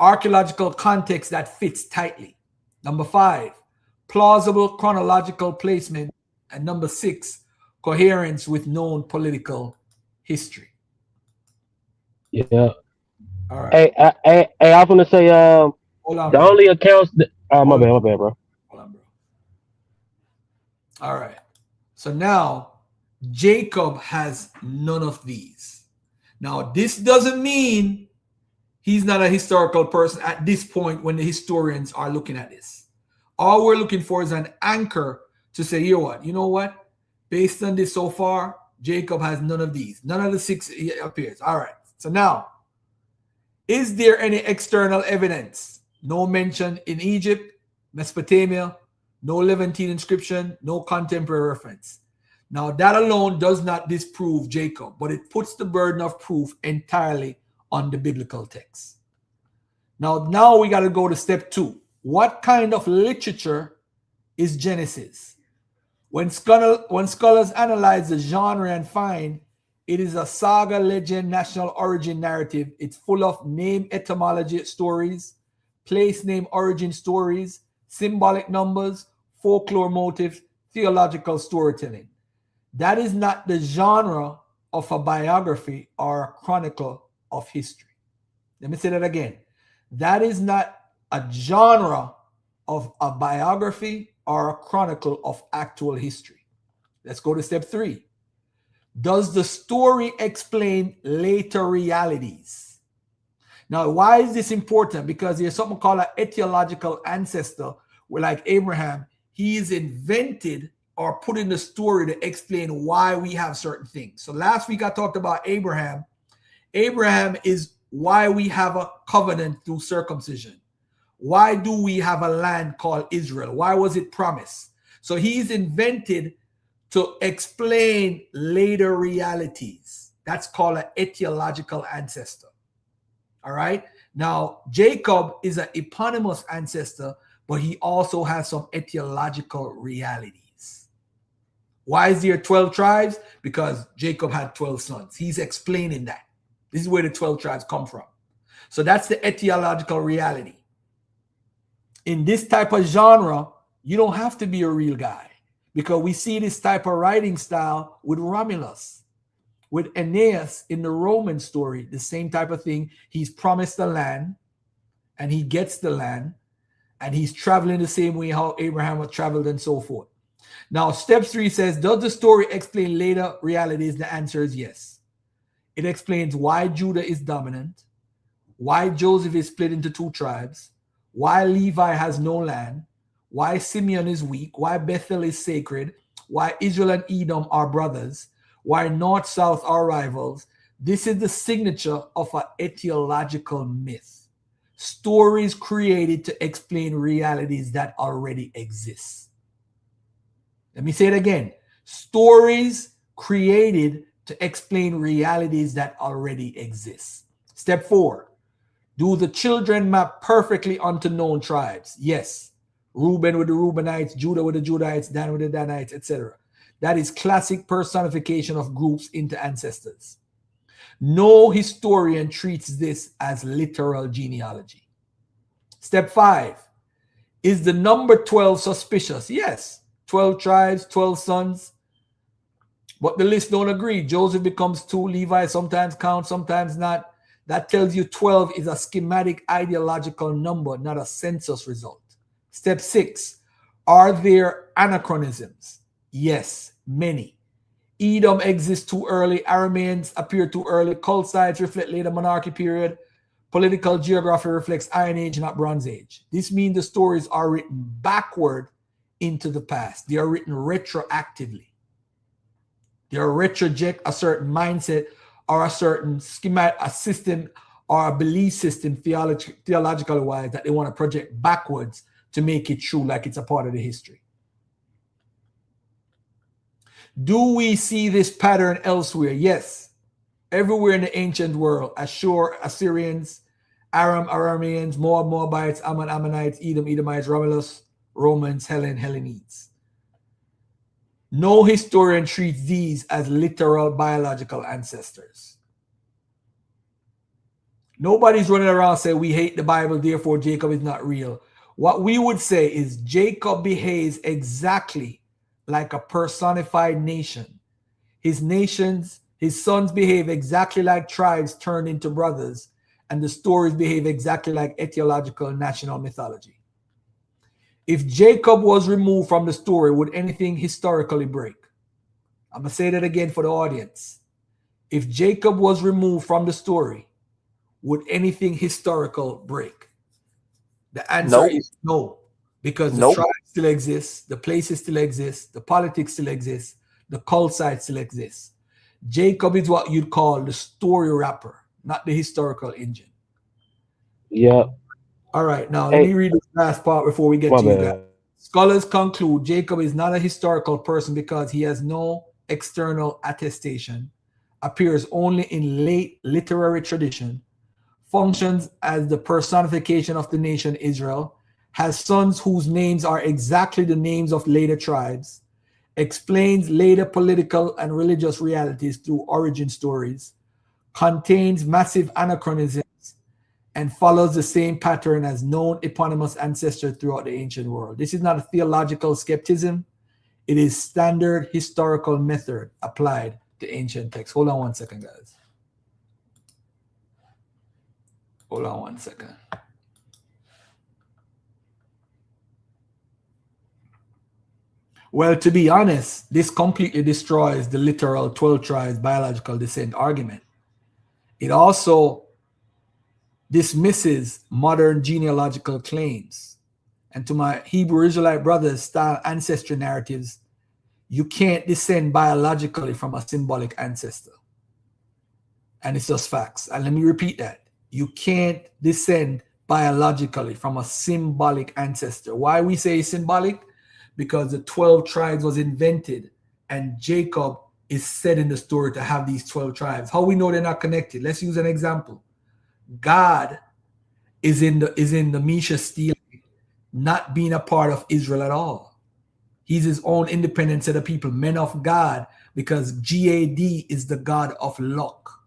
archaeological context that fits tightly. Number 5, plausible chronological placement. And number 6, coherence with known political history.
Yeah.
All right.
Hey, I was gonna say,
Hold on,
the
bro.
only accounts. My bad, bro.
Hold on, bro. All right. So now Jacob has none of these. Now this doesn't mean he's not a historical person at this point when the historians are looking at this. All we're looking for is an anchor to say, you know what? Based on this so far, Jacob has none of these. None of the 6 appears. All right. So now, is there any external evidence? No mention in Egypt, Mesopotamia, no Levantine inscription, no contemporary reference. Now, that alone does not disprove Jacob, but it puts the burden of proof entirely on the biblical text. Now we got to go to step 2. What kind of literature is Genesis? When scholars analyze the genre and find it is a saga, legend, national origin narrative, it's full of name etymology stories, place name origin stories, symbolic numbers, folklore motifs, theological storytelling. That is not the genre of a biography or a chronicle of history. Let me say that again. That is not a genre of a biography or a chronicle of actual history. Let's go to step 3. Does the story explain later realities? Now, why is this important? Because there's something called an etiological ancestor, where like Abraham, he is invented or put in the story to explain why we have certain things. So last week I talked about Abraham. Abraham is why we have a covenant through circumcision. Why do we have a land called Israel? Why was it promised? So he's invented to explain later realities. That's called an etiological ancestor. All right. Now, Jacob is an eponymous ancestor, but he also has some etiological realities. Why is there 12 tribes? Because Jacob had 12 sons. He's explaining that. This is where the 12 tribes come from. So that's the etiological reality. In this type of genre, you don't have to be a real guy, because we see this type of writing style with Romulus, with Aeneas in the Roman story, the same type of thing. He's promised the land, and he gets the land, and he's traveling the same way how Abraham had traveled and so forth. Now, step 3 says, does the story explain later realities? The answer is yes. It explains why Judah is dominant, why Joseph is split into 2 tribes, why Levi has no land, why Simeon is weak, why Bethel is sacred, why Israel and Edom are brothers, why North-South are rivals. This is the signature of an etiological myth. Stories created to explain realities that already exist. Let me say it again. Stories created to explain realities that already exist. Step 4. Do the children map perfectly onto known tribes? Yes. Reuben with the Reubenites, Judah with the Judahites, Dan with the Danites, etc. That is classic personification of groups into ancestors. No historian treats this as literal genealogy. Step 5. Is the number 12 suspicious? Yes. 12 tribes, 12 sons. But the list don't agree. Joseph becomes 2, Levi sometimes count, sometimes not. That tells you 12 is a schematic ideological number, not a census result. Step 6. Are there anachronisms? Yes, many. Edom exists too early. Arameans appear too early. Cult sites reflect later monarchy period. Political geography reflects Iron Age, not Bronze Age. This means the stories are written backward into the past. They are written retroactively. They are retroject a certain mindset or a certain schematic, a system or a belief system theologically wise that they want to project backwards to make it true, like it's a part of the history. Do we see this pattern elsewhere? Yes. Everywhere in the ancient world, Ashur, Assyrians, Aram, Arameans, Moab, Moabites, Ammon, Ammonites, Edom, Edomites, Romulus, Romans, Hellen, Hellenes. No historian treats these as literal biological ancestors. Nobody's running around saying we hate the Bible, therefore Jacob is not real. What we would say is Jacob behaves exactly like a personified nation. His sons behave exactly like tribes turned into brothers, and the stories behave exactly like etiological national mythology. If Jacob was removed from the story, would anything historically break? I'm going to say that again for the audience. If Jacob was removed from the story, would anything historical break? The answer is no, because the tribe still exists, the places still exist, the politics still exist, the cult site still exists. Jacob is what you'd call the story wrapper, not the historical engine.
Yeah.
All right, now let me read this last part before we get to you guys. Scholars conclude Jacob is not a historical person because he has no external attestation, appears only in late literary tradition, functions as the personification of the nation Israel, has sons whose names are exactly the names of later tribes, explains later political and religious realities through origin stories, contains massive anachronisms, and follows the same pattern as known eponymous ancestors throughout the ancient world. This is not a theological skepticism. It is standard historical method applied to ancient texts. Hold on one second, guys. Hold on one second. Well, to be honest, this completely destroys the literal 12 tribes biological descent argument. It also dismisses modern genealogical claims. And to my Hebrew Israelite brothers, style ancestry narratives, you can't descend biologically from a symbolic ancestor. And it's just facts. And let me repeat that. You can't descend biologically from a symbolic ancestor. Why we say symbolic? Because the 12 tribes was invented and Jacob is said in the story to have these 12 tribes. How we know they're not connected? Let's use an example. God is in the Misha Stele not being a part of Israel at all. He's his own independent set of people, men of God, because GAD is the God of luck.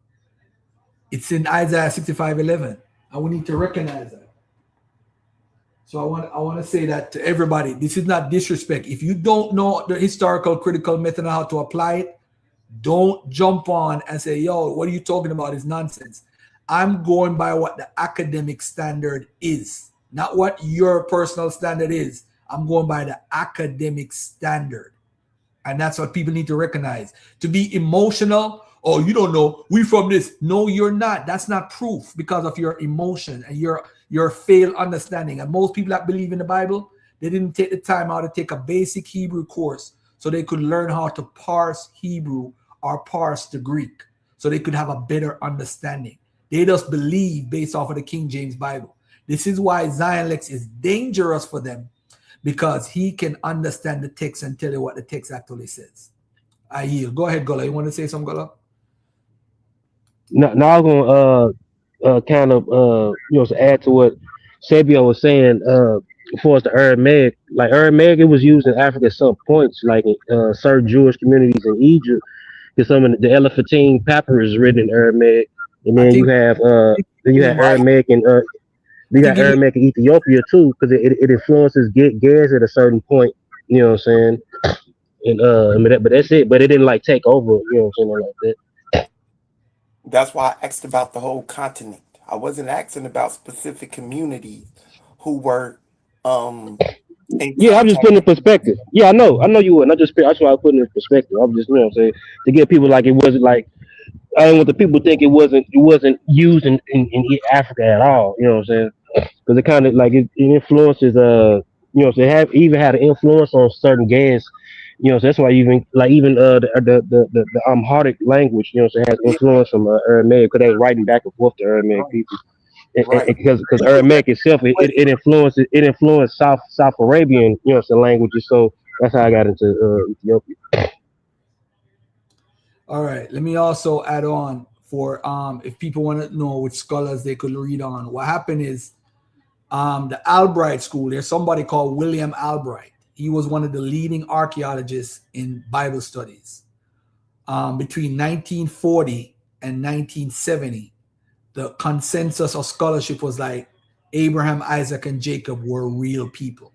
It's in Isaiah 65:11, and we need to recognize that. So I want to say that to everybody. This is not disrespect. If you don't know the historical critical method and how to apply it, don't jump on and say, yo, what are you talking about? It's nonsense. I'm going by what the academic standard is, not what your personal standard is. I'm going by the academic standard. And that's what people need to recognize. To be emotional, oh, you don't know, we from this. No, you're not. That's not proof because of your emotion and your failed understanding. And most people that believe in the Bible, they didn't take the time out to take a basic Hebrew course so they could learn how to parse Hebrew or parse the Greek so they could have a better understanding. They just believe based off of the King James Bible. This is why Zion Lexx is dangerous for them, because he can understand the text and tell you what the text actually says. I yield. Go ahead, Gola. You want to say something, Gola?
Now I'm gonna kind of add to what Sabio was saying. For the Aramaic, like Aramaic, it was used in Africa at some points, like in certain Jewish communities in Egypt. Because some of the Elephantine papyrus is written in Aramaic, and then you have Aramaic and Aramaic in Ethiopia too, because it influences Gez at a certain point. You know what I'm saying? And but that's it. But it didn't like take over. You know what I'm saying, like that.
That's why I asked about the whole continent. I wasn't asking about specific communities who were in
Yeah, I'm just
contact
putting in
with.
perspective. Yeah, I know you would. That's why I put it in perspective. I'm just, you know what I'm saying, to get people like it wasn't like I don't want the people to think it wasn't used in Africa at all. You know what I'm saying? Because it kind of like it influences you know, they have even had an influence on certain gas. You know, so that's why even the Amharic language, you know, so it has
Yeah,
influence from Aramaic, because they were writing back and forth to Aramaic people.
right.
Because Aramaic itself, it influenced South Arabian, you know, some languages. So that's how I got into Ethiopia.
All right. Let me also add on for if people want to know which scholars they could read on. What happened is the Albright School, there's somebody called William Albright. He was one of the leading archaeologists in Bible studies. Between 1940 and 1970, the consensus of scholarship was like Abraham, Isaac, and Jacob were real people.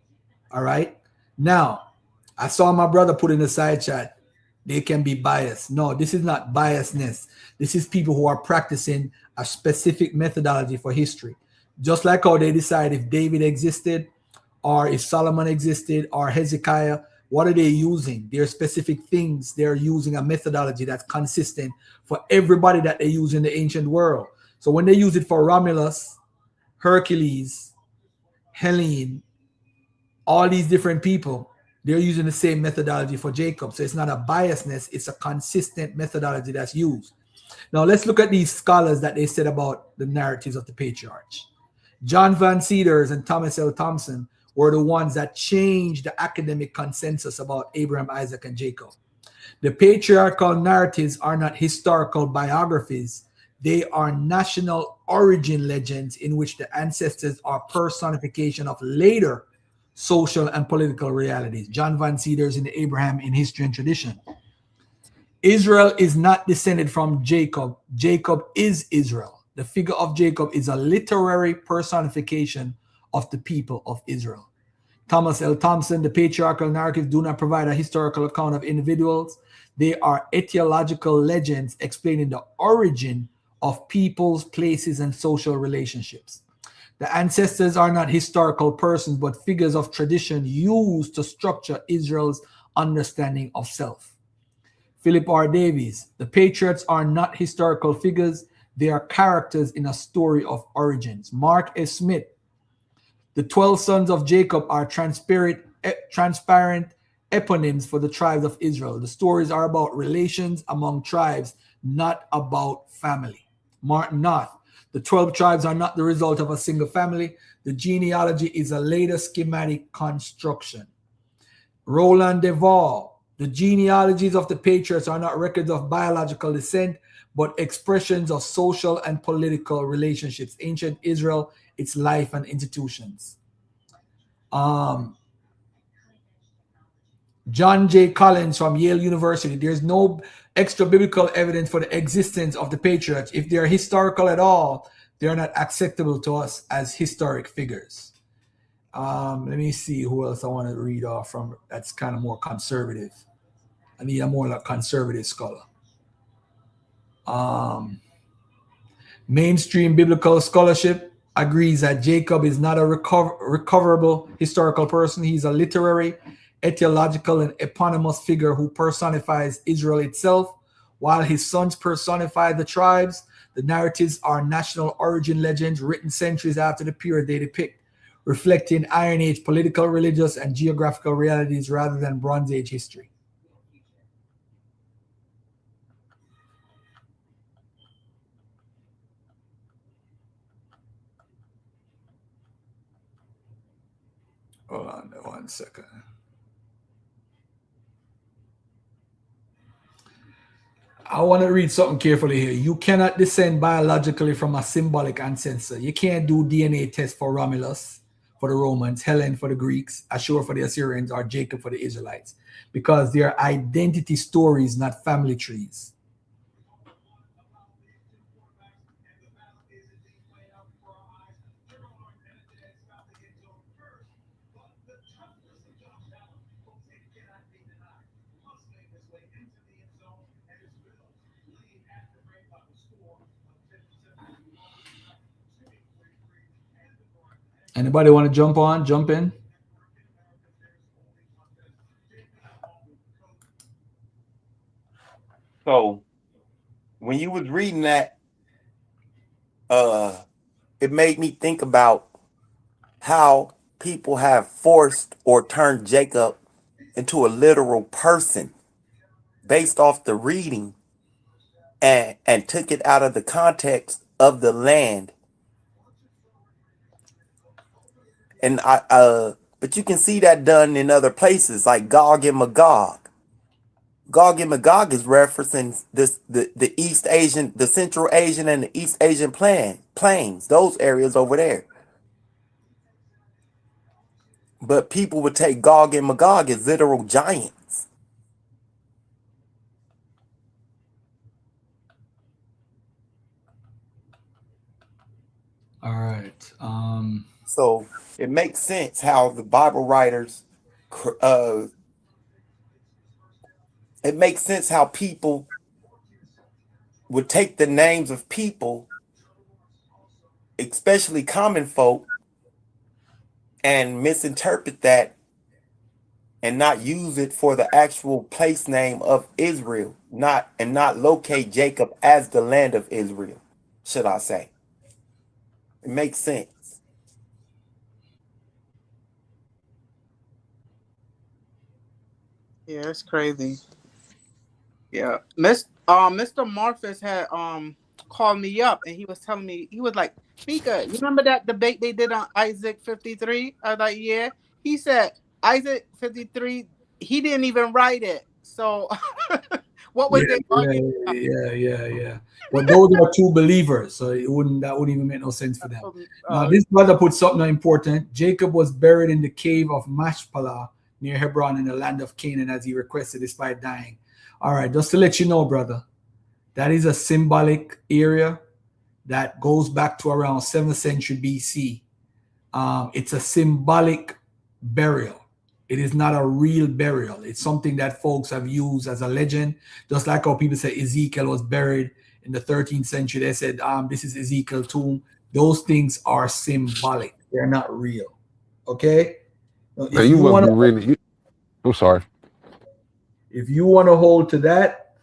All right. Now, I saw my brother put in the side chat, they can be biased. No, this is not biasness. This is people who are practicing a specific methodology for history. Just like how they decide if David existed or if Solomon existed or Hezekiah, what are they using? There are specific things. They're using a methodology that's consistent for everybody that they use in the ancient world. So when they use it for Romulus, Hercules, Helene, all these different people, they're using the same methodology for Jacob. So it's not a biasness, it's a consistent methodology that's used. Now let's look at these scholars that they said about the narratives of the patriarchs. John Van Cedars and Thomas L. Thompson were the ones that changed the academic consensus about Abraham, Isaac, and Jacob. The patriarchal narratives are not historical biographies. They are national origin legends in which the ancestors are personification of later social and political realities. John Van Cedars in the Abraham in History and Tradition. Israel is not descended from Jacob. Jacob is Israel. The figure of Jacob is a literary personification of the people of Israel. Thomas L. Thompson, the patriarchal narratives do not provide a historical account of individuals. They are etiological legends explaining the origin of peoples, places, and social relationships. The ancestors are not historical persons, but figures of tradition used to structure Israel's understanding of self. Philip R. Davies, the patriots are not historical figures, they are characters in a story of origins. Mark S. Smith, the 12 sons of Jacob are transparent eponyms for the tribes of Israel. The stories are about relations among tribes, not about family. Martin North, the 12 tribes are not the result of a single family. The genealogy is a later schematic construction. Roland Deval, the genealogies of the patriarchs are not records of biological descent, but expressions of social and political relationships. Ancient Israel, its life and institutions. John J. Collins from Yale University. There's no extra biblical evidence for the existence of the patriarchs. If they are historical at all, they are not acceptable to us as historic figures. Let me see who else I want to read off from. That's kind of more conservative. I need a more like conservative scholar. Mainstream biblical scholarship agrees that Jacob is not a recoverable historical person. He's a literary, etiological, and eponymous figure who personifies Israel itself. While his sons personify the tribes, the narratives are national origin legends written centuries after the period they depict, reflecting Iron Age political, religious, and geographical realities rather than Bronze Age history. Hold on 1 second. I want to read something carefully here. You cannot descend biologically from a symbolic ancestor. You can't do DNA tests for Romulus for the Romans, Helen for the Greeks, Ashur for the Assyrians, or Jacob for the Israelites, because they are identity stories, not family trees. Anybody want to jump in?
So when you was reading that, it made me think about how people have forced or turned Jacob into a literal person based off the reading and took it out of the context of the land. And but you can see that done in other places like Gog and Magog. Gog and Magog is referencing the East Asian, the Central Asian and the East Asian plains, those areas over there. But people would take Gog and Magog as literal giants.
All right.
So it makes sense how the Bible writers, it makes sense how people would take the names of people, especially common folk, and misinterpret that and not use it for the actual place name of Israel, not locate Jacob as the land of Israel, should I say. It makes sense.
Yeah, it's crazy. Yeah. Mr. Marcus had called me up and he was telling me, he was like, Mika, you remember that debate they did on Isaac 53? I was like, yeah. He said Isaac 53, he didn't even write it. So what was they arguing about?
Yeah. But those are two believers, so that wouldn't even make no sense for them. Now, this brother put something important. Jacob was buried in the cave of Machpelah near Hebron in the land of Canaan as he requested despite dying. All right, just to let you know, brother, that is a symbolic area that goes back to around 7th century BC. It's a symbolic burial. It is not a real burial. It's something that folks have used as a legend, just like how people say Ezekiel was buried in the 13th century. They said, this is Ezekiel's tomb. Those things are symbolic. They're not real. Okay? Now,
Man, you must be really. I'm sorry.
If you want to hold to that,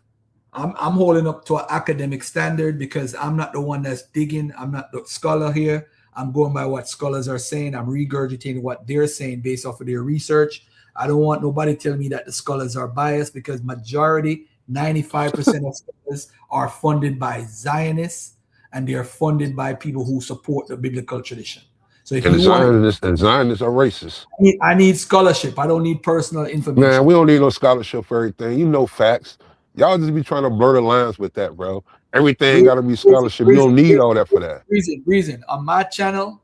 I'm holding up to an academic standard because I'm not the one that's digging. I'm not the scholar here. I'm going by what scholars are saying. I'm regurgitating what they're saying based off of their research. I don't want nobody telling me that the scholars are biased because majority, 95% of scholars are funded by Zionists and they are funded by people who support the biblical tradition. So if
and
you want,
Zionists are racist.
I need scholarship. I don't need personal information.
Man, we don't need no scholarship for everything. You know facts. Y'all just be trying to blur the lines with that, bro. Everything got to be scholarship. You don't need all that for that.
Reason. On my channel,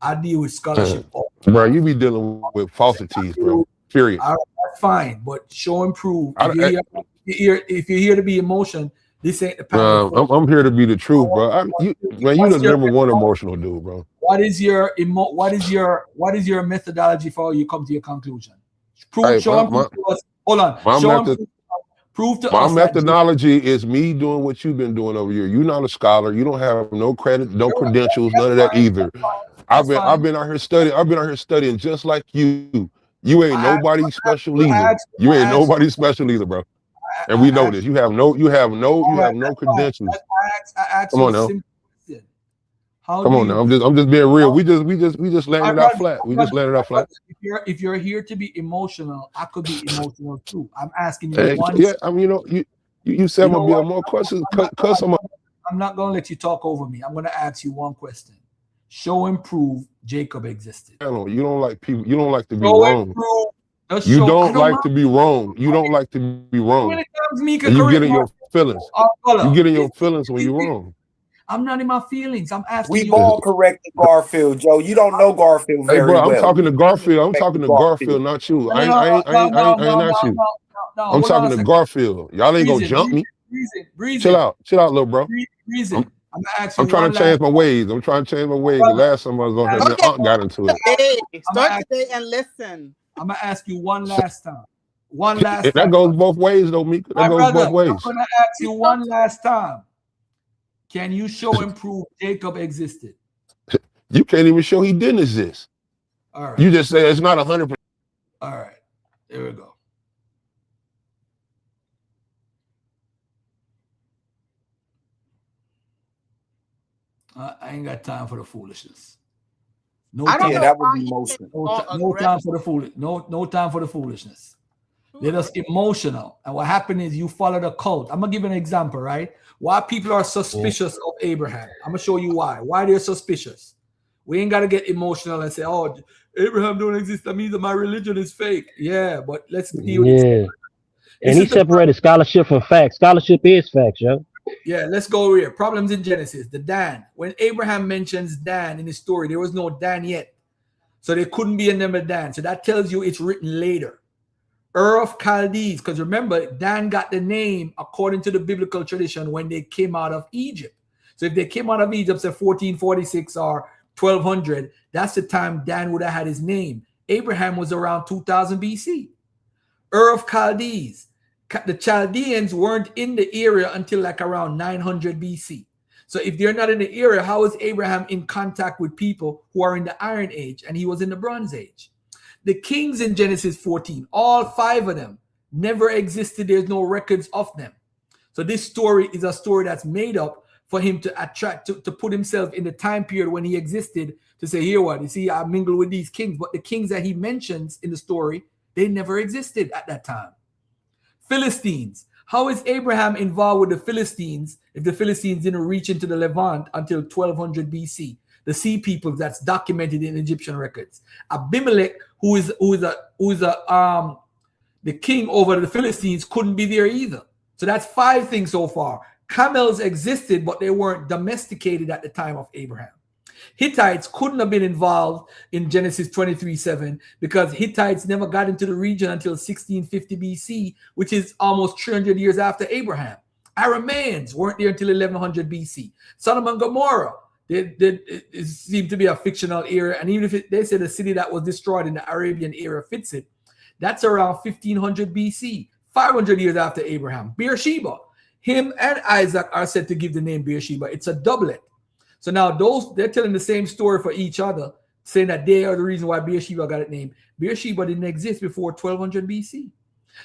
I deal with scholarship.
Bro, you be dealing with falsities, bro. Period.
All right, that's fine. But show and prove. If you're here to be emotion, this ain't the panel.
I'm here to be the truth, bro. You the number one emotional dude, bro.
What is your methodology for how you come to your conclusion? Prove, show and prove to us. Hold on. Show and prove to us.
My methodology is me doing what you've been doing over here. You're not a scholar. You don't have no credit, no credentials, none of that either. I've been out here studying. I've been out here studying just like you. You ain't nobody special either. You ain't nobody special either, bro. And we know this. You have no credentials. Come on now. Come on now. I'm just being real. We just landed out flat. We just landed out flat.
If you're here to be emotional, I could be emotional too. I'm asking you one.
Yeah, I mean, you said I'm gonna be more questions.
I'm not gonna let you talk over me. I'm gonna ask you one question. Show and prove Jacob existed.
You don't like people. You don't like to be wrong. You don't like to be wrong. You don't like to be wrong. And you get in your feelings. You get in your feelings when you're wrong.
I'm not in my feelings. I'm asking
you. We all corrected Garfield, Joe. You don't know Garfield very well.
I'm talking to Garfield. I'm talking to Garfield, not you. I ain't not you. I'm talking to Garfield. Y'all ain't gonna jump me. Chill out, little bro. I'm trying to change my ways. I'm trying to change my ways. The last time I was on here, my aunt got into it.
Hey, start today and listen.
I'm gonna ask you one last time. One last time.
That goes both ways, though, Mika. That goes both ways.
I'm gonna ask you one last time. Can you show and prove Jacob existed?
You can't even show he didn't exist.
All right.
You just say it's not 100%.
All right. There we go. I ain't got time for the foolishness. No time.
That would be emotional.
No time for the foolish. No time for the foolishness. They're just emotional. And what happened is you follow the cult. I'm gonna give you an example, right? Why people are suspicious of Abraham. I'm gonna show you why. Why they're suspicious. We ain't gotta get emotional and say, "Oh, Abraham don't exist. That means that my religion is fake." Yeah, but let's deal with it.
And he separated scholarship from facts. Scholarship is facts, yo.
Yeah, let's go here. Problems in Genesis. The Dan. When Abraham mentions Dan in his story, there was no Dan yet. So there couldn't be a name of Dan. So that tells you it's written later. of Chaldees, because remember, Dan got the name according to the biblical tradition when they came out of Egypt. So if they came out of Egypt, say 1446 or 1200, that's the time Dan would have had his name. Abraham was around 2000 BC. Of Chaldees. The Chaldeans weren't in the area until like around 900 BC. So if they're not in the area, how is Abraham in contact with people who are in the Iron Age and he was in the Bronze Age? The kings in Genesis 14, all 5 of them never existed. There's no records of them. So this story is a story that's made up for him to attract, to put himself in the time period when he existed, to say, here what, you see, I mingle with these kings. But the kings that he mentions in the story, they never existed at that time. Philistines. How is Abraham involved with the Philistines if the Philistines didn't reach into the Levant until 1200 BC? The sea people that's documented in Egyptian records. Abimelech, who is the king over the Philistines, couldn't be there either. So that's 5 things so far. Camels existed, but they weren't domesticated at the time of Abraham. Hittites couldn't have been involved in Genesis 23:7 because Hittites never got into the region until 1650 BC, which is almost 300 years after Abraham. Aramaeans weren't there until 1100 BC. Sodom and Gomorrah, it seemed to be a fictional era, and even if they say the city that was destroyed in the Arabian era fits it, that's around 1500 BC, 500 years after Abraham. Beersheba, him and Isaac are said to give the name Beersheba. It's a doublet. So now they're telling the same story for each other, saying that they are the reason why Beersheba got its name. Beersheba didn't exist before 1200 BC.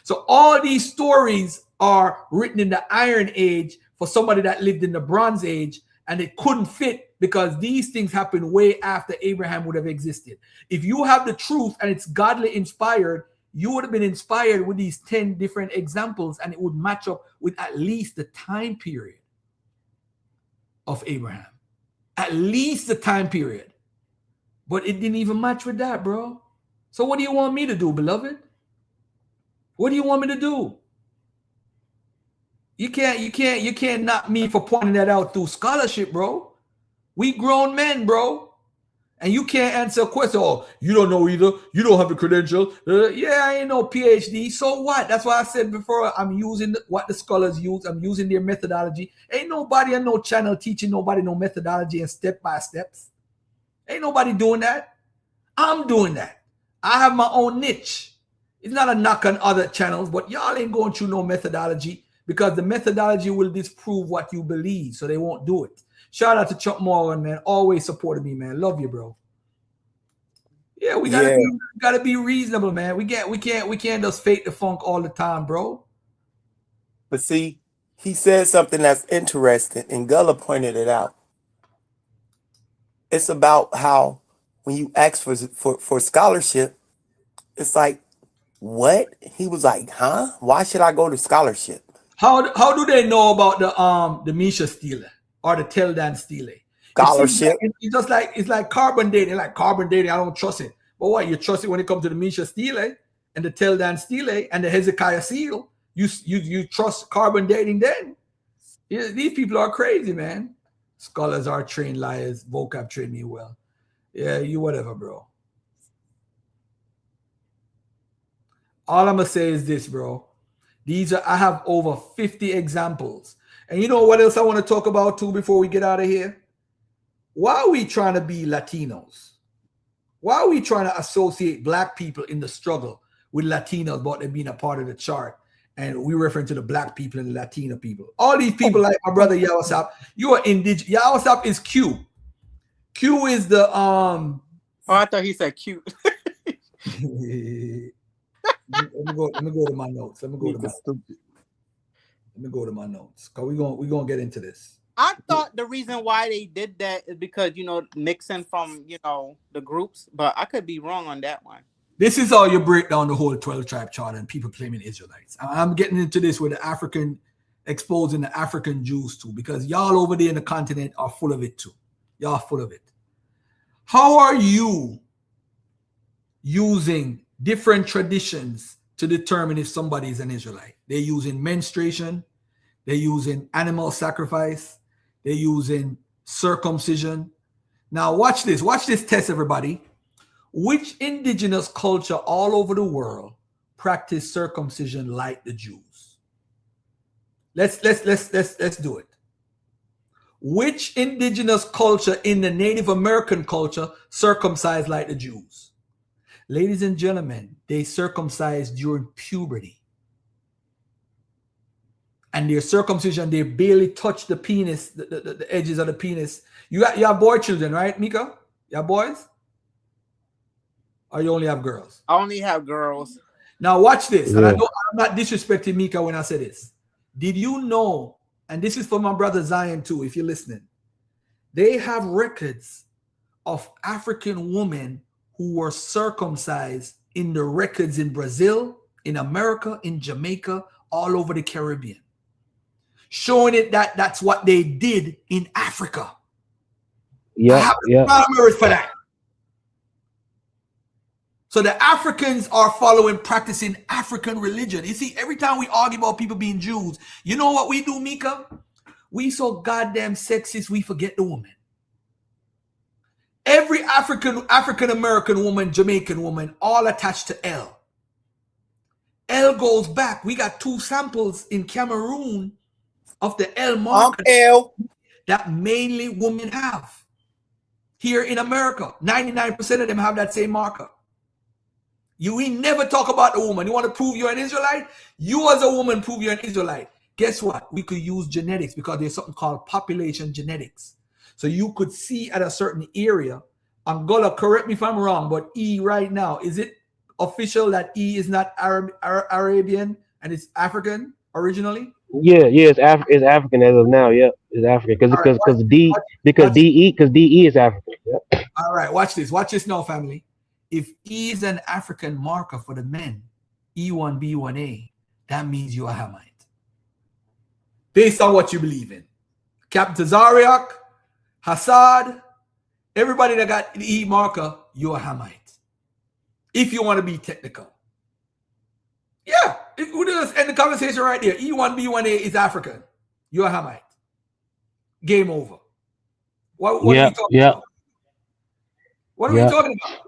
So all these stories are written in the Iron Age for somebody that lived in the Bronze Age, and it couldn't fit because these things happened way after Abraham would have existed. If you have the truth and it's godly inspired, you would have been inspired with these 10 different examples, and it would match up with at least the time period of Abraham. At least the time period. But it didn't even match with that, bro. So what do you want me to do, beloved? What do you want me to do? You can't knock me for pointing that out through scholarship, bro. We grown men, bro. And you can't answer a question. Oh, you don't know either. You don't have the credential. Yeah, I ain't no PhD. So what? That's why I said before, I'm using what the scholars use. I'm using their methodology. Ain't nobody on no channel teaching nobody no methodology and step by steps. Ain't nobody doing that. I'm doing that. I have my own niche. It's not a knock on other channels, but y'all ain't going through no methodology because the methodology will disprove what you believe, so they won't do it. Shout out to Chuck Morgan, man. Always supported me, man. Love you, bro. Yeah, we gotta be reasonable, man. We can't just fake the funk all the time, bro.
But see, he said something that's interesting, and Gullah pointed it out. It's about how when you ask for scholarship, it's like, what? He was like, huh? Why should I go to scholarship?
How do they know about the Misha Steeler or the Teldan Steeler?
Scholarship.
It's like carbon dating. Like carbon dating, I don't trust it. But what, you trust it when it comes to the Misha Steeler and the Teldan Steeler and the Hezekiah Seal? You trust carbon dating then? Yeah, these people are crazy, man. Scholars are trained liars. Vocab trained me well. Yeah, you whatever, bro. All I'm gonna say is this, bro. I have over 50 examples. And you know what else I want to talk about too before we get out of here? Why are we trying to be Latinos? Why are we trying to associate black people in the struggle with Latinos about them being a part of the chart? And we refer to the black people and the Latino people. All these people like my brother Yawasap, you are indigenous. Yawasap is Q. Q is the
Oh, I thought he said cute.
Let me go to my notes. Let me go to my notes. Cause we're gonna get into this.
I thought the reason why they did that is because Nixon from the groups, but I could be wrong on that one.
This is how you break down the whole 12 tribe charter and people claiming Israelites. I'm getting into this with the African, exposing the African Jews too, because y'all over there in the continent are full of it too. Y'all full of it. How are you using different traditions to determine if somebody is an Israelite? They're using menstruation. They're using animal sacrifice. They're using circumcision. Now watch this. Watch this test, everybody. Which indigenous culture all over the world practice circumcision like the Jews? Let's do it. Which indigenous culture in the Native American culture circumcised like the Jews? Ladies and gentlemen, they circumcised during puberty. And their circumcision, they barely touch the penis, the edges of the penis. You have boy children, right, Mika? You have boys? Or you only have girls?
I only have girls.
Now watch this. And I'm not disrespecting Mika when I say this. Did you know, and this is for my brother Zion too, if you're listening, they have records of African women who were circumcised in the records in Brazil, in America, in Jamaica, all over the Caribbean, showing it that that's what they did in Africa.
Yeah.
Primary for that. So the Africans are practicing African religion. You see, every time we argue about people being Jews, you know what we do, Mika? We so goddamn sexist, we forget the woman. Every African-American woman, Jamaican woman, all attached to L. L goes back. We got 2 samples in Cameroon of the L marker that mainly women have. Here in America, 99% of them have that same marker. We never talk about the woman. You want to prove you're an Israelite? You as a woman prove you're an Israelite. Guess what? We could use genetics because there's something called population genetics. So you could see at a certain area, Angola, correct me if I'm wrong, but E right now, is it official that E is not Arabian and it's African originally?
Yeah, it's African as of now. Yeah, it's African because DE is African. Yep.
All right, watch this. Watch this now, family. If E is an African marker for the men, E1B1A, that means you're a Hamite. Based on what you believe in. Captain Tazaryach, Hassad, everybody that got the E marker, you're a Hamite. If you want to be technical. Yeah, we just end the conversation right there. E1B1A is African. You're a Hamite. Game over. What are you talking about? What are we talking about?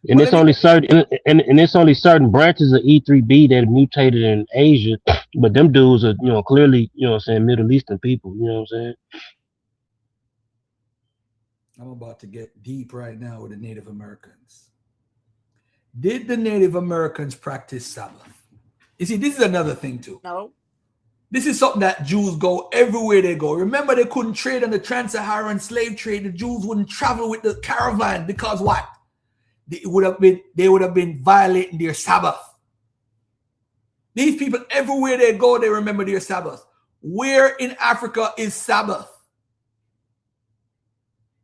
And it's only certain and it's only certain branches of E3B that mutated in Asia, but them dudes are, clearly, what I'm saying, Middle Eastern people, you know what I'm saying?
I'm about to get deep right now with the Native Americans. Did the Native Americans practice Sabbath? You see, this is another thing too.
No.
This is something that Jews go everywhere they go. Remember, they couldn't trade on the trans-Saharan slave trade. The Jews wouldn't travel with the caravan because what? They would have been violating their Sabbath. These people, everywhere they go, they remember their Sabbath. Where in Africa is Sabbath?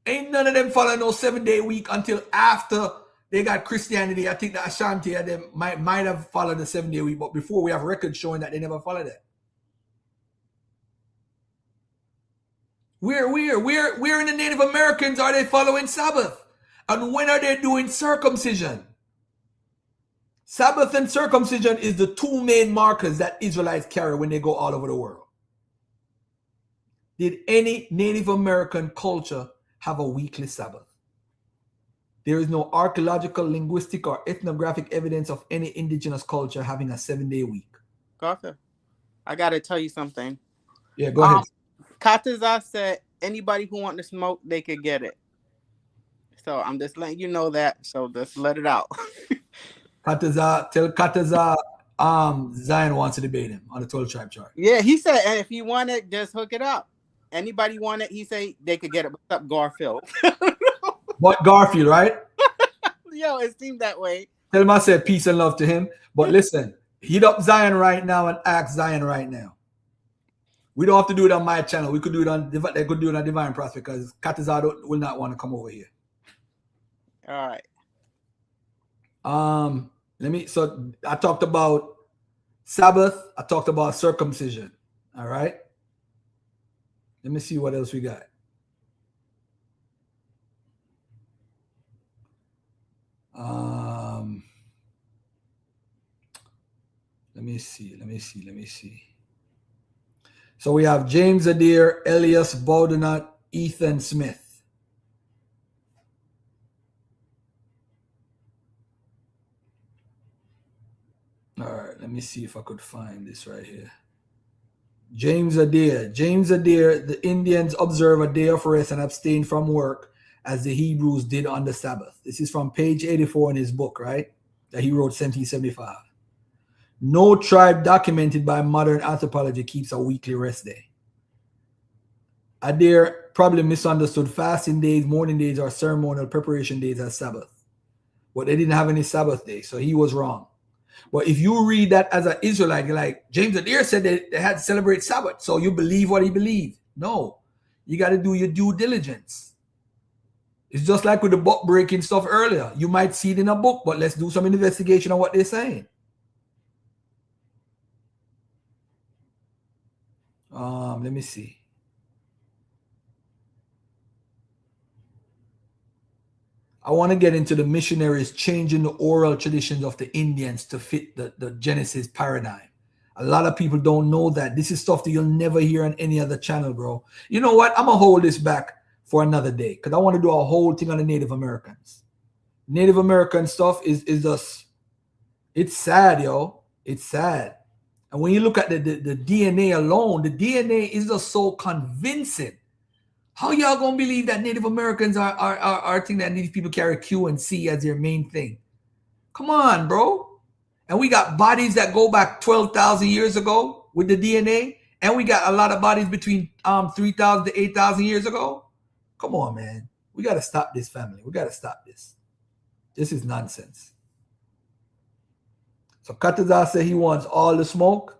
Ain't none of them follow no 7-day week until after they got Christianity. I think the Ashanti and them might have followed the 7-day week, but before we have records showing that they never followed it. Where in the Native Americans are they following Sabbath? And when are they doing circumcision? Sabbath and circumcision is the two main markers that Israelites carry when they go all over the world. Did any Native American culture have a weekly Sabbath? There is no archaeological, linguistic, or ethnographic evidence of any indigenous culture having a 7-day week.
Gotcha. I got to tell you something.
Yeah, go ahead.
Kataza said anybody who want to smoke, they could get it. So I'm just letting you know that. So just let it out.
Kataza, tell Kataza Zion wants to debate him on the 12 tribe chart.
Yeah, he said, and if you want it, just hook it up. Anybody want it, he say they could get it. What's up, Garfield?
But Garfield, right?
Yo, it seemed that way.
Tell him I said peace and love to him. But listen, hit up Zion right now and ask Zion right now. We don't have to do it on my channel. We could do it on they could do it on Divine Prospect because Katazado will not want to come over here.
All right.
So I talked about Sabbath, I talked about circumcision. All right. Let me see what else we got. Let me see. So we have James Adair, Elias Bowdenut, Ethan Smith. All right, let me see if I could find this right here. James Adair, the Indians observe a day of rest and abstain from work as the Hebrews did on the Sabbath. This is from page 84 in his book, right? That he wrote 1775. No tribe documented by modern anthropology keeps a weekly rest day. Adair probably misunderstood fasting days, mourning days, or ceremonial preparation days as Sabbath. But they didn't have any Sabbath day, so he was wrong. But if you read that as an Israelite, you're like, James Adair said they had to celebrate Sabbath, so you believe what he believed. No, you got to do your due diligence. It's just like with the book breaking stuff earlier. You might see it in a book, but let's do some investigation on what they're saying. Let me see. I want to get into the missionaries changing the oral traditions of the Indians to fit the Genesis paradigm. A lot of people don't know that. This is stuff that you'll never hear on any other channel, bro. You know what? I'm going to hold this back for another day because I want to do a whole thing on the Native Americans. Native American stuff is just, it's sad, yo. It's sad. And when you look at the DNA alone, the DNA is just so convincing. How y'all gonna believe that Native Americans are thing that these people carry Q and C as their main thing? Come on, bro. And we got bodies that go back 12,000 years ago with the DNA, and we got a lot of bodies between 3,000 to 8,000 years ago. Come on, man. We gotta stop this, family. We gotta stop this. This is nonsense. So Kataza said he wants all the smoke.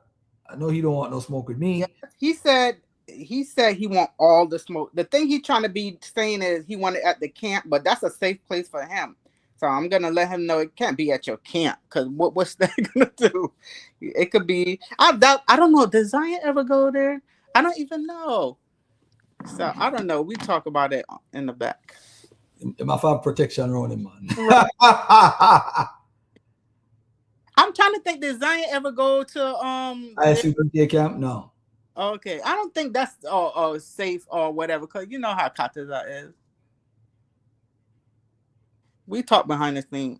I know he don't want no smoke with me.
Yeah, he said he want all the smoke. The thing he trying to be saying is he want it at the camp, but that's a safe place for him. So I'm gonna let him know it can't be at your camp because what's that gonna do? It could be. I don't know. Does Zion ever go there? I don't even know. So I don't know. We talk about it in the back.
My father protection around him, man.
I'm trying to think. Did Zion ever go to
ISUPTA camp? No.
Okay, I don't think that's safe or whatever, because you know how Kataza is. We talk behind the scenes.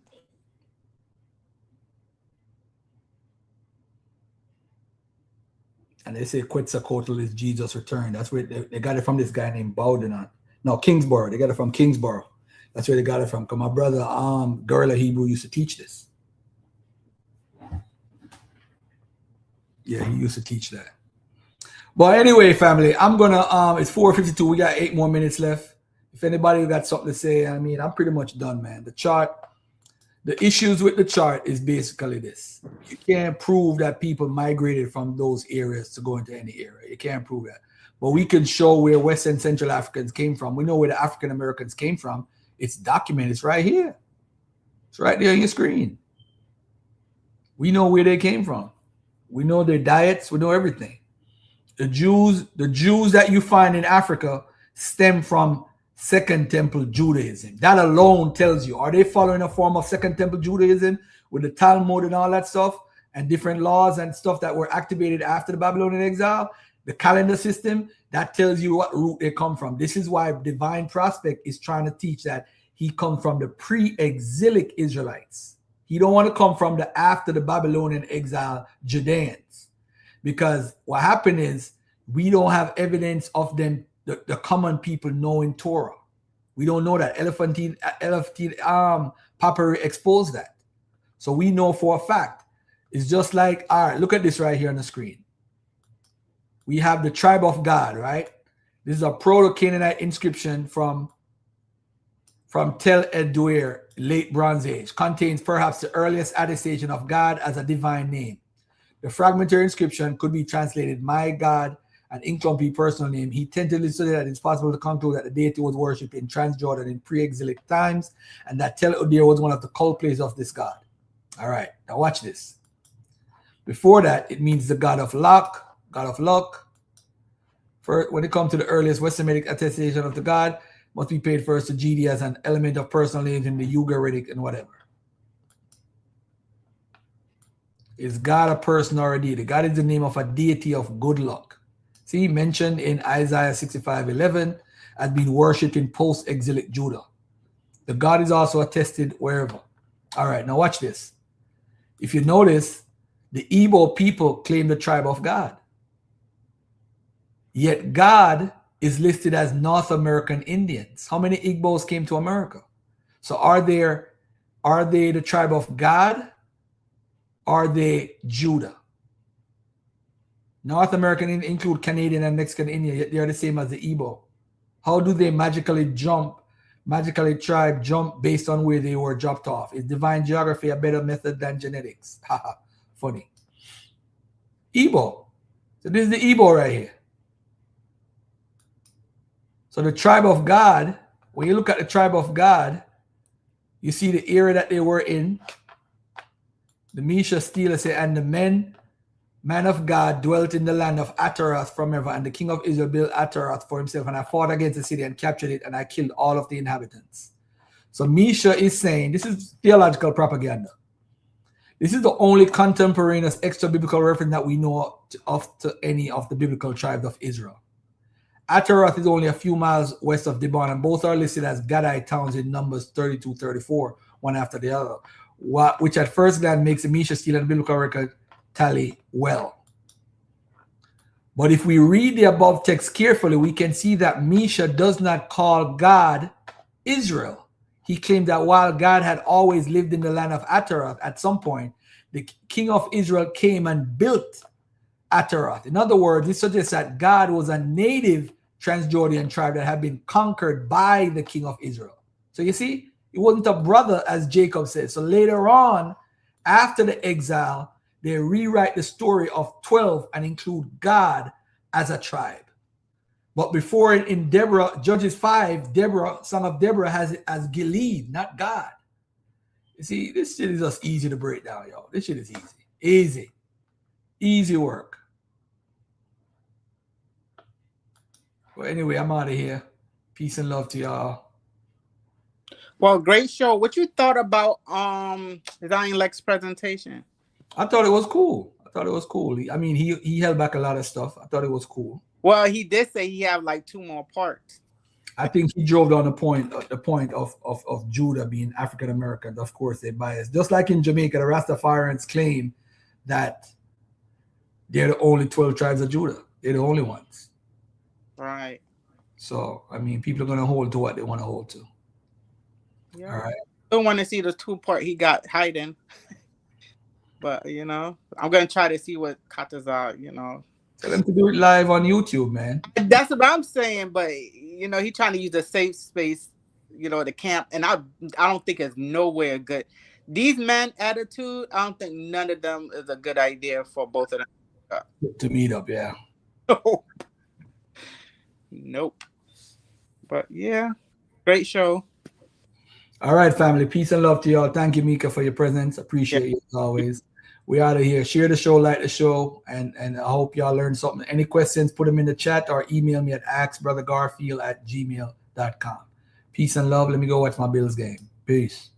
And they say Quetzalcoatl is Jesus' return. That's where they got it from this guy named Bowden. No, Kingsborough. They got it from Kingsborough. That's where they got it from. Because my brother, Gorilla Hebrew, used to teach this. Yeah, he used to teach that. But anyway, family, I'm gonna it's 4:52. We got 8 more minutes left. If anybody got something to say, I mean, I'm pretty much done, man. The chart, the issues with the chart is basically this. You can't prove that people migrated from those areas to go into any area. You can't prove that. But we can show where West and Central Africans came from. We know where the African Americans came from. It's documented. It's right here. It's right there on your screen. We know where they came from. We know their diets. We know everything. The Jews that you find in Africa stem from Second Temple Judaism. That alone tells you, are they following a form of Second Temple Judaism with the Talmud and all that stuff and different laws and stuff that were activated after the Babylonian exile? The calendar system, that tells you what root they come from. This is why Divine Prospect is trying to teach that he come from the pre-exilic Israelites. He don't want to come from the after the Babylonian exile Judeans. Because what happened is we don't have evidence of them, the common people knowing Torah. We don't know that. Elephantine papyri exposed that. So we know for a fact. It's just like, all right, look at this right here on the screen. We have the tribe of God, right? This is a proto-Canaanite inscription from Tel Edouir, late Bronze Age. Contains perhaps the earliest attestation of God as a divine name. The fragmentary inscription could be translated, my God, an incomplete personal name. He tentatively stated that it's possible to conclude that the deity was worshipped in Transjordan in pre-exilic times, and that Tel Edouir was one of the cult places of this god. All right, now watch this. Before that, it means the god of luck. First, when it comes to the earliest West Semitic attestation of the god, must be paid first to GD as an element of personal names in the Ugaritic and whatever. Is God a person or a deity? God is the name of a deity of good luck. See, mentioned in Isaiah 65:11 as being worshipped in post-exilic Judah. The god is also attested wherever. All right, now watch this. If you notice, the Igbo people claim the tribe of God. Yet God is listed as North American Indians. How many Igbos came to America? So are they the tribe of God? Are they Judah? North American include Canadian and Mexican Indian, yet they are the same as the Igbo. How do they magically jump based on where they were dropped off? Is divine geography a better method than genetics? Haha, funny. Igbo. So this is the Igbo right here. So the tribe of God, when you look at the tribe of God, you see the area that they were in. The Misha Steeler say, and the man of God dwelt in the land of Ataroth from ever, and the king of Israel built Ataroth for himself, and I fought against the city and captured it, and I killed all of the inhabitants. So Misha is saying, this is theological propaganda. This is the only contemporaneous extra biblical reference that we know of to any of the biblical tribes of Israel. Ataroth is only a few miles west of Dibon, and both are listed as Gadite towns in Numbers 32-34, one after the other, which at first glance makes the Misha Steel and biblical record tally well. But if we read the above text carefully, we can see that Misha does not call God Israel. He claimed that while God had always lived in the land of Ataroth, at some point, the king of Israel came and built Ataroth. In other words, this suggests that God was a native Transjordan tribe that had been conquered by the king of Israel. So you see, it wasn't a brother, as Jacob said. So later on, after the exile, they rewrite the story of 12 and include God as a tribe. But before in Deborah, Judges 5, Deborah, son of Deborah, has it as Gilead, not God. You see, this shit is just easy to break down, y'all. This shit is easy. Easy work. Well, anyway, I'm out of here. Peace and love to y'all.
Well, great show. What you thought about Zion Lexx presentation?
I thought it was cool. I mean, he held back a lot of stuff. I thought it was cool.
Well, he did say he have like 2 more parts.
I think he drove down the point of Judah being African American. Of course, they bias. Just like in Jamaica, the Rastafarians claim that they're the only 12 tribes of Judah. They're the only ones.
Right.
So, I mean, people are going to hold to what they want to hold to.
Yeah.
All right.
Don't want to see the 2-part he got hiding. But, I'm going to try to see what Tazaryach,
Tell him to do it live on YouTube, man.
That's what I'm saying. But, he's trying to use a safe space, the camp. And I don't think it's nowhere good. These men attitude, I don't think none of them is a good idea for both of them.
To meet up, yeah.
Nope. But, yeah, great show.
All right, family. Peace and love to y'all. Thank you, Mika, for your presence. Appreciate you as always. We out of here. Share the show, like the show, and I hope y'all learned something. Any questions, put them in the chat or email me at axbrothergarfield@gmail.com. Peace and love. Let me go watch my Bills game. Peace.